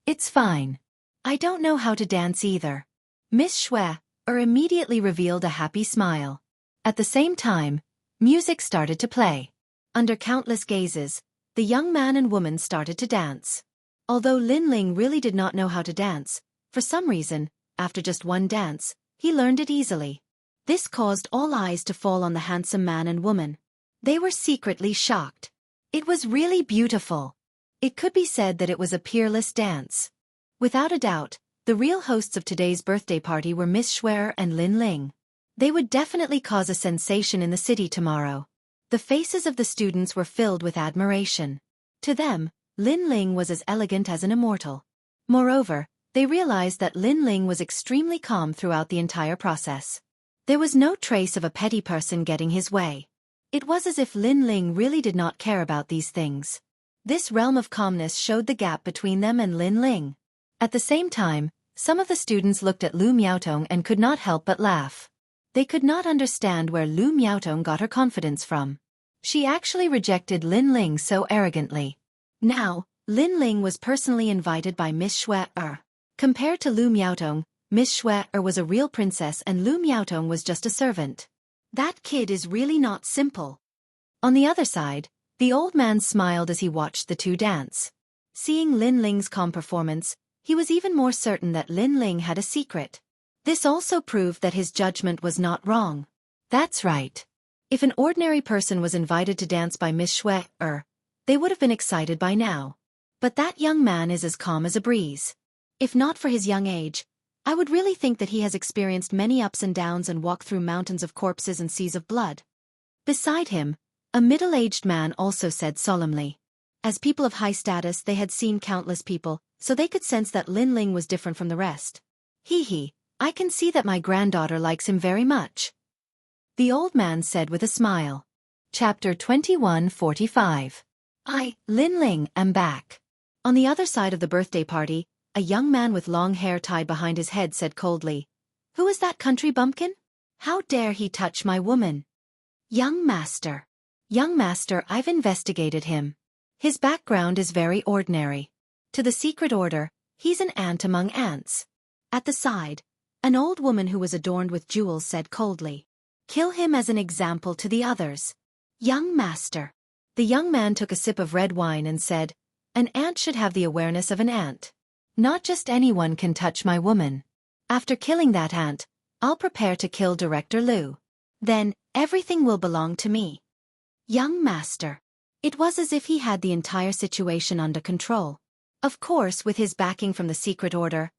It's fine. I don't know how to dance either. Miss Schwerer immediately revealed a happy smile. At the same time, music started to play. Under countless gazes, the young man and woman started to dance. Although Lin Ling really did not know how to dance, for some reason, after just one dance, he learned it easily. This caused all eyes to fall on the handsome man and woman. They were secretly shocked. It was really beautiful. It could be said that it was a peerless dance. Without a doubt, the real hosts of today's birthday party were Miss Schwerer and Lin Ling. They would definitely cause a sensation in the city tomorrow. The faces of the students were filled with admiration. To them, Lin Ling was as elegant as an immortal. Moreover, they realized that Lin Ling was extremely calm throughout the entire process. There was no trace of a petty person getting his way. It was as if Lin Ling really did not care about these things. This realm of calmness showed the gap between them and Lin Ling. At the same time, some of the students looked at Lu Miaotong and could not help but laugh. They could not understand where Lu Miaotong got her confidence from. She actually rejected Lin Ling so arrogantly. Now, Lin Ling was personally invited by Miss Xue. Compared to Lu Miaotong, Miss Xue was a real princess and Lu Miaotong was just a servant. That kid is really not simple. On the other side, the old man smiled as he watched the two dance. Seeing Lin Ling's calm performance, he was even more certain that Lin Ling had a secret. This also proved that his judgment was not wrong. That's right. If an ordinary person was invited to dance by Miss Xue, they would have been excited by now. But that young man is as calm as a breeze. If not for his young age, I would really think that he has experienced many ups and downs and walked through mountains of corpses and seas of blood. Beside him, a middle-aged man also said solemnly. As people of high status, they had seen countless people, so they could sense that Lin Ling was different from the rest. Hee, I can see that my granddaughter likes him very much. The old man said with a smile. Chapter 21:45. Lin Ling, am back. On the other side of the birthday party, a young man with long hair tied behind his head said coldly, "Who is that country bumpkin? How dare he touch my woman?" Young master, I've investigated him. His background is very ordinary. To the secret order, he's an ant among ants. At the side, an old woman who was adorned with jewels said coldly, "Kill him as an example to the others." Young master. The young man took a sip of red wine and said, "An ant should have the awareness of an ant. Not just anyone can touch my woman. After killing that ant, I'll prepare to kill Director Lu. Then, everything will belong to me." Young master. It was as if he had the entire situation under control. Of course, with his backing from the secret order,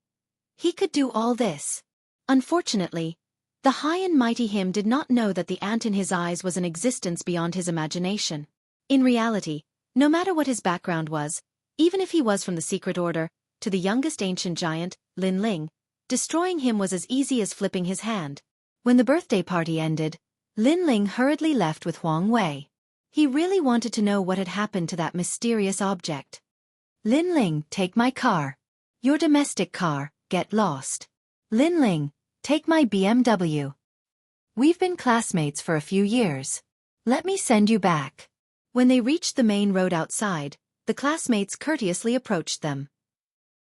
he could do all this. Unfortunately, the high and mighty him did not know that the ant in his eyes was an existence beyond his imagination. In reality, no matter what his background was, even if he was from the secret order, to the youngest ancient giant, Lin Ling, destroying him was as easy as flipping his hand. When the birthday party ended, Lin Ling hurriedly left with Huang Wei. He really wanted to know what had happened to that mysterious object. "Lin Ling, take my car. Your domestic car, get lost. Lin Ling, take my BMW. We've been classmates for a few years. Let me send you back." When they reached the main road outside, the classmates courteously approached them.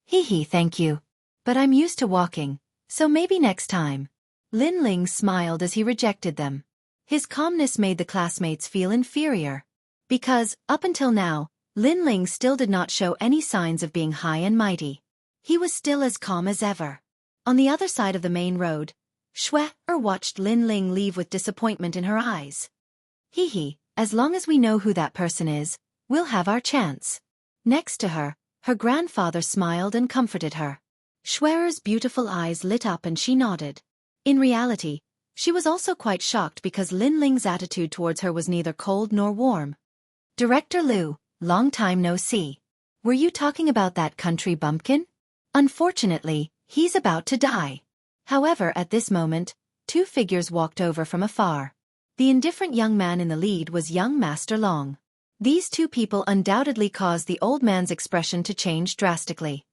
Thank you. But I'm used to walking, so maybe next time." Lin Ling smiled as he rejected them. His calmness made the classmates feel inferior. Because, up until now, Lin Ling still did not show any signs of being high and mighty. He was still as calm as ever. On the other side of the main road, Xue watched Lin Ling leave with disappointment in her eyes. As long as we know who that person is, we'll have our chance. Next to her, her grandfather smiled and comforted her. Xue's beautiful eyes lit up and she nodded. In reality, she was also quite shocked because Lin Ling's attitude towards her was neither cold nor warm. "Director Lu, long time no see. Were you talking about that country bumpkin? Unfortunately, he's about to die." However, at this moment, two figures walked over from afar. The indifferent young man in the lead was young Master Long. These two people undoubtedly caused the old man's expression to change drastically.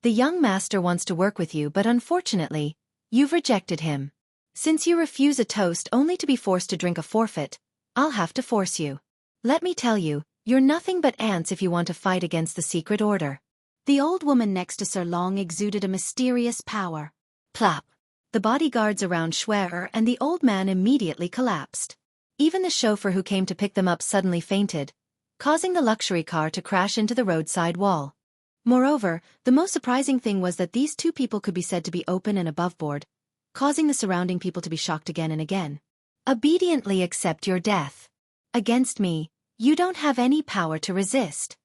"The young master wants to work with you, but unfortunately, you've rejected him. Since you refuse a toast only to be forced to drink a forfeit, I'll have to force you. Let me tell you, you're nothing but ants if you want to fight against the secret order." The old woman next to Sir Long exuded a mysterious power. Plop! The bodyguards around Xue and the old man immediately collapsed. Even the chauffeur who came to pick them up suddenly fainted, causing the luxury car to crash into the roadside wall. Moreover, the most surprising thing was that these two people could be said to be open and aboveboard, causing the surrounding people to be shocked again and again. "Obediently accept your death. Against me, you don't have any power to resist."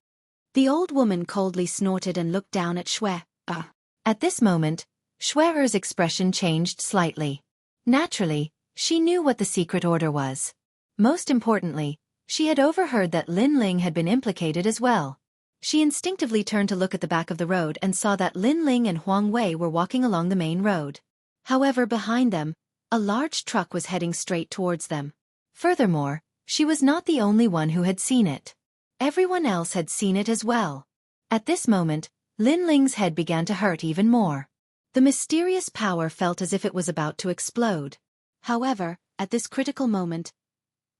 The old woman coldly snorted and looked down at Xue. At this moment, Xue's expression changed slightly. Naturally, She knew what the secret order was. Most importantly, she had overheard that Lin Ling had been implicated as well. She instinctively turned to look at the back of the road and saw that Lin Ling and Huang Wei were walking along the main road. However, behind them, a large truck was heading straight towards them. Furthermore, she was not the only one who had seen it. Everyone else had seen it as well. At this moment, Lin Ling's head began to hurt even more. The mysterious power felt as if it was about to explode. However, at this critical moment,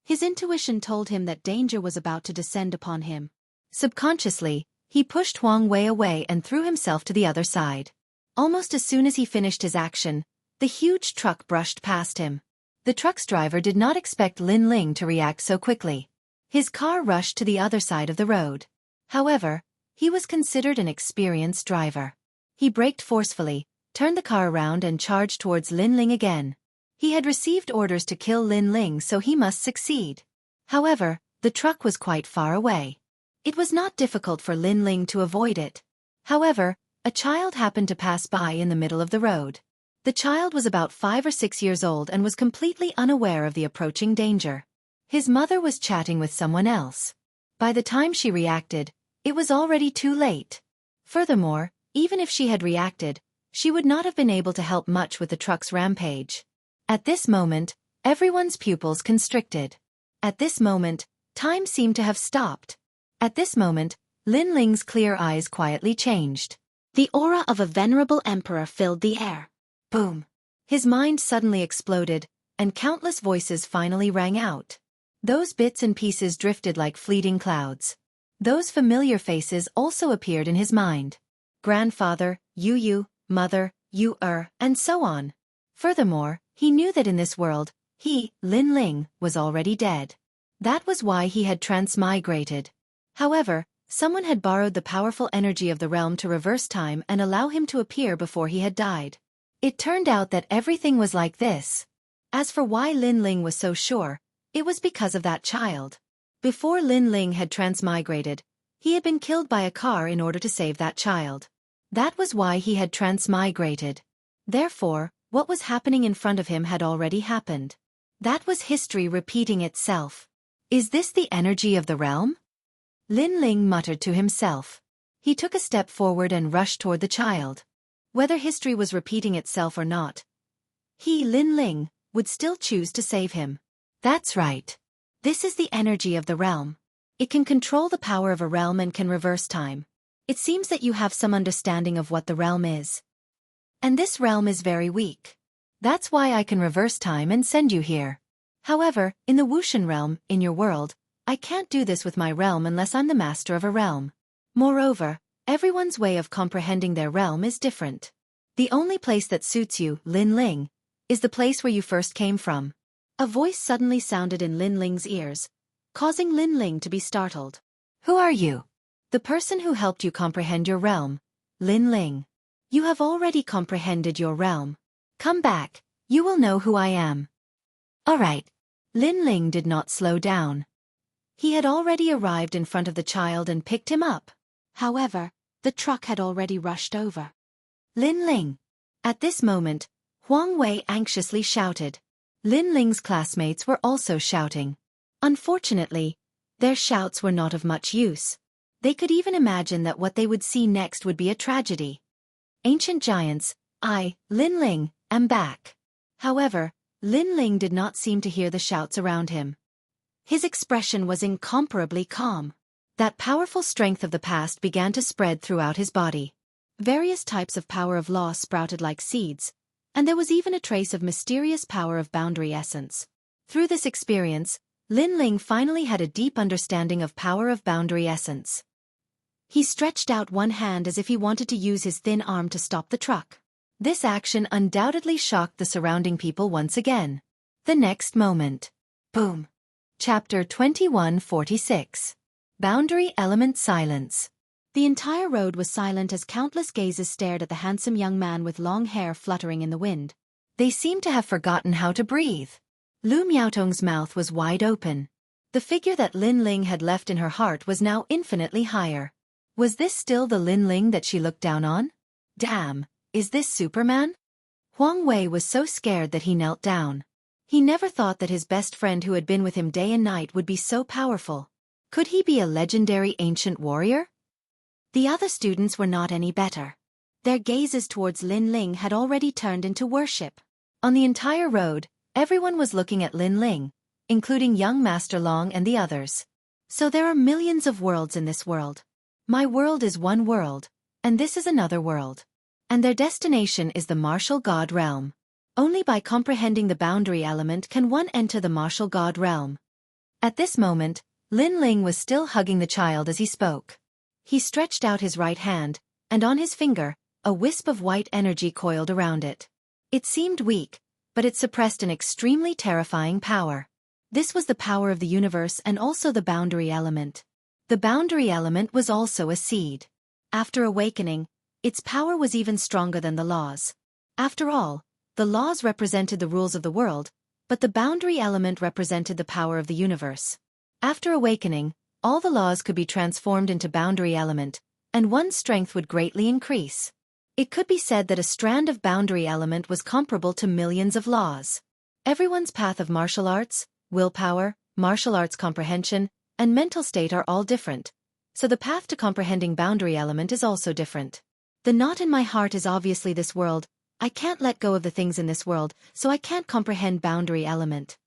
his intuition told him that danger was about to descend upon him. Subconsciously, he pushed Huang Wei away and threw himself to the other side. Almost as soon as he finished his action, the huge truck brushed past him. The truck's driver did not expect Lin Ling to react so quickly. His car rushed to the other side of the road. However, he was considered an experienced driver. He braked forcefully, turned the car around and charged towards Lin Ling again. He had received orders to kill Lin Ling, so he must succeed. However, the truck was quite far away. It was not difficult for Lin Ling to avoid it. However, a child happened to pass by in the middle of the road. The child was about 5 or 6 years old and was completely unaware of the approaching danger. His mother was chatting with someone else. By the time she reacted, it was already too late. Furthermore, even if she had reacted, she would not have been able to help much with the truck's rampage. At this moment, everyone's pupils constricted. At this moment, time seemed to have stopped. At this moment, Lin Ling's clear eyes quietly changed. The aura of a venerable emperor filled the air. Boom! His mind suddenly exploded, and countless voices finally rang out. Those bits and pieces drifted like fleeting clouds. Those familiar faces also appeared in his mind. Grandfather, Yu, mother, and so on. Furthermore, he knew that in this world, he, Lin Ling, was already dead. That was why he had transmigrated. However, someone had borrowed the powerful energy of the realm to reverse time and allow him to appear before he had died. It turned out that everything was like this. As for why Lin Ling was so sure, it was because of that child. Before Lin Ling had transmigrated, he had been killed by a car in order to save that child. That was why he had transmigrated. Therefore, what was happening in front of him had already happened. That was history repeating itself. Is this the energy of the realm? Lin Ling muttered to himself. He took a step forward and rushed toward the child. Whether history was repeating itself or not, he, Lin Ling, would still choose to save him. That's right. This is the energy of the realm. It can control the power of a realm and can reverse time. It seems that you have some understanding of what the realm is. And this realm is very weak. That's why I can reverse time and send you here. However, in the Wuxian realm, in your world, I can't do this with my realm unless I'm the master of a realm. Moreover, everyone's way of comprehending their realm is different. The only place that suits you, Lin Ling, is the place where you first came from. A voice suddenly sounded in Lin Ling's ears, causing Lin Ling to be startled. Who are you? The person who helped you comprehend your realm, Lin Ling. You have already comprehended your realm. Come back, you will know who I am. Alright. Lin Ling did not slow down. He had already arrived in front of the child and picked him up. However, the truck had already rushed over. Lin Ling. At this moment, Huang Wei anxiously shouted. Lin Ling's classmates were also shouting. Unfortunately, their shouts were not of much use. They could even imagine that what they would see next would be a tragedy. Ancient giants, I, Lin Ling, am back. However, Lin Ling did not seem to hear the shouts around him. His expression was incomparably calm. That powerful strength of the past began to spread throughout his body. Various types of power of law sprouted like seeds, and there was even a trace of mysterious power of boundary essence. Through this experience, Lin Ling finally had a deep understanding of power of boundary essence. He stretched out one hand as if he wanted to use his thin arm to stop the truck. This action undoubtedly shocked the surrounding people once again. The next moment. Boom. Chapter 2146. Boundary Element Silence. The entire road was silent as countless gazes stared at the handsome young man with long hair fluttering in the wind. They seemed to have forgotten how to breathe. Lu Miaotong's mouth was wide open. The figure that Lin Ling had left in her heart was now infinitely higher. Was this still the Lin Ling that she looked down on? Damn, is this Superman? Huang Wei was so scared that he knelt down. He never thought that his best friend who had been with him day and night would be so powerful. Could he be a legendary ancient warrior? The other students were not any better. Their gazes towards Lin Ling had already turned into worship. On the entire road, everyone was looking at Lin Ling, including young Master Long and the others. So there are millions of worlds in this world. My world is one world, and this is another world. And their destination is the martial god realm. Only by comprehending the boundary element can one enter the martial god realm. At this moment, Lin Ling was still hugging the child as he spoke. He stretched out his right hand, and on his finger, a wisp of white energy coiled around it. It seemed weak, but it suppressed an extremely terrifying power. This was the power of the universe and also the boundary element. The boundary element was also a seed. After awakening, its power was even stronger than the laws. After all, the laws represented the rules of the world, but the boundary element represented the power of the universe. After awakening, all the laws could be transformed into boundary element, and one's strength would greatly increase. It could be said that a strand of boundary element was comparable to millions of laws. Everyone's path of martial arts, willpower, martial arts comprehension, and mental state are all different, so the path to comprehending boundary element is also different. The knot in my heart is obviously this world. I can't let go of the things in this world, so I can't comprehend boundary element.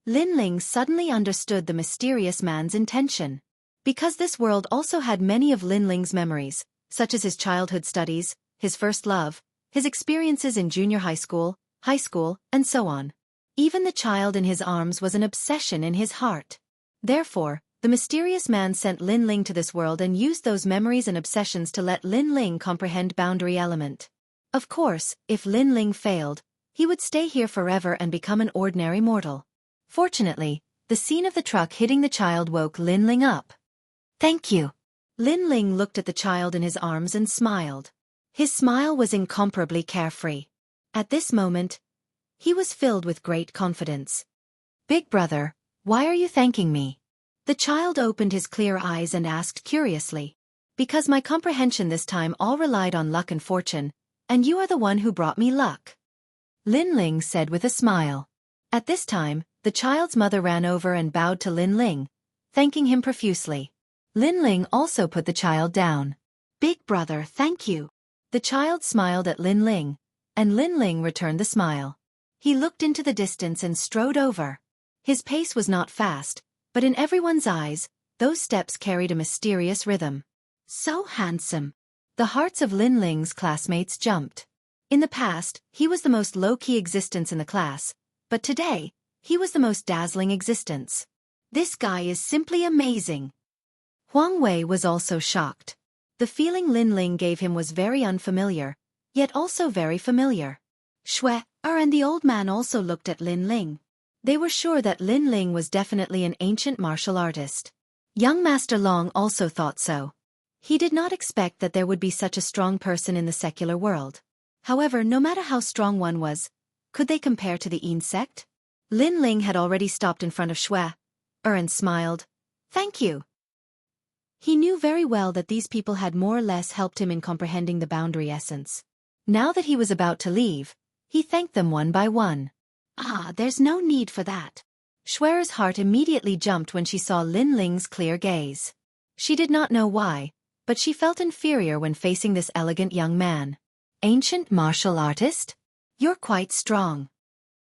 Lin Ling suddenly understood the mysterious man's intention. Because this world also had many of Lin Ling's memories, such as his childhood studies, his first love, his experiences in junior high school, and so on. Even the child in his arms was an obsession in his heart. Therefore, the mysterious man sent Lin Ling to this world and used those memories and obsessions to let Lin Ling comprehend boundary element. Of course, if Lin Ling failed, he would stay here forever and become an ordinary mortal. Fortunately, the scene of the truck hitting the child woke Lin Ling up. Thank you. Lin Ling looked at the child in his arms and smiled. His smile was incomparably carefree. At this moment, he was filled with great confidence. Big brother, why are you thanking me? The child opened his clear eyes and asked curiously. Because my comprehension this time all relied on luck and fortune, and you are the one who brought me luck. Lin Ling said with a smile. At this time, the child's mother ran over and bowed to Lin Ling, thanking him profusely. Lin Ling also put the child down. Big brother, thank you. The child smiled at Lin Ling, and Lin Ling returned the smile. He looked into the distance and strode over. His pace was not fast, but in everyone's eyes, those steps carried a mysterious rhythm. So handsome. The hearts of Lin Ling's classmates jumped. In the past, he was the most low-key existence in the class, but today, he was the most dazzling existence. This guy is simply amazing. Huang Wei was also shocked. The feeling Lin Ling gave him was very unfamiliar, yet also very familiar. Shui and the old man also looked at Lin Ling. They were sure that Lin Ling was definitely an ancient martial artist. Young Master Long also thought so. He did not expect that there would be such a strong person in the secular world. However, no matter how strong one was, could they compare to the insect? Lin Ling had already stopped in front of Shui and smiled. Thank you. He knew very well that these people had more or less helped him in comprehending the boundary essence. Now that he was about to leave, he thanked them one by one. There's no need for that. Shui's heart immediately jumped when she saw Lin Ling's clear gaze. She did not know why, but she felt inferior when facing this elegant young man. Ancient martial artist? You're quite strong.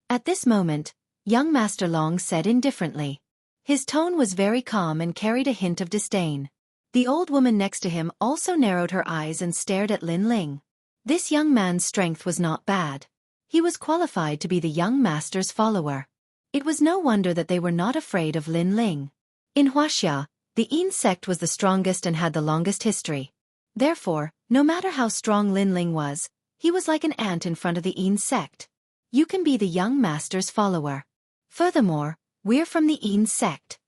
At this moment, young Master Long said indifferently. His tone was very calm and carried a hint of disdain. The old woman next to him also narrowed her eyes and stared at Lin Ling. This young man's strength was not bad. He was qualified to be the young master's follower. It was no wonder that they were not afraid of Lin Ling. In Wuxia, the Yin sect was the strongest and had the longest history. Therefore, no matter how strong Lin Ling was, he was like an ant in front of the Yin sect. You can be the young master's follower. Furthermore, we're from the Yin sect.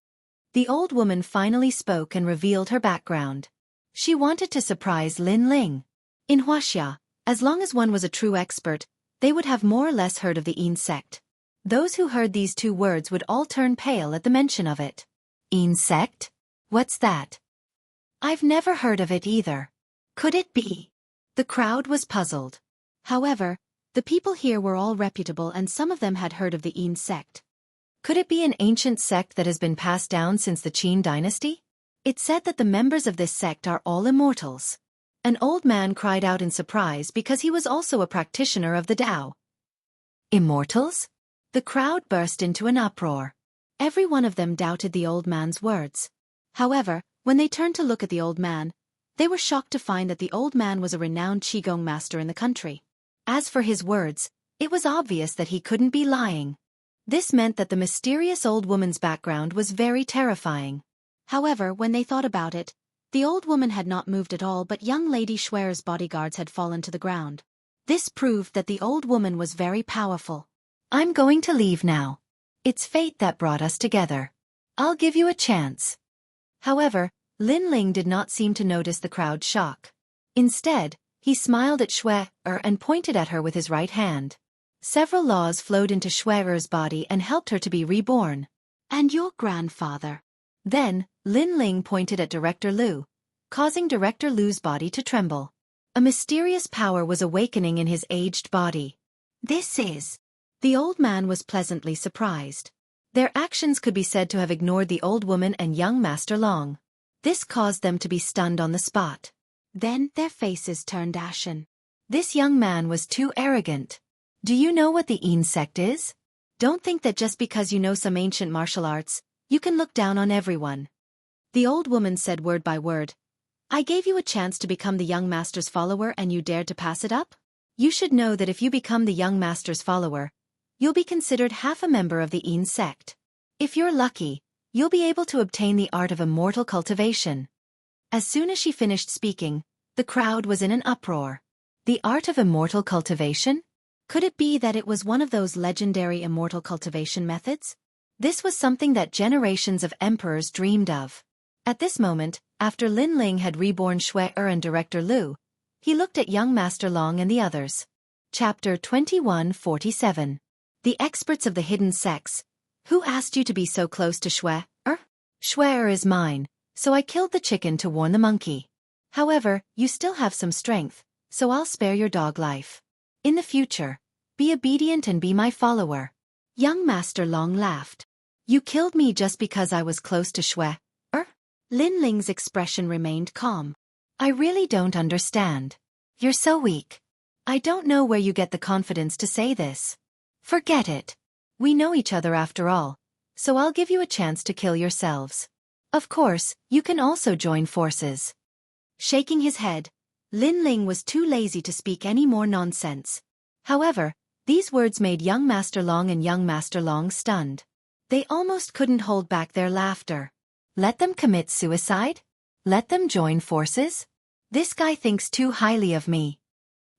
The old woman finally spoke and revealed her background. She wanted to surprise Lin Ling. In Wuxia, as long as one was a true expert, they would have more or less heard of the Yin sect. Those who heard these two words would all turn pale at the mention of it. Yin sect? What's that? I've never heard of it either. Could it be? The crowd was puzzled. However, The people here were all reputable and some of them had heard of the Yin sect. Could it be an ancient sect that has been passed down since the Qin dynasty? It said that the members of this sect are all immortals. An old man cried out in surprise because he was also a practitioner of the Tao. Immortals? The crowd burst into an uproar. Every one of them doubted the old man's words. However, when they turned to look at the old man, they were shocked to find that the old man was a renowned Qigong master in the country. As for his words, it was obvious that he couldn't be lying. This meant that the mysterious old woman's background was very terrifying. However, when they thought about it, the old woman had not moved at all, but young Lady Schwer's bodyguards had fallen to the ground. This proved that the old woman was very powerful. I'm going to leave now. It's fate that brought us together. I'll give you a chance. However, Lin Ling did not seem to notice the crowd's shock. Instead, he smiled at Xue and pointed at her with his right hand. Several laws flowed into Xue's body and helped her to be reborn. And your grandfather? Then, Lin Ling pointed at Director Liu, causing Director Liu's body to tremble. A mysterious power was awakening in his aged body. This is... The old man was pleasantly surprised. Their actions could be said to have ignored the old woman and young Master Long. This caused them to be stunned on the spot. Then their faces turned ashen. This young man was too arrogant. Do you know what the Yin sect is? Don't think that just because you know some ancient martial arts, you can look down on everyone. The old woman said word by word. I gave you a chance to become the young master's follower and you dared to pass it up? You should know that if you become the young master's follower, you'll be considered half a member of the Yin sect. If you're lucky, you'll be able to obtain the art of immortal cultivation. As soon as she finished speaking, the crowd was in an uproar. The art of immortal cultivation? Could it be that it was one of those legendary immortal cultivation methods? This was something that generations of emperors dreamed of. At this moment, after Lin Ling had reborn Xue and Director Liu, he looked at young Master Long and the others. Chapter 2147. The experts of the hidden sects. Who asked you to be so close to Xue? Xue is mine, so I killed the chicken to warn the monkey. However, you still have some strength, so I'll spare your dog life. In the future, be obedient and be my follower. Young Master Long laughed. You killed me just because I was close to Xue? Lin Ling's expression remained calm. I really don't understand. You're so weak. I don't know where you get the confidence to say this. Forget it. We know each other after all, so I'll give you a chance to kill yourselves. Of course, you can also join forces. Shaking his head, Lin Ling was too lazy to speak any more nonsense. However, these words made young Master Long and young Master Long stunned. They almost couldn't hold back their laughter. Let them commit suicide? Let them join forces? This guy thinks too highly of me.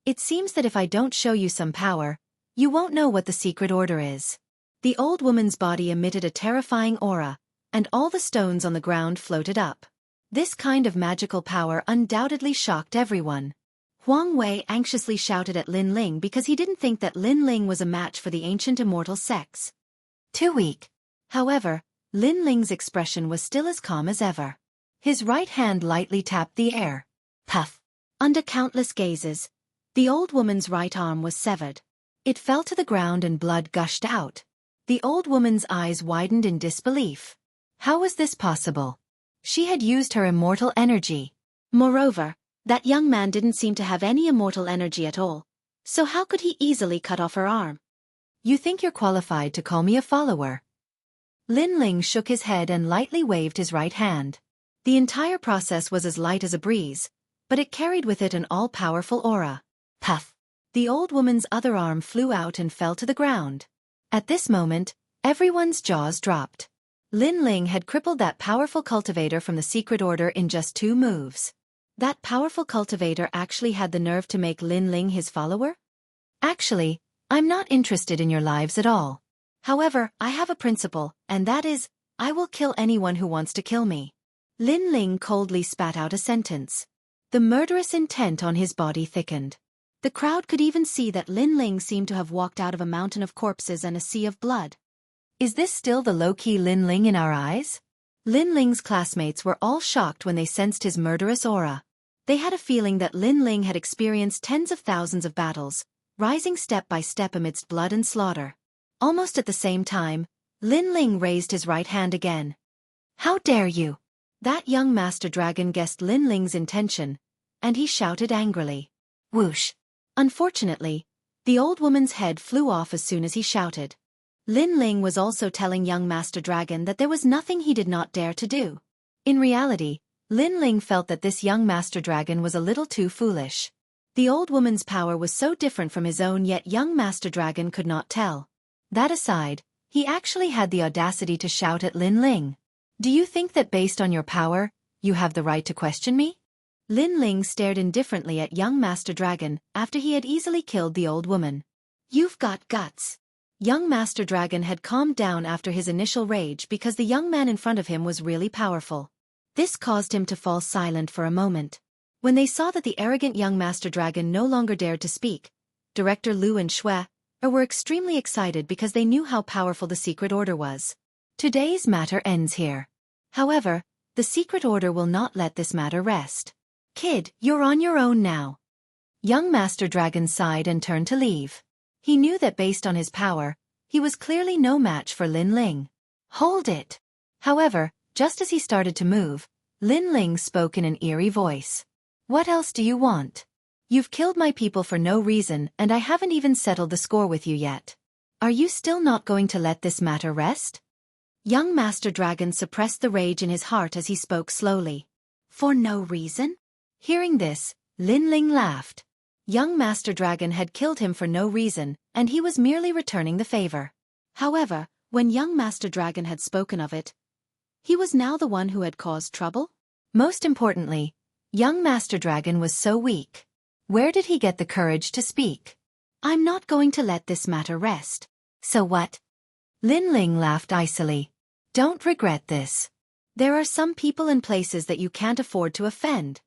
It seems that if I don't show you some power, you won't know what the secret order is. The old woman's body emitted a terrifying aura, and all the stones on the ground floated up. This kind of magical power undoubtedly shocked everyone. Huang Wei anxiously shouted at Lin Ling because he didn't think that Lin Ling was a match for the ancient immortal sects. Too weak. However, Lin Ling's expression was still as calm as ever. His right hand lightly tapped the air. Puff! Under countless gazes, the old woman's right arm was severed. It fell to the ground and blood gushed out. The old woman's eyes widened in disbelief. How was this possible? She had used her immortal energy. Moreover, that young man didn't seem to have any immortal energy at all, so how could he easily cut off her arm? You think you're qualified to call me a follower? Lin Ling shook his head and lightly waved his right hand. The entire process was as light as a breeze, but it carried with it an all-powerful aura. Puff! The old woman's other arm flew out and fell to the ground. At this moment, everyone's jaws dropped. Lin Ling had crippled that powerful cultivator from the secret order in just 2 moves. That powerful cultivator actually had the nerve to make Lin Ling his follower? Actually, I'm not interested in your lives at all. However, I have a principle, and that is, I will kill anyone who wants to kill me. Lin Ling coldly spat out a sentence. The murderous intent on his body thickened. The crowd could even see that Lin Ling seemed to have walked out of a mountain of corpses and a sea of blood. Is this still the low-key Lin Ling in our eyes? Lin Ling's classmates were all shocked when they sensed his murderous aura. They had a feeling that Lin Ling had experienced tens of thousands of battles, rising step by step amidst blood and slaughter. Almost at the same time, Lin Ling raised his right hand again. "How dare you!" That young master dragon guessed Lin Ling's intention, and he shouted angrily. Whoosh! Unfortunately, the old woman's head flew off as soon as he shouted. Lin Ling was also telling young master dragon that there was nothing he did not dare to do. In reality, Lin Ling felt that this young master dragon was a little too foolish. The old woman's power was so different from his own, yet young master dragon could not tell. That aside, he actually had the audacity to shout at Lin Ling. "Do you think that based on your power, you have the right to question me?" Lin Ling stared indifferently at young master dragon after he had easily killed the old woman. "You've got guts." Young master dragon had calmed down after his initial rage because the young man in front of him was really powerful. This caused him to fall silent for a moment. When they saw that the arrogant young master dragon no longer dared to speak, Director Lu and Xue were extremely excited because they knew how powerful the secret order was. Today's matter ends here. However, the secret order will not let this matter rest. "Kid, you're on your own now." Young master dragon sighed and turned to leave. He knew that based on his power, he was clearly no match for Lin Ling. "Hold it!" However, just as he started to move, Lin Ling spoke in an eerie voice. "What else do you want? You've killed my people for no reason and I haven't even settled the score with you yet. Are you still not going to let this matter rest?" Young master dragon suppressed the rage in his heart as he spoke slowly. "For no reason?" Hearing this, Lin Ling laughed. Young master dragon had killed him for no reason, and he was merely returning the favor. However, when young master dragon had spoken of it, he was now the one who had caused trouble? Most importantly, young master dragon was so weak. Where did he get the courage to speak? "I'm not going to let this matter rest." "So what?" Lin Ling laughed icily. "Don't regret this. There are some people and places that you can't afford to offend."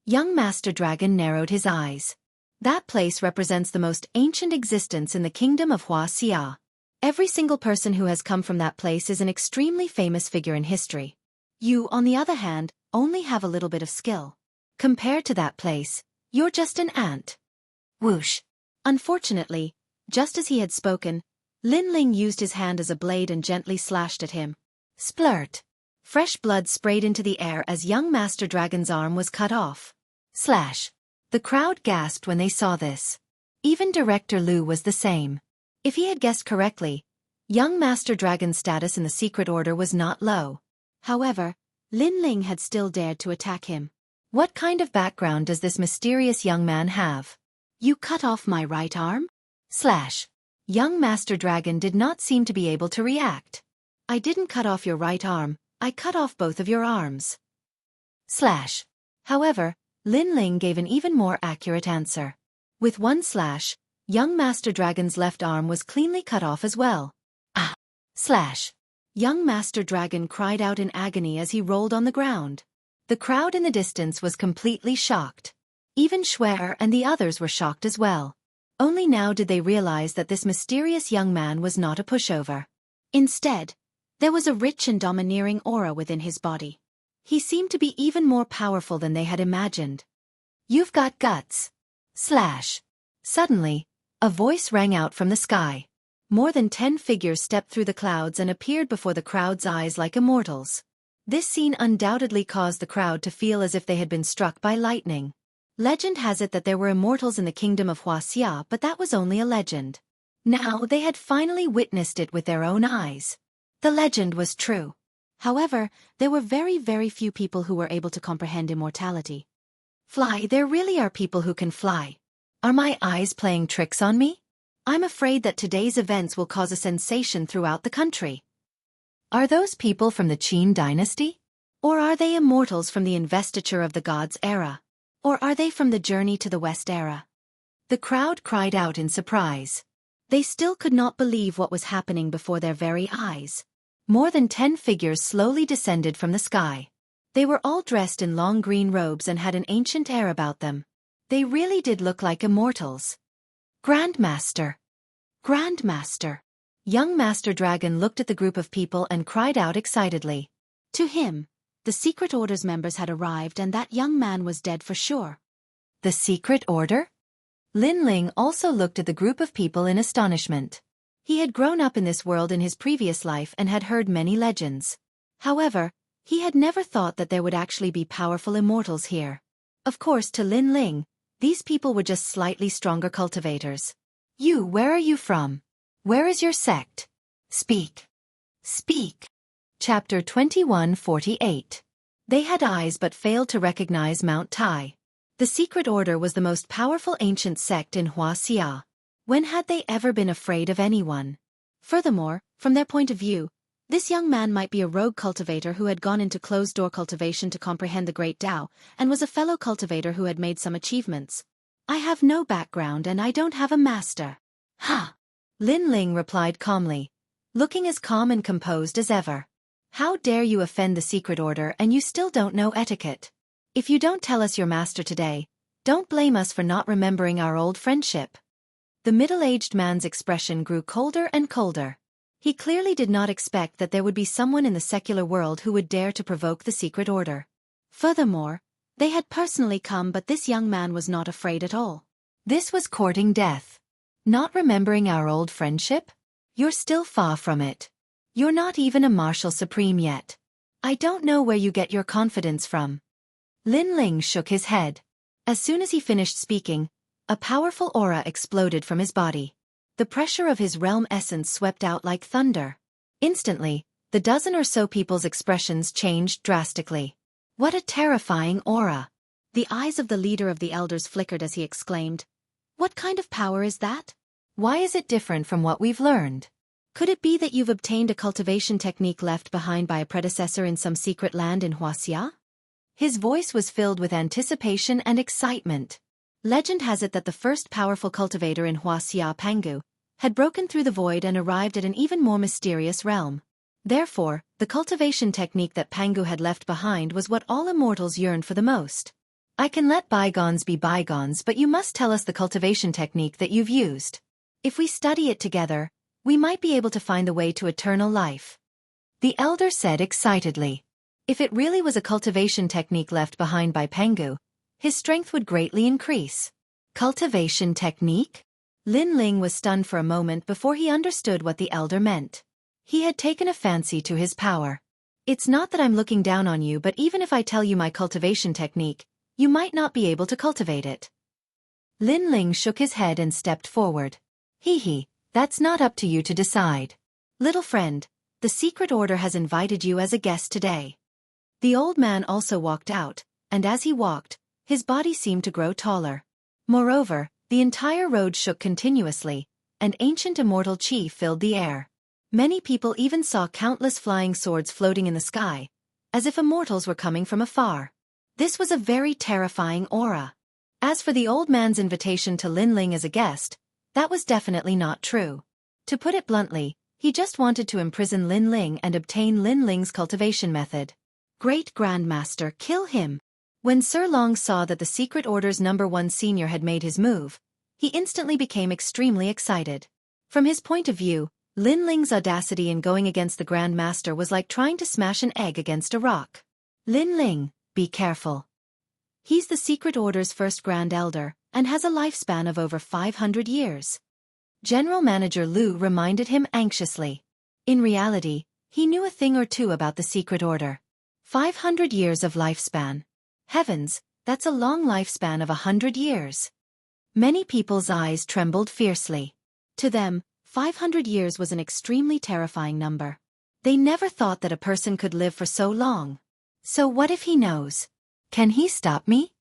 Young master dragon narrowed his eyes. That place represents the most ancient existence in the kingdom of Wuxia. Every single person who has come from that place is an extremely famous figure in history. You, on the other hand, only have a little bit of skill. Compared to that place, you're just an ant. Whoosh! Unfortunately, just as he had spoken, Lin Ling used his hand as a blade and gently slashed at him. Splurt! Fresh blood sprayed into the air as young master dragon's arm was cut off. Slash! The crowd gasped when they saw this. Even Director Lu was the same. If he had guessed correctly, young master dragon's status in the secret order was not low. However, Lin Ling had still dared to attack him. What kind of background does this mysterious young man have? "You cut off my right arm?" Slash! Young master dragon did not seem to be able to react. "I didn't cut off your right arm, I cut off both of your arms." Slash! However, Lin Ling gave an even more accurate answer. With one slash, young master dragon's left arm was cleanly cut off as well. Ah! Slash! Young master dragon cried out in agony as he rolled on the ground. The crowd in the distance was completely shocked. Even Xue and the others were shocked as well. Only now did they realize that this mysterious young man was not a pushover. Instead, there was a rich and domineering aura within his body. He seemed to be even more powerful than they had imagined. "You've got guts." Slash! Suddenly, a voice rang out from the sky. More than 10 figures stepped through the clouds and appeared before the crowd's eyes like immortals. This scene undoubtedly caused the crowd to feel as if they had been struck by lightning. Legend has it that there were immortals in the kingdom of Wuxia, but that was only a legend. Now they had finally witnessed it with their own eyes. The legend was true. However, there were very few people who were able to comprehend immortality. Fly, there really are people who can fly. Are my eyes playing tricks on me? I'm afraid that today's events will cause a sensation throughout the country. Are those people from the Qin dynasty? Or are they immortals from the investiture of the gods era? Or are they from the journey to the west era? The crowd cried out in surprise. They still could not believe what was happening before their very eyes. More than 10 figures slowly descended from the sky. They were all dressed in long green robes and had an ancient air about them. They really did look like immortals. Grandmaster! Grandmaster! Young Master Dragon looked at the group of people and cried out excitedly. To him, the Secret Order's members had arrived and that young man was dead for sure. The Secret Order? Lin Ling also looked at the group of people in astonishment. He had grown up in this world in his previous life and had heard many legends. However, he had never thought that there would actually be powerful immortals here. Of course, to Lin Ling, these people were just slightly stronger cultivators. You, where are you from? Where is your sect? Speak. Speak. Chapter 2148. They had eyes but failed to recognize Mount Tai. The secret order was the most powerful ancient sect in Wuxia. When had they ever been afraid of anyone? Furthermore, from their point of view, this young man might be a rogue cultivator who had gone into closed-door cultivation to comprehend the Great Tao, and was a fellow cultivator who had made some achievements. I have no background and I don't have a master. Ha! Lin Ling replied calmly, looking as calm and composed as ever. How dare you offend the secret order and you still don't know etiquette? If you don't tell us your master today, don't blame us for not remembering our old friendship. The middle-aged man's expression grew colder and colder. He clearly did not expect that there would be someone in the secular world who would dare to provoke the secret order. Furthermore, they had personally come, but this young man was not afraid at all. This was courting death. Not remembering our old friendship? You're still far from it. You're not even a marshal supreme yet. I don't know where you get your confidence from. Lin Ling shook his head. As soon as he finished speaking, a powerful aura exploded from his body. The pressure of his realm essence swept out like thunder. Instantly, the dozen or so people's expressions changed drastically. What a terrifying aura! The eyes of the leader of the elders flickered as he exclaimed, "What kind of power is that? Why is it different from what we've learned? Could it be that you've obtained a cultivation technique left behind by a predecessor in some secret land in Wuxia?" His voice was filled with anticipation and excitement. Legend has it that the first powerful cultivator in Wuxia, Pangu, had broken through the void and arrived at an even more mysterious realm. Therefore, the cultivation technique that Pangu had left behind was what all immortals yearned for the most. I can let bygones be bygones, but you must tell us the cultivation technique that you've used. If we study it together, we might be able to find the way to eternal life. The elder said excitedly. If it really was a cultivation technique left behind by Pangu, his strength would greatly increase. Cultivation technique? Lin Ling was stunned for a moment before he understood what the elder meant. He had taken a fancy to his power. It's not that I'm looking down on you, but even if I tell you my cultivation technique, you might not be able to cultivate it. Lin Ling shook his head and stepped forward. Hee, that's not up to you to decide. Little friend, the secret order has invited you as a guest today. The old man also walked out, and as he walked, his body seemed to grow taller. Moreover, the entire road shook continuously, and ancient immortal chi filled the air. Many people even saw countless flying swords floating in the sky, as if immortals were coming from afar. This was a very terrifying aura. As for the old man's invitation to Lin Ling as a guest, that was definitely not true. To put it bluntly, he just wanted to imprison Lin Ling and obtain Lin Ling's cultivation method. Great Grandmaster, kill him! When Sir Long saw that the Secret Order's #1 senior had made his move, he instantly became extremely excited. From his point of view, Lin Ling's audacity in going against the Grand Master was like trying to smash an egg against a rock. Lin Ling, be careful. He's the Secret Order's first Grand Elder, and has a lifespan of over 500 years. General Manager Lu reminded him anxiously. In reality, he knew a thing or two about the Secret Order. 500 years of lifespan. Heavens, that's a long lifespan of 100 years. Many people's eyes trembled fiercely. To them, 500 years was an extremely terrifying number. They never thought that a person could live for so long. So what if he knows? Can he stop me?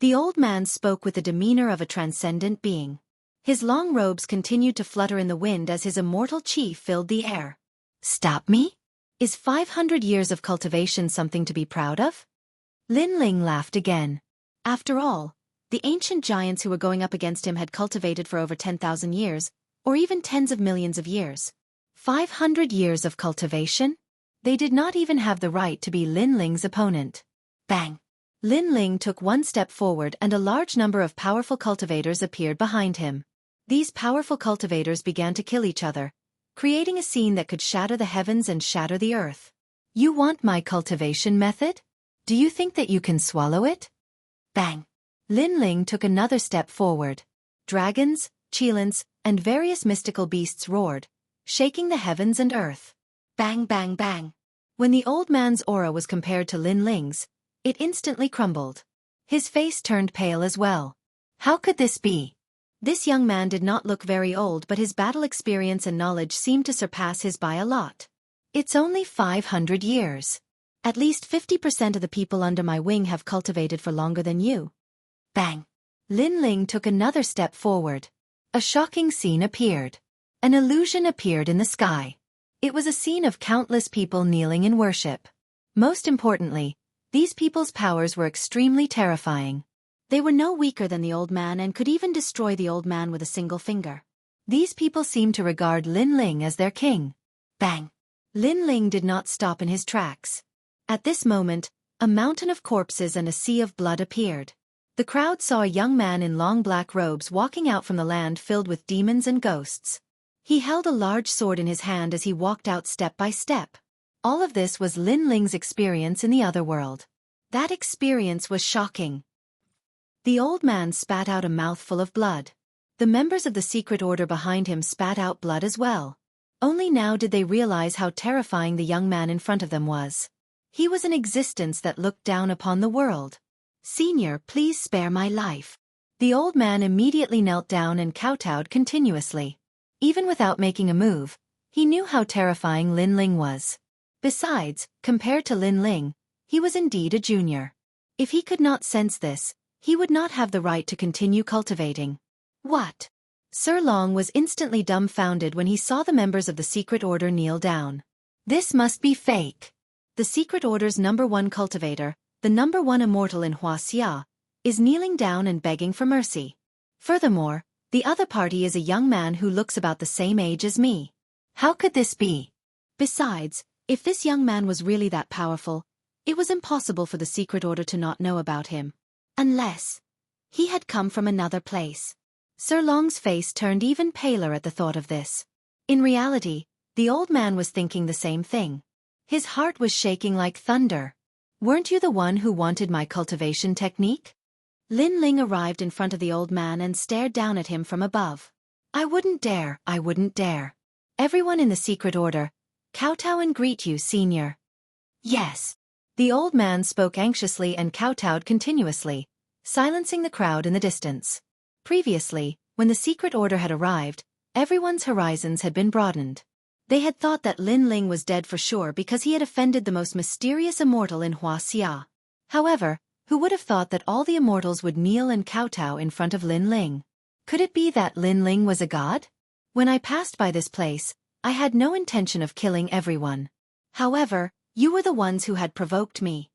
The old man spoke with the demeanor of a transcendent being. His long robes continued to flutter in the wind as his immortal chi filled the air. Stop me? Is 500 years of cultivation something to be proud of? Lin Ling laughed again. After all, the ancient giants who were going up against him had cultivated for over 10,000 years, or even tens of millions of years. 500 years of cultivation? They did not even have the right to be Lin Ling's opponent. Bang! Lin Ling took one step forward and a large number of powerful cultivators appeared behind him. These powerful cultivators began to kill each other, creating a scene that could shatter the heavens and shatter the earth. You want my cultivation method? Do you think that you can swallow it? Bang! Lin Ling took another step forward. dragons, cheilants, and various mystical beasts roared, shaking the heavens and earth. Bang bang bang. When the old man's aura was compared to Lin Ling's, it instantly crumbled. His face turned pale as well. How could this be? This young man did not look very old, but his battle experience and knowledge seemed to surpass his by a lot. It's only 500 years. At least 50% of the people under my wing have cultivated for longer than you. Bang. Lin Ling took another step forward. A shocking scene appeared. An illusion appeared in the sky. It was a scene of countless people kneeling in worship. Most importantly, these people's powers were extremely terrifying. They were no weaker than the old man and could even destroy the old man with a single finger. These people seemed to regard Lin Ling as their king. Bang! Lin Ling did not stop in his tracks. At this moment, a mountain of corpses and a sea of blood appeared. The crowd saw a young man in long black robes walking out from the land filled with demons and ghosts. He held a large sword in his hand as he walked out step by step. All of this was Lin Ling's experience in the other world. That experience was shocking. The old man spat out a mouthful of blood. The members of the secret order behind him spat out blood as well. Only now did they realize how terrifying the young man in front of them was. He was an existence that looked down upon the world. "Senior, please spare my life." The old man immediately knelt down and kowtowed continuously. Even without making a move, he knew how terrifying Lin Ling was. Besides, compared to Lin Ling, he was indeed a junior. If he could not sense this, he would not have the right to continue cultivating. What? Sir Long was instantly dumbfounded when he saw the members of the secret order kneel down. This must be fake. The secret order's #1 cultivator, the #1 immortal in Wuxia, is kneeling down and begging for mercy. Furthermore, the other party is a young man who looks about the same age as me. How could this be? Besides, if this young man was really that powerful, it was impossible for the secret order to not know about him. Unless he had come from another place. Sir Long's face turned even paler at the thought of this. In reality, the old man was thinking the same thing. His heart was shaking like thunder. "Weren't you the one who wanted my cultivation technique?" Lin Ling arrived in front of the old man and stared down at him from above. I wouldn't dare. Everyone in the secret order, kowtow and greet you, senior." "Yes." The old man spoke anxiously and kowtowed continuously, silencing the crowd in the distance. Previously, when the secret order had arrived, everyone's horizons had been broadened. They had thought that Lin Ling was dead for sure because he had offended the most mysterious immortal in Wuxia. However, who would have thought that all the immortals would kneel and kowtow in front of Lin Ling? Could it be that Lin Ling was a god? When I passed by this place, I had no intention of killing everyone. However, you were the ones who had provoked me.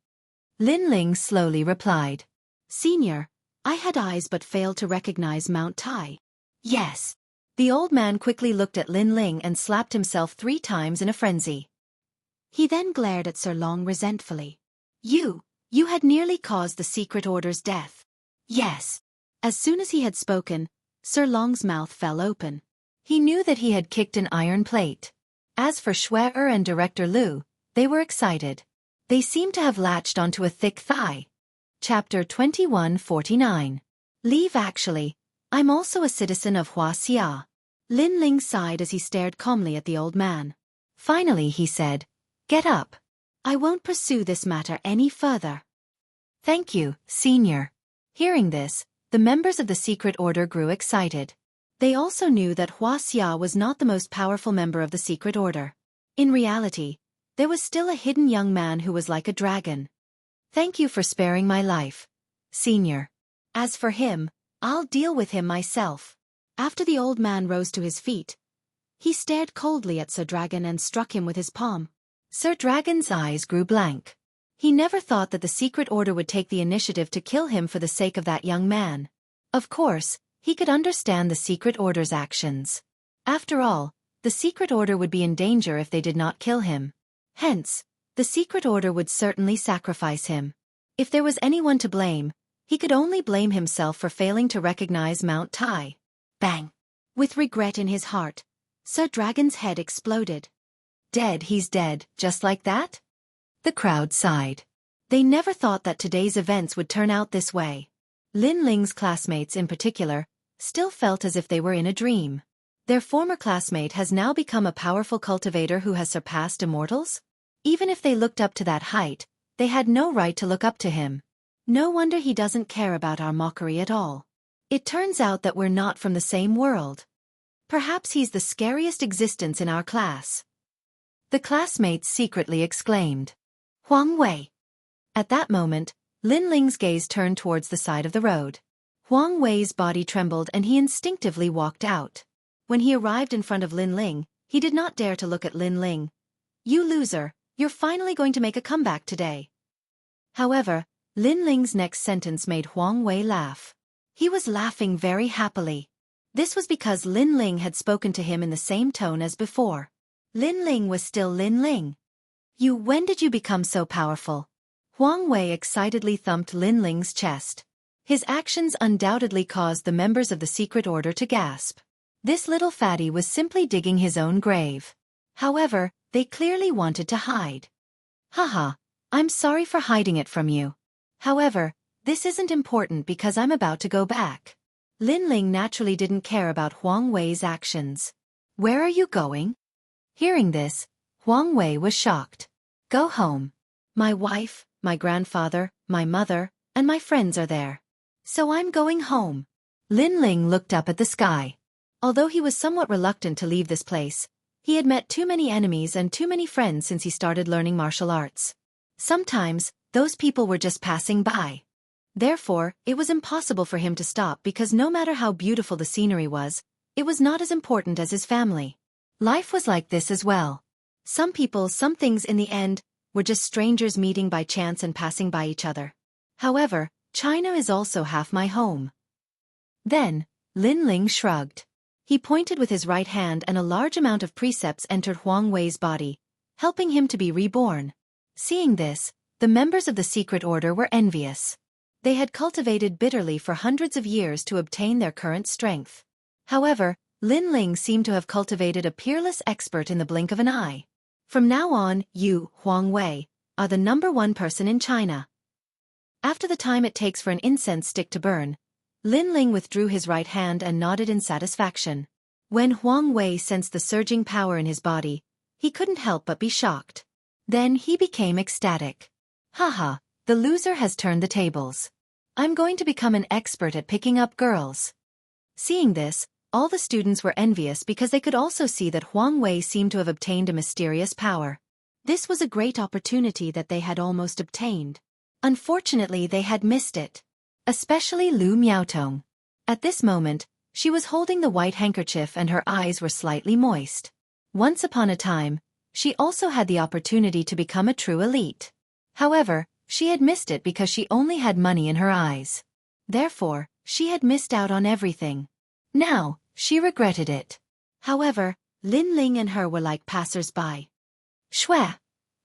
Lin Ling slowly replied. "Senior, I had eyes but failed to recognize Mount Tai." "Yes." The old man quickly looked at Lin Ling and slapped himself 3 times in a frenzy. He then glared at Sir Long resentfully. You had nearly caused the secret order's death." "Yes." As soon as he had spoken, Sir Long's mouth fell open. He knew that he had kicked an iron plate. As for Shui and Director Liu, they were excited. They seemed to have latched onto a thick thigh. Chapter 2149. Leave. Actually, I'm also a citizen of Wuxia. Lin Ling sighed as he stared calmly at the old man. Finally he said, "Get up. I won't pursue this matter any further." "Thank you, senior." Hearing this, the members of the secret order grew excited. They also knew that Wuxia was not the most powerful member of the secret order. In reality, there was still a hidden young man who was like a dragon. "Thank you for sparing my life, senior. As for him, I'll deal with him myself." After the old man rose to his feet, he stared coldly at Sir Dragon and struck him with his palm. Sir Dragon's eyes grew blank. He never thought that the secret order would take the initiative to kill him for the sake of that young man. Of course, he could understand the secret order's actions. After all, the secret order would be in danger if they did not kill him. Hence, the secret order would certainly sacrifice him. If there was anyone to blame, he could only blame himself for failing to recognize Mount Tai. Bang! With regret in his heart, Sir Dragon's head exploded. "Dead, he's dead, just like that?" The crowd sighed. They never thought that today's events would turn out this way. Lin Ling's classmates in particular still felt as if they were in a dream. Their former classmate has now become a powerful cultivator who has surpassed immortals? Even if they looked up to that height, they had no right to look up to him. No wonder he doesn't care about our mockery at all. It turns out that we're not from the same world. Perhaps he's the scariest existence in our class. The classmates secretly exclaimed. Huang Wei. At that moment, Lin Ling's gaze turned towards the side of the road. Huang Wei's body trembled and he instinctively walked out. When he arrived in front of Lin Ling, he did not dare to look at Lin Ling. You loser, you're finally going to make a comeback today. However, Lin Ling's next sentence made Huang Wei laugh. He was laughing very happily. This was because Lin Ling had spoken to him in the same tone as before. Lin Ling was still Lin Ling. When did you become so powerful? Huang Wei excitedly thumped Lin Ling's chest. His actions undoubtedly caused the members of the secret order to gasp. This little fatty was simply digging his own grave. However, they clearly wanted to hide. Haha, I'm sorry for hiding it from you. However, this isn't important because I'm about to go back. Lin Ling naturally didn't care about Huang Wei's actions. Where are you going? Hearing this, Huang Wei was shocked. Go home. My wife, my grandfather, my mother, and my friends are there. So I'm going home. Lin Ling looked up at the sky. Although he was somewhat reluctant to leave this place, he had met too many enemies and too many friends since he started learning martial arts. Sometimes, those people were just passing by. Therefore, it was impossible for him to stop because no matter how beautiful the scenery was, it was not as important as his family. Life was like this as well. Some people, some things in the end, were just strangers meeting by chance and passing by each other. However, China is also half my home. Then, Lin Ling shrugged. He pointed with his right hand and a large amount of precepts entered Huang Wei's body, helping him to be reborn. Seeing this, the members of the secret order were envious. They had cultivated bitterly for hundreds of years to obtain their current strength. However, Lin Ling seemed to have cultivated a peerless expert in the blink of an eye. From now on, you, Huang Wei, are the #1 person in China. After the time it takes for an incense stick to burn, Lin Ling withdrew his right hand and nodded in satisfaction. When Huang Wei sensed the surging power in his body, he couldn't help but be shocked. Then he became ecstatic. Haha, the loser has turned the tables. I'm going to become an expert at picking up girls. Seeing this, all the students were envious because they could also see that Huang Wei seemed to have obtained a mysterious power. This was a great opportunity that they had almost obtained. Unfortunately, they had missed it. Especially Lu Miaotong. At this moment, she was holding the white handkerchief and her eyes were slightly moist. Once upon a time, she also had the opportunity to become a true elite. However, she had missed it because she only had money in her eyes. Therefore, she had missed out on everything. Now, she regretted it. However, Lin Ling and her were like passers-by. Shwe.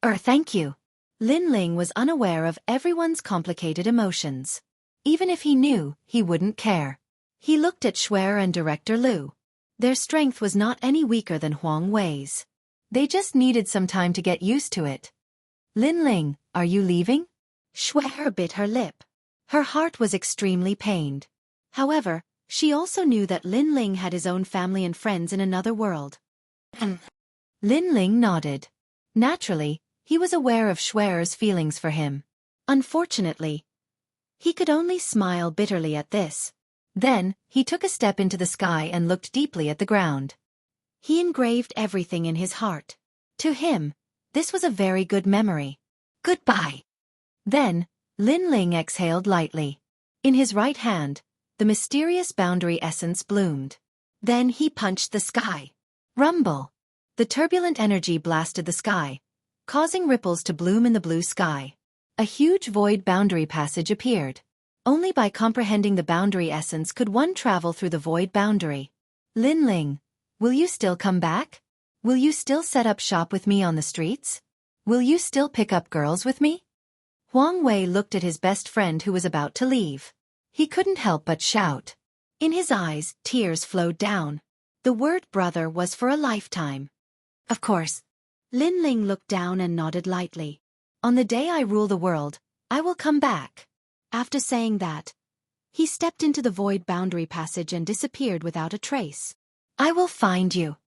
Thank you. Lin Ling was unaware of everyone's complicated emotions. Even if he knew, he wouldn't care. He looked at Shwe and Director Lu. Their strength was not any weaker than Huang Wei's. They just needed some time to get used to it. Lin Ling, are you leaving? Shwe bit her lip. Her heart was extremely pained. However, she also knew that Lin Ling had his own family and friends in another world. Lin Ling nodded. Naturally, he was aware of Shwe's feelings for him. Unfortunately, he could only smile bitterly at this. Then, he took a step into the sky and looked deeply at the ground. He engraved everything in his heart. To him, this was a very good memory. Goodbye. Then, Lin Ling exhaled lightly. In his right hand, the mysterious boundary essence bloomed. Then he punched the sky. Rumble. The turbulent energy blasted the sky, causing ripples to bloom in the blue sky. A huge void boundary passage appeared. Only by comprehending the boundary essence could one travel through the void boundary. Lin Ling, will you still come back? Will you still set up shop with me on the streets? Will you still pick up girls with me? Huang Wei looked at his best friend who was about to leave. He couldn't help but shout. In his eyes, tears flowed down. The word brother was for a lifetime. Of course. Lin Ling looked down and nodded lightly. On the day I rule the world, I will come back. After saying that, He stepped into the void boundary passage and disappeared without a trace. I will find you.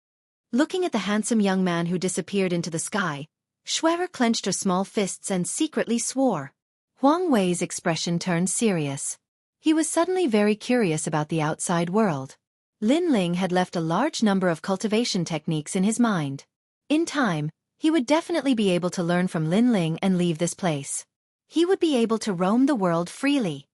Looking at the handsome young man who disappeared into the sky, Schwerer clenched her small fists and secretly swore. Huang Wei's expression turned serious. He was suddenly very curious about the outside world. Lin Ling had left a large number of cultivation techniques in his mind. In time, he would definitely be able to learn from Lin Ling and leave this place. He would be able to roam the world freely.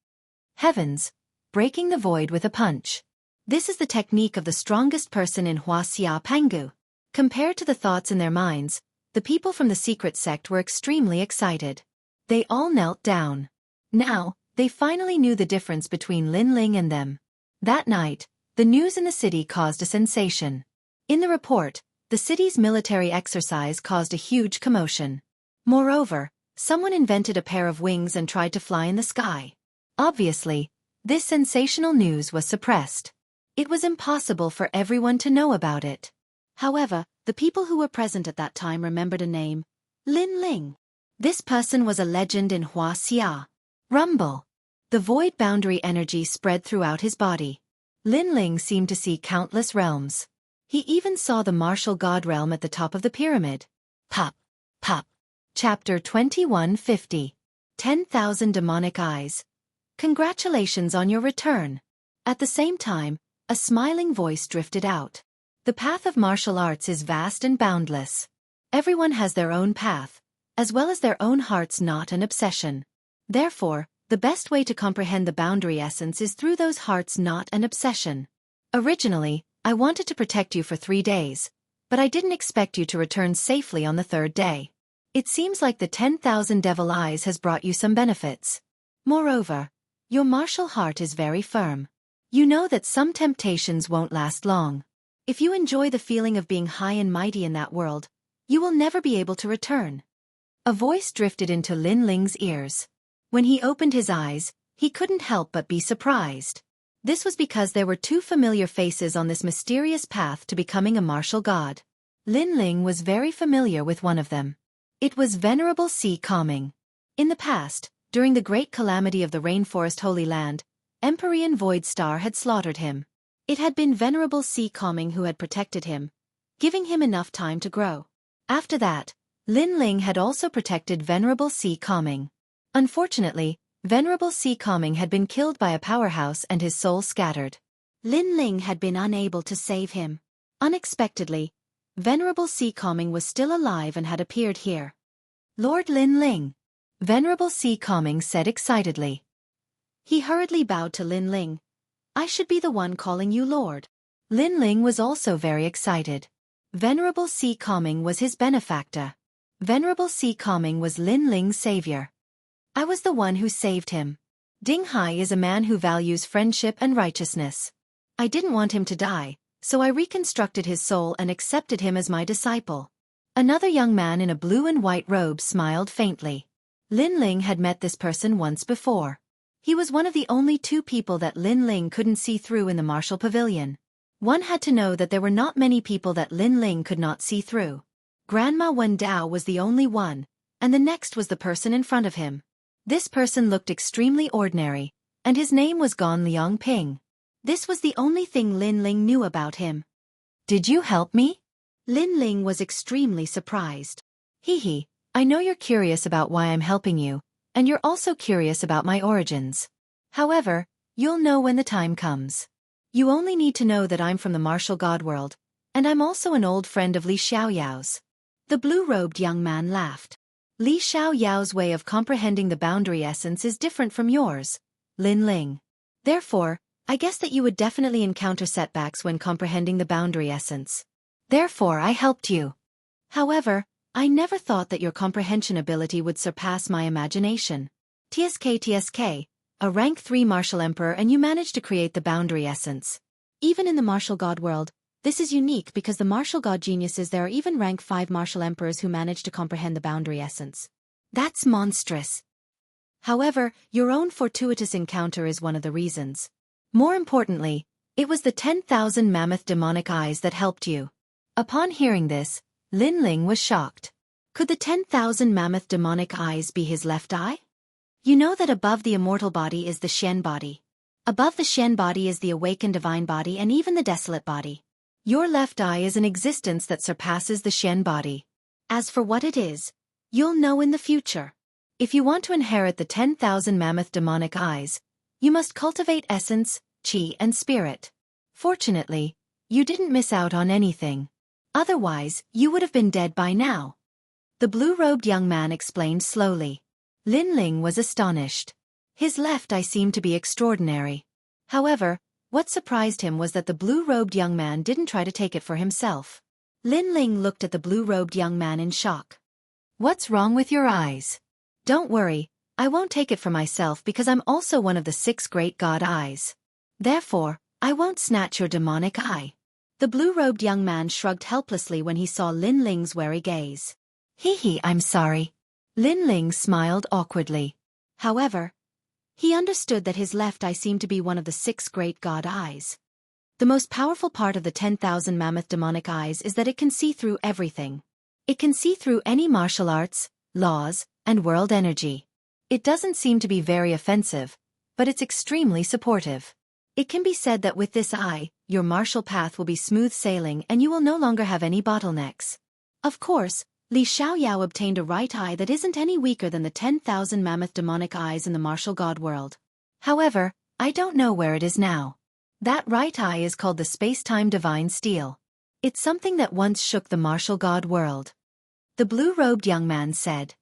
Heavens! Breaking the void with a punch. This is the technique of the strongest person in Wuxia Pangu. Compared to the thoughts in their minds, the people from the secret sect were extremely excited. They all knelt down. Now, they finally knew the difference between Lin Ling and them. That night, the news in the city caused a sensation. In the report, the city's military exercise caused a huge commotion. Moreover, someone invented a pair of wings and tried to fly in the sky. Obviously, this sensational news was suppressed. It was impossible for everyone to know about it. However, the people who were present at that time remembered a name, Lin Ling. This person was a legend in Wuxia. Rumble. The void boundary energy spread throughout his body. Lin Ling seemed to see countless realms. He even saw the martial god realm at the top of the pyramid. Pop. Pop. Chapter 2150. 10,000 Demonic Eyes. Congratulations on your return. At the same time, a smiling voice drifted out. The path of martial arts is vast and boundless. Everyone has their own path, as well as their own heart's knot and obsession. Therefore, the best way to comprehend the boundary essence is through those heart's knot and obsession. Originally, I wanted to protect you for 3 days, but I didn't expect you to return safely on the 3rd day. It seems like the 10,000 devil eyes has brought you some benefits. Moreover, your martial heart is very firm. You know that some temptations won't last long. If you enjoy the feeling of being high and mighty in that world, you will never be able to return. A voice drifted into Lin Ling's ears. When he opened his eyes, he couldn't help but be surprised. This was because there were 2 familiar faces on this mysterious path to becoming a martial god. Lin Ling was very familiar with one of them. It was Venerable Sea Calming. In the past, during the great calamity of the Rainforest Holy Land, Empyrean Void Star had slaughtered him. It had been Venerable Sea Calming who had protected him, giving him enough time to grow. After that, Lin Ling had also protected Venerable Sea Calming. Unfortunately, Venerable Sea Calming had been killed by a powerhouse and his soul scattered. Lin Ling had been unable to save him. Unexpectedly, Venerable Sea Calming was still alive and had appeared here. Lord Lin Ling, Venerable Sea Calming said excitedly. He hurriedly bowed to Lin Ling. I should be the one calling you Lord. Lin Ling was also very excited. Venerable Sea Calming was his benefactor. Venerable Sea Calming was Lin Ling's savior. I was the one who saved him. Ding Hai is a man who values friendship and righteousness. I didn't want him to die, so I reconstructed his soul and accepted him as my disciple. Another young man in a blue and white robe smiled faintly. Lin Ling had met this person once before. He was one of the only 2 people that Lin Ling couldn't see through in the martial pavilion. One had to know that there were not many people that Lin Ling could not see through. Grandma Wen Dao was the only one, and the next was the person in front of him. This person looked extremely ordinary, and his name was Gon Liang Ping. This was the only thing Lin Ling knew about him. Did you help me? Lin Ling was extremely surprised. Hee, I know you're curious about why I'm helping you, and you're also curious about my origins. However, you'll know when the time comes. You only need to know that I'm from the martial god world, and I'm also an old friend of Li Xiaoyao's. The blue-robed young man laughed. Li Xiaoyao's way of comprehending the boundary essence is different from yours, Lin Ling. Therefore, I guess that you would definitely encounter setbacks when comprehending the boundary essence. Therefore I helped you. However, I never thought that your comprehension ability would surpass my imagination. TSK, a rank 3 martial emperor, and you managed to create the boundary essence. Even in the martial god world, this is unique because the martial god geniuses there are even rank 5 martial emperors who manage to comprehend the boundary essence. That's monstrous. However, your own fortuitous encounter is one of the reasons. More importantly, it was the 10,000 mammoth demonic eyes that helped you. Upon hearing this, Lin Ling was shocked. Could the 10,000 mammoth demonic eyes be his left eye? You know that above the immortal body is the Shen body. Above the Xian body is the awakened divine body and even the desolate body. Your left eye is an existence that surpasses the Xian body. As for what it is, you'll know in the future. If you want to inherit the 10,000 mammoth demonic eyes, you must cultivate essence, qi and spirit. Fortunately, you didn't miss out on anything. Otherwise, you would have been dead by now. The blue-robed young man explained slowly. Lin Ling was astonished. His left eye seemed to be extraordinary. However, what surprised him was that the blue-robed young man didn't try to take it for himself. Lin Ling looked at the blue-robed young man in shock. "What's wrong with your eyes?" "Don't worry, I won't take it for myself because I'm also one of the 6 great god eyes. Therefore, I won't snatch your demonic eye." The blue-robed young man shrugged helplessly when he saw Lin Ling's wary gaze. "Hee, I'm sorry." Lin Ling smiled awkwardly. However, he understood that his left eye seemed to be one of the 6 great god eyes. The most powerful part of the 10,000 mammoth demonic eyes is that it can see through everything. It can see through any martial arts, laws, and world energy. It doesn't seem to be very offensive, but it's extremely supportive. It can be said that with this eye, your martial path will be smooth sailing and you will no longer have any bottlenecks. Of course, Li Xiaoyao obtained a right eye that isn't any weaker than the 10,000 mammoth demonic eyes in the martial god world. However, I don't know where it is now. That right eye is called the space-time divine steel. It's something that once shook the martial god world. The blue-robed young man said.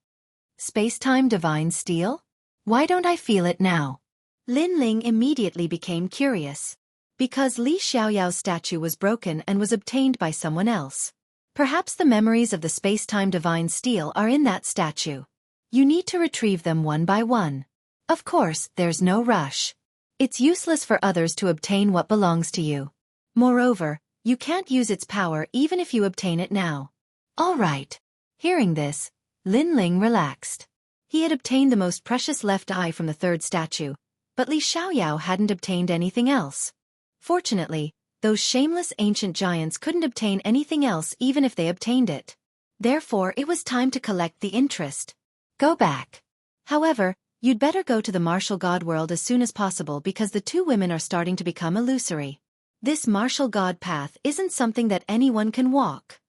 Space-time divine steel? Why don't I feel it now? Lin Ling immediately became curious. Because Li Xiaoyao's statue was broken and was obtained by someone else. Perhaps the memories of the space-time divine steel are in that statue. You need to retrieve them one by one. Of course, there's no rush. It's useless for others to obtain what belongs to you. Moreover, you can't use its power even if you obtain it now. All right. Hearing this, Lin Ling relaxed. He had obtained the most precious left eye from the 3rd statue, but Li Xiaoyao hadn't obtained anything else. Fortunately, those shameless ancient giants couldn't obtain anything else even if they obtained it. Therefore, it was time to collect the interest. Go back. However, you'd better go to the martial god world as soon as possible because the 2 women are starting to become illusory. This martial god path isn't something that anyone can walk.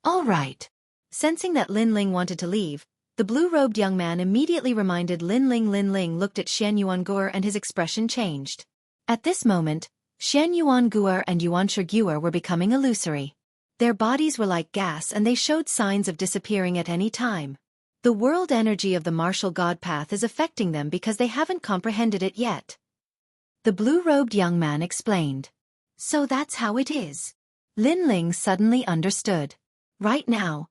All right. Sensing that Lin Ling wanted to leave, the blue-robed young man immediately reminded Lin Ling. Lin Ling looked at Shen Yuanguer and his expression changed. At this moment, Shen Yuanguer and Xianxia were becoming illusory. Their bodies were like gas and they showed signs of disappearing at any time. The world energy of the martial god path is affecting them because they haven't comprehended it yet. The blue-robed young man explained. So that's how it is. Lin Ling suddenly understood. Right now,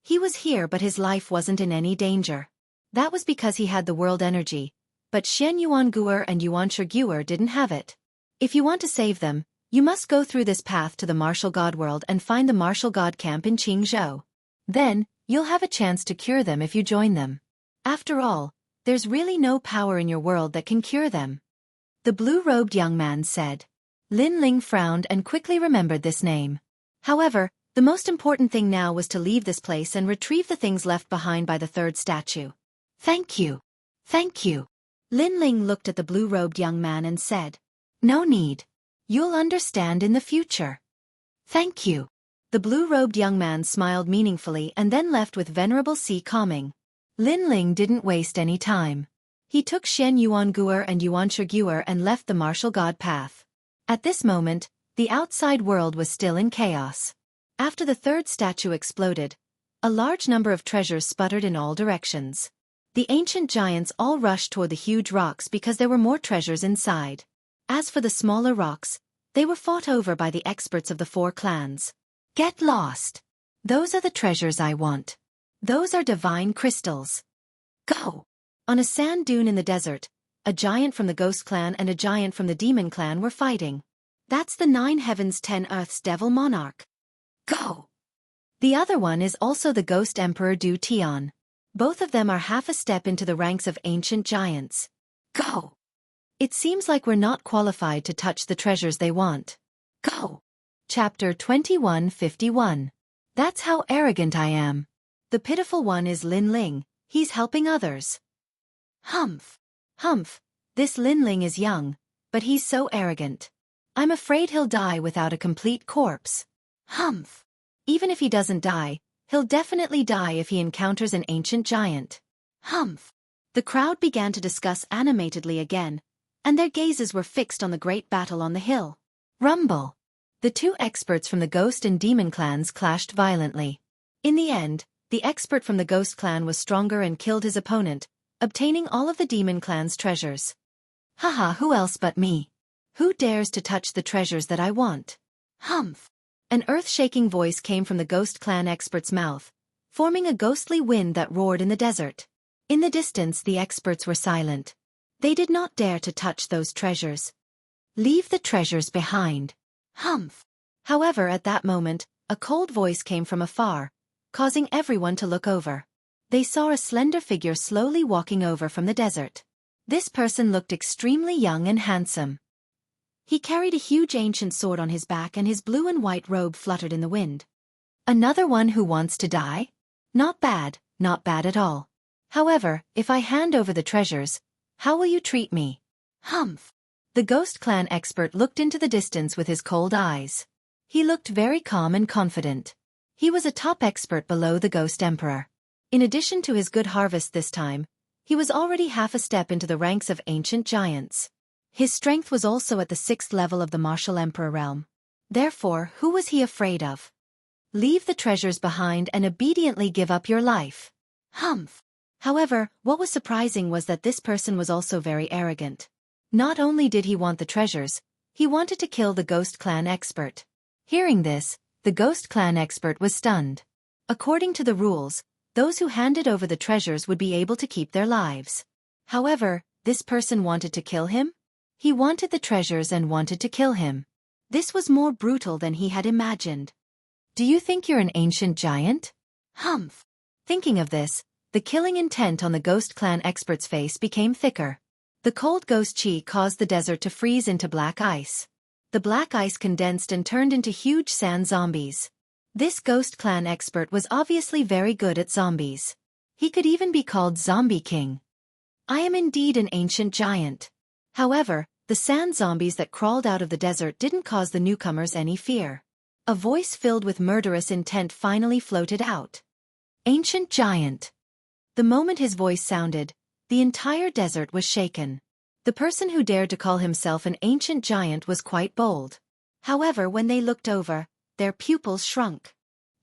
he was here but his life wasn't in any danger. That was because he had the world energy, but Shen Yuanguer and Xianxia didn't have it. If you want to save them, you must go through this path to the martial god world and find the martial god camp in Jianghu. Then, you'll have a chance to cure them if you join them. After all, there's really no power in your world that can cure them. The blue-robed young man said. Lin Ling frowned and quickly remembered this name. However, the most important thing now was to leave this place and retrieve the things left behind by the 3rd statue. Thank you. Thank you. Lin Ling looked at the blue-robed young man and said. No need. You'll understand in the future. Thank you. The blue-robed young man smiled meaningfully and then left with venerable sea calming. Lin Ling didn't waste any time. He took Shen Yuanguer and Xianxia and left the martial god path. At this moment, the outside world was still in chaos. After the 3rd statue exploded, a large number of treasures sputtered in all directions. The ancient giants all rushed toward the huge rocks because there were more treasures inside. As for the smaller rocks, they were fought over by the experts of the 4 clans. Get lost. Those are the treasures I want. Those are divine crystals. Go. On a sand dune in the desert, a giant from the Ghost clan and a giant from the Demon clan were fighting. That's the 9 heavens 10 earths devil monarch. Go. The other one is also the Ghost Emperor Du Tian. Both of them are half a step into the ranks of ancient giants. Go. It seems like we're not qualified to touch the treasures they want. Go. Chapter 2151. That's how arrogant I am. The pitiful one is Lin Ling, he's helping others. Humph. Humph. This Lin Ling is young, but he's so arrogant. I'm afraid he'll die without a complete corpse. Humph. Even if he doesn't die, he'll definitely die if he encounters an ancient giant. Humph. The crowd began to discuss animatedly again, and their gazes were fixed on the great battle on the hill. Rumble. The two experts from the ghost and demon clans clashed violently. In the end, the expert from the ghost clan was stronger and killed his opponent, obtaining all of the demon clan's treasures. Haha, who else but me? Who dares to touch the treasures that I want? Humph. An earth-shaking voice came from the ghost clan expert's mouth, forming a ghostly wind that roared in the desert. In the distance, the experts were silent. They did not dare to touch those treasures. Leave the treasures behind. Humph. However, at that moment, a cold voice came from afar, causing everyone to look over. They saw a slender figure slowly walking over from the desert. This person looked extremely young and handsome. He carried a huge ancient sword on his back and his blue and white robe fluttered in the wind. Another one who wants to die? Not bad at all. However, if I hand over the treasures, how will you treat me? Humph. The ghost clan expert looked into the distance with his cold eyes. He looked very calm and confident. He was a top expert below the ghost emperor. In addition to his good harvest this time, he was already half a step into the ranks of ancient giants. His strength was also at the 6th level of the martial emperor realm. Therefore, who was he afraid of? Leave the treasures behind and obediently give up your life. Humph. However, what was surprising was that this person was also very arrogant. Not only did he want the treasures, he wanted to kill the ghost clan expert. Hearing this, the ghost clan expert was stunned. According to the rules, those who handed over the treasures would be able to keep their lives. However, this person wanted to kill him? He wanted the treasures and wanted to kill him. This was more brutal than he had imagined. Do you think you're an ancient giant? Humph. Thinking of this, the killing intent on the ghost clan expert's face became thicker. The cold ghost chi caused the desert to freeze into black ice. The black ice condensed and turned into huge sand zombies. This ghost clan expert was obviously very good at zombies. He could even be called Zombie King. I am indeed an ancient giant. However, the sand zombies that crawled out of the desert didn't cause the newcomers any fear. A voice filled with murderous intent finally floated out. Ancient giant. The moment his voice sounded, the entire desert was shaken. The person who dared to call himself an ancient giant was quite bold. However, when they looked over, their pupils shrunk.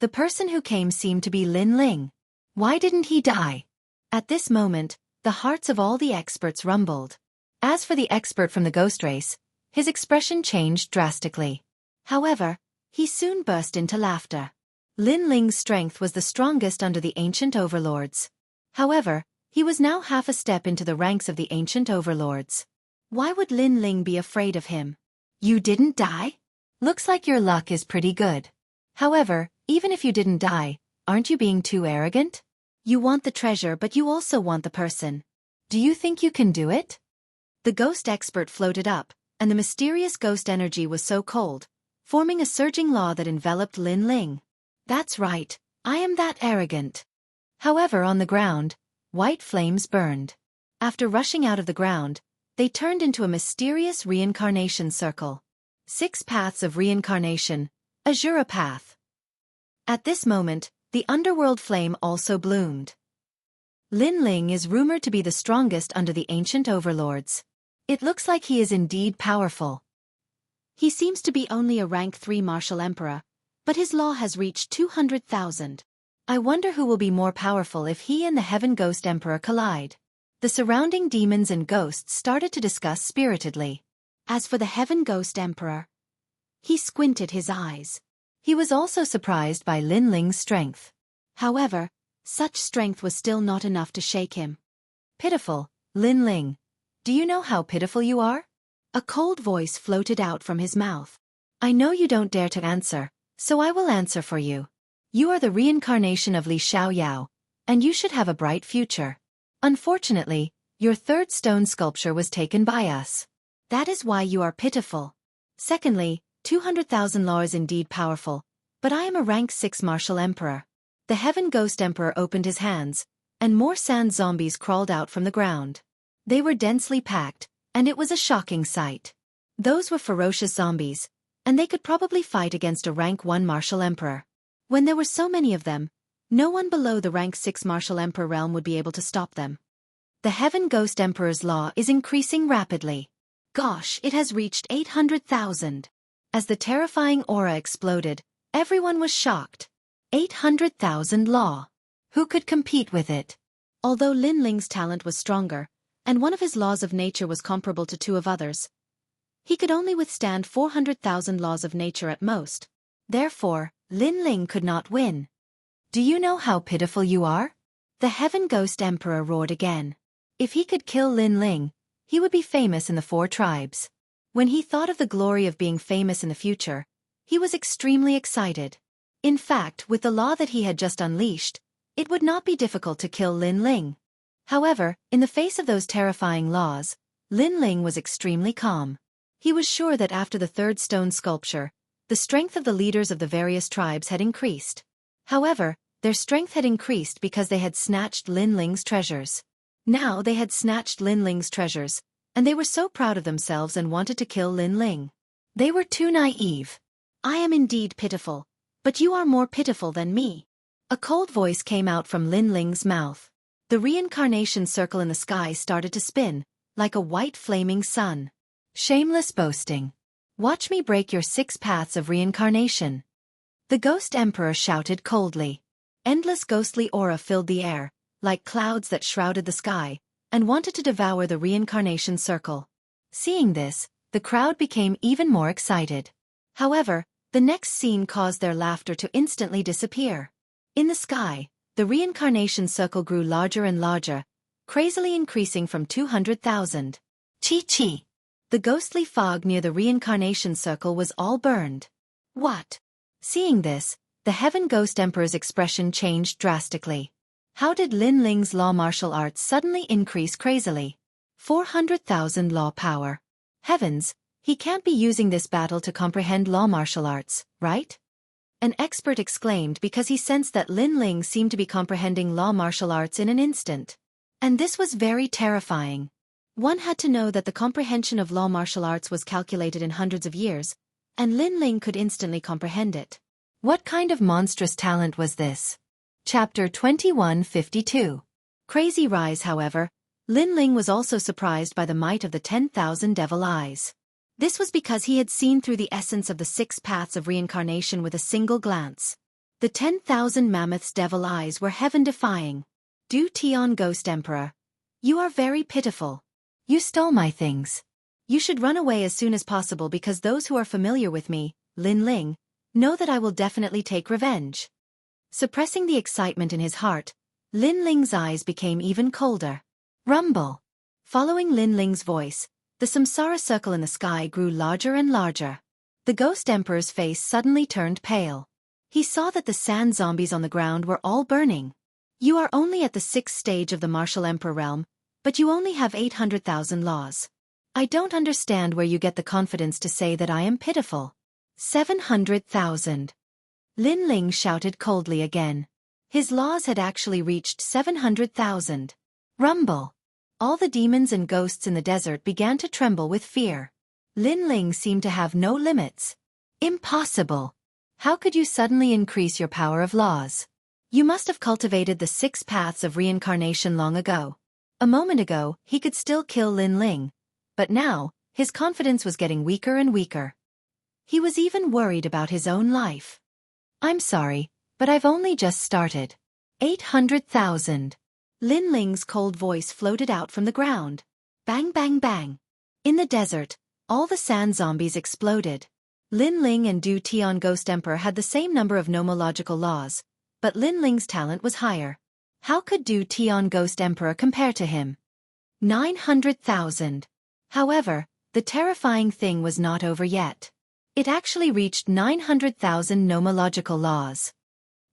The person who came seemed to be Lin Ling. Why didn't he die? At this moment, the hearts of all the experts rumbled. As for the expert from the ghost race, his expression changed drastically. However, he soon burst into laughter. Lin Ling's strength was the strongest under the ancient overlords. However, he was now half a step into the ranks of the ancient overlords. Why would Lin Ling be afraid of him? You didn't die? Looks like your luck is pretty good. However, even if you didn't die, aren't you being too arrogant? You want the treasure but you also want the person. Do you think you can do it? The ghost expert floated up, and the mysterious ghost energy was so cold, forming a surging law that enveloped Lin Ling. That's right, I am that arrogant. However, on the ground, white flames burned. After rushing out of the ground, they turned into a mysterious reincarnation circle. 6 paths of reincarnation, Azura path. At this moment, the underworld flame also bloomed. Lin Ling is rumored to be the strongest under the ancient overlords. It looks like he is indeed powerful. He seems to be only a rank 3 martial emperor, but his law has reached 200,000. I wonder who will be more powerful if he and the Heaven Ghost Emperor collide. The surrounding demons and ghosts started to discuss spiritedly. As for the Heaven Ghost Emperor, he squinted his eyes. He was also surprised by Lin Ling's strength. However, such strength was still not enough to shake him. Pitiful, Lin Ling. Do you know how pitiful you are? A cold voice floated out from his mouth. I know you don't dare to answer, so I will answer for you. You are the reincarnation of Li Xiaoyao, and you should have a bright future. Unfortunately, your 3rd stone sculpture was taken by us. That is why you are pitiful. Secondly, 200,000 law is indeed powerful, but I am a rank 6 martial emperor. The Heaven Ghost Emperor opened his hands, and more sand zombies crawled out from the ground. They were densely packed, and it was a shocking sight. Those were ferocious zombies, and they could probably fight against a rank 1 martial emperor. When there were so many of them, no one below the rank 6 martial emperor realm would be able to stop them. The Heaven Ghost Emperor's law is increasing rapidly. Gosh, it has reached 800,000. As the terrifying aura exploded, everyone was shocked. 800,000 law. Who could compete with it? Although Lin Ling's talent was stronger, and one of his laws of nature was comparable to 2 of others, he could only withstand 400,000 laws of nature at most. Therefore, Lin Ling could not win. Do you know how pitiful you are? The Heaven Ghost Emperor roared again. If he could kill Lin Ling, he would be famous in the 4 tribes. When he thought of the glory of being famous in the future, he was extremely excited. In fact, with the law that he had just unleashed, it would not be difficult to kill Lin Ling. However, in the face of those terrifying laws, Lin Ling was extremely calm. He was sure that after the 3rd stone sculpture, the strength of the leaders of the various tribes had increased. However, their strength had increased because they had snatched Lin Ling's treasures. Now they had snatched Lin Ling's treasures, and they were so proud of themselves and wanted to kill Lin Ling. They were too naive. I am indeed pitiful, but you are more pitiful than me. A cold voice came out from Lin Ling's mouth. The reincarnation circle in the sky started to spin, like a white flaming sun. Shameless boasting. Watch me break your 6 paths of reincarnation. The Ghost Emperor shouted coldly. Endless ghostly aura filled the air, like clouds that shrouded the sky, and wanted to devour the reincarnation circle. Seeing this, the crowd became even more excited. However, the next scene caused their laughter to instantly disappear. In the sky, the reincarnation circle grew larger and larger, crazily increasing from 200,000. Chi-chi. The ghostly fog near the reincarnation circle was all burned. What? Seeing this, the Heaven Ghost Emperor's expression changed drastically. How did Lin Ling's law martial arts suddenly increase crazily? 400,000 law power. Heavens, he can't be using this battle to comprehend law martial arts, right? An expert exclaimed because he sensed that Lin Ling seemed to be comprehending law martial arts in an instant. And this was very terrifying. One had to know that the comprehension of law martial arts was calculated in hundreds of years, and Lin Ling could instantly comprehend it. What kind of monstrous talent was this? Chapter 2152. Crazy Rise. However, Lin Ling was also surprised by the might of the 10,000 devil eyes. This was because he had seen through the essence of the 6 paths of reincarnation with a single glance. The 10,000 mammoths' devil eyes were heaven-defying. Du Tian Ghost Emperor. You are very pitiful. You stole my things. You should run away as soon as possible because those who are familiar with me, Lin Ling, know that I will definitely take revenge. Suppressing the excitement in his heart, Lin Ling's eyes became even colder. Rumble. Following Lin Ling's voice, the samsara circle in the sky grew larger and larger. The Ghost Emperor's face suddenly turned pale. He saw that the sand zombies on the ground were all burning. You are only at the 6th stage of the martial emperor realm, but you only have 800,000 laws. I don't understand where you get the confidence to say that I am pitiful. 700,000. Lin Ling shouted coldly again. His laws had actually reached 700,000. Rumble. All the demons and ghosts in the desert began to tremble with fear. Lin Ling seemed to have no limits. Impossible. How could you suddenly increase your power of laws? You must have cultivated the 6 paths of reincarnation long ago. A moment ago, he could still kill Lin Ling, but now, his confidence was getting weaker and weaker. He was even worried about his own life. I'm sorry, but I've only just started. 800,000. Lin Ling's cold voice floated out from the ground. Bang bang bang. In the desert, all the sand zombies exploded. Lin Ling and Du Tian Ghost Emperor had the same number of nomological laws, but Lin Ling's talent was higher. How could Du Tian Ghost Emperor compare to him? 900,000. However, the terrifying thing was not over yet. It actually reached 900,000 nomological laws.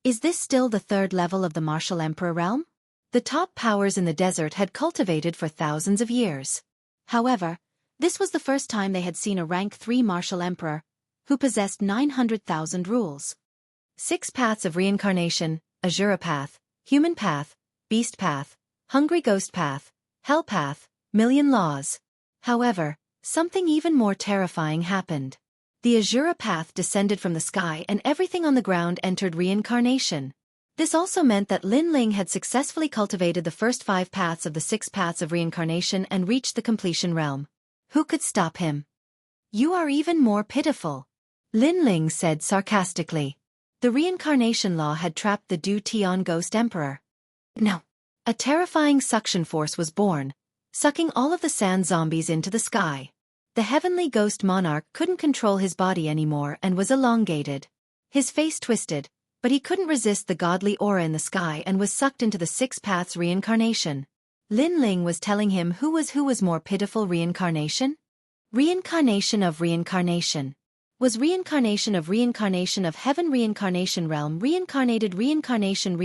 Is this still the 3rd level of the martial emperor realm? The top powers in the desert had cultivated for thousands of years. However, this was the first time they had seen a rank 3 martial emperor, who possessed 900,000 rules. 6 paths of reincarnation, Azura path, human path, beast path, hungry ghost path, hell path, million laws. However, something even more terrifying happened. The Azura path descended from the sky and everything on the ground entered reincarnation. This also meant that Lin Ling had successfully cultivated the first 5 paths of the 6 paths of reincarnation and reached the completion realm. Who could stop him? You are even more pitiful, Lin Ling said sarcastically. The reincarnation law had trapped the Du Tian Ghost Emperor. No. A terrifying suction force was born, sucking all of the sand zombies into the sky. The heavenly ghost monarch couldn't control his body anymore and was elongated. His face twisted, but he couldn't resist the godly aura in the sky and was sucked into the 6 paths reincarnation. Lin Ling was telling him who was more pitiful reincarnation? Reincarnation of reincarnation. Was reincarnation of heaven reincarnation realm reincarnated reincarnation.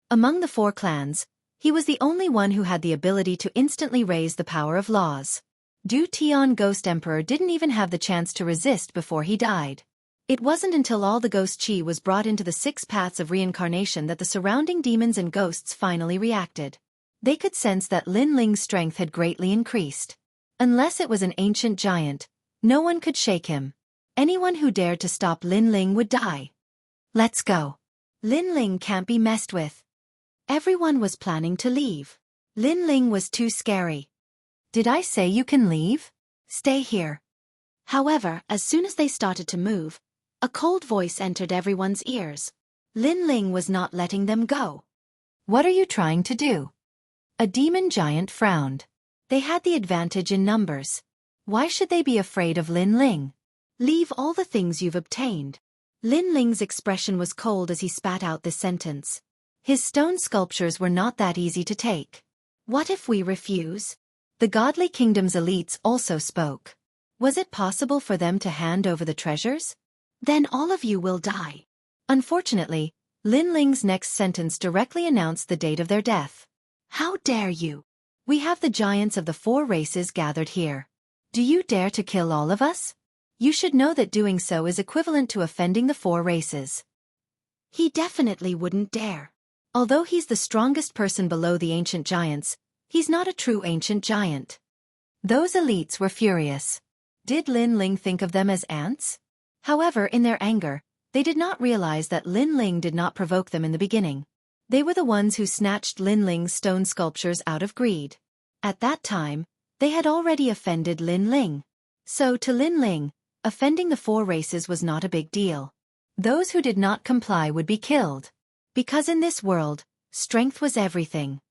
Among the 4 clans, he was the only one who had the ability to instantly raise the power of laws. Du Tian Ghost Emperor didn't even have the chance to resist before he died. It wasn't until all the ghost chi was brought into the 6 paths of reincarnation that the surrounding demons and ghosts finally reacted. They could sense that Lin Ling's strength had greatly increased. Unless it was an ancient giant, no one could shake him. Anyone who dared to stop Lin Ling would die. Let's go. Lin Ling can't be messed with. Everyone was planning to leave. Lin Ling was too scary. Did I say you can leave? Stay here. However, as soon as they started to move, a cold voice entered everyone's ears. Lin Ling was not letting them go. What are you trying to do? A demon giant frowned. They had the advantage in numbers. Why should they be afraid of Lin Ling? Leave all the things you've obtained. Lin Ling's expression was cold as he spat out this sentence. His stone sculptures were not that easy to take. What if we refuse? The godly kingdom's elites also spoke. Was it possible for them to hand over the treasures? Then all of you will die. Unfortunately, Lin Ling's next sentence directly announced the date of their death. How dare you? We have the giants of the 4 races gathered here. Do you dare to kill all of us? You should know that doing so is equivalent to offending the 4 races. He definitely wouldn't dare. Although he's the strongest person below the ancient giants, he's not a true ancient giant. Those elites were furious. Did Lin Ling think of them as ants? However, in their anger, they did not realize that Lin Ling did not provoke them in the beginning. They were the ones who snatched Lin Ling's stone sculptures out of greed. At that time, they had already offended Lin Ling. So to Lin Ling, offending the 4 races was not a big deal. Those who did not comply would be killed. Because in this world, strength was everything.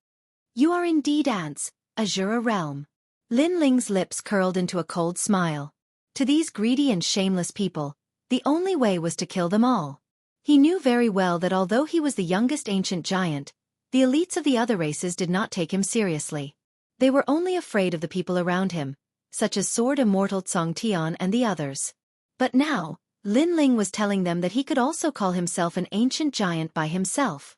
You are indeed ants, Azura realm. Lin Ling's lips curled into a cold smile. To these greedy and shameless people, the only way was to kill them all. He knew very well that although he was the youngest ancient giant, the elites of the other races did not take him seriously. They were only afraid of the people around him, such as Sword Immortal Tsong Tian and the others. But now, Lin Ling was telling them that he could also call himself an ancient giant by himself.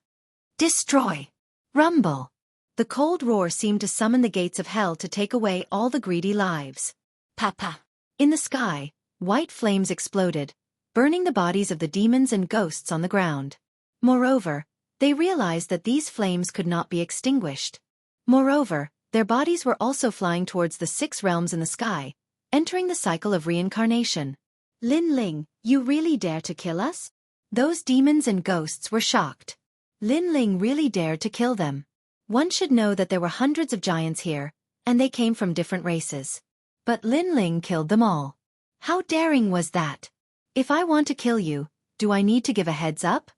Destroy! Rumble! The cold roar seemed to summon the gates of hell to take away all the greedy lives. Papa! In the sky, white flames exploded, burning the bodies of the demons and ghosts on the ground. Moreover, they realized that these flames could not be extinguished. Moreover, their bodies were also flying towards the 6 realms in the sky, entering the cycle of reincarnation. Lin Ling, you really dare to kill us? Those demons and ghosts were shocked. Lin Ling really dared to kill them. One should know that there were hundreds of giants here, and they came from different races. But Lin Ling killed them all. How daring was that? If I want to kill you, do I need to give a heads up?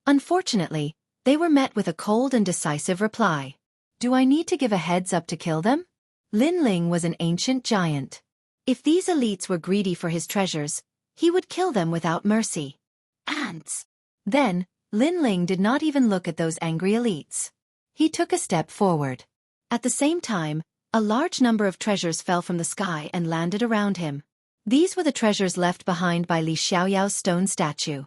Unfortunately, they were met with a cold and decisive reply. Do I need to give a heads up to kill them? Lin Ling was an ancient giant. If these elites were greedy for his treasures, he would kill them without mercy. Ants! Then, Lin Ling did not even look at those angry elites. He took a step forward. At the same time, a large number of treasures fell from the sky and landed around him. These were the treasures left behind by Li Xiaoyao's stone statue.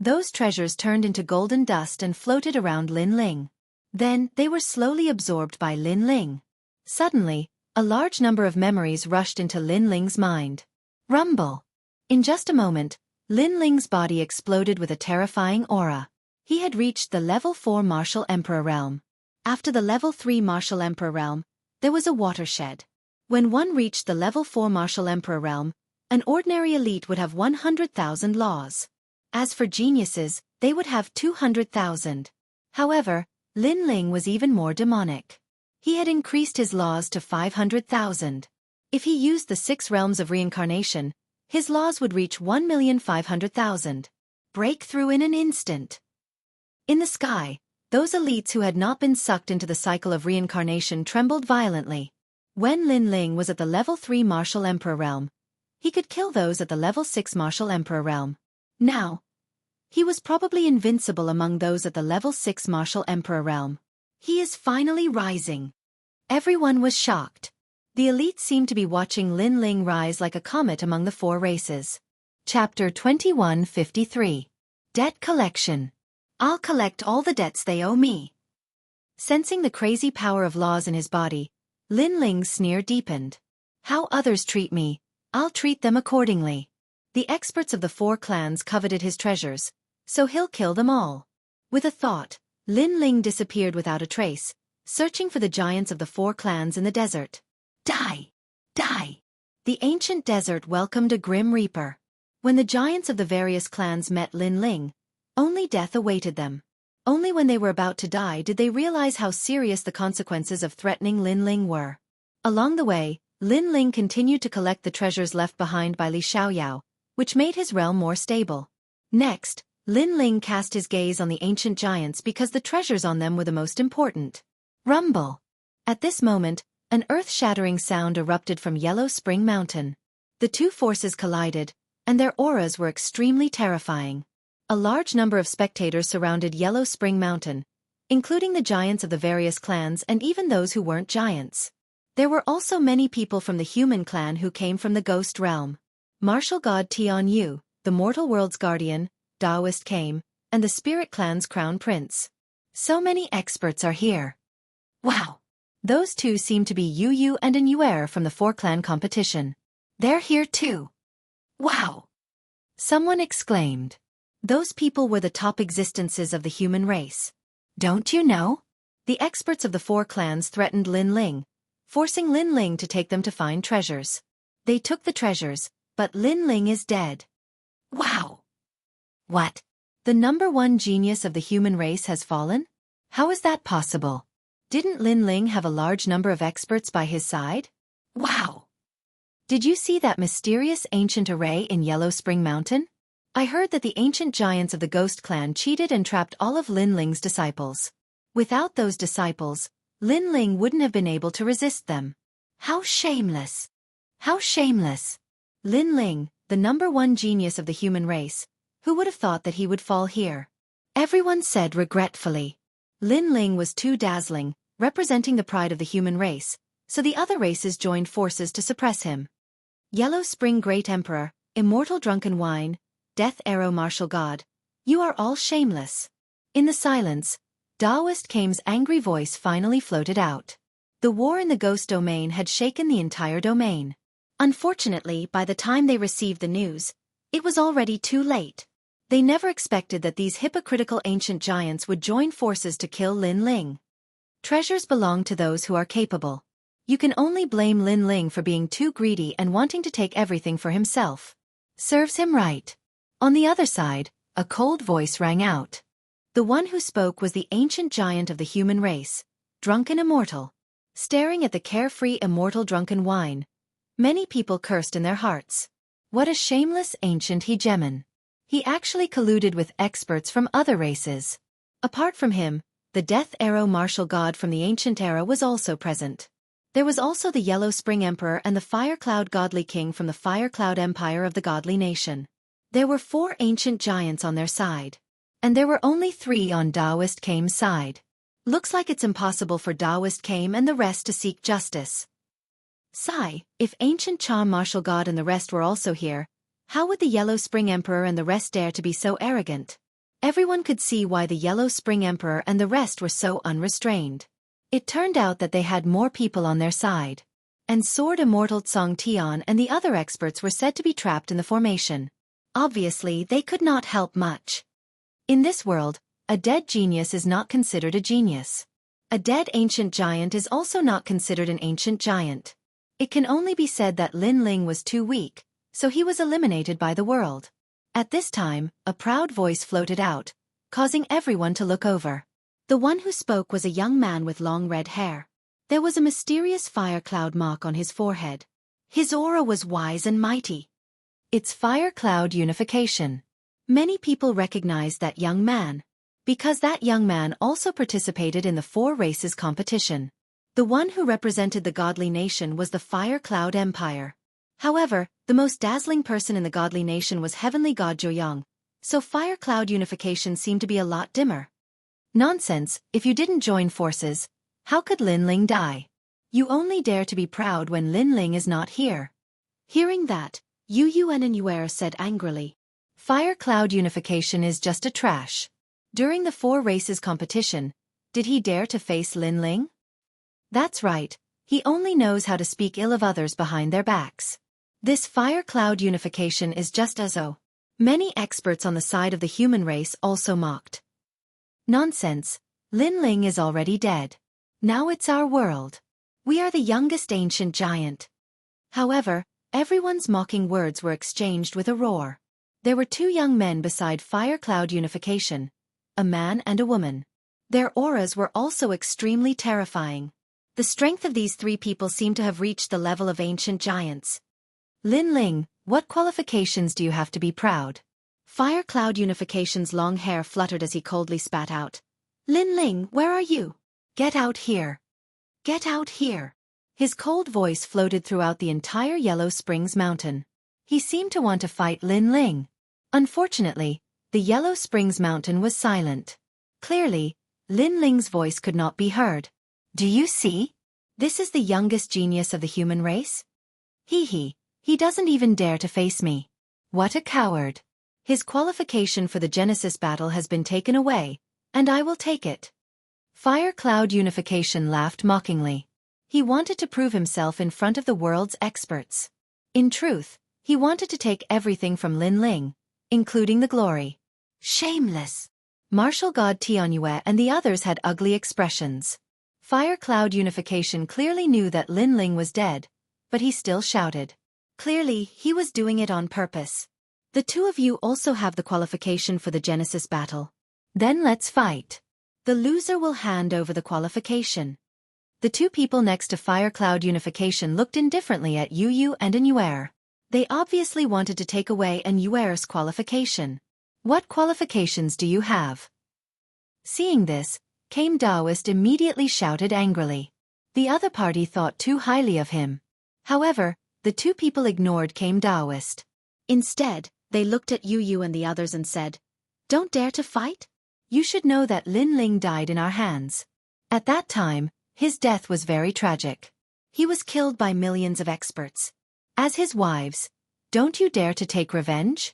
Those treasures turned into golden dust and floated around Lin Ling. Then, they were slowly absorbed by Lin Ling. Suddenly, a large number of memories rushed into Lin Ling's mind. Rumble! In just a moment, Lin Ling's body exploded with a terrifying aura. He had reached the level 4 martial emperor realm. After the level 3 martial emperor realm, there was a watershed. When one reached the level 4 martial emperor realm, an ordinary elite would have 100,000 laws. As for geniuses, they would have 200,000. However, Lin Ling was even more demonic. He had increased his laws to 500,000. If he used the 6 realms of reincarnation, his laws would reach 1,500,000. Breakthrough in an instant. In the sky, those elites who had not been sucked into the cycle of reincarnation trembled violently. When Lin Ling was at the level 3 martial emperor realm, he could kill those at the level 6 martial emperor realm. Now, he was probably invincible among those at the level 6 martial emperor realm. He is finally rising. Everyone was shocked. The elite seemed to be watching Lin Ling rise like a comet among the 4 races. Chapter 2153. Debt Collection. I'll collect all the debts they owe me. Sensing the crazy power of laws in his body, Lin Ling's sneer deepened. How others treat me, I'll treat them accordingly. The experts of the 4 clans coveted his treasures, so he'll kill them all. With a thought, Lin Ling disappeared without a trace, searching for the giants of the 4 clans in the desert. Die! Die! The ancient desert welcomed a grim reaper. When the giants of the various clans met Lin Ling, only death awaited them. Only when they were about to die did they realize how serious the consequences of threatening Lin Ling were. Along the way, Lin Ling continued to collect the treasures left behind by Li Xiaoyao, which made his realm more stable. Next, Lin Ling cast his gaze on the ancient giants because the treasures on them were the most important. Rumble! At this moment, an earth-shattering sound erupted from Yellow Spring Mountain. The 2 forces collided, and their auras were extremely terrifying. A large number of spectators surrounded Yellow Spring Mountain, including the giants of the various clans and even those who weren't giants. There were also many people from the human clan who came from the ghost realm. Martial god Tian Yu, the mortal world's guardian, Taoist came, and the spirit clan's crown prince. So many experts are here. Wow! Those 2 seem to be Yu Yu and an Yuer from the 4-clan competition. They're here too. Wow! Someone exclaimed. Those people were the top existences of the human race. Don't you know? The experts of the 4 clans threatened Lin Ling, forcing Lin Ling to take them to find treasures. They took the treasures, but Lin Ling is dead. Wow! What? The #1 genius of the human race has fallen? How is that possible? Didn't Lin Ling have a large number of experts by his side? Wow! Did you see that mysterious ancient array in Yellow Spring Mountain? I heard that the ancient giants of the Ghost Clan cheated and trapped all of Lin Ling's disciples. Without those disciples, Lin Ling wouldn't have been able to resist them. How shameless! How shameless! Lin Ling, the #1 genius of the human race, who would have thought that he would fall here? Everyone said regretfully. Lin Ling was too dazzling, representing the pride of the human race, so the other races joined forces to suppress him. Yellow Spring Great Emperor, Immortal Drunken Wine, Death Arrow Martial God, you are all shameless. In the silence, Taoist Kame's angry voice finally floated out. The war in the ghost domain had shaken the entire domain. Unfortunately, by the time they received the news, it was already too late. They never expected that these hypocritical ancient giants would join forces to kill Lin Ling. Treasures belong to those who are capable. You can only blame Lin Ling for being too greedy and wanting to take everything for himself. Serves him right. On the other side, a cold voice rang out. The one who spoke was the ancient giant of the human race, Drunken Immortal. Staring at the carefree immortal Drunken Wine, many people cursed in their hearts. What a shameless ancient hegemon. He actually colluded with experts from other races. Apart from him, the Death Arrow Martial God from the ancient era was also present. There was also the Yellow Spring Emperor and the Fire Cloud Godly King from the Fire Cloud Empire of the Godly Nation. There were 4 ancient giants on their side. And there were only 3 on Taoist Kame's side. Looks like it's impossible for Taoist Kame and the rest to seek justice. Sigh, if ancient Charm Martial God and the rest were also here, how would the Yellow Spring Emperor and the rest dare to be so arrogant? Everyone could see why the Yellow Spring Emperor and the rest were so unrestrained. It turned out that they had more people on their side. And Sword Immortal Tsong Tian and the other experts were said to be trapped in the formation. Obviously, they could not help much. In this world, a dead genius is not considered a genius. A dead ancient giant is also not considered an ancient giant. It can only be said that Lin Ling was too weak, so he was eliminated by the world. At this time, a proud voice floated out, causing everyone to look over. The one who spoke was a young man with long red hair. There was a mysterious fire cloud mark on his forehead. His aura was wise and mighty. It's fire cloud unification. Many people recognized that young man, because that young man also participated in the 4 races competition. The one who represented the godly nation was the Fire Cloud Empire. However, the most dazzling person in the godly nation was heavenly god Jianghu, so Fire Cloud unification seemed to be a lot dimmer. Nonsense, if you didn't join forces, how could Lin Ling die? You only dare to be proud when Lin Ling is not here. Hearing that, Yu Yuan and Yuer said angrily, Fire Cloud unification is just a trash. During the 4 races competition, did he dare to face Lin Ling? That's right, he only knows how to speak ill of others behind their backs. This fire cloud unification is just as oh. Many experts on the side of the human race also mocked. Nonsense, Lin Ling is already dead. Now it's our world. We are the youngest ancient giant. However, everyone's mocking words were exchanged with a roar. There were 2 young men beside fire cloud unification, a man and a woman. Their auras were also extremely terrifying. The strength of these 3 people seemed to have reached the level of ancient giants. Lin Ling, what qualifications do you have to be proud? Fire Cloud Unification's long hair fluttered as he coldly spat out. Lin Ling, where are you? Get out here. Get out here. His cold voice floated throughout the entire Yellow Springs Mountain. He seemed to want to fight Lin Ling. Unfortunately, the Yellow Springs Mountain was silent. Clearly, Lin Ling's voice could not be heard. Do you see? This is the youngest genius of the human race? He doesn't even dare to face me. What a coward. His qualification for the Genesis battle has been taken away, and I will take it. Fire Cloud Unification laughed mockingly. He wanted to prove himself in front of the world's experts. In truth, he wanted to take everything from Lin Ling, including the glory. Shameless. Martial God Tianyue and the others had ugly expressions. Fire Cloud Unification clearly knew that Lin Ling was dead, but he still shouted. Clearly, he was doing it on purpose. The 2 of you also have the qualification for the Genesis battle. Then let's fight. The loser will hand over the qualification. The 2 people next to Fire Cloud Unification looked indifferently at Yu Yu and Yuer. They obviously wanted to take away Yuer's qualification. What qualifications do you have? Seeing this, Kame Daoist immediately shouted angrily. The other party thought too highly of him. However, the 2 people ignored Kame Daoist. Instead, they looked at Yu Yu and the others and said, Don't dare to fight? You should know that Lin Ling died in our hands. At that time, his death was very tragic. He was killed by millions of experts. As his wives, don't you dare to take revenge?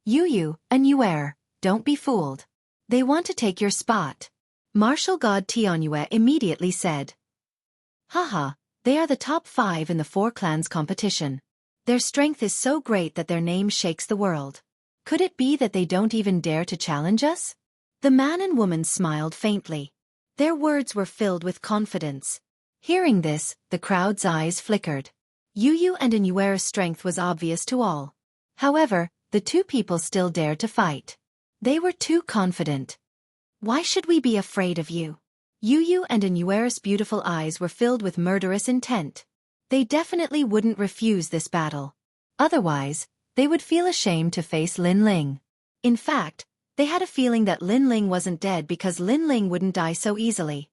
Yu Yu and Yuer, don't be fooled. They want to take your spot. Martial God Tianyue immediately said. Haha, they are the top 5 in the 4 clans competition. Their strength is so great that their name shakes the world. Could it be that they don't even dare to challenge us? The man and woman smiled faintly. Their words were filled with confidence. Hearing this, the crowd's eyes flickered. Yu Yu and Yuer's strength was obvious to all. However, the 2 people still dared to fight. They were too confident. Why should we be afraid of you? Yu Yu and Yuer's beautiful eyes were filled with murderous intent. They definitely wouldn't refuse this battle. Otherwise, they would feel ashamed to face Lin Ling. In fact, they had a feeling that Lin Ling wasn't dead because Lin Ling wouldn't die so easily.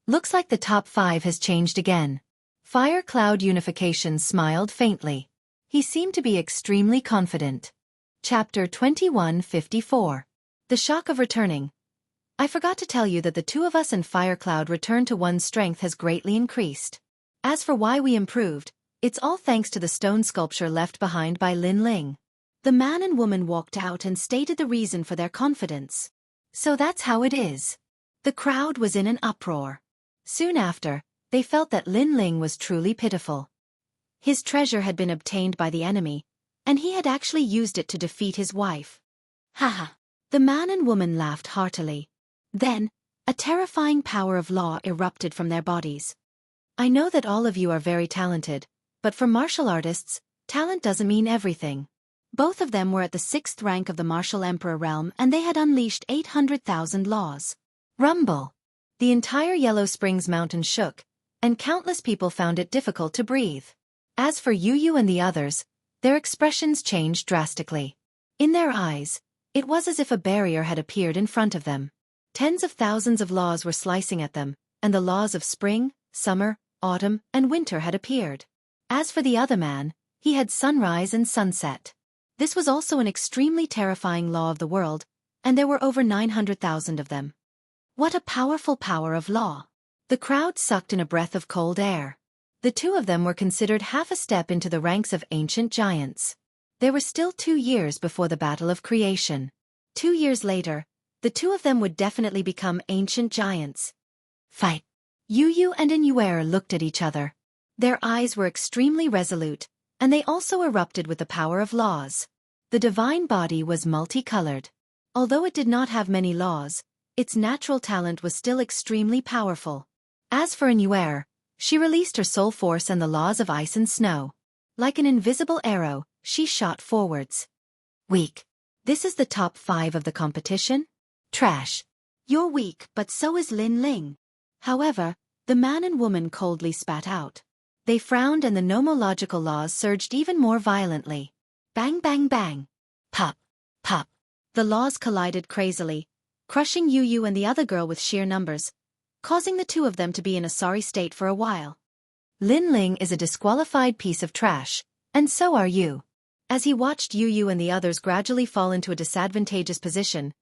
Looks like the top 5 has changed again. Fire Cloud Unification smiled faintly. He seemed to be extremely confident. Chapter 2154. The shock of returning. I forgot to tell you that the 2 of us and Fire Cloud return to one's strength has greatly increased. As for why we improved, it's all thanks to the stone sculpture left behind by Lin Ling. The man and woman walked out and stated the reason for their confidence. So that's how it is. The crowd was in an uproar. Soon after, they felt that Lin Ling was truly pitiful. His treasure had been obtained by the enemy, and he had actually used it to defeat his wife. Haha. The man and woman laughed heartily. Then, A terrifying power of law erupted from their bodies. I know that all of you are very talented, but for martial artists, talent doesn't mean everything. Both of them were at the 6th rank of the martial emperor realm and they had unleashed 800,000 laws. Rumble! The entire Yellow Springs mountain shook, and countless people found it difficult to breathe. As for Yu and the others, their expressions changed drastically. In their eyes, it was as if a barrier had appeared in front of them. Tens of thousands of laws were slicing at them, and the laws of spring, summer, autumn, and winter had appeared. As for the other man, he had sunrise and sunset. This was also an extremely terrifying law of the world, and there were over 900,000 of them. What a powerful power of law! The crowd sucked in a breath of cold air. The two of them were considered half a step into the ranks of ancient giants. There were still 2 years before the Battle of Creation. 2 years later, the two of them would definitely become ancient giants. Fight! Yu and Inuere looked at each other. Their eyes were extremely resolute, and they also erupted with the power of laws. The divine body was multicolored. Although it did not have many laws, its natural talent was still extremely powerful. As for Inuere, she released her soul force and the laws of ice and snow. Like an invisible arrow, she shot forwards. Weak. This is the top 5 of the competition? Trash. You're weak, but so is Lin Ling. However, the man and woman coldly spat out. They frowned and the nomological laws surged even more violently. Bang bang bang. Pop. Pop. The laws collided crazily, crushing Yu and the other girl with sheer numbers, causing the two of them to be in a sorry state for a while. Lin Ling is a disqualified piece of trash, and so are you. As he watched Yu and the others gradually fall into a disadvantageous position,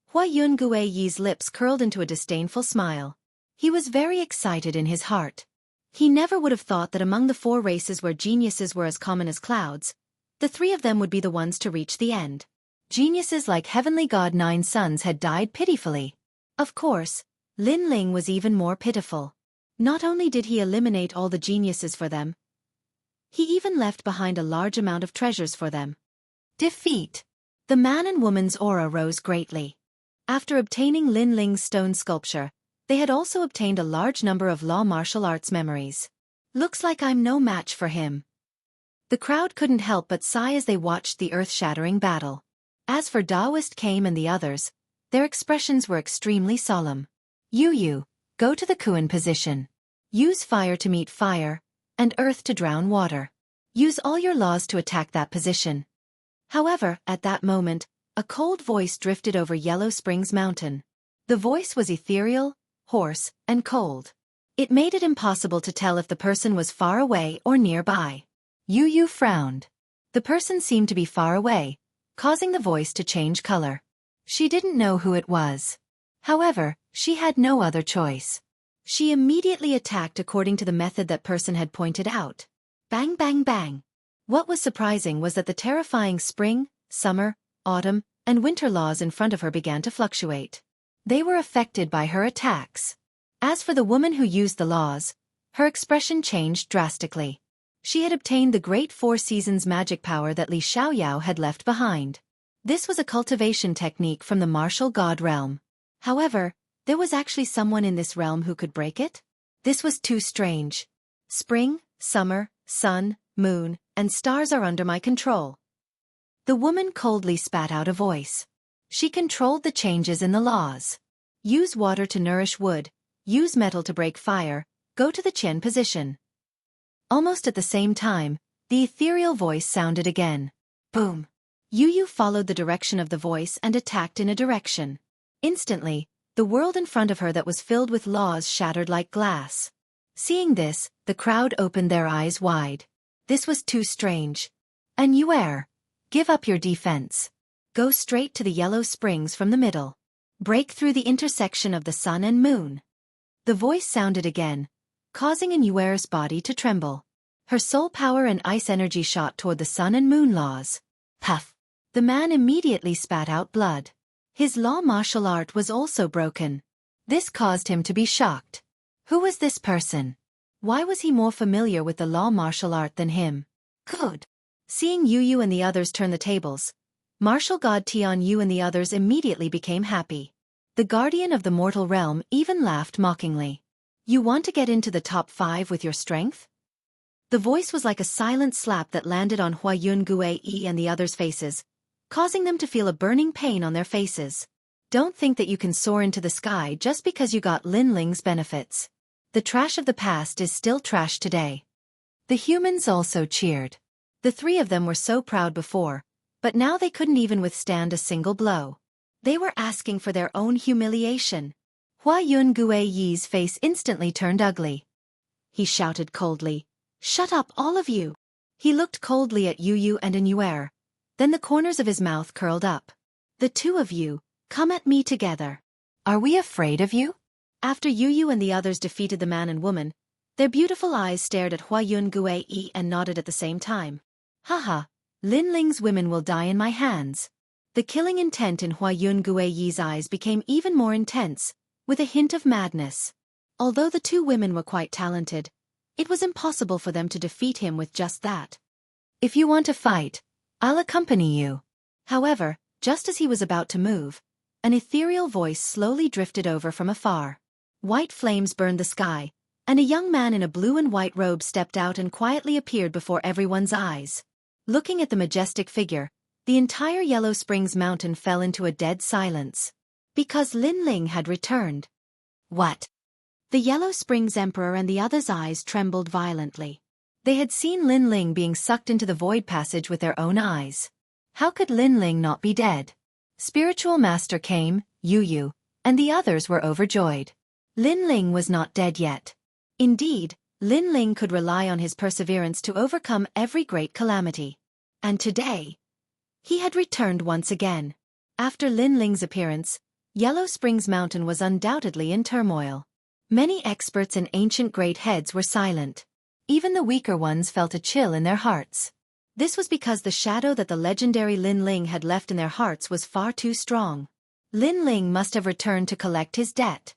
Hua Yungui's lips curled into a disdainful smile. He was very excited in his heart. He never would have thought that among the 4 races where geniuses were as common as clouds, the 3 of them would be the ones to reach the end. Geniuses like Heavenly God 9 Sons had died pitifully. Of course, Lin Ling was even more pitiful. Not only did he eliminate all the geniuses for them, he even left behind a large amount of treasures for them. Defeat. The man and woman's aura rose greatly. After obtaining Lin Ling's stone sculpture, they had also obtained a large number of law martial arts memories. Looks like I'm no match for him. The crowd couldn't help but sigh as they watched the earth-shattering battle. As for Daoist Kame and the others, their expressions were extremely solemn. Yu, go to the Kuan position. Use fire to meet fire, and earth to drown water. Use all your laws to attack that position. However, at that moment, a cold voice drifted over Yellow Springs Mountain. The voice was ethereal, hoarse, and cold. It made it impossible to tell if the person was far away or nearby. Yu frowned. The person seemed to be far away, causing the voice to change color. She didn't know who it was. However, she had no other choice. She immediately attacked according to the method that person had pointed out. Bang bang bang. What was surprising was that the terrifying spring, summer, autumn, and winter laws in front of her began to fluctuate. They were affected by her attacks. As for the woman who used the laws, her expression changed drastically. She had obtained the great 4 seasons magic power that Li Xiaoyao had left behind. This was a cultivation technique from the martial god realm. However, there was actually someone in this realm who could break it? This was too strange. Spring, summer, sun, moon, and stars are under my control. The woman coldly spat out a voice. She controlled the changes in the laws. Use water to nourish wood, use metal to break fire, go to the Qian position. Almost at the same time, the ethereal voice sounded again. Boom. Yu followed the direction of the voice and attacked in a direction. Instantly, the world in front of her that was filled with laws shattered like glass. Seeing this, the crowd opened their eyes wide. This was too strange. Inuere, give up your defense. Go straight to the Yellow Springs from the middle. Break through the intersection of the sun and moon. The voice sounded again, causing Inuere's body to tremble. Her soul power and ice energy shot toward the sun and moon laws. Puff. The man immediately spat out blood. His law martial art was also broken. This caused him to be shocked. Who was this person? Why was he more familiar with the law martial art than him? Good. Seeing Yu and the others turn the tables, martial god Tian Yu and the others immediately became happy. The guardian of the mortal realm even laughed mockingly. You want to get into the top 5 with your strength? The voice was like a silent slap that landed on Huayun and the others' faces, causing them to feel a burning pain on their faces. Don't think that you can soar into the sky just because you got Lin Ling's benefits. The trash of the past is still trash today. The humans also cheered. The 3 of them were so proud before, but now they couldn't even withstand a single blow. They were asking for their own humiliation. Huayun Guiyi's face instantly turned ugly. He shouted coldly, "Shut up, all of you!" He looked coldly at Yu and Anuer. Then the corners of his mouth curled up. "The 2 of you, come at me together. Are we afraid of you?" After Yu and the others defeated the man and woman, their beautiful eyes stared at Huayun Guiyi and nodded at the same time. Haha, Lin Ling's women will die in my hands. The killing intent in Huayun Guiyi's eyes became even more intense, with a hint of madness. Although the 2 women were quite talented, it was impossible for them to defeat him with just that. "If you want to fight, I'll accompany you." However, just as he was about to move, an ethereal voice slowly drifted over from afar. White flames burned the sky, and a young man in a blue and white robe stepped out and quietly appeared before everyone's eyes. Looking at the majestic figure, the entire Yellow Springs mountain fell into a dead silence. Because Lin Ling had returned. What? The Yellow Springs Emperor and the others' eyes trembled violently. They had seen Lin Ling being sucked into the void passage with their own eyes. How could Lin Ling not be dead? Spiritual Master came, Yu, and the others were overjoyed. Lin Ling was not dead yet. Indeed, Lin Ling could rely on his perseverance to overcome every great calamity. And today, he had returned once again. After Lin Ling's appearance, Yellow Springs Mountain was undoubtedly in turmoil. Many experts and ancient great heads were silent. Even the weaker ones felt a chill in their hearts. This was because the shadow that the legendary Lin Ling had left in their hearts was far too strong. Lin Ling must have returned to collect his debt.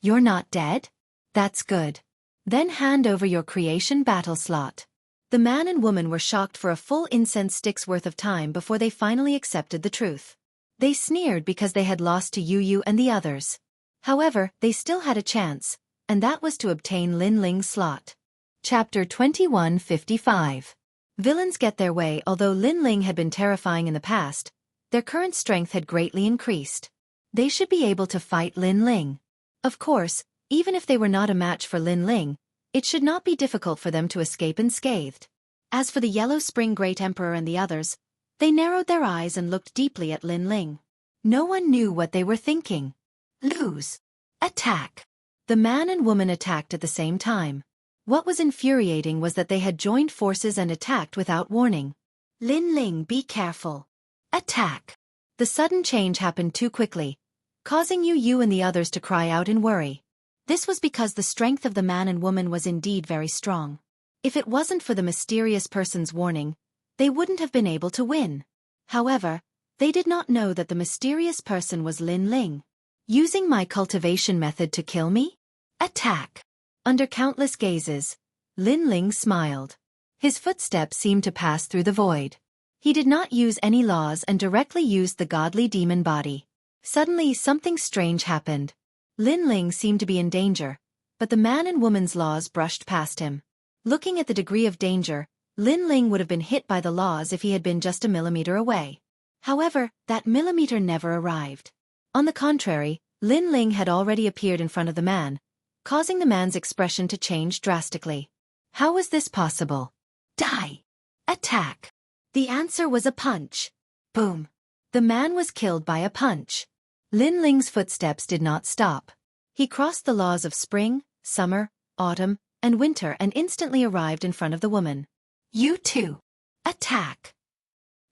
You're not dead? That's good. Then hand over your creation battle slot. The man and woman were shocked for a full incense stick's worth of time before they finally accepted the truth. They sneered because they had lost to Yu and the others. However, they still had a chance, and that was to obtain Lin Ling's slot. Chapter 2155. Villains get their way. Although Lin Ling had been terrifying in the past, their current strength had greatly increased. They should be able to fight Lin Ling. Of course, even if they were not a match for Lin Ling, it should not be difficult for them to escape unscathed. As for the Yellow Spring Great Emperor and the others, they narrowed their eyes and looked deeply at Lin Ling. No one knew what they were thinking. Lose. Attack. The man and woman attacked at the same time. What was infuriating was that they had joined forces and attacked without warning. Lin Ling, be careful. Attack. The sudden change happened too quickly, causing Yu and the others to cry out in worry. This was because the strength of the man and woman was indeed very strong. If it wasn't for the mysterious person's warning, they wouldn't have been able to win. However, they did not know that the mysterious person was Lin Ling. Using my cultivation method to kill me? Attack. Under countless gazes, Lin Ling smiled. His footsteps seemed to pass through the void. He did not use any laws and directly used the godly demon body. Suddenly something strange happened. Lin Ling seemed to be in danger, but the man and woman's laws brushed past him. Looking at the degree of danger, Lin Ling would have been hit by the laws if he had been just a millimeter away. However, that millimeter never arrived. On the contrary, Lin Ling had already appeared in front of the man, causing the man's expression to change drastically. How was this possible? Die! Attack! The answer was a punch. Boom! The man was killed by a punch. Lin Ling's footsteps did not stop. He crossed the laws of spring, summer, autumn, and winter and instantly arrived in front of the woman. You too! Attack!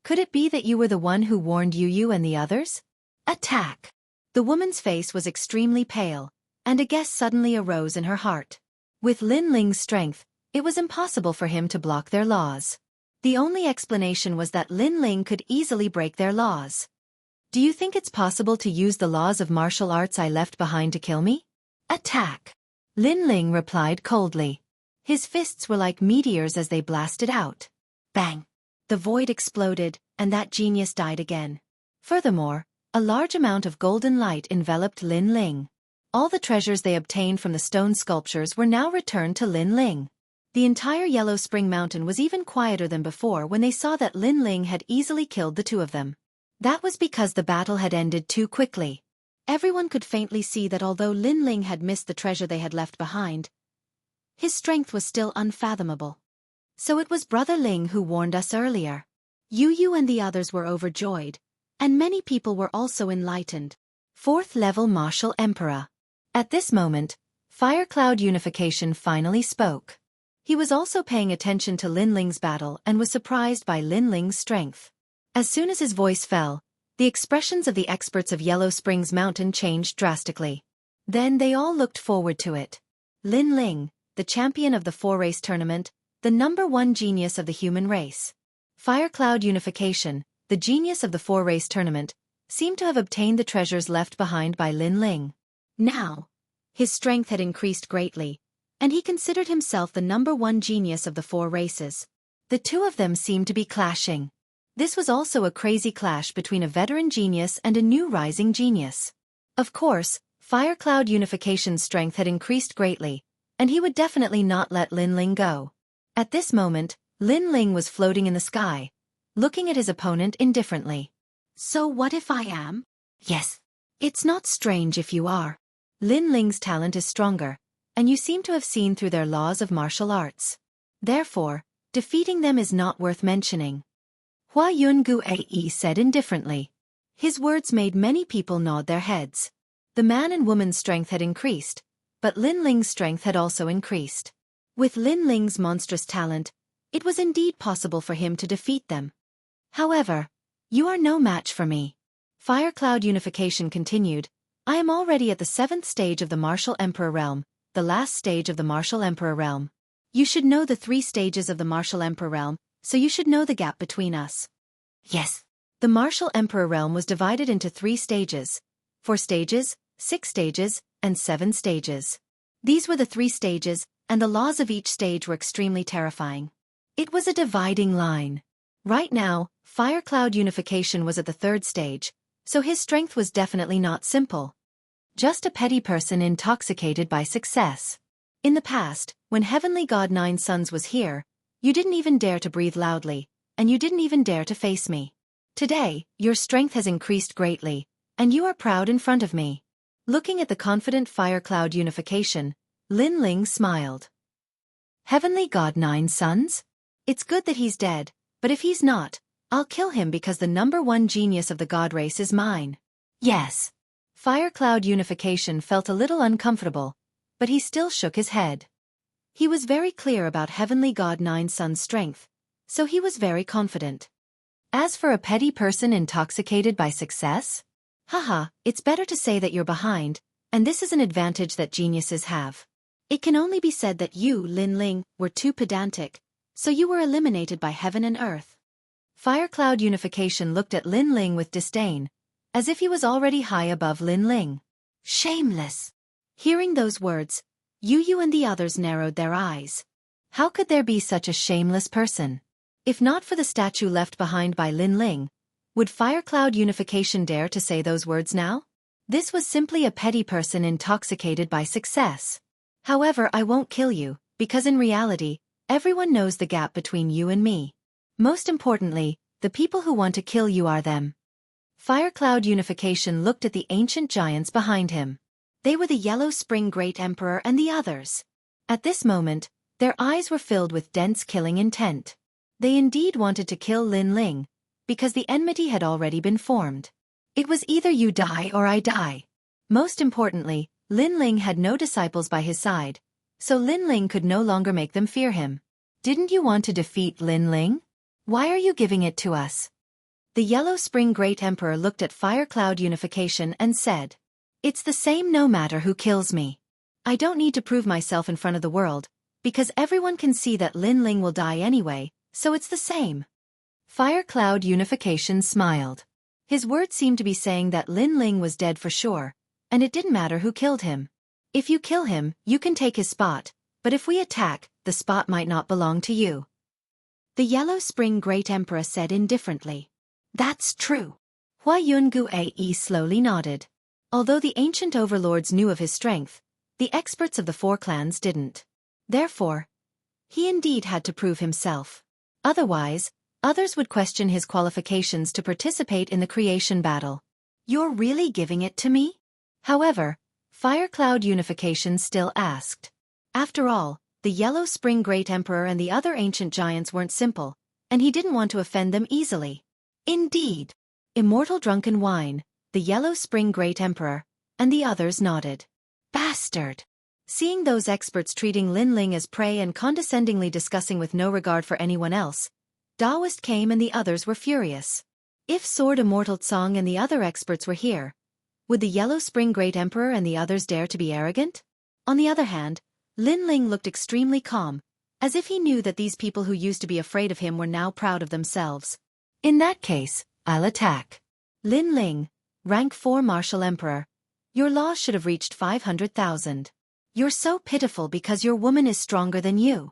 Could it be that you were the one who warned Yu and the others? Attack! The woman's face was extremely pale, and a guess suddenly arose in her heart. With Lin Ling's strength, it was impossible for him to block their laws. The only explanation was that Lin Ling could easily break their laws. Do you think it's possible to use the laws of martial arts I left behind to kill me? Attack! Lin Ling replied coldly. His fists were like meteors as they blasted out. Bang! The void exploded, and that genius died again. Furthermore, A large amount of golden light enveloped Lin Ling. All the treasures they obtained from the stone sculptures were now returned to Lin Ling. The entire Yellow Spring Mountain was even quieter than before when they saw that Lin Ling had easily killed the two of them. That was because the battle had ended too quickly. Everyone could faintly see that although Lin Ling had missed the treasure they had left behind, his strength was still unfathomable. So it was Brother Ling who warned us earlier. Yu and the others were overjoyed, and many people were also enlightened. 4th level Martial Emperor. At this moment, Fire Cloud Unification finally spoke. He was also paying attention to Lin Ling's battle and was surprised by Lin Ling's strength. As soon as his voice fell, the expressions of the experts of Yellow Springs Mountain changed drastically. Then they all looked forward to it. Lin Ling, the champion of the 4-race tournament, the #1 genius of the human race. Fire Cloud Unification, the genius of the 4-race tournament, seemed to have obtained the treasures left behind by Lin Ling. Now, his strength had increased greatly, and he considered himself the #1 genius of the 4 races. The two of them seemed to be clashing. This was also a crazy clash between a veteran genius and a new rising genius. Of course, Fire Cloud Unification's strength had increased greatly, and he would definitely not let Lin Ling go. At this moment, Lin Ling was floating in the sky, looking at his opponent indifferently. So what if I am? Yes. It's not strange if you are. Lin Ling's talent is stronger, and you seem to have seen through their laws of martial arts. Therefore, defeating them is not worth mentioning. Hua Yungu Ae said indifferently. His words made many people nod their heads. The man and woman's strength had increased, but Lin Ling's strength had also increased. With Lin Ling's monstrous talent, it was indeed possible for him to defeat them. However, you are no match for me. Fire Cloud Unification continued. I am already at the 7th stage of the Martial Emperor realm, the last stage of the Martial Emperor realm. You should know the 3 stages of the Martial Emperor realm, so you should know the gap between us. Yes. The Martial Emperor realm was divided into 3 stages, 4 stages, 6 stages, and 7 stages. These were the 3 stages, and the laws of each stage were extremely terrifying. It was a dividing line. Right now, Fire Cloud Unification was at the 3rd stage, so his strength was definitely not simple. Just a petty person intoxicated by success. In the past, when Heavenly God 9 Suns was here, you didn't even dare to breathe loudly, and you didn't even dare to face me. Today, your strength has increased greatly, and you are proud in front of me. Looking at the confident Fire Cloud Unification, Lin Ling smiled. Heavenly God 9 Suns? It's good that he's dead, but if he's not, I'll kill him because the #1 genius of the God race is mine. Yes. Fire Cloud Unification felt a little uncomfortable, but he still shook his head. He was very clear about Heavenly God 9 Sun's strength, so he was very confident. As for a petty person intoxicated by success? Haha, it's better to say that you're behind, and this is an advantage that geniuses have. It can only be said that you, Lin Ling, were too pedantic, so you were eliminated by heaven and earth. Fire Cloud Unification looked at Lin Ling with disdain, as if he was already high above Lin Ling. Shameless! Hearing those words, Yu and the others narrowed their eyes. How could there be such a shameless person? If not for the statue left behind by Lin Ling, would Fire Cloud Unification dare to say those words now? This was simply a petty person intoxicated by success. However, I won't kill you, because in reality, everyone knows the gap between you and me. Most importantly, the people who want to kill you are them. Fire Cloud Unification looked at the ancient giants behind him. They were the Yellow Spring Great Emperor and the others. At this moment, their eyes were filled with dense killing intent. They indeed wanted to kill Lin Ling, because the enmity had already been formed. It was either you die or I die. Most importantly, Lin Ling had no disciples by his side, so Lin Ling could no longer make them fear him. Didn't you want to defeat Lin Ling? Why are you giving it to us? The Yellow Spring Great Emperor looked at Fire Cloud Unification and said, It's the same no matter who kills me. I don't need to prove myself in front of the world, because everyone can see that Lin Ling will die anyway, so it's the same. Fire Cloud Unification smiled. His words seemed to be saying that Lin Ling was dead for sure, and it didn't matter who killed him. If you kill him, you can take his spot, but if we attack, the spot might not belong to you. The Yellow Spring Great Emperor said indifferently. That's true. Hua Yungu Ae slowly nodded. Although the ancient overlords knew of his strength, the experts of the four clans didn't. Therefore, he indeed had to prove himself. Otherwise, others would question his qualifications to participate in the creation battle. You're really giving it to me? However, Fire Cloud Unification still asked. After all, the Yellow Spring Great Emperor and the other ancient giants weren't simple, and he didn't want to offend them easily. Indeed. Immortal Drunken Wine, the Yellow Spring Great Emperor, and the others nodded. Bastard! Seeing those experts treating Lin Ling as prey and condescendingly discussing with no regard for anyone else, Daoist came and the others were furious. If Sword Immortal Tsong and the other experts were here, would the Yellow Spring Great Emperor and the others dare to be arrogant? On the other hand, Lin Ling looked extremely calm, as if he knew that these people who used to be afraid of him were now proud of themselves. In that case, I'll attack. Lin Ling, rank 4 Martial Emperor. Your loss should have reached 500,000. You're so pitiful because your woman is stronger than you.